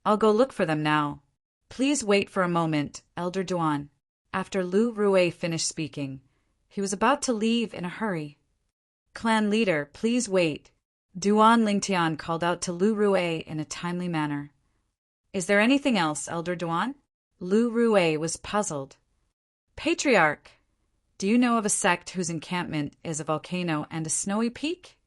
I'll go look for them now. Please wait for a moment, Elder Duan. After Lu Rue finished speaking, he was about to leave in a hurry. Clan leader, please wait. Duan Lingtian called out to Lu Rue in a timely manner. Is there anything else, Elder Duan? Lu Rue was puzzled. Patriarch, do you know of a sect whose encampment is a volcano and a snowy peak?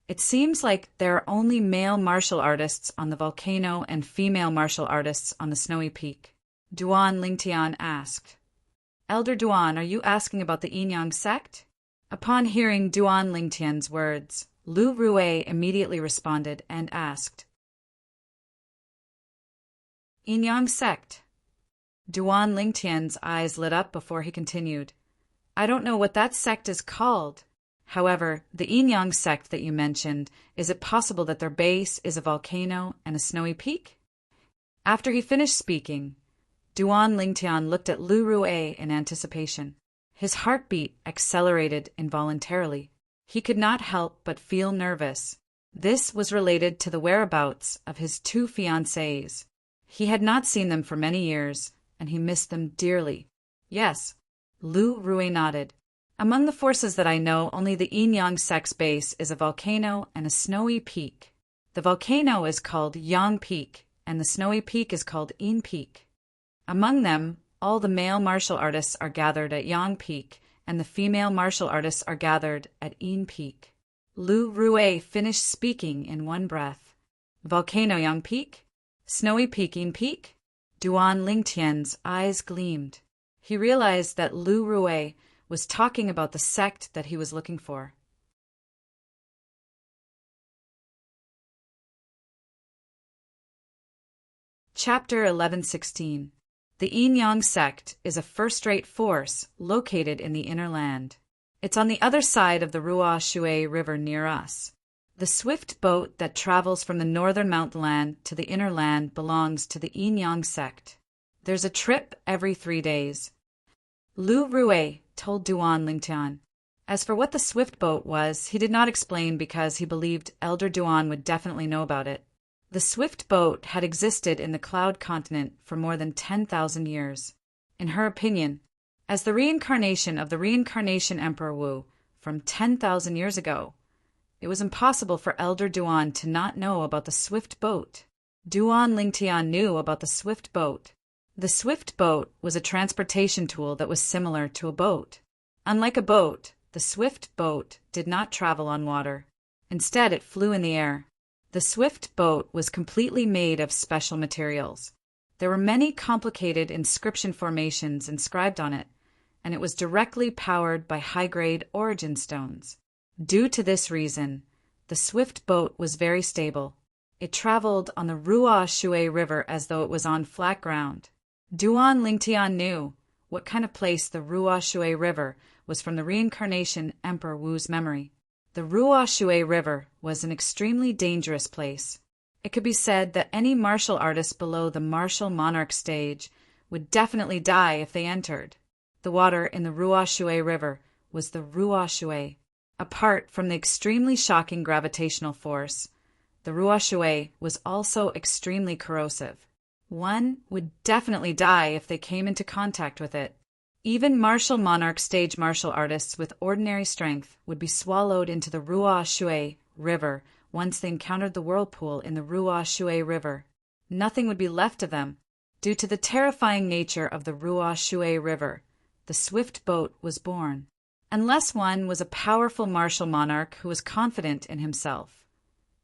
It seems like there are only male martial artists on the volcano and female martial artists on the snowy peak. Duan Lingtian asked. Elder Duan, are you asking about the Yinyang sect? Upon hearing Duan Lingtian's words, Lu Rue immediately responded and asked. Yinyang sect. Duan Lingtian's eyes lit up before he continued. I don't know what that sect is called. However, the Yinyang sect that you mentioned, is it possible that their base is a volcano and a snowy peak? After he finished speaking, Duan Lingtian looked at Lu Rue in anticipation. His heartbeat accelerated involuntarily. He could not help but feel nervous. This was related to the whereabouts of his two fiancées. He had not seen them for many years, and he missed them dearly. Yes, Lu Rue nodded. Among the forces that I know, only the Yinyang sect's base is a volcano and a snowy peak. The volcano is called Yang Peak, and the snowy peak is called Yin Peak. Among them, all the male martial artists are gathered at Yang Peak, and the female martial artists are gathered at Yin Peak. Lu Rue finished speaking in one breath. Volcano Yang Peak? Snowy Peak Yin Peak? Duan Lingtian's eyes gleamed. He realized that Lu Rue was talking about the sect that he was looking for. Chapter 1116. The Yinyang sect is a first-rate force located in the inner land. It's on the other side of the Ruo Shui River near us. The swift boat that travels from the northern mountain land to the inner land belongs to the Yin Yang sect. There's a trip every 3 days. Lu Rue told Duan Lingtian. As for what the swift boat was, he did not explain because he believed Elder Duan would definitely know about it. The swift boat had existed in the Cloud Continent for more than 10,000 years. In her opinion, as the reincarnation of the reincarnation Emperor Wu from 10,000 years ago, it was impossible for Elder Duan to not know about the swift boat. Duan Lingtian knew about the swift boat. The swift boat was a transportation tool that was similar to a boat. Unlike a boat, the swift boat did not travel on water. Instead, it flew in the air. The swift boat was completely made of special materials. There were many complicated inscription formations inscribed on it, and it was directly powered by high-grade origin stones. Due to this reason, the swift boat was very stable. It traveled on the Ruo Shui River as though it was on flat ground. Duan Lingtian knew what kind of place the Ruo Shui River was from the reincarnation Emperor Wu's memory. The Ruo Shui River was an extremely dangerous place. It could be said that any martial artist below the martial monarch stage would definitely die if they entered. The water in the Ruo Shui River was the Ruo Shui. Apart from the extremely shocking gravitational force, the Ruo Shui was also extremely corrosive. One would definitely die if they came into contact with it. Even martial monarch stage martial artists with ordinary strength would be swallowed into the Ruo Shui River once they encountered the whirlpool in the Ruo Shui River. Nothing would be left of them. Due to the terrifying nature of the Ruo Shui River, the swift boat was born. Unless one was a powerful martial monarch who was confident in himself,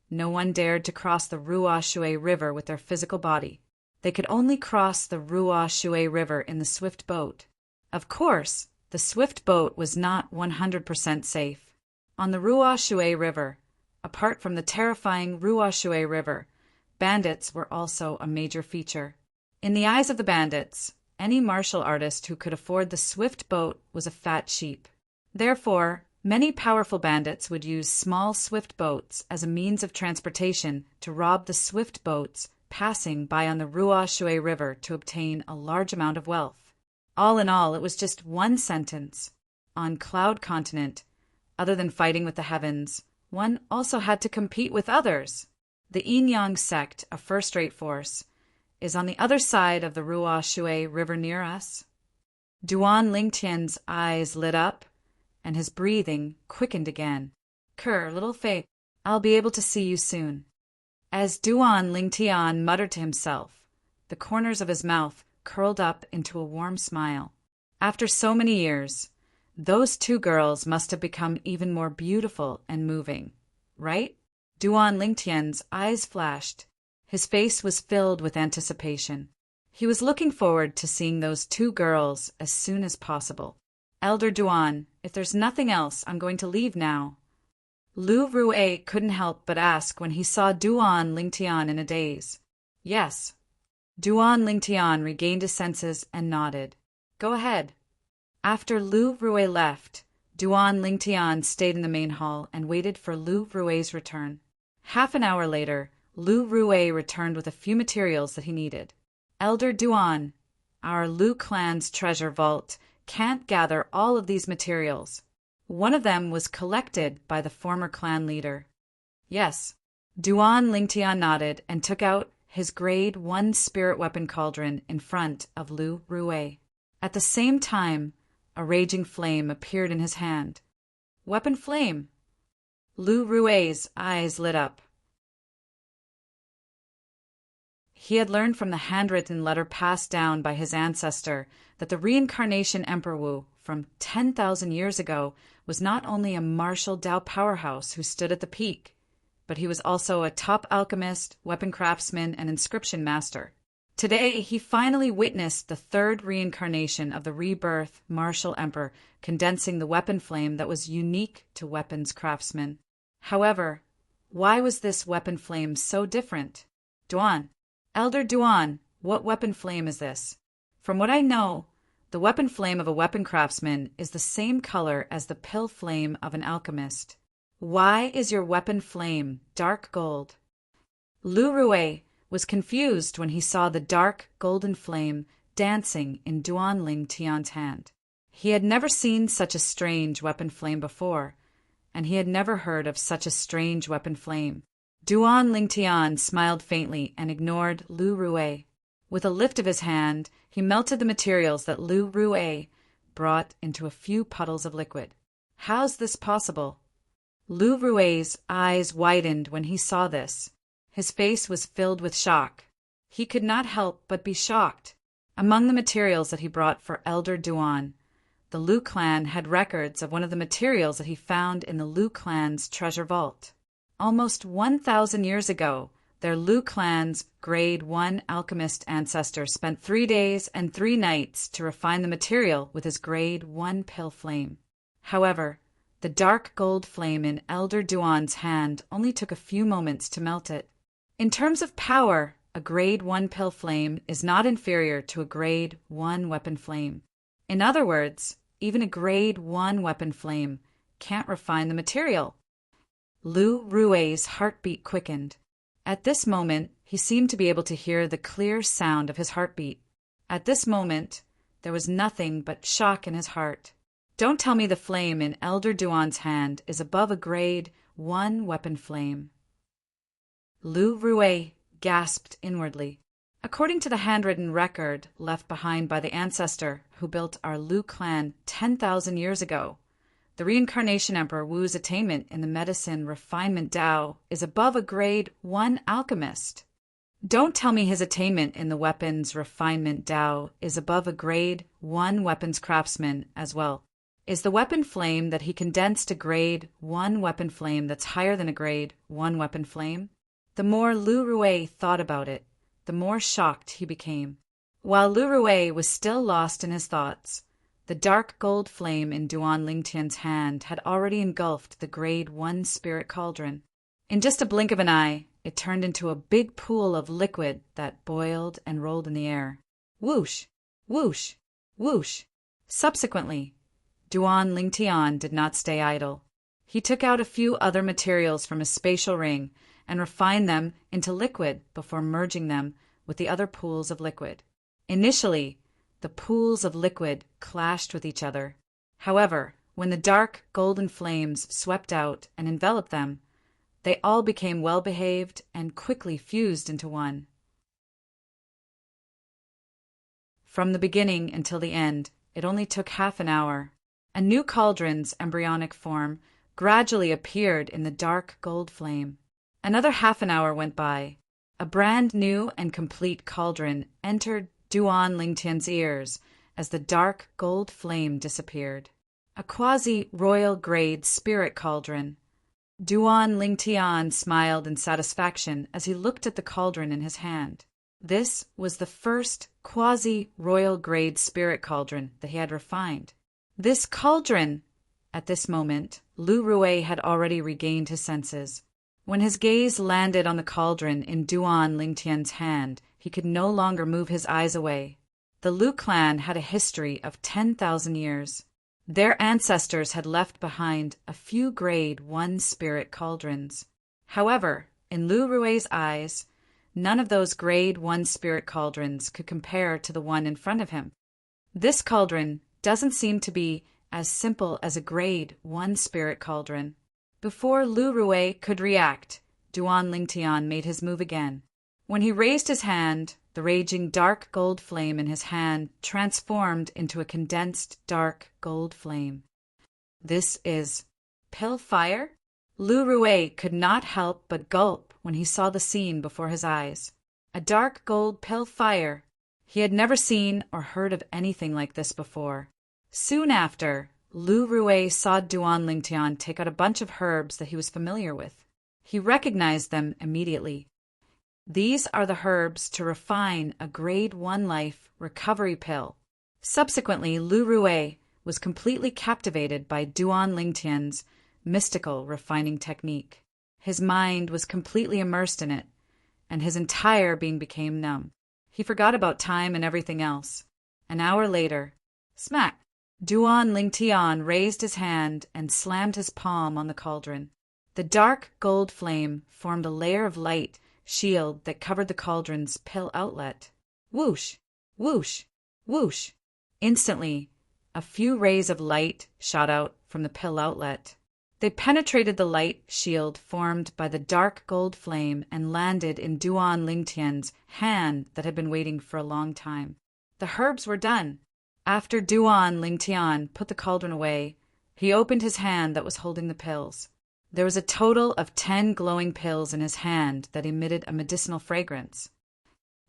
no one dared to cross the Ruo Shui River with their physical body. They could only cross the Ruo Shui River in the swift boat. Of course, the swift boat was not 100% safe. On the Ruo Shui River, apart from the terrifying Ruo Shui River, bandits were also a major feature. In the eyes of the bandits, any martial artist who could afford the swift boat was a fat sheep. Therefore, many powerful bandits would use small swift boats as a means of transportation to rob the swift boats passing by on the Ruo Shui River to obtain a large amount of wealth. All in all, it was just one sentence. On Cloud Continent, other than fighting with the heavens, one also had to compete with others. The Yin Yang sect, a first-rate force, is on the other side of the Ruo Shui River near us. Duan Lingtian's eyes lit up, and his breathing quickened again. Little Fei, I'll be able to see you soon. As Duan Lingtian muttered to himself, the corners of his mouth curled up into a warm smile. After so many years, those two girls must have become even more beautiful and moving, right? Duan Lingtian's eyes flashed. His face was filled with anticipation. He was looking forward to seeing those two girls as soon as possible. Elder Duan, if there's nothing else, I'm going to leave now. Lu Rue couldn't help but ask when he saw Duan Lingtian in a daze. Yes. Duan Lingtian regained his senses and nodded. Go ahead. After Lu Rue left, Duan Lingtian stayed in the main hall and waited for Lu Rue's return. Half an hour later, Lu Rue returned with a few materials that he needed. Elder Duan, our Lu clan's treasure vault can't gather all of these materials. One of them was collected by the former clan leader. Yes. Duan Lingtian nodded and took out his grade 1 spirit weapon cauldron in front of Lu Rue. At the same time, a raging flame appeared in his hand. Weapon flame. Lu Rue's eyes lit up. He had learned from the handwritten letter passed down by his ancestor that the reincarnation Emperor Wu from 10,000 years ago was not only a martial Dao powerhouse who stood at the peak, but he was also a top alchemist, weapon craftsman, and inscription master. Today, he finally witnessed the third reincarnation of the rebirth martial emperor condensing the weapon flame that was unique to weapons craftsmen. However, why was this weapon flame so different? Duan, Elder Duan, what weapon flame is this? From what I know, the weapon flame of a weapon craftsman is the same color as the pill flame of an alchemist. Why is your weapon flame dark gold? Lu Rui was confused when he saw the dark golden flame dancing in Duan Ling Tian's hand. He had never seen such a strange weapon flame before, and he had never heard of such a strange weapon flame. Duan Ling Tian smiled faintly and ignored Lu Rui. With a lift of his hand, he melted the materials that Lu Rui brought into a few puddles of liquid. How's this possible? Lu Rui's eyes widened when he saw this. His face was filled with shock. He could not help but be shocked. Among the materials that he brought for Elder Duan, the Lu clan had records of one of the materials that he found in the Lu clan's treasure vault. Almost 1,000 years ago, their Lu clan's Grade 1 alchemist ancestor spent 3 days and 3 nights to refine the material with his Grade 1 pill flame. However, the dark gold flame in Elder Duan's hand only took a few moments to melt it. In terms of power, a Grade 1 pill flame is not inferior to a Grade 1 weapon flame. In other words, even a Grade 1 weapon flame can't refine the material. Lu Rui's heartbeat quickened. At this moment, he seemed to be able to hear the clear sound of his heartbeat. At this moment, there was nothing but shock in his heart. Don't tell me the flame in Elder Duan's hand is above a Grade 1 weapon flame. Lu Rui gasped inwardly. According to the handwritten record left behind by the ancestor who built our Lu clan 10,000 years ago, the Reincarnation Emperor Wu's attainment in the medicine refinement Dao is above a Grade 1 alchemist. Don't tell me his attainment in the weapons refinement Dao is above a Grade 1 weapons craftsman as well. Is the weapon flame that he condensed a Grade 1 weapon flame that's higher than a Grade 1 weapon flame? The more Lu Rui thought about it, the more shocked he became. While Lu Rui was still lost in his thoughts, the dark gold flame in Duan Lingtian's hand had already engulfed the Grade 1 spirit cauldron. In just a blink of an eye, it turned into a big pool of liquid that boiled and rolled in the air. Whoosh! Whoosh! Whoosh! Subsequently, Duan Lingtian did not stay idle. He took out a few other materials from his spatial ring and refined them into liquid before merging them with the other pools of liquid. Initially, the pools of liquid clashed with each other. However, when the dark golden flames swept out and enveloped them, they all became well-behaved and quickly fused into one. From the beginning until the end, it only took half an hour. A new cauldron's embryonic form gradually appeared in the dark gold flame. Another half an hour went by. A brand new and complete cauldron entered Duan Lingtian's ears as the dark gold flame disappeared. A quasi-royal grade spirit cauldron. Duan Lingtian smiled in satisfaction as he looked at the cauldron in his hand. This was the first quasi-royal grade spirit cauldron that he had refined. This cauldron! At this moment, Lu Rui had already regained his senses. When his gaze landed on the cauldron in Duan Lingtian's hand, he could no longer move his eyes away. The Lu clan had a history of 10,000 years. Their ancestors had left behind a few Grade 1 spirit cauldrons. However, in Lu Rui's eyes, none of those Grade 1 spirit cauldrons could compare to the one in front of him. This cauldron doesn't seem to be as simple as a Grade 1 spirit cauldron. Before Lu Rui could react, Duan Lingtian made his move again. When he raised his hand, the raging dark gold flame in his hand transformed into a condensed dark gold flame. This is pill fire? Lu Rui could not help but gulp when he saw the scene before his eyes. A dark gold pill fire. He had never seen or heard of anything like this before. Soon after, Lu Rui saw Duan Lingtian take out a bunch of herbs that he was familiar with. He recognized them immediately. These are the herbs to refine a Grade 1 life recovery pill. Subsequently, Lu Rui was completely captivated by Duan Lingtian's mystical refining technique. His mind was completely immersed in it, and his entire being became numb. He forgot about time and everything else. An hour later, smack! Duan Lingtian raised his hand and slammed his palm on the cauldron. The dark gold flame formed a layer of light shield that covered the cauldron's pill outlet. Whoosh! Whoosh! Whoosh! Instantly, a few rays of light shot out from the pill outlet. They penetrated the light shield formed by the dark gold flame and landed in Duan Lingtian's hand that had been waiting for a long time. The herbs were done. After Duan Lingtian put the cauldron away, he opened his hand that was holding the pills. There was a total of 10 glowing pills in his hand that emitted a medicinal fragrance.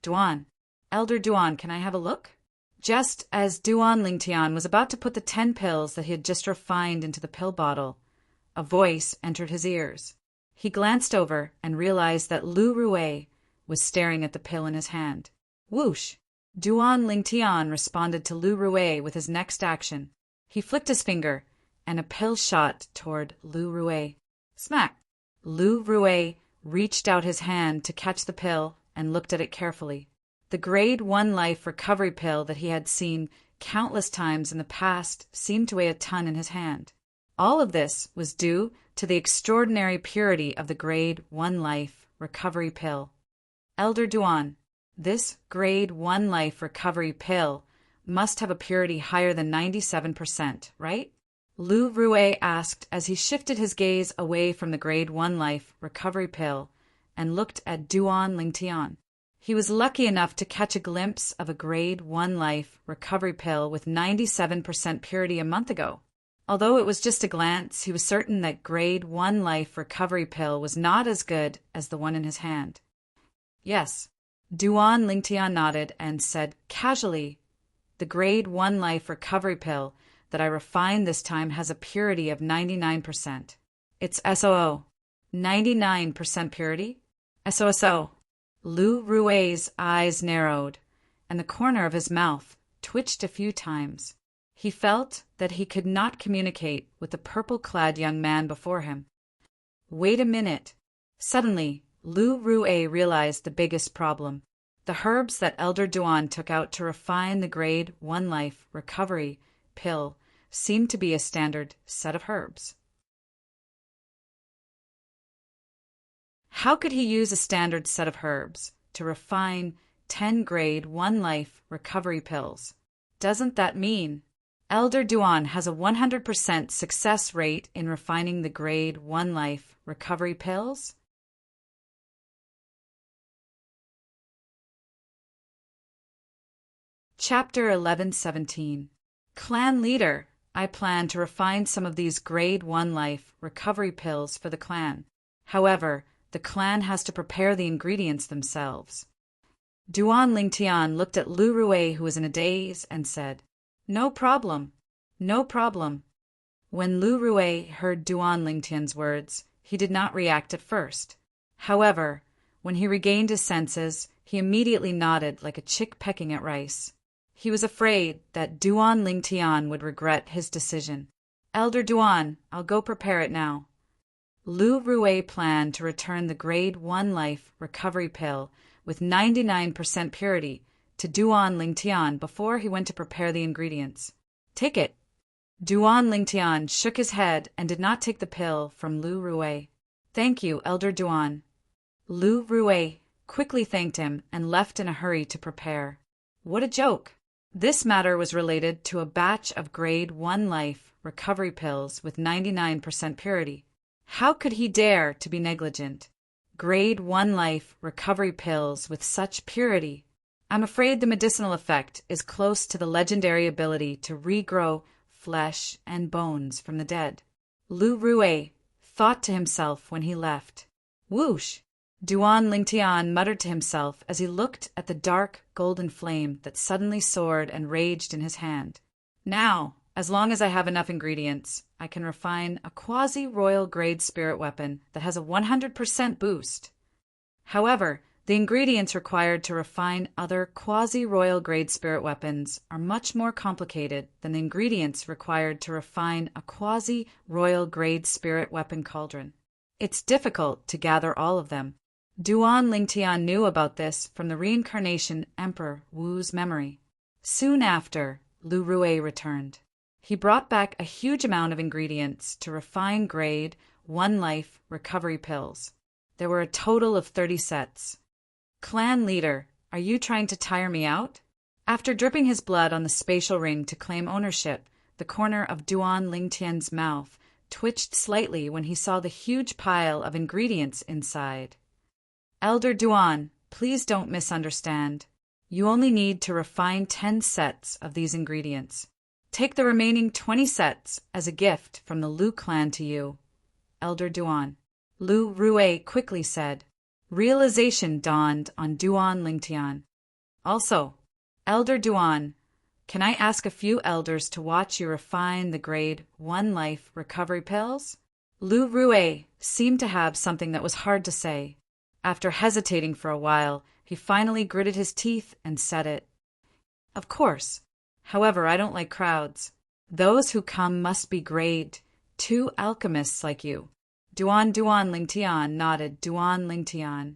Duan, Elder Duan, can I have a look? Just as Duan Lingtian was about to put the 10 pills that he had just refined into the pill bottle, a voice entered his ears. He glanced over and realized that Lu Rui was staring at the pill in his hand. Whoosh! Duan Lingtian responded to Lu Rui with his next action. He flicked his finger, and a pill shot toward Lu Rui. Smack! Lu Rui reached out his hand to catch the pill and looked at it carefully. The grade 1 life recovery pill that he had seen countless times in the past seemed to weigh a ton in his hand. All of this was due to the extraordinary purity of the grade 1 life recovery pill. Elder Duan, this grade 1 life recovery pill must have a purity higher than 97%, right? Lu Rui asked as he shifted his gaze away from the grade 1 life recovery pill and looked at Duan Lingtian. He was lucky enough to catch a glimpse of a grade 1 life recovery pill with 97% purity a month ago. Although it was just a glance, he was certain that grade 1 life recovery pill was not as good as the one in his hand. Yes, Duan Lingtian nodded and said casually, the grade 1 life recovery pill that I refined this time has a purity of 99%. It's SOO. 99% purity? SOSO. Lu Rui's eyes narrowed, and the corner of his mouth twitched a few times. He felt that he could not communicate with the purple-clad young man before him. Wait a minute. Suddenly, Lu Rui realized the biggest problem. The herbs that Elder Duan took out to refine the grade 1 life recovery pill seemed to be a standard set of herbs. How could he use a standard set of herbs to refine 10 grade 1 life recovery pills? Doesn't that mean Elder Duan has a 100% success rate in refining the grade 1 life recovery pills? Chapter 1117. Clan Leader, I plan to refine some of these grade 1 life recovery pills for the clan. However, the clan has to prepare the ingredients themselves. Duan Lingtian looked at Lu Rui, who was in a daze, and said, No problem. No problem. When Lu Rui heard Duan Lingtian's words, he did not react at first. However, when he regained his senses, he immediately nodded like a chick pecking at rice. He was afraid that Duan Lingtian would regret his decision. Elder Duan, I'll go prepare it now. Lu Rui planned to return the grade 1 life recovery pill with 99% purity to Duan Lingtian before he went to prepare the ingredients. Take it. Duan Lingtian shook his head and did not take the pill from Lu Rui. Thank you, Elder Duan. Lu Rui quickly thanked him and left in a hurry to prepare. What a joke! This matter was related to a batch of grade 1 life recovery pills with 99% purity. How could he dare to be negligent? Grade 1 life recovery pills with such purity. I'm afraid the medicinal effect is close to the legendary ability to regrow flesh and bones from the dead. Lu Rui thought to himself when he left. Whoosh! Duan Lingtian muttered to himself as he looked at the dark golden flame that suddenly soared and raged in his hand. Now, as long as I have enough ingredients, I can refine a quasi-royal grade spirit weapon that has a 100% boost. However, the ingredients required to refine other quasi-royal grade spirit weapons are much more complicated than the ingredients required to refine a quasi-royal grade spirit weapon cauldron. It's difficult to gather all of them. Duan Lingtian knew about this from the reincarnation Emperor Wu's memory. Soon after, Lu Rui returned. He brought back a huge amount of ingredients to refine grade 1 Life recovery pills. There were a total of 30 sets. Clan leader, are you trying to tire me out? After dripping his blood on the spatial ring to claim ownership, the corner of Duan Lingtian's mouth twitched slightly when he saw the huge pile of ingredients inside. Elder Duan, please don't misunderstand. You only need to refine 10 sets of these ingredients. Take the remaining 20 sets as a gift from the Lu clan to you. Elder Duan. Lu Rue quickly said. Realization dawned on Duan Lingtian. Also, Elder Duan, can I ask a few elders to watch you refine the grade 1 Life recovery pills? Lu Rue seemed to have something that was hard to say. After hesitating for a while, he finally gritted his teeth and said it. Of course. However, I don't like crowds. Those who come must be grade 2 alchemists like you. Duan Lingtian nodded. Duan Lingtian.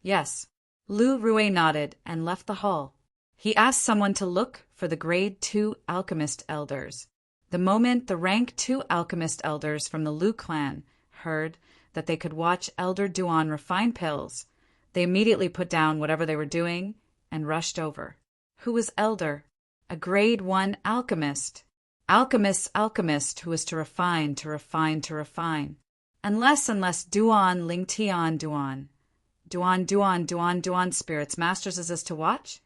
Yes. Lu Rue nodded and left the hall. He asked someone to look for the grade 2 alchemist elders. The moment the rank 2 alchemist elders from the Lu clan heard that they could watch Elder Duan refine pills, they immediately put down whatever they were doing and rushed over. Who was Elder? A grade 1 alchemist. Alchemist who was to refine. Unless Duan Lingtian Duan spirits masters is as to watch?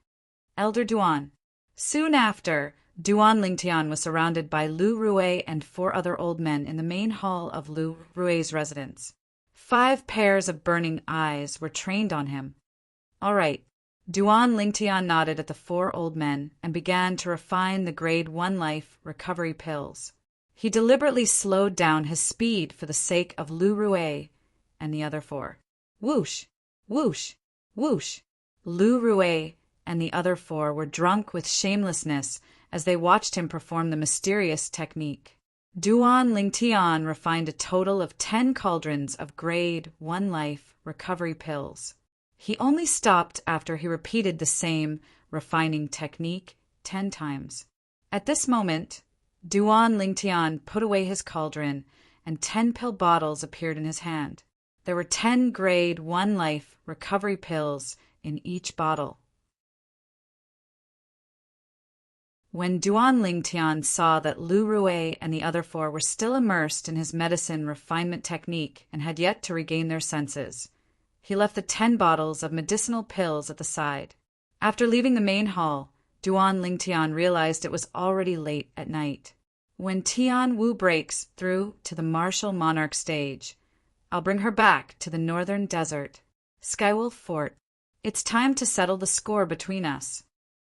Elder Duan. Soon after, Duan Lingtian was surrounded by Lu Rue and 4 other old men in the main hall of Lu Rue's residence. 5 pairs of burning eyes were trained on him. All right. Duan Lingtian nodded at the 4 old men and began to refine the grade 1 Life recovery pills. He deliberately slowed down his speed for the sake of Lu Rue and the other 4. Whoosh, whoosh, whoosh. Lu Rue and the other 4 were drunk with shamelessness as they watched him perform the mysterious technique. Duan Lingtian refined a total of 10 cauldrons of grade 1 Life recovery pills. He only stopped after he repeated the same refining technique 10 times. At this moment, Duan Lingtian put away his cauldron and 10 pill bottles appeared in his hand. There were 10 grade 1 Life recovery pills in each bottle. When Duan Lingtian saw that Lu Rue and the other 4 were still immersed in his medicine refinement technique and had yet to regain their senses, he left the 10 bottles of medicinal pills at the side. After leaving the main hall, Duan Lingtian realized it was already late at night. When Tian Wu breaks through to the martial Monarch stage, I'll bring her back to the northern desert. Skywolf Fort. It's time to settle the score between us.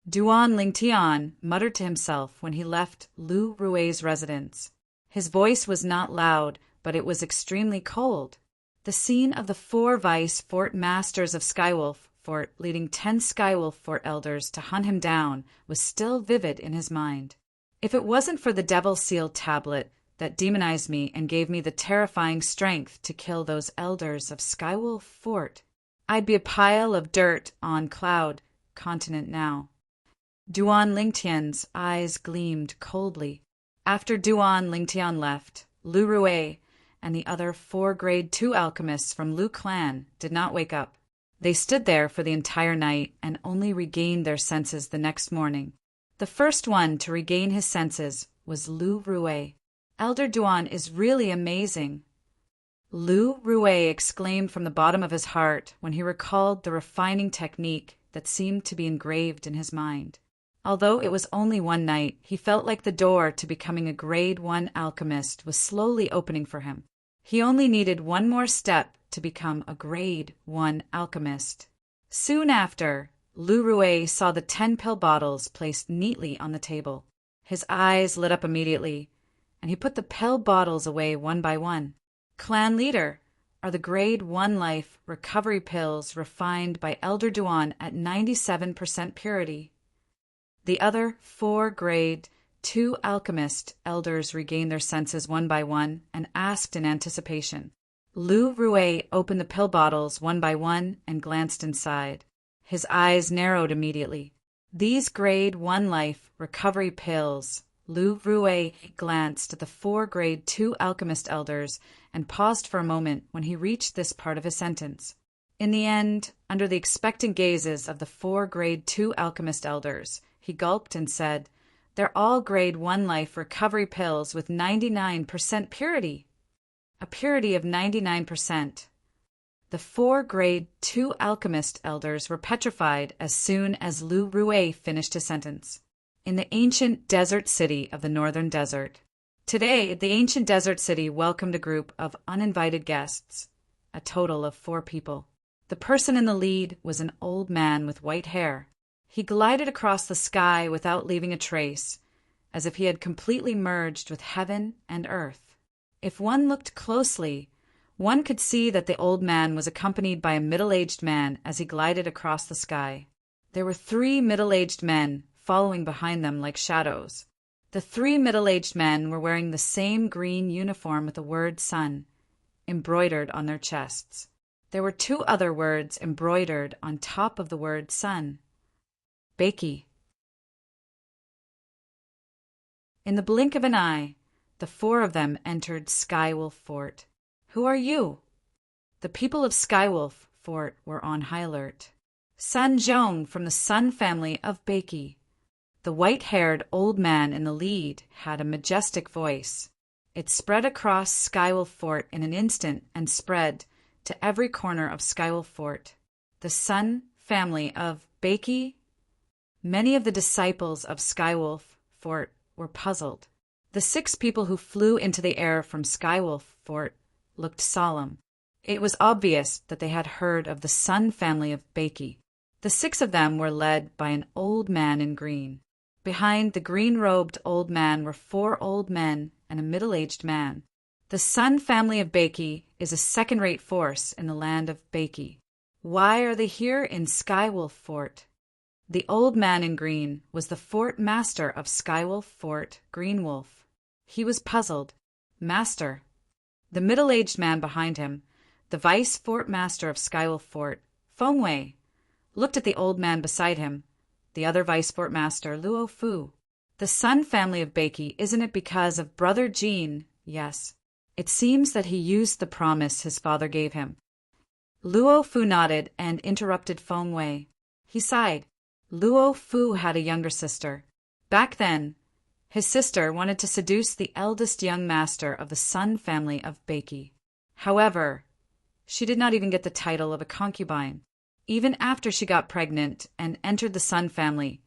Duan Lingtian muttered to himself when he left Lu Rue's residence. His voice was not loud, but it was extremely cold. The scene of the 4 vice fort masters of Skywolf Fort leading 10 Skywolf Fort elders to hunt him down was still vivid in his mind. If it wasn't for the Devil Seal tablet that demonized me and gave me the terrifying strength to kill those elders of Skywolf Fort, I'd be a pile of dirt on Cloud Continent now. Duan Lingtian's eyes gleamed coldly. After Duan Lingtian left, Lu Rue and the other 4 grade 2 alchemists from Lu clan did not wake up. They stood there for the entire night and only regained their senses the next morning. The first one to regain his senses was Lu Rue. Elder Duan is really amazing. Lu Rue exclaimed from the bottom of his heart when he recalled the refining technique that seemed to be engraved in his mind. Although it was only one night, he felt like the door to becoming a grade 1 alchemist was slowly opening for him. He only needed one more step to become a grade 1 alchemist. Soon after, Lu Rue saw the 10 pill bottles placed neatly on the table. His eyes lit up immediately, and he put the pill bottles away one by one. Clan leader, are the grade 1 Life recovery pills refined by Elder Duan at 97% purity? The other 4 grade 2 alchemist elders regained their senses one by one and asked in anticipation. Lu Rue opened the pill bottles one by one and glanced inside. His eyes narrowed immediately. These grade 1 Life recovery pills Lu Rue glanced at the 4 Grade 2 alchemist elders and paused for a moment when he reached this part of his sentence. In the end, under the expectant gazes of the 4 Grade 2 alchemist elders, he gulped and said, "They're all Grade 1 life recovery pills with 99% purity." A purity of 99%. The 4 Grade 2 alchemist elders were petrified as soon as Lu Rue finished his sentence. In the ancient desert city of the northern desert. Today, the ancient desert city welcomed a group of uninvited guests, a total of 4 people. The person in the lead was an old man with white hair. He glided across the sky without leaving a trace, as if he had completely merged with heaven and earth. If one looked closely, one could see that the old man was accompanied by a middle-aged man as he glided across the sky. There were 3 middle-aged men following behind them like shadows. The 3 middle-aged men were wearing the same green uniform with the word sun embroidered on their chests. There were 2 other words embroidered on top of the word sun. Bakey. In the blink of an eye, the 4 of them entered Skywolf Fort. "Who are you?" The people of Skywolf Fort were on high alert. "Sun Zhong from the Sun family of Bakey." The white-haired old man in the lead had a majestic voice. It spread across Skywolf Fort in an instant and spread to every corner of Skywolf Fort. The Sun family of Bakey? Many of the disciples of Skywolf Fort were puzzled. The 6 people who flew into the air from Skywolf Fort looked solemn. It was obvious that they had heard of the Sun family of Bakey. The 6 of them were led by an old man in green. Behind the green-robed old man were 4 old men and a middle-aged man. The Sun family of Bakey is a second-rate force in the land of Bakey. Why are they here in Skywolf Fort? The old man in green was the fort master of Skywolf Fort, Greenwolf. He was puzzled. Master. The middle-aged man behind him, the vice fort master of Skywolf Fort, Fengwei, looked at the old man beside him, the other vice fort master, Luo Fu. The Sun family of Bakey, isn't it because of Brother Jean? Yes. It seems that he used the promise his father gave him. Luo Fu nodded and interrupted Fengwei. He sighed. Luo Fu had a younger sister. Back then, his sister wanted to seduce the eldest young master of the Sun family of Bakey. However, she did not even get the title of a concubine. Even after she got pregnant and entered the Sun family,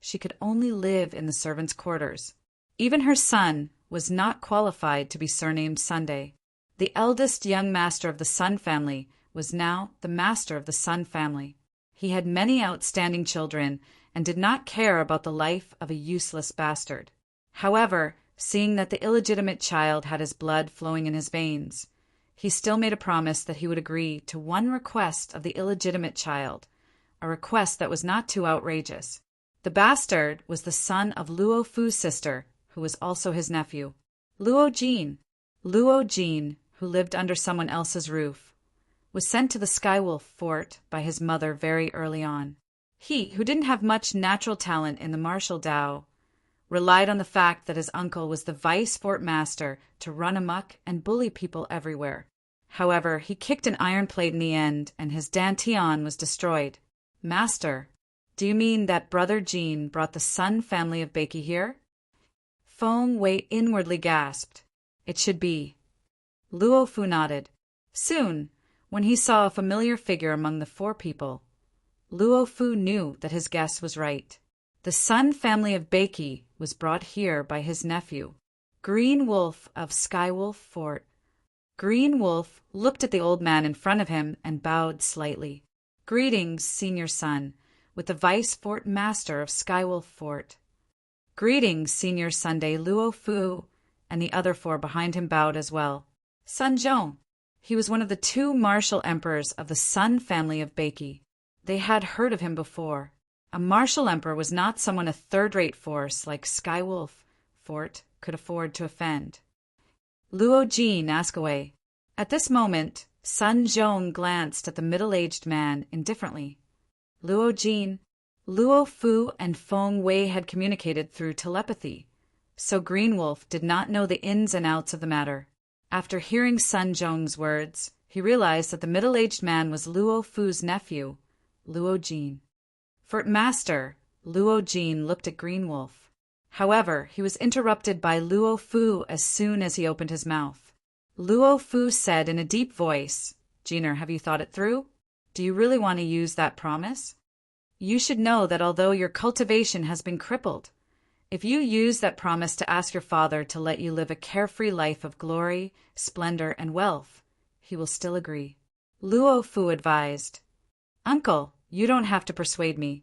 she could only live in the servants' quarters. Even her son was not qualified to be surnamed Sunday. The eldest young master of the Sun family was now the master of the Sun family. He had many outstanding children and did not care about the life of a useless bastard. However, seeing that the illegitimate child had his blood flowing in his veins, he still made a promise that he would agree to one request of the illegitimate child, a request that was not too outrageous. The bastard was the son of Luo Fu's sister, who was also his nephew, Luo Jin. Luo Jin, who lived under someone else's roof, was sent to the Skywolf Fort by his mother very early on. He, who didn't have much natural talent in the martial Dao, relied on the fact that his uncle was the vice fort master to run amok and bully people everywhere. However, he kicked an iron plate in the end, and his dantian was destroyed. Master, do you mean that Brother Jean brought the Sun family of Bakey here? Fengwei inwardly gasped. It should be. Luo Fu nodded. Soon, when he saw a familiar figure among the 4 people, Luo Fu knew that his guess was right. The Sun family of Bakey was brought here by his nephew, Green Wolf of Skywolf Fort. Green Wolf looked at the old man in front of him and bowed slightly. Greetings, senior son, with the vice fort master of Skywolf Fort. Greetings, senior Sunday. Luo Fu and the other 4 behind him bowed as well. Sun Zhong. He was one of the 2 martial emperors of the Sun family of Bakey. They had heard of him before. A martial emperor was not someone a third-rate force like Skywolf Fort could afford to offend. Luo Jin, ask away. At this moment, Sun Zhong glanced at the middle-aged man indifferently. Luo Jin, Luo Fu and Fengwei had communicated through telepathy. so Green Wolf did not know the ins and outs of the matter. After hearing Sun Zhong's words, he realized that the middle-aged man was Luo Fu's nephew, Luo Jin. Fort Master, Luo Jin looked at Green Wolf. However, he was interrupted by Luo Fu as soon as he opened his mouth. Luo Fu said in a deep voice, "Jiner, have you thought it through? Do you really want to use that promise? You should know that although your cultivation has been crippled, if you use that promise to ask your father to let you live a carefree life of glory, splendor, and wealth, he will still agree." Luo Fu advised, "Uncle, you don't have to persuade me.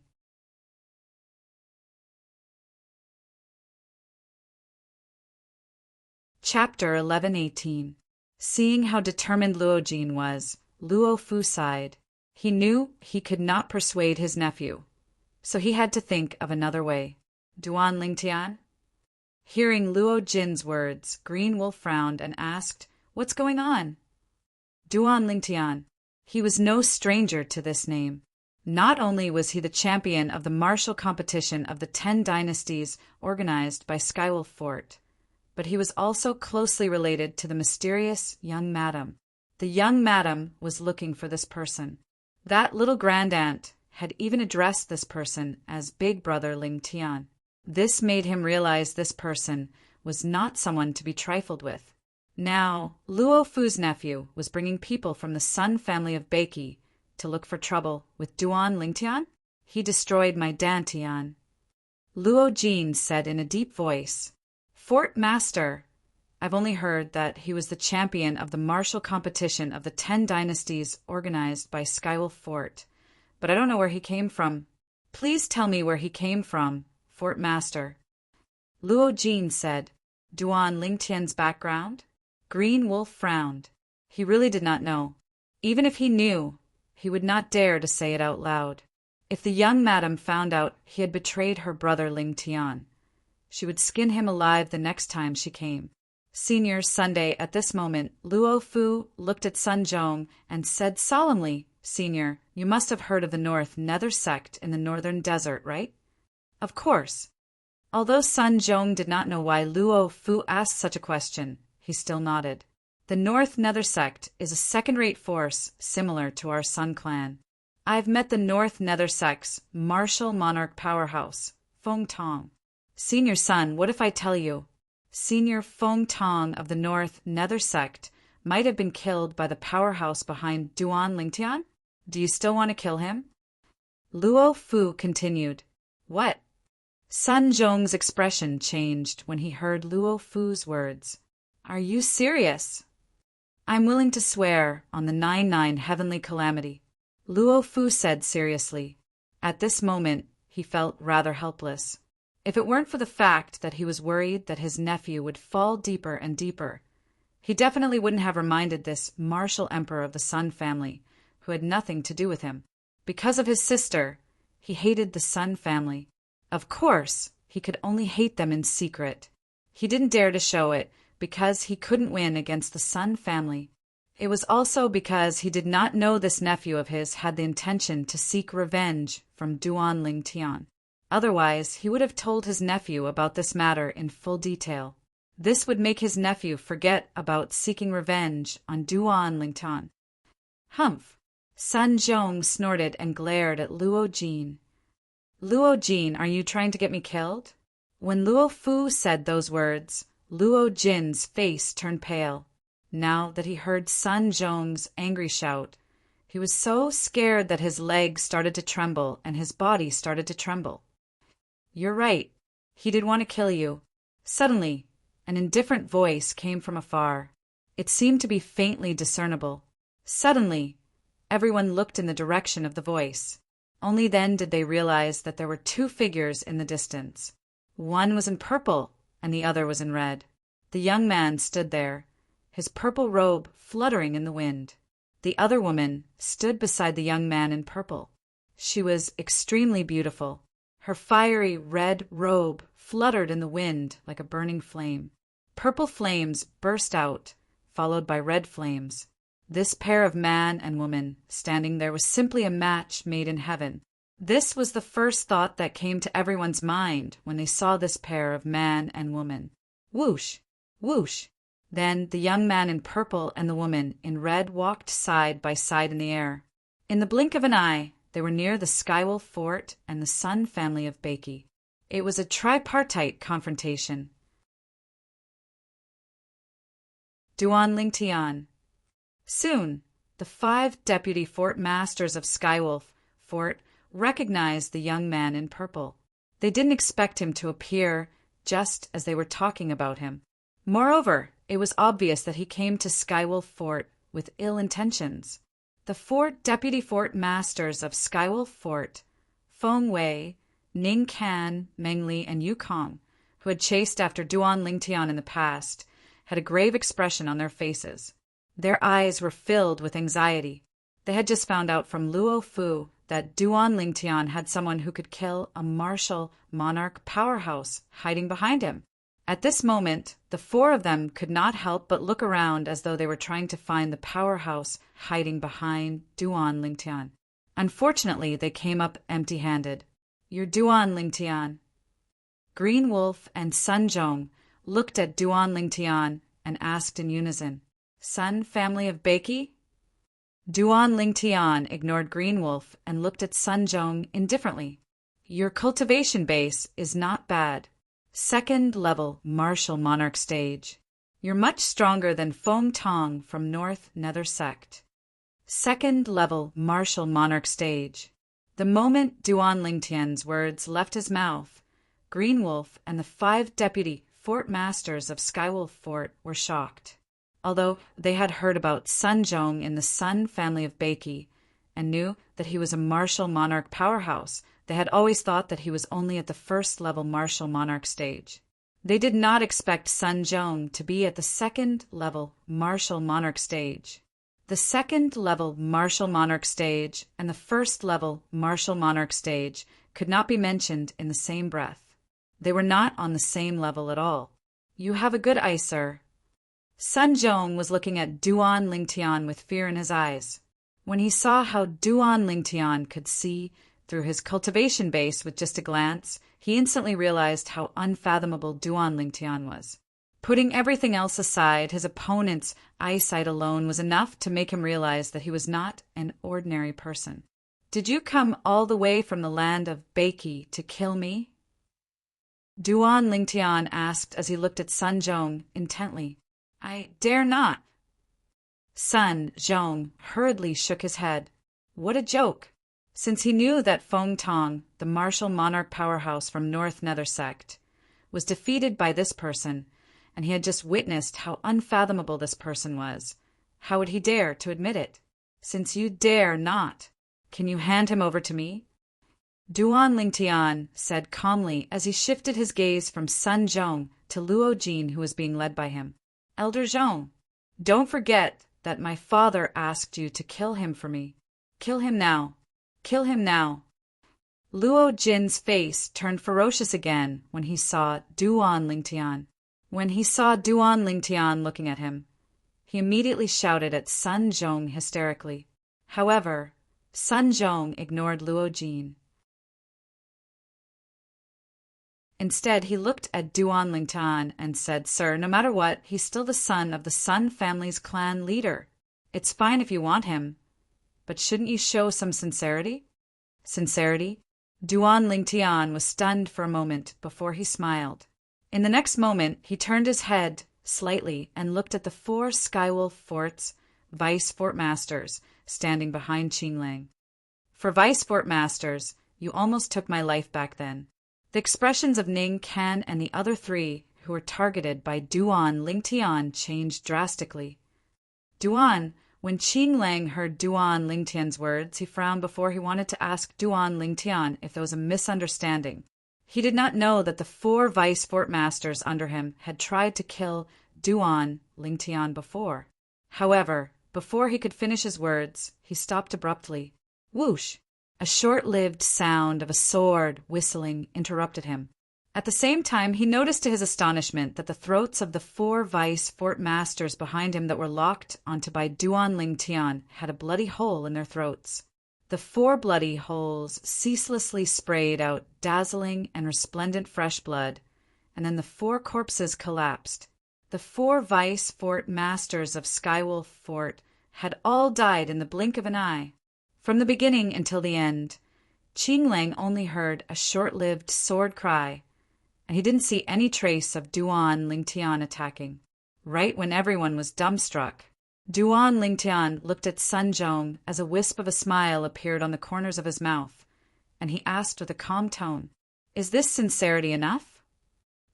Chapter 11:18. Seeing how determined Luo Jin was, Luo Fu sighed. He knew he could not persuade his nephew, so he had to think of another way. Duan Lingtian? Hearing Luo Jin's words, Green Wolf frowned and asked, "What's going on?" Duan Lingtian. He was no stranger to this name. Not only was he the champion of the martial competition of the 10 dynasties organized by Skywolf Fort, but he was also closely related to the mysterious young madam. The young madam was looking for this person. That little grandaunt had even addressed this person as Big Brother Ling Tian. This made him realize this person was not someone to be trifled with. Now, Luo Fu's nephew was bringing people from the Sun family of Beiki to look for trouble with Duan Lingtian? He destroyed my Dantian. Luo Jin said in a deep voice, "Fort Master, I've only heard that he was the champion of the martial competition of the 10 dynasties organized by Skywolf Fort, but I don't know where he came from. Please tell me where he came from, Fort Master." Luo Jin said, "Duan Lingtian's background?" Green Wolf frowned. He really did not know. Even if he knew, he would not dare to say it out loud. If the young madam found out he had betrayed her brother Ling Tian, she would skin him alive the next time she came. Senior Sunday, at this moment, Luo Fu looked at Sun Zhong and said solemnly, "Senior, you must have heard of the North Nether sect in the northern desert, right?" Of course. Although Sun Zhong did not know why Luo Fu asked such a question, he still nodded. The North Nether sect is a second-rate force similar to our Sun clan. I've met the North Nether sect's martial monarch powerhouse, Feng Tong. Senior Sun, what if I tell you? Senior Feng Tong of the North Nether sect might have been killed by the powerhouse behind Duan Lingtian? Do you still want to kill him? Luo Fu continued. What? Sun Zhong's expression changed when he heard Luo Fu's words. Are you serious? I'm willing to swear on the 9-9 heavenly calamity, Luo Fu said seriously. At this moment, he felt rather helpless. If it weren't for the fact that he was worried that his nephew would fall deeper and deeper, he definitely wouldn't have reminded this martial emperor of the Sun family, who had nothing to do with him. Because of his sister, he hated the Sun family. Of course, he could only hate them in secret. He didn't dare to show it because he couldn't win against the Sun family. It was also because he did not know this nephew of his had the intention to seek revenge from Duan Lingtian. Otherwise, he would have told his nephew about this matter in full detail. This would make his nephew forget about seeking revenge on Duan Lingtian. Humph! Sun Zhong snorted and glared at Luo Jin. Luo Jin, are you trying to get me killed? When Luo Fu said those words, Luo Jin's face turned pale. Now that he heard Sun Zhong's angry shout, he was so scared that his legs started to tremble and his body started to tremble. You're right. He did want to kill you. Suddenly, an indifferent voice came from afar. It seemed to be faintly discernible. Suddenly, everyone looked in the direction of the voice. Only then did they realize that there were 2 figures in the distance. One was in purple, and the other was in red. The young man stood there, his purple robe fluttering in the wind. The other woman stood beside the young man in purple. She was extremely beautiful. Her fiery red robe fluttered in the wind like a burning flame. Purple flames burst out, followed by red flames. This pair of man and woman standing there was simply a match made in heaven. This was the first thought that came to everyone's mind when they saw this pair of man and woman. Whoosh! Whoosh! Then the young man in purple and the woman in red walked side by side in the air. In the blink of an eye, they were near the Skywolf Fort and the Sun family of Bakey. It was a tripartite confrontation. Duan Lingtian. Soon, the 5 deputy fort masters of Skywolf Fort recognized the young man in purple. They didn't expect him to appear just as they were talking about him. Moreover, it was obvious that he came to Skywolf Fort with ill intentions. The 4 deputy fort masters of Skywolf Fort, Feng Wei, Ning Kan, Meng Li, and Yukong, who had chased after Duan Lingtian in the past, had a grave expression on their faces. Their eyes were filled with anxiety. They had just found out from Luo Fu that Duan Lingtian had someone who could kill a martial monarch powerhouse hiding behind him. At this moment, the 4 of them could not help but look around as though they were trying to find the powerhouse hiding behind Duan Lingtian. Unfortunately, they came up empty-handed. "You're Duan Lingtian." Green Wolf and Sun Zhong looked at Duan Lingtian and asked in unison, "Sun family of Bakey?" Duan Lingtian ignored Green Wolf and looked at Sun Zhong indifferently. "Your cultivation base is not bad. 2nd level martial monarch stage. You're much stronger than Feng Tong from North Nether Sect. 2nd level martial monarch stage." The moment Duan Lingtian's words left his mouth, Green Wolf and the 5 deputy fort masters of Skywolf Fort were shocked. Although they had heard about Sun Zhong in the Sun family of Bakey and knew that he was a martial monarch powerhouse, they had always thought that he was only at the 1st level martial monarch stage. They did not expect Sun Zhong to be at the 2nd level martial monarch stage. The 2nd level martial monarch stage and the 1st level martial monarch stage could not be mentioned in the same breath. They were not on the same level at all. "You have a good eye, sir." Sun Zhong was looking at Duan Lingtian with fear in his eyes. When he saw how Duan Lingtian could see through his cultivation base with just a glance, he instantly realized how unfathomable Duan Lingtian was. Putting everything else aside, his opponent's eyesight alone was enough to make him realize that he was not an ordinary person. "Did you come all the way from the land of Bakey to kill me?" Duan Lingtian asked as he looked at Sun Zhong intently. "I dare not." Sun Zhong hurriedly shook his head. What a joke! Since he knew that Feng Tong, the martial monarch powerhouse from North Nether Sect, was defeated by this person, and he had just witnessed how unfathomable this person was, how would he dare to admit it? "Since you dare not, can you hand him over to me?" Duan Lingtian said calmly as he shifted his gaze from Sun Zhong to Luo Jin, who was being led by him. "Elder Zhong, don't forget that my father asked you to kill him for me. Kill him now. Kill him now." Luo Jin's face turned ferocious again when he saw Duan Lingtian. When he saw Duan Lingtian looking at him, he immediately shouted at Sun Zhong hysterically. However, Sun Zhong ignored Luo Jin. Instead, he looked at Duan Lingtian and said, "Sir, no matter what, he's still the son of the Sun family's clan leader. It's fine if you want him, but shouldn't you show some sincerity?" Sincerity? Duan Lingtian was stunned for a moment before he smiled. In the next moment, he turned his head slightly and looked at the 4 Skywolf Fort's vice fort masters standing behind Qinglang. "For vice fort masters, you almost took my life back then." The expressions of Ning Kan and the other 3 who were targeted by Duan Lingtian changed drastically. Duan, when Qinglang heard Duan Lingtian's words, he frowned before he wanted to ask Duan Lingtian if there was a misunderstanding. He did not know that the 4 vice fort masters under him had tried to kill Duan Lingtian before. However, before he could finish his words, he stopped abruptly. Whoosh! A short-lived sound of a sword whistling interrupted him. At the same time, he noticed to his astonishment that the throats of the 4 vice fort masters behind him that were locked onto by Duan Lingtian had a bloody hole in their throats. The 4 bloody holes ceaselessly sprayed out dazzling and resplendent fresh blood, and then the 4 corpses collapsed. The 4 vice fort masters of Skywolf Fort had all died in the blink of an eye. From the beginning until the end, Qing Lang only heard a short-lived sword cry, and he didn't see any trace of Duan Lingtian attacking. Right when everyone was dumbstruck, Duan Lingtian looked at Sun Zhong as a wisp of a smile appeared on the corners of his mouth, and he asked with a calm tone, "Is this sincerity enough?"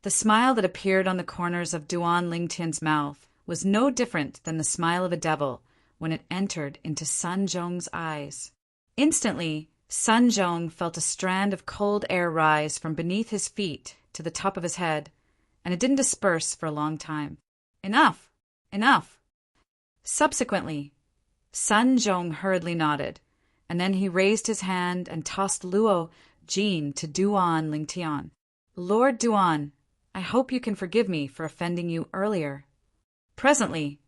The smile that appeared on the corners of Duan Lingtian's mouth was no different than the smile of a devil when it entered into Sun Zhong's eyes. Instantly, Sun Zhong felt a strand of cold air rise from beneath his feet to the top of his head, and it didn't disperse for a long time. "Enough! Enough!" Subsequently, Sun Zhong hurriedly nodded, and then he raised his hand and tossed Luo Jin to Duan Lingtian. "Lord Duan, I hope you can forgive me for offending you earlier." Presently,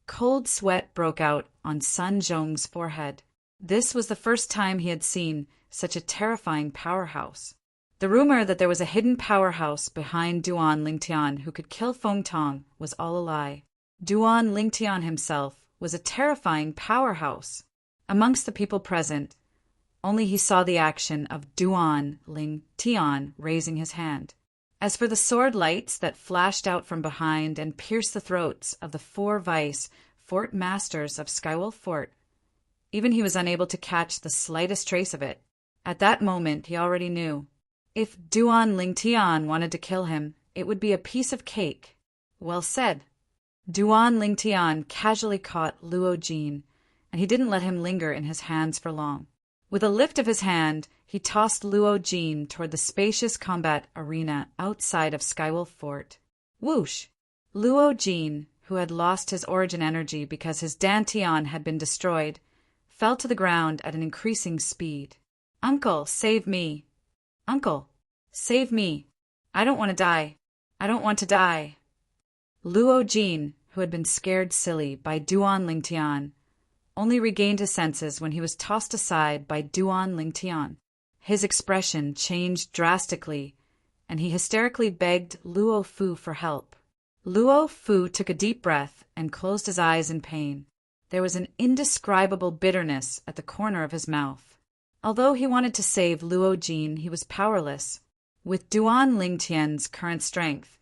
cold sweat broke out on Sun Zhong's forehead. This was the first time he had seen such a terrifying powerhouse. The rumor that there was a hidden powerhouse behind Duan Lingtian who could kill Feng Tong was all a lie. Duan Lingtian himself was a terrifying powerhouse. Amongst the people present, only he saw the action of Duan Lingtian raising his hand. As for the sword lights that flashed out from behind and pierced the throats of the 4 vice fort masters of Skywolf Fort, even he was unable to catch the slightest trace of it. At that moment he already knew. If Duan Lingtian wanted to kill him, it would be a piece of cake. Well said. Duan Lingtian casually caught Luo Jin, and he didn't let him linger in his hands for long. With a lift of his hand, he tossed Luo Jin toward the spacious combat arena outside of Skywolf Fort. Whoosh! Luo Jin, who had lost his origin energy because his Dantian had been destroyed, fell to the ground at an increasing speed. "Uncle, save me! Uncle, save me! I don't want to die! I don't want to die!" Luo Jin, who had been scared silly by Duan Lingtian, only regained his senses when he was tossed aside by Duan Lingtian. His expression changed drastically, and he hysterically begged Luo Fu for help. Luo Fu took a deep breath and closed his eyes in pain. There was an indescribable bitterness at the corner of his mouth. Although he wanted to save Luo Jin, he was powerless. With Duan Lingtian's current strength,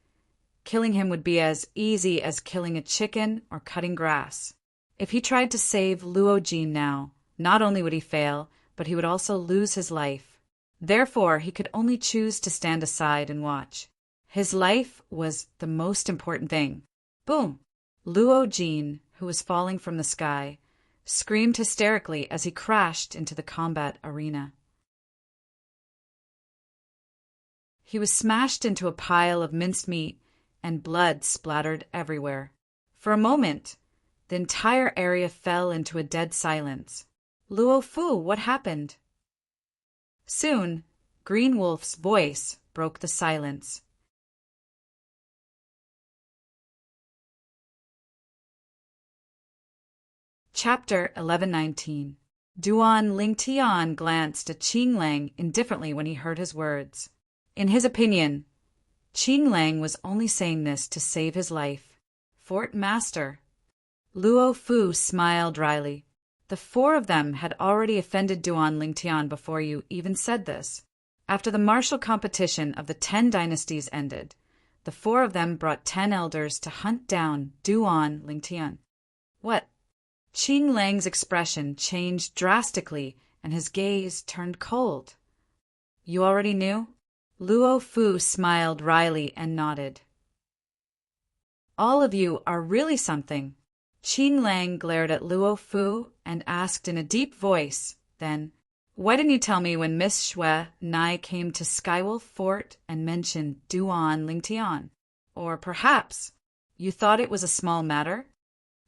killing him would be as easy as killing a chicken or cutting grass. If he tried to save Luo Jin now, not only would he fail, but he would also lose his life. Therefore, he could only choose to stand aside and watch. His life was the most important thing. Boom! Luo Jin, who was falling from the sky, screamed hysterically as he crashed into the combat arena. He was smashed into a pile of minced meat, and blood splattered everywhere. For a moment, the entire area fell into a dead silence. "Luo Fu, what happened?" Soon, Green Wolf's voice broke the silence. Chapter 1119. Duan Lingtian glanced at Qing Lang indifferently when he heard his words. In his opinion, Qing Lang was only saying this to save his life. "Fort Master." Luo Fu smiled dryly. "The 4 of them had already offended Duan Lingtian before you even said this. After the martial competition of the 10 dynasties ended, the 4 of them brought 10 elders to hunt down Duan Lingtian." "What?" Qing Lang's expression changed drastically and his gaze turned cold. "You already knew?" Luo Fu smiled wryly and nodded. "All of you are really something." Qing Lang glared at Luo Fu and asked in a deep voice, then, "Why didn't you tell me when Miss Xue and I came to Skywolf Fort and mentioned Duan Lingtian? Or perhaps you thought it was a small matter?"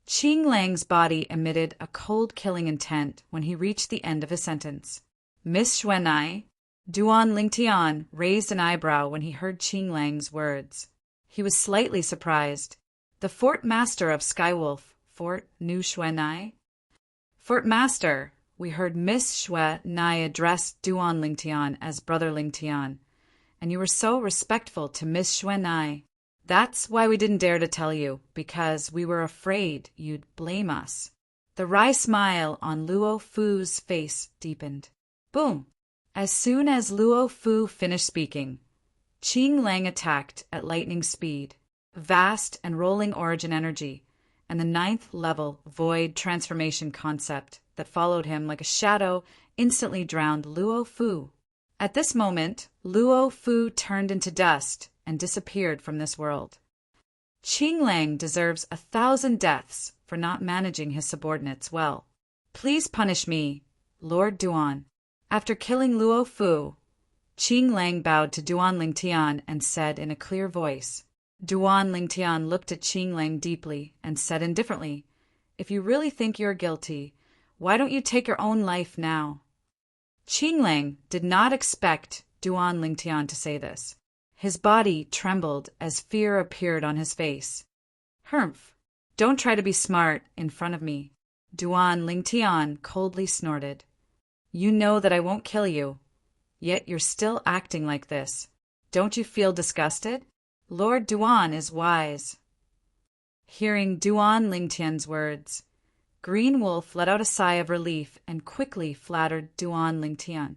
Qing Lang's body emitted a cold-killing intent when he reached the end of his sentence. "Miss Xue and I?" Duan Lingtian raised an eyebrow when he heard Qing Lang's words. He was slightly surprised. The Fort Master of Skywolf Fort knew Xue and I? "Fort Master, we heard Miss Xue Nai address Duan Lingtian as Brother Lingtian, and you were so respectful to Miss Xue Nai. That's why we didn't dare to tell you, because we were afraid you'd blame us." The wry smile on Luo Fu's face deepened. Boom! As soon as Luo Fu finished speaking, Qing Lang attacked at lightning speed, vast and rolling origin energy, and the 9th level void transformation concept that followed him like a shadow instantly drowned Luo Fu. At this moment, Luo Fu turned into dust and disappeared from this world. Qing Lang deserves 1,000 deaths for not managing his subordinates well. Please punish me, Lord Duan. After killing Luo Fu, Qing Lang bowed to Duan Lingtian and said in a clear voice. Duan Lingtian looked at Qing Lang deeply and said indifferently, "If you really think you're guilty, why don't you take your own life now?" Qing Lang did not expect Duan Lingtian to say this. His body trembled as fear appeared on his face. "Humph! Don't try to be smart in front of me," Duan Lingtian coldly snorted. "You know that I won't kill you, yet you're still acting like this. Don't you feel disgusted? Lord Duan is wise." Hearing Duan Lingtian's words, Green Wolf let out a sigh of relief and quickly flattered Duan Lingtian.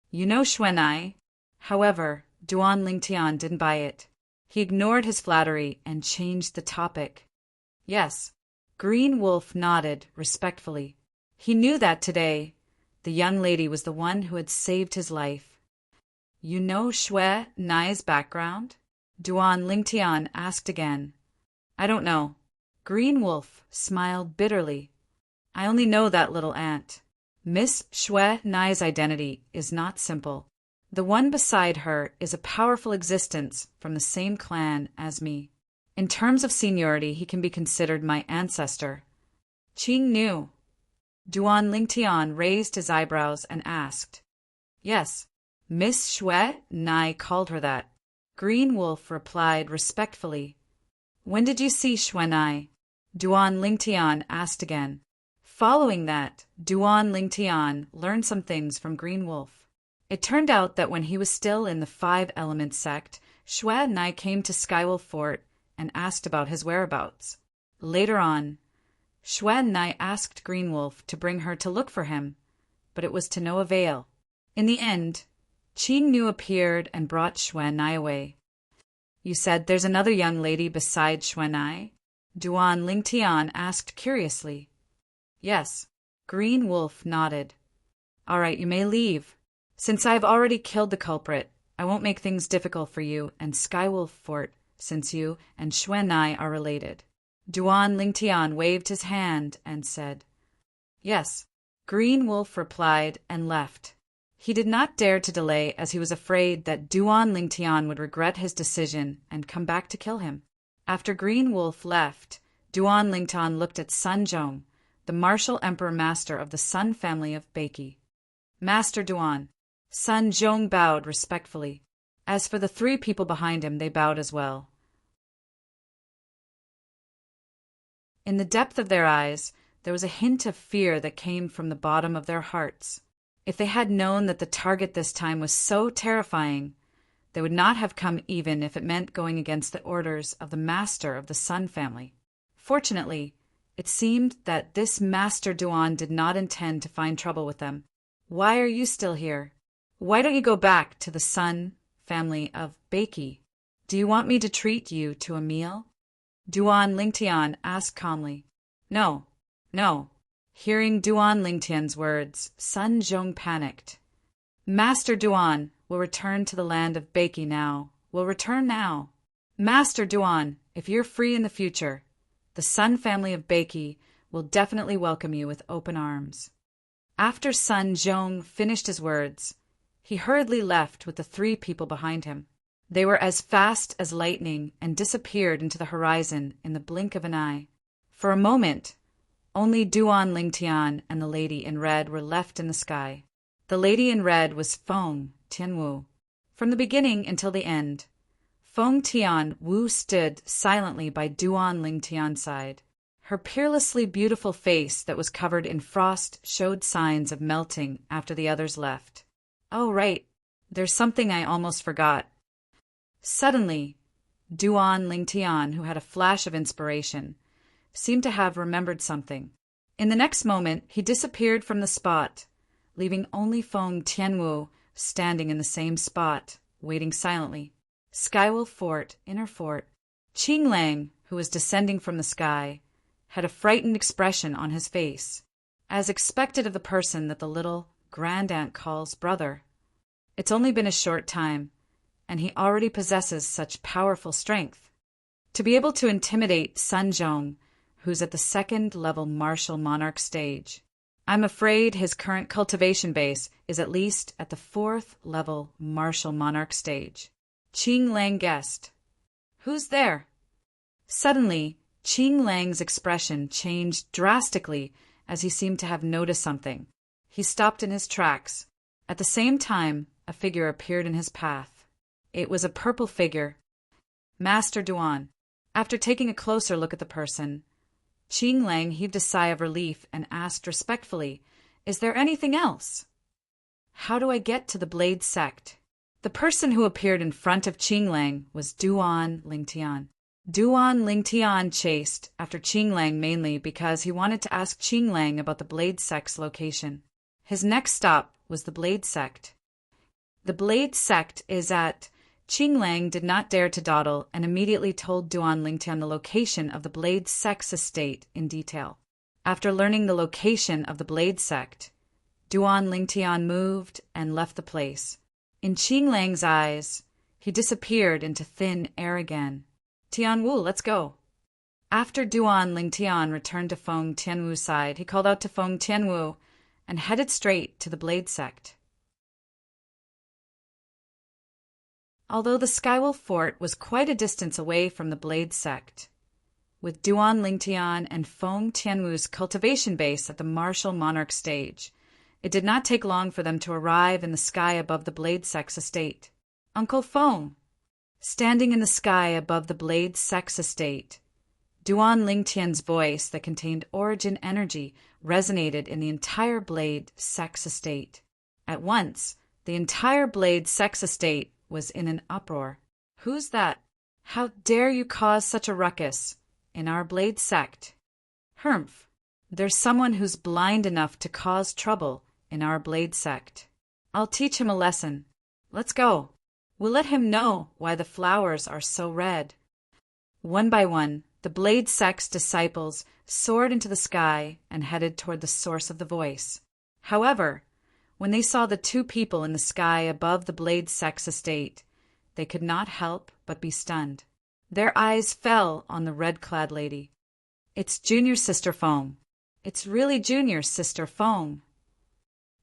"You know Xuanai." However, Duan Lingtian didn't buy it. He ignored his flattery and changed the topic. "Yes." Green Wolf nodded respectfully. He knew that today the young lady was the one who had saved his life. "You know Xue Nai's background?" Duan Lingtian asked again. "I don't know." Green Wolf smiled bitterly. "I only know that little ant. Miss Xue Nai's identity is not simple. The one beside her is a powerful existence from the same clan as me. In terms of seniority, he can be considered my ancestor." Qing knew. Duan Lingtian raised his eyebrows and asked. "Yes, Miss Xue Nai called her that." Green Wolf replied respectfully. "When did you see Xue Nai?" Duan Lingtian asked again. Following that, Duan Lingtian learned some things from Green Wolf. It turned out that when he was still in the 5-element sect, Xue Nai came to Skywolf Fort and asked about his whereabouts. Later on, Xue Nai asked Green Wolf to bring her to look for him, but it was to no avail. In the end, Qing Nu appeared and brought Xue Nai away. "You said there's another young lady besides Xue Nai?" Duan Lingtian asked curiously. "Yes." Green Wolf nodded. "All right, you may leave. Since I've already killed the culprit, I won't make things difficult for you and Skywolf Fort, since you and Xue Nai are related." Duan Lingtian waved his hand and said, "Yes." Green Wolf replied and left. He did not dare to delay as he was afraid that Duan Lingtian would regret his decision and come back to kill him. After Green Wolf left, Duan Lingtian looked at Sun Zhong, the martial emperor master of the Sun family of Beiki. "Master Duan." Sun Zhong bowed respectfully. As for the 3 people behind him, they bowed as well. In the depth of their eyes, there was a hint of fear that came from the bottom of their hearts. If they had known that the target this time was so terrifying, they would not have come even if it meant going against the orders of the master of the Sun family. Fortunately, it seemed that this Master Duan did not intend to find trouble with them. "Why are you still here? Why don't you go back to the Sun family of Beiki? Do you want me to treat you to a meal?" Duan Lingtian asked calmly. "No, no." Hearing Duan Lingtian's words, Sun Zhong panicked. "Master Duan will return to the land of Beiki now. Will return now. Master Duan, if you're free in the future, the Sun family of Beiki will definitely welcome you with open arms." After Sun Zhong finished his words, he hurriedly left with the 3 people behind him. They were as fast as lightning and disappeared into the horizon in the blink of an eye. For a moment, only Duan Lingtian and the lady in red were left in the sky. The lady in red was Feng Tianwu. From the beginning until the end, Feng Tianwu stood silently by Duan Lingtian's side. Her peerlessly beautiful face that was covered in frost showed signs of melting after the others left. Oh, right. There's something I almost forgot. Suddenly, Duan Lingtian, who had a flash of inspiration, seemed to have remembered something. In the next moment, he disappeared from the spot, leaving only Feng Tianwu standing in the same spot, waiting silently. Skywolf Fort, Inner Fort. Qing Lang, who was descending from the sky, had a frightened expression on his face, as expected of the person that the little grandaunt calls brother. It's only been a short time, and he already possesses such powerful strength. To be able to intimidate Sun Zhong, who's at the second-level martial monarch stage. I'm afraid his current cultivation base is at least at the fourth-level martial monarch stage. Qing Lang guessed. Who's there? Suddenly, Qing Lang's expression changed drastically as he seemed to have noticed something. He stopped in his tracks. At the same time, a figure appeared in his path. It was a purple figure. Master Duan. After taking a closer look at the person, Qing Lang heaved a sigh of relief and asked respectfully, "Is there anything else?" "How do I get to the Blade Sect?" The person who appeared in front of Qing Lang was Duan Lingtian. Duan Lingtian chased after Qing Lang mainly because he wanted to ask Qing Lang about the Blade Sect's location. His next stop was the Blade Sect. The Blade Sect is at... Qing Lang did not dare to dawdle and immediately told Duan Lingtian the location of the Blade Sect's estate in detail. After learning the location of the Blade Sect, Duan Lingtian moved and left the place. In Qing Lang's eyes, he disappeared into thin air again. "Tianwu, let's go." After Duan Lingtian returned to Feng Tianwu's side, he called out to Feng Tianwu and headed straight to the Blade Sect. Although the Skywolf Fort was quite a distance away from the Blade Sect, with Duan Lingtian and Feng Tianwu's cultivation base at the martial monarch stage, it did not take long for them to arrive in the sky above the Blade Sect's estate. "Uncle Feng!" Standing in the sky above the Blade Sect's estate, Duan Lingtian's voice that contained origin energy resonated in the entire Blade Sect's estate. At once, the entire Blade Sect's estate was in an uproar. "Who's that? How dare you cause such a ruckus in our Blade Sect?" "Humph, there's someone who's blind enough to cause trouble in our Blade Sect. I'll teach him a lesson. Let's go. We'll let him know why the flowers are so red." One by one, the Blade Sect's disciples soared into the sky and headed toward the source of the voice. However, when they saw the two people in the sky above the Blade Sect's estate, they could not help but be stunned. Their eyes fell on the red-clad lady. "It's Junior Sister Feng. It's really Junior Sister Feng."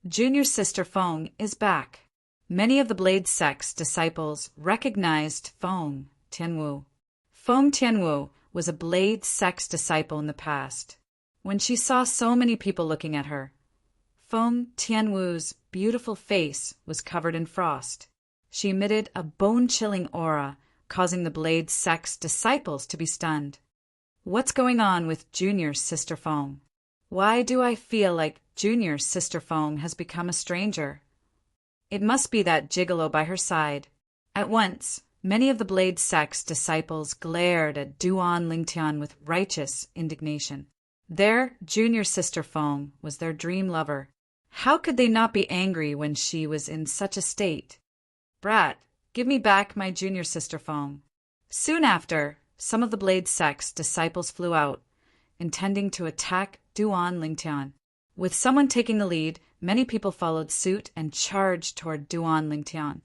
Junior Sister Feng is back. Many of the Blade Sect's disciples recognized Feng Tianwu. Feng Tianwu was a Blade Sect's disciple in the past. When she saw so many people looking at her, Feng Tianwu's beautiful face was covered in frost. She emitted a bone-chilling aura, causing the Blade Sect's disciples to be stunned. "What's going on with Junior Sister Feng? Why do I feel like Junior Sister Feng has become a stranger? It must be that gigolo by her side." At once, many of the Blade Sect's disciples glared at Duan Lingtian with righteous indignation. Their Junior Sister Feng was their dream lover. How could they not be angry when she was in such a state? "Brat, give me back my Junior Sister Feng." Soon after, some of the Blade Sect's disciples flew out, intending to attack Duan Lingtian. With someone taking the lead, many people followed suit and charged toward Duan Lingtian.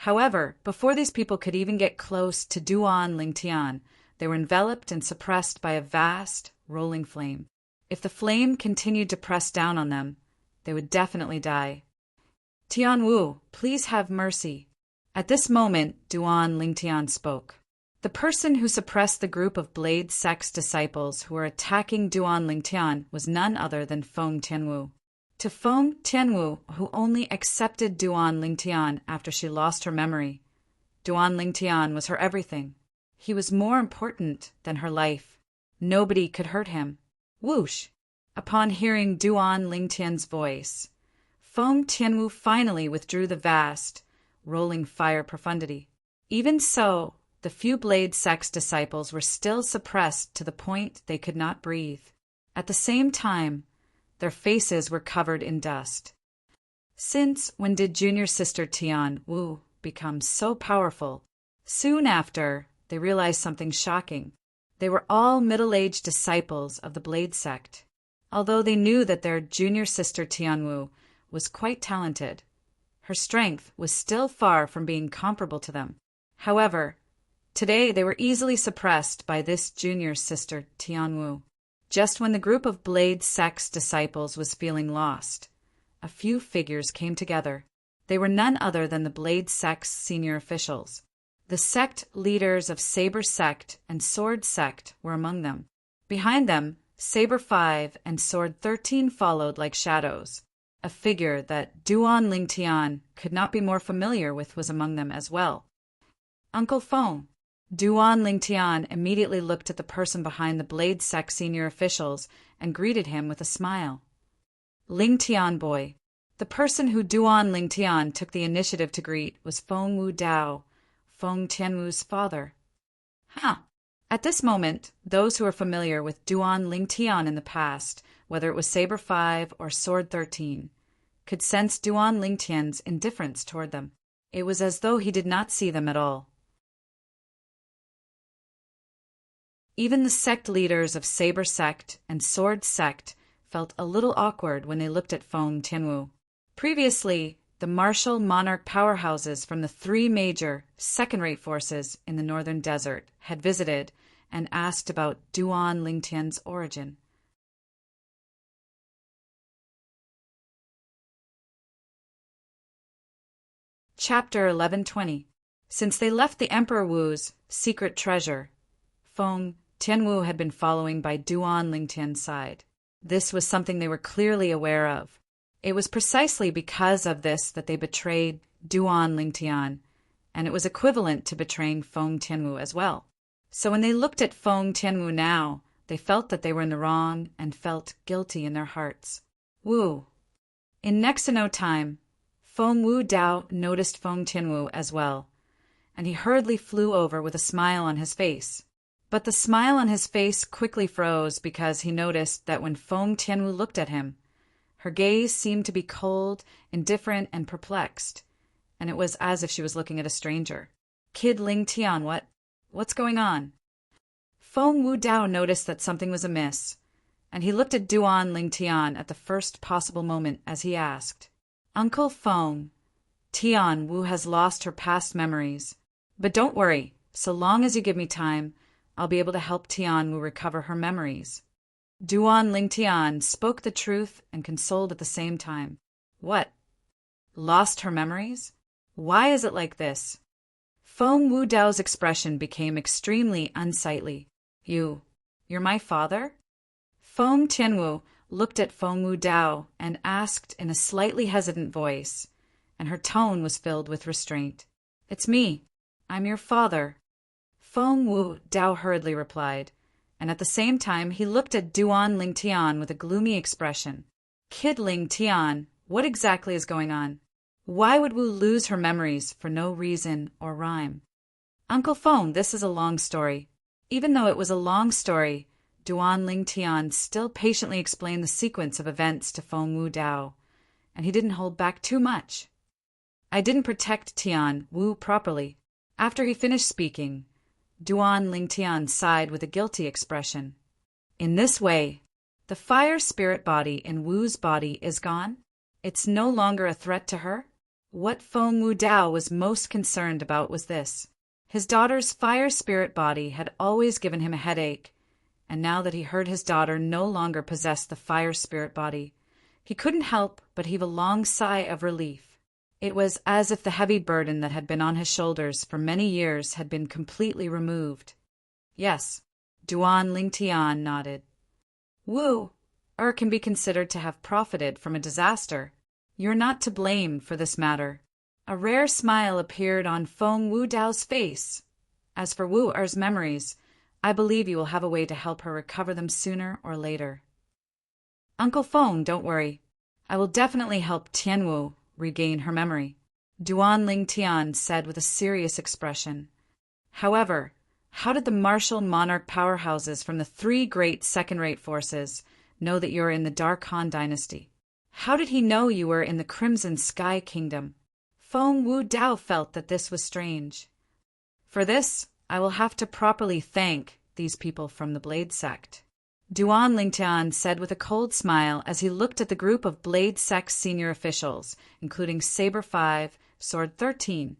However, before these people could even get close to Duan Lingtian, they were enveloped and suppressed by a vast, rolling flame. If the flame continued to press down on them, they would definitely die. "Tianwu, please have mercy." At this moment, Duan Lingtian spoke. The person who suppressed the group of Blade Sect's disciples who were attacking Duan Lingtian was none other than Feng Tianwu. To Feng Tianwu, who only accepted Duan Lingtian after she lost her memory, Duan Lingtian was her everything. He was more important than her life. Nobody could hurt him. Whoosh! Upon hearing Duan Lingtian's voice, Feng Tianwu finally withdrew the vast, rolling fire profundity. Even so, the few Blade Sect's disciples were still suppressed to the point they could not breathe. At the same time, their faces were covered in dust. Since when did junior sister Tian Wu become so powerful? Soon after, they realized something shocking. They were all middle-aged disciples of the Blade Sect. Although they knew that their junior sister Tianwu was quite talented, her strength was still far from being comparable to them. However, today they were easily suppressed by this junior sister Tianwu. Just when the group of Blade Sect's disciples was feeling lost, a few figures came together. They were none other than the Blade Sect's senior officials. The sect leaders of Saber Sect and Sword Sect were among them. Behind them, Saber 5 and Sword 13 followed like shadows. A figure that Duan Lingtian could not be more familiar with was among them as well. Uncle Feng. Duan Lingtian immediately looked at the person behind the Blade Sect senior officials and greeted him with a smile. Lingtian boy. The person who Duan Lingtian took the initiative to greet was Feng Wu Dao, Feng Tianwu's father. At this moment, those who were familiar with Duan Lingtian in the past, whether it was Saber 5 or Sword 13, could sense Duan Lingtian's indifference toward them. It was as though he did not see them at all. Even the sect leaders of Saber Sect and Sword Sect felt a little awkward when they looked at Feng Tianwu. Previously, the martial monarch powerhouses from the three major, second-rate forces in the northern desert had visited and asked about Duan Lingtian's origin. Chapter 1120. Since they left the Emperor Wu's secret treasure, Feng Tianwu had been following by Duan Lingtian's side. This was something they were clearly aware of. It was precisely because of this that they betrayed Duan Lingtian, and it was equivalent to betraying Feng Tianwu as well. So when they looked at Feng Tianwu now, they felt that they were in the wrong and felt guilty in their hearts. Wu. In next to no time, Feng Wu Dao noticed Feng Tianwu as well, and he hurriedly flew over with a smile on his face. But the smile on his face quickly froze because he noticed that when Feng Tianwu looked at him, her gaze seemed to be cold, indifferent, and perplexed, and it was as if she was looking at a stranger. Kid Lingtian, what's going on? Feng Wu Dao noticed that something was amiss, and he looked at Duan Lingtian at the first possible moment as he asked, Uncle Feng, Tian Wu has lost her past memories. But don't worry, so long as you give me time, I'll be able to help Tian Wu recover her memories. Duan Lingtian spoke the truth and consoled at the same time. What? Lost her memories? Why is it like this? Feng Wu Dao's expression became extremely unsightly. You're my father? Feng Tianwu looked at Feng Wu Dao and asked in a slightly hesitant voice, and her tone was filled with restraint. It's me. I'm your father. Feng Wu Dao hurriedly replied, and at the same time he looked at Duan Lingtian with a gloomy expression. Kid Lingtian, what exactly is going on? Why would Wu lose her memories for no reason or rhyme? Uncle Feng, this is a long story. Even though it was a long story, Duan Lingtian still patiently explained the sequence of events to Feng Wu Dao, and he didn't hold back too much. I didn't protect Tian Wu properly. After he finished speaking, Duan Lingtian sighed with a guilty expression. In this way, the fire spirit body in Wu's body is gone? It's no longer a threat to her? What Feng Wu Dao was most concerned about was this. His daughter's fire spirit body had always given him a headache, and now that he heard his daughter no longer possessed the fire spirit body, he couldn't help but heave a long sigh of relief. It was as if the heavy burden that had been on his shoulders for many years had been completely removed. Yes, Duan Lingtian nodded. Wu can be considered to have profited from a disaster. You're not to blame for this matter. A rare smile appeared on Feng Wu Dao's face. As for Wu Er's memories, I believe you will have a way to help her recover them sooner or later. Uncle Feng, don't worry. I will definitely help Tianwu regain her memory, Duan Lingtian said with a serious expression. However, how did the martial monarch powerhouses from the three great second-rate forces know that you're in the Dark Han dynasty? How did he know you were in the Crimson Sky Kingdom? Feng Wu Dao felt that this was strange. For this, I will have to properly thank these people from the Blade Sect, Duan Lingtian said with a cold smile as he looked at the group of Blade Sect senior officials, including Saber 5, Sword 13,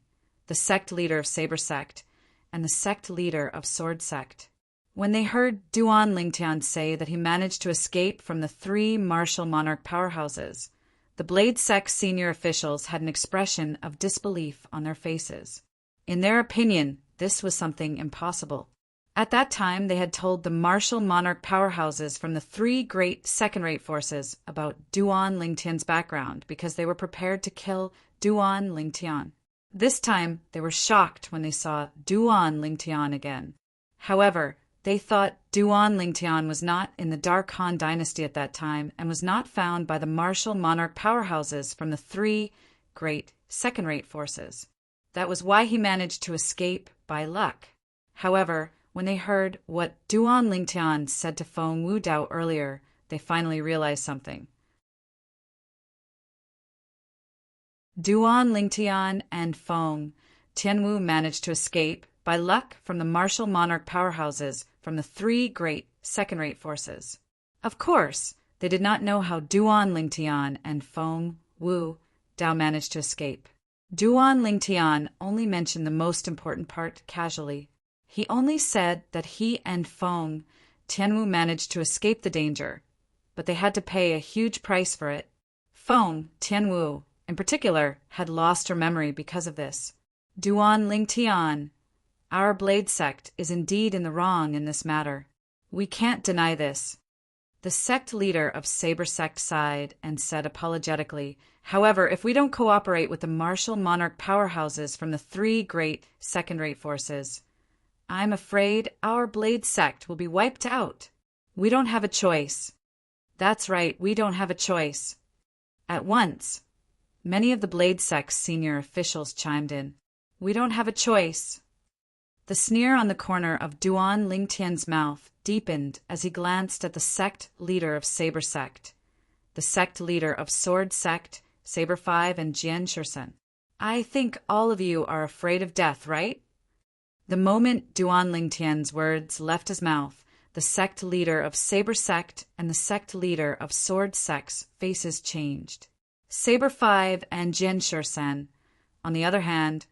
the sect leader of Saber Sect, and the sect leader of Sword Sect. When they heard Duan Lingtian say that he managed to escape from the three martial monarch powerhouses, the Blade Sect senior officials had an expression of disbelief on their faces. In their opinion, this was something impossible. At that time, they had told the martial monarch powerhouses from the three great second-rate forces about Duan Lingtian's background because they were prepared to kill Duan Lingtian. This time, they were shocked when they saw Duan Lingtian again. However, they thought Duan Lingtian was not in the Dark Han dynasty at that time and was not found by the martial monarch powerhouses from the three great second-rate forces. That was why he managed to escape by luck. However, when they heard what Duan Lingtian said to Feng Wu Dao earlier, they finally realized something. Duan Lingtian and Feng Tianwu managed to escape by luck from the martial monarch powerhouses from the three great second-rate forces. Of course, they did not know how Duan Lingtian and Feng Wu Dao managed to escape. Duan Lingtian only mentioned the most important part casually. He only said that he and Feng Tianwu managed to escape the danger, but they had to pay a huge price for it. Feng Tianwu, in particular, had lost her memory because of this. Duan Lingtian, our Blade Sect is indeed in the wrong in this matter. We can't deny this. The sect leader of Saber Sect sighed and said apologetically, however, if we don't cooperate with the martial monarch powerhouses from the three great second-rate forces, I'm afraid our Blade Sect will be wiped out. We don't have a choice. That's right, we don't have a choice. At once, many of the Blade Sect's senior officials chimed in. We don't have a choice. The sneer on the corner of Duan Lingtian's mouth deepened as he glanced at the sect leader of Saber Sect, the sect leader of Sword Sect, Saber 5, and Jian Shursen. I think all of you are afraid of death, right? The moment Duan Lingtian's words left his mouth, the sect leader of Saber Sect and the sect leader of Sword Sect's faces changed. Saber 5 and Jian Shursen, on the other hand,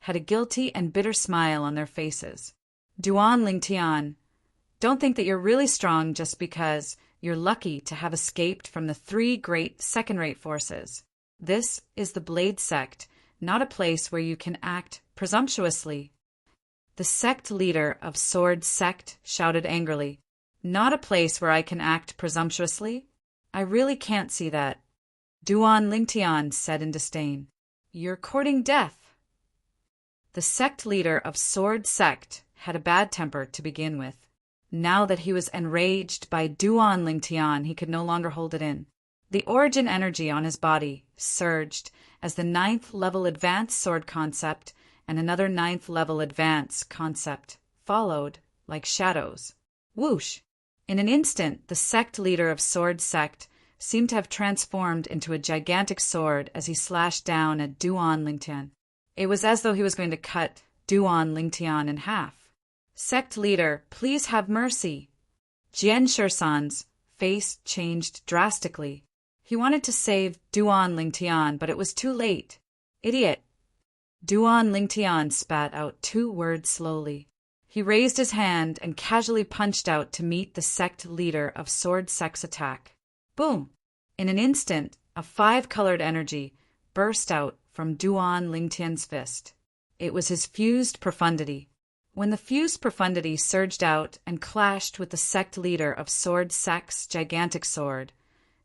had a guilty and bitter smile on their faces. Duan Lingtian, don't think that you're really strong just because you're lucky to have escaped from the three great second-rate forces. This is the Blade Sect, not a place where you can act presumptuously. The sect leader of Sword Sect shouted angrily, Not a place where I can act presumptuously? I really can't see that. Duan Lingtian said in disdain, You're courting death. The sect leader of Sword Sect had a bad temper to begin with. Now that he was enraged by Duan Lingtian, he could no longer hold it in. The origin energy on his body surged as the 9th level advanced sword concept and another 9th level advanced concept followed like shadows. Whoosh! In an instant, the sect leader of Sword Sect seemed to have transformed into a gigantic sword as he slashed down at Duan Lingtian. It was as though he was going to cut Duan Lingtian in half. Sect leader, please have mercy. Jian Shursan's face changed drastically. He wanted to save Duan Lingtian, but it was too late. Idiot! Duan Lingtian spat out 2 words slowly. He raised his hand and casually punched out to meet the sect leader of Sword Sect's attack. Boom! In an instant, a 5-colored energy burst out from Duan Lingtian's fist. It was his fused profundity. When the fused profundity surged out and clashed with the sect leader of Sword Sect's gigantic sword,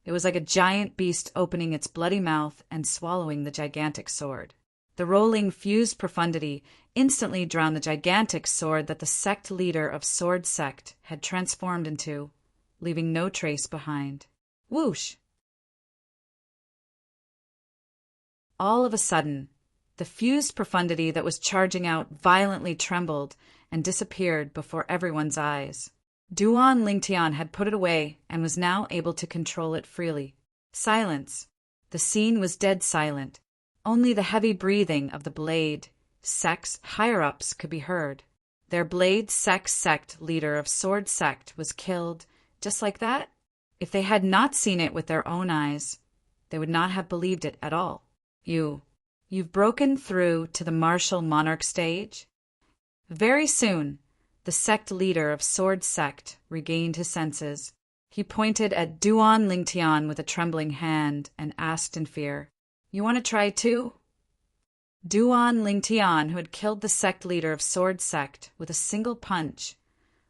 it was like a giant beast opening its bloody mouth and swallowing the gigantic sword. The rolling fused profundity instantly drowned the gigantic sword that the sect leader of Sword Sect had transformed into, leaving no trace behind. Whoosh! All of a sudden, the fused profundity that was charging out violently trembled and disappeared before everyone's eyes. Duan Lingtian had put it away and was now able to control it freely. Silence. The scene was dead silent. Only the heavy breathing of the Blade Sect's higher-ups could be heard. Their Blade Sect leader of Sword Sect was killed just like that? If they had not seen it with their own eyes, they would not have believed it at all. You've broken through to the martial Monarch stage? Very soon, the sect leader of Sword Sect regained his senses. He pointed at Duan Lingtian with a trembling hand and asked in fear, "You want to try too?" Duan Lingtian, who had killed the sect leader of Sword Sect with a single punch,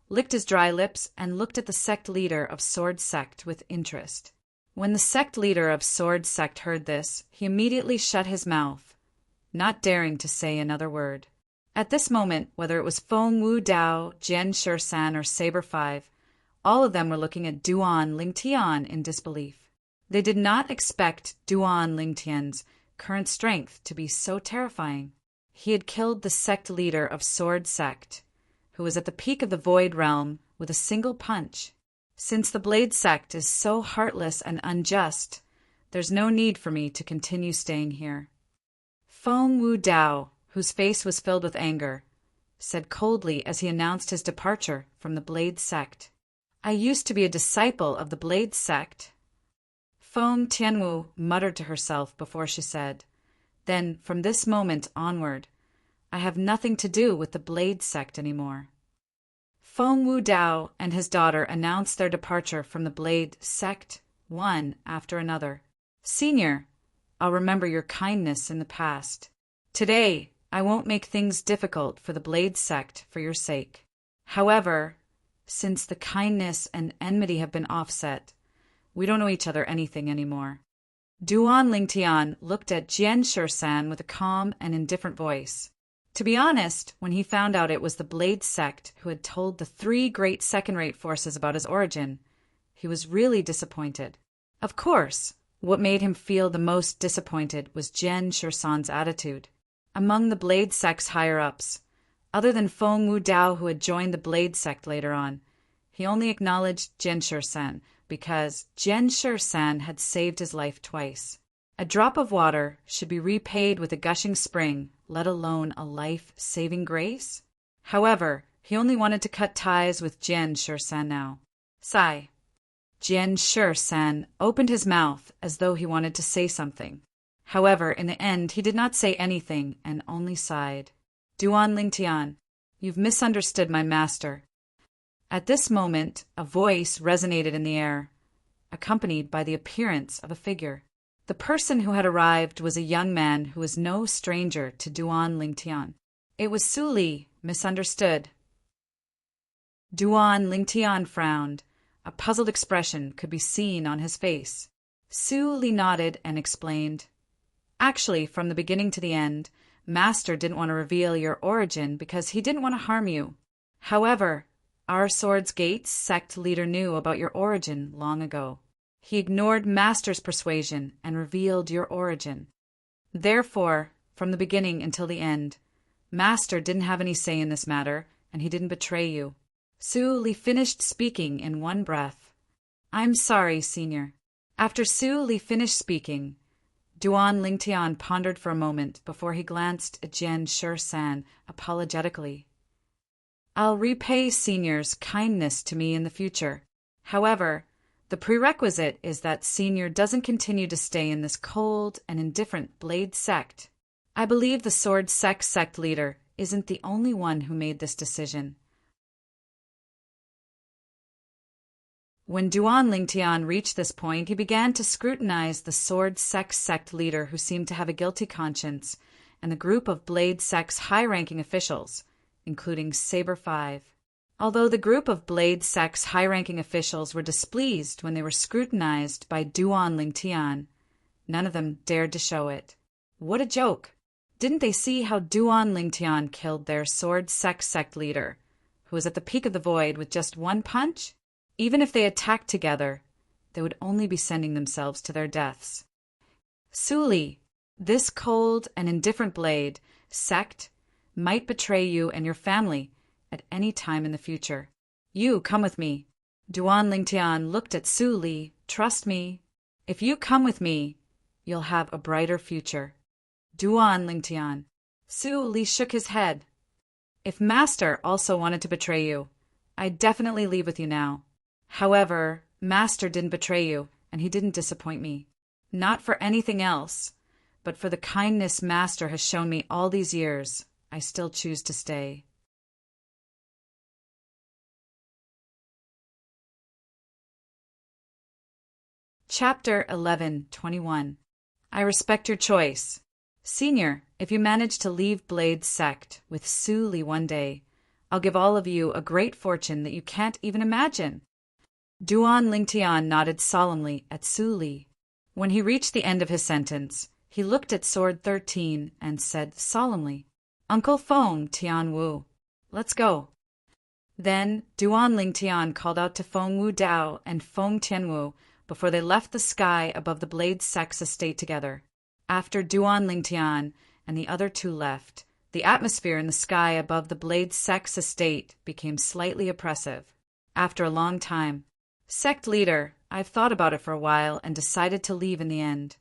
licked his dry lips and looked at the sect leader of Sword Sect with interest. When the sect leader of Sword Sect heard this, he immediately shut his mouth, not daring to say another word. At this moment, whether it was Feng Wu Dao, Jian Shisan, or Saber 5, all of them were looking at Duan Lingtian in disbelief. They did not expect Duan Lingtian's current strength to be so terrifying. He had killed the sect leader of Sword Sect, who was at the peak of the Void Realm, with a single punch. Since the Blade Sect is so heartless and unjust, there's no need for me to continue staying here. Feng Wu Dao, whose face was filled with anger, said coldly as he announced his departure from the Blade Sect, "I used to be a disciple of the Blade Sect." Feng Tianwu muttered to herself before she said, "Then, from this moment onward, I have nothing to do with the Blade Sect anymore." Feng Wu Dao and his daughter announced their departure from the Blade Sect, one after another. "Senior, I'll remember your kindness in the past. Today, I won't make things difficult for the Blade Sect for your sake. However, since the kindness and enmity have been offset, we don't owe each other anything anymore." Duan Lingtian looked at Jian Shisan with a calm and indifferent voice. To be honest, when he found out it was the Blade Sect who had told the three great second-rate forces about his origin, he was really disappointed. Of course, what made him feel the most disappointed was Jian Shisan's attitude. Among the Blade Sect's higher-ups, other than Feng Wu Dao, who had joined the Blade Sect later on, he only acknowledged Jian Shisan because Jian Shisan had saved his life twice. A drop of water should be repaid with a gushing spring, let alone a life-saving grace? However, he only wanted to cut ties with Jian Shisan now. Sigh. Jian Shisan opened his mouth as though he wanted to say something. However, in the end, he did not say anything and only sighed. "Duan Lingtian, you've misunderstood my master." At this moment, a voice resonated in the air, accompanied by the appearance of a figure. The person who had arrived was a young man who was no stranger to Duan Lingtian. It was Su Li, misunderstood. Duan Lingtian frowned. A puzzled expression could be seen on his face. Su Li nodded and explained, "Actually, from the beginning to the end, Master didn't want to reveal your origin because he didn't want to harm you. However, our Swords Gate sect leader knew about your origin long ago. He ignored Master's persuasion and revealed your origin. Therefore, from the beginning until the end, Master didn't have any say in this matter, and he didn't betray you." Su Li finished speaking in one breath. "I'm sorry, Senior." After Su Li finished speaking, Duan Lingtian pondered for a moment before he glanced at Jian Shisan apologetically. "I'll repay Senior's kindness to me in the future. However, the prerequisite is that Senior doesn't continue to stay in this cold and indifferent Blade Sect. I believe the Sword Sect leader isn't the only one who made this decision." When Duan Lingtian reached this point, he began to scrutinize the Sword Sect leader, who seemed to have a guilty conscience, and the group of Blade Sect's high-ranking officials, including Saber 5. Although the group of Blade Sect's high-ranking officials were displeased when they were scrutinized by Duan Lingtian, none of them dared to show it. What a joke! Didn't they see how Duan Lingtian killed their Sword Sect leader, who was at the peak of the void with just one punch? Even if they attacked together, they would only be sending themselves to their deaths. Su Li, this cold and indifferent blade, sect, might betray you and your family at any time in the future. You come with me. Duan Lingtian looked at Su Li. Trust me. If you come with me, you'll have a brighter future. Duan Lingtian. Su Li shook his head. If Master also wanted to betray you, I'd definitely leave with you now. However, Master didn't betray you, and he didn't disappoint me. Not for anything else, but for the kindness Master has shown me all these years, I still choose to stay. Chapter 11:21. I respect your choice. Senior, if you manage to leave Blade's sect with Su Li one day, I'll give all of you a great fortune that you can't even imagine. Duan Lingtian nodded solemnly at Su Li. When he reached the end of his sentence, he looked at Sword 13 and said solemnly, Uncle Feng Tianwu, let's go. Then Duan Lingtian called out to Feng Wu Dao and Feng Tianwu before they left the sky above the Blade Sect's estate together. After Duan Lingtian and the other two left, the atmosphere in the sky above the Blade Sect's estate became slightly oppressive. After a long time, Sect leader, I've thought about it for a while and decided to leave in the end.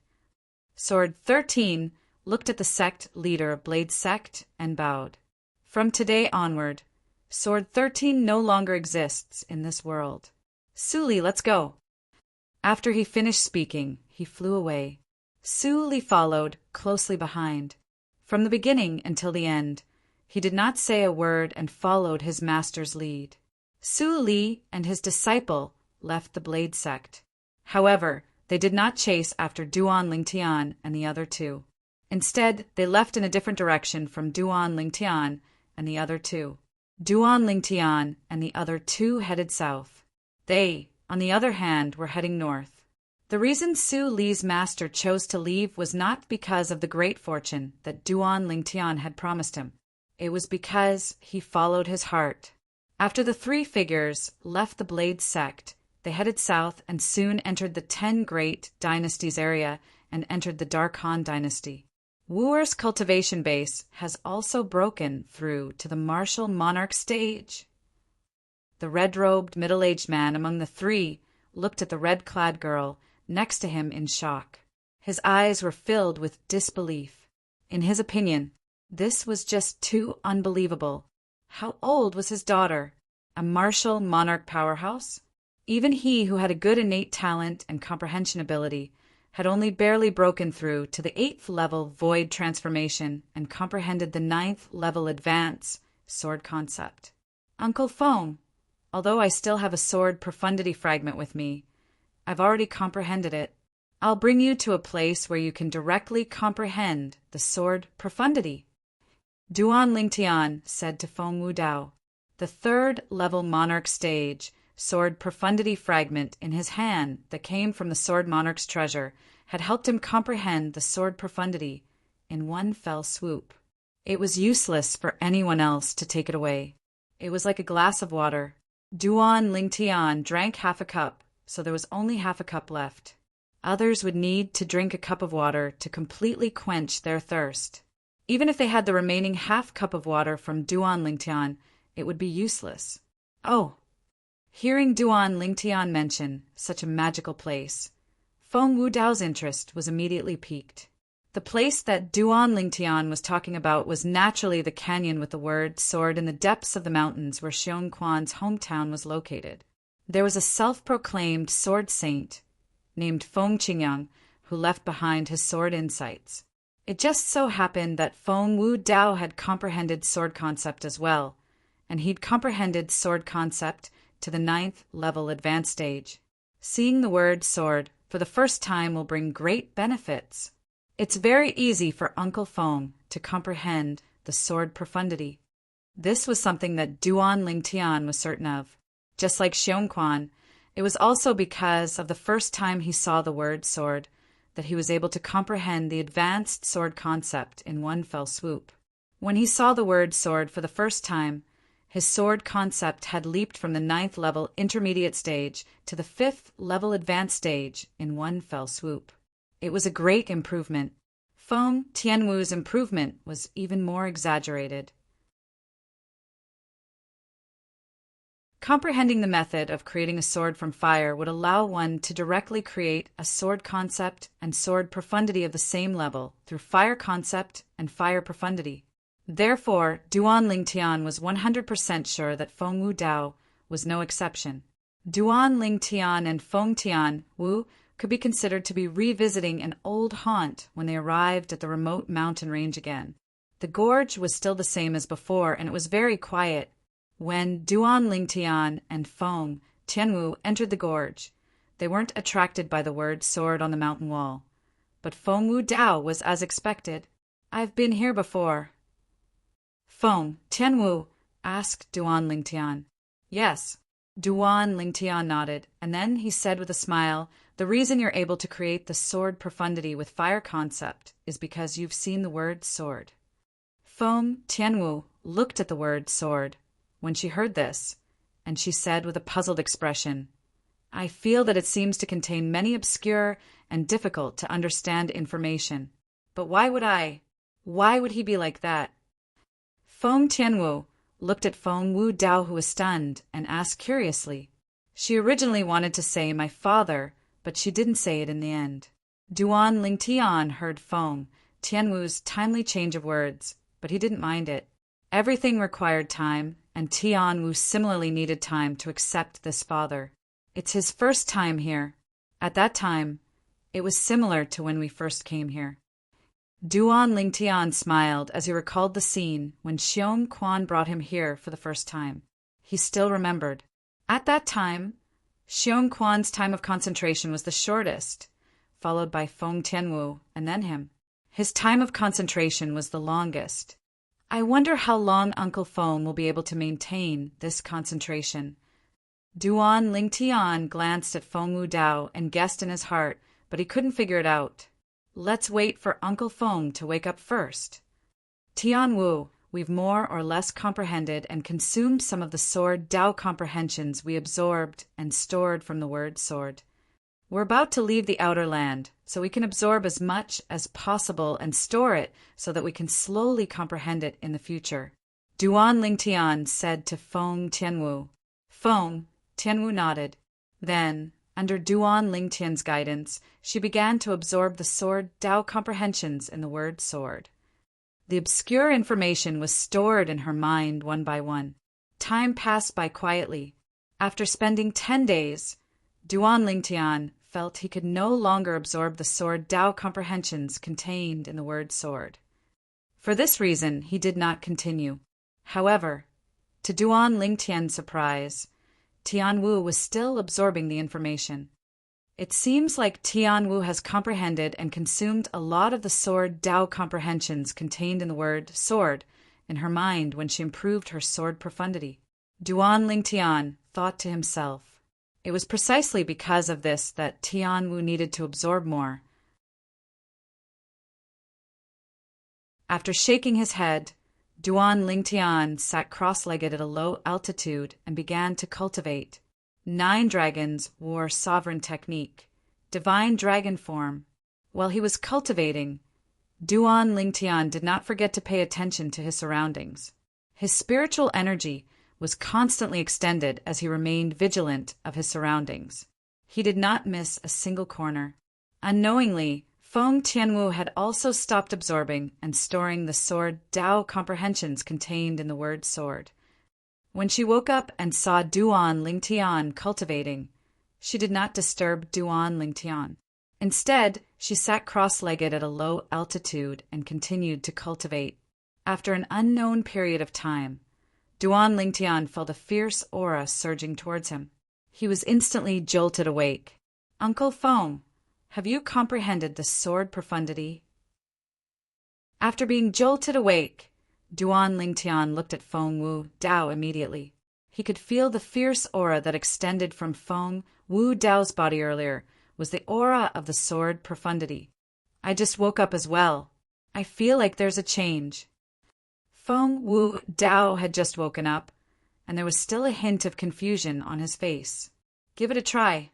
Sword 13 looked at the sect leader of Blade Sect and bowed. From today onward, Sword 13 no longer exists in this world. Su Li, let's go. After he finished speaking, he flew away. Su Li followed closely behind. From the beginning until the end, he did not say a word and followed his master's lead. Su Li and his disciple left the Blade Sect. However, they did not chase after Duan Lingtian and the other two. Instead, they left in a different direction from Duan Lingtian and the other two. Duan Lingtian and the other two headed south. They, on the other hand, were heading north. The reason Su Li's master chose to leave was not because of the great fortune that Duan Lingtian had promised him. It was because he followed his heart. After the three figures left the Blade Sect, they headed south and soon entered the 10 Great Dynasties area and entered the Dark Han Dynasty. Wuer's cultivation base has also broken through to the martial monarch stage. The red-robed, middle-aged man among the three looked at the red-clad girl next to him in shock. His eyes were filled with disbelief. In his opinion, this was just too unbelievable. How old was his daughter? A martial monarch powerhouse? Even he, who had a good innate talent and comprehension ability, had only barely broken through to the 8th level void transformation and comprehended the 9th level advance sword concept. Uncle Feng, although I still have a sword profundity fragment with me, I've already comprehended it. I'll bring you to a place where you can directly comprehend the sword profundity. Duan Lingtian said to Feng Wu Dao, the 3rd level monarch stage sword profundity fragment in his hand that came from the sword monarch's treasure had helped him comprehend the sword profundity in one fell swoop. It was useless for anyone else to take it away. It was like a glass of water. Duan Lingtian drank half a cup, so there was only half a cup left. Others would need to drink a cup of water to completely quench their thirst. Even if they had the remaining half cup of water from Duan Lingtian, it would be useless. Oh! Hearing Duan Lingtian mention such a magical place, Feng Wu Dao's interest was immediately piqued. The place that Duan Lingtian was talking about was naturally the canyon with the word sword in the depths of the mountains where Xiong Quan's hometown was located. There was a self-proclaimed sword saint named Feng Qingyang who left behind his sword insights. It just so happened that Feng Wu Dao had comprehended sword concept as well, and he'd comprehended sword concept to the 9th level advanced stage. Seeing the word sword for the first time will bring great benefits. It's very easy for Uncle Feng to comprehend the sword profundity. This was something that Duan Lingtian was certain of. Just like Xiong Quan, it was also because of the first time he saw the word sword that he was able to comprehend the advanced sword concept in one fell swoop. When he saw the word sword for the first time, His sword concept had leaped from the 9th level intermediate stage to the 5th level advanced stage in one fell swoop. It was a great improvement. Feng Tianwu's improvement was even more exaggerated. Comprehending the method of creating a sword from fire would allow one to directly create a sword concept and sword profundity of the same level through fire concept and fire profundity. Therefore, Duan Lingtian was 100% sure that Feng Wu Dao was no exception. Duan Lingtian and Feng Tianwu could be considered to be revisiting an old haunt when they arrived at the remote mountain range again. The gorge was still the same as before, and it was very quiet. When Duan Lingtian and Feng Tianwu entered the gorge, they weren't attracted by the word sword on the mountain wall. But Feng Wu Dao was as expected. "I've been here before." Feng Tianwu asked Duan Lingtian. "Yes." Duan Lingtian nodded, and then he said with a smile, "The reason you're able to create the sword profundity with fire concept is because you've seen the word sword." Feng Tianwu looked at the word sword when she heard this, and she said with a puzzled expression, "I feel that it seems to contain many obscure and difficult to understand information. But why would he be like that?" Feng Tianwu looked at Feng Wu Dao, who was stunned, and asked curiously. She originally wanted to say "my father," but she didn't say it in the end. Duan Lingtian heard Feng Tianwu's timely change of words, but he didn't mind it. Everything required time, and Tianwu similarly needed time to accept this father. It's his first time here. At that time, it was similar to when we first came here. Duan Lingtian smiled as he recalled the scene when Xiong Quan brought him here for the first time. He still remembered. At that time, Xiong Quan's time of concentration was the shortest, followed by Feng Tianwu and then him. His time of concentration was the longest. I wonder how long Uncle Feng will be able to maintain this concentration. Duan Lingtian glanced at Feng Wu Dao and guessed in his heart, but he couldn't figure it out. Let's wait for Uncle Feng to wake up first. Tianwu, we've more or less comprehended and consumed some of the sword Dao comprehensions we absorbed and stored from the word sword. We're about to leave the outer land, so we can absorb as much as possible and store it so that we can slowly comprehend it in the future. Duan Lingtian said to Feng Tianwu. Feng Tianwu nodded. Then, under Duan Lingtian's guidance, she began to absorb the sword Dao comprehensions in the word sword. The obscure information was stored in her mind one by one. Time passed by quietly. After spending 10 days, Duan Lingtian felt he could no longer absorb the sword Dao comprehensions contained in the word sword. For this reason, he did not continue. However, to Duan Lingtian's surprise, Tianwu was still absorbing the information. It seems like Tianwu has comprehended and consumed a lot of the sword Dao comprehensions contained in the word sword in her mind when she improved her sword profundity. Duan Lingtian thought to himself. It was precisely because of this that Tianwu needed to absorb more. After shaking his head, Duan Lingtian sat cross-legged at a low altitude and began to cultivate. 9 dragons wore sovereign technique, divine dragon form. While he was cultivating, Duan Lingtian did not forget to pay attention to his surroundings. His spiritual energy was constantly extended as he remained vigilant of his surroundings. He did not miss a single corner. Unknowingly, Feng Tianwu had also stopped absorbing and storing the sword Dao comprehensions contained in the word sword. When she woke up and saw Duan Lingtian cultivating, she did not disturb Duan Lingtian. Instead, she sat cross-legged at a low altitude and continued to cultivate. After an unknown period of time, Duan Lingtian felt a fierce aura surging towards him. He was instantly jolted awake. "Uncle Feng, have you comprehended the sword profundity?" After being jolted awake, Duan Lingtian looked at Feng Wu Dao immediately. He could feel the fierce aura that extended from Feng Wu Dao's body earlier was the aura of the sword profundity. "I just woke up as well. I feel like there's a change." Feng Wu Dao had just woken up, and there was still a hint of confusion on his face. "Give it a try."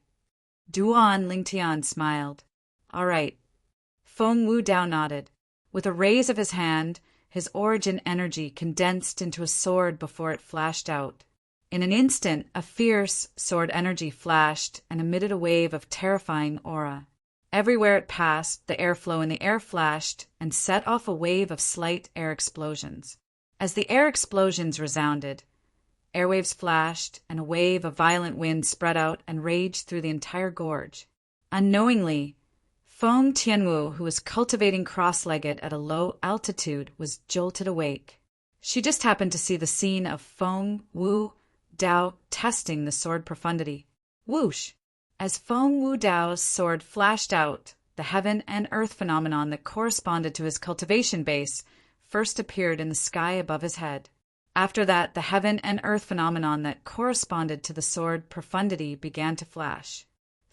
Duan Lingtian smiled. "All right." Feng Wudao nodded. With a raise of his hand, his origin energy condensed into a sword before it flashed out. In an instant, a fierce sword energy flashed and emitted a wave of terrifying aura. Everywhere it passed, the airflow in the air flashed and set off a wave of slight air explosions. As the air explosions resounded, airwaves flashed, and a wave of violent wind spread out and raged through the entire gorge. Unknowingly, Feng Tianwu, who was cultivating cross-legged at a low altitude, was jolted awake. She just happened to see the scene of Feng Wudao testing the sword profundity. Whoosh! As Feng Wudao's sword flashed out, the heaven and earth phenomenon that corresponded to his cultivation base first appeared in the sky above his head. After that, the heaven and earth phenomenon that corresponded to the sword profundity began to flash.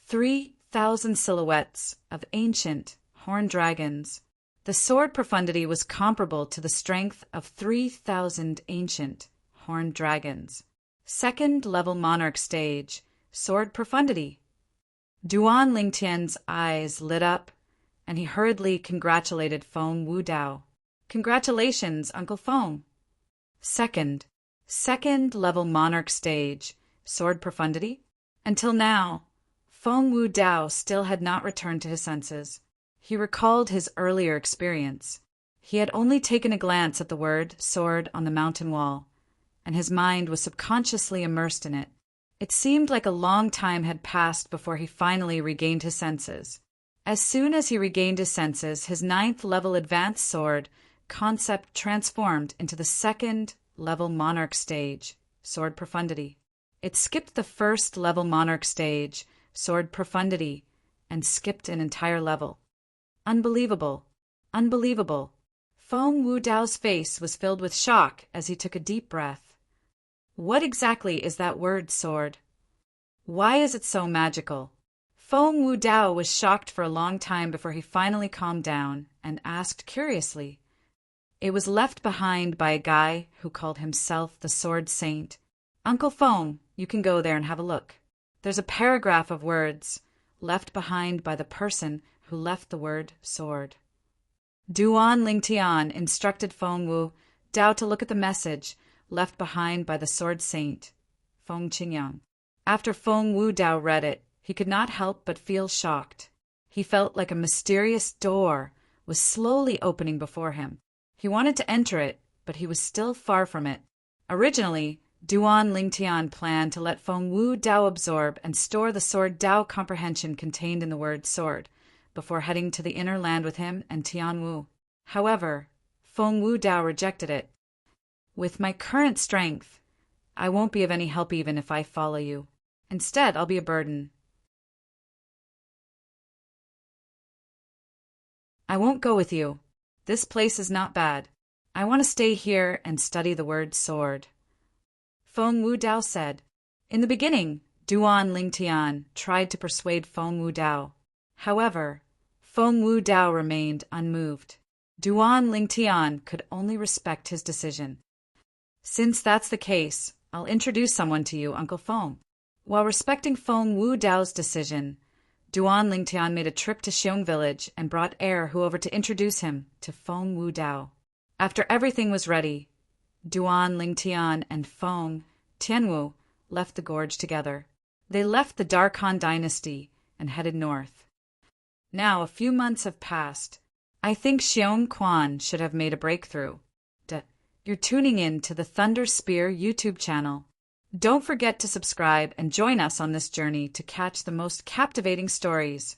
3,000 silhouettes of ancient horned dragons. The sword profundity was comparable to the strength of 3,000 ancient horned dragons. Second level Monarch stage, sword profundity. Duan Lingtian's eyes lit up, and he hurriedly congratulated Feng Wudao. "Congratulations, Uncle Feng." Second level Monarch stage, sword profundity. Until now, Feng Wudao still had not returned to his senses. He recalled his earlier experience. He had only taken a glance at the word sword on the mountain wall, and his mind was subconsciously immersed in it. It seemed like a long time had passed before he finally regained his senses. As soon as he regained his senses, his 9th level advanced sword concept transformed into the 2nd level Monarch stage, sword profundity. It skipped the 1st level Monarch stage, sword profundity, and skipped an entire level. Unbelievable. Unbelievable. Feng Wudao's face was filled with shock as he took a deep breath. What exactly is that word, sword? Why is it so magical? Feng Wudao was shocked for a long time before he finally calmed down and asked curiously. It was left behind by a guy who called himself the Sword Saint. "Uncle Feng, you can go there and have a look. There's a paragraph of words left behind by the person who left the word sword." Duan Lingtian instructed Feng Wudao to look at the message left behind by the Sword Saint, Feng Qingyang. After Feng Wudao read it, he could not help but feel shocked. He felt like a mysterious door was slowly opening before him. He wanted to enter it, but he was still far from it. Originally, Duan Lingtian planned to let Feng Wudao absorb and store the sword Dao comprehension contained in the word sword before heading to the inner land with him and Tianwu. However, Feng Wudao rejected it. "With my current strength, I won't be of any help even if I follow you. Instead, I'll be a burden. I won't go with you. This place is not bad. I want to stay here and study the word sword," Feng Wudao said. In the beginning, Duan Lingtian tried to persuade Feng Wudao. However, Feng Wudao remained unmoved. Duan Lingtian could only respect his decision. "Since that's the case, I'll introduce someone to you, Uncle Feng." While respecting Feng Wudao's decision, Duan Lingtian made a trip to Xiong village and brought Hu over to introduce him to Feng Wudao. After everything was ready, Duan Lingtian and Feng Tianwu left the gorge together. They left the Darkhan dynasty and headed north. Now a few months have passed. I think Xiong Quan should have made a breakthrough. You're tuning in to the Thunder Spear YouTube channel. Don't forget to subscribe and join us on this journey to catch the most captivating stories.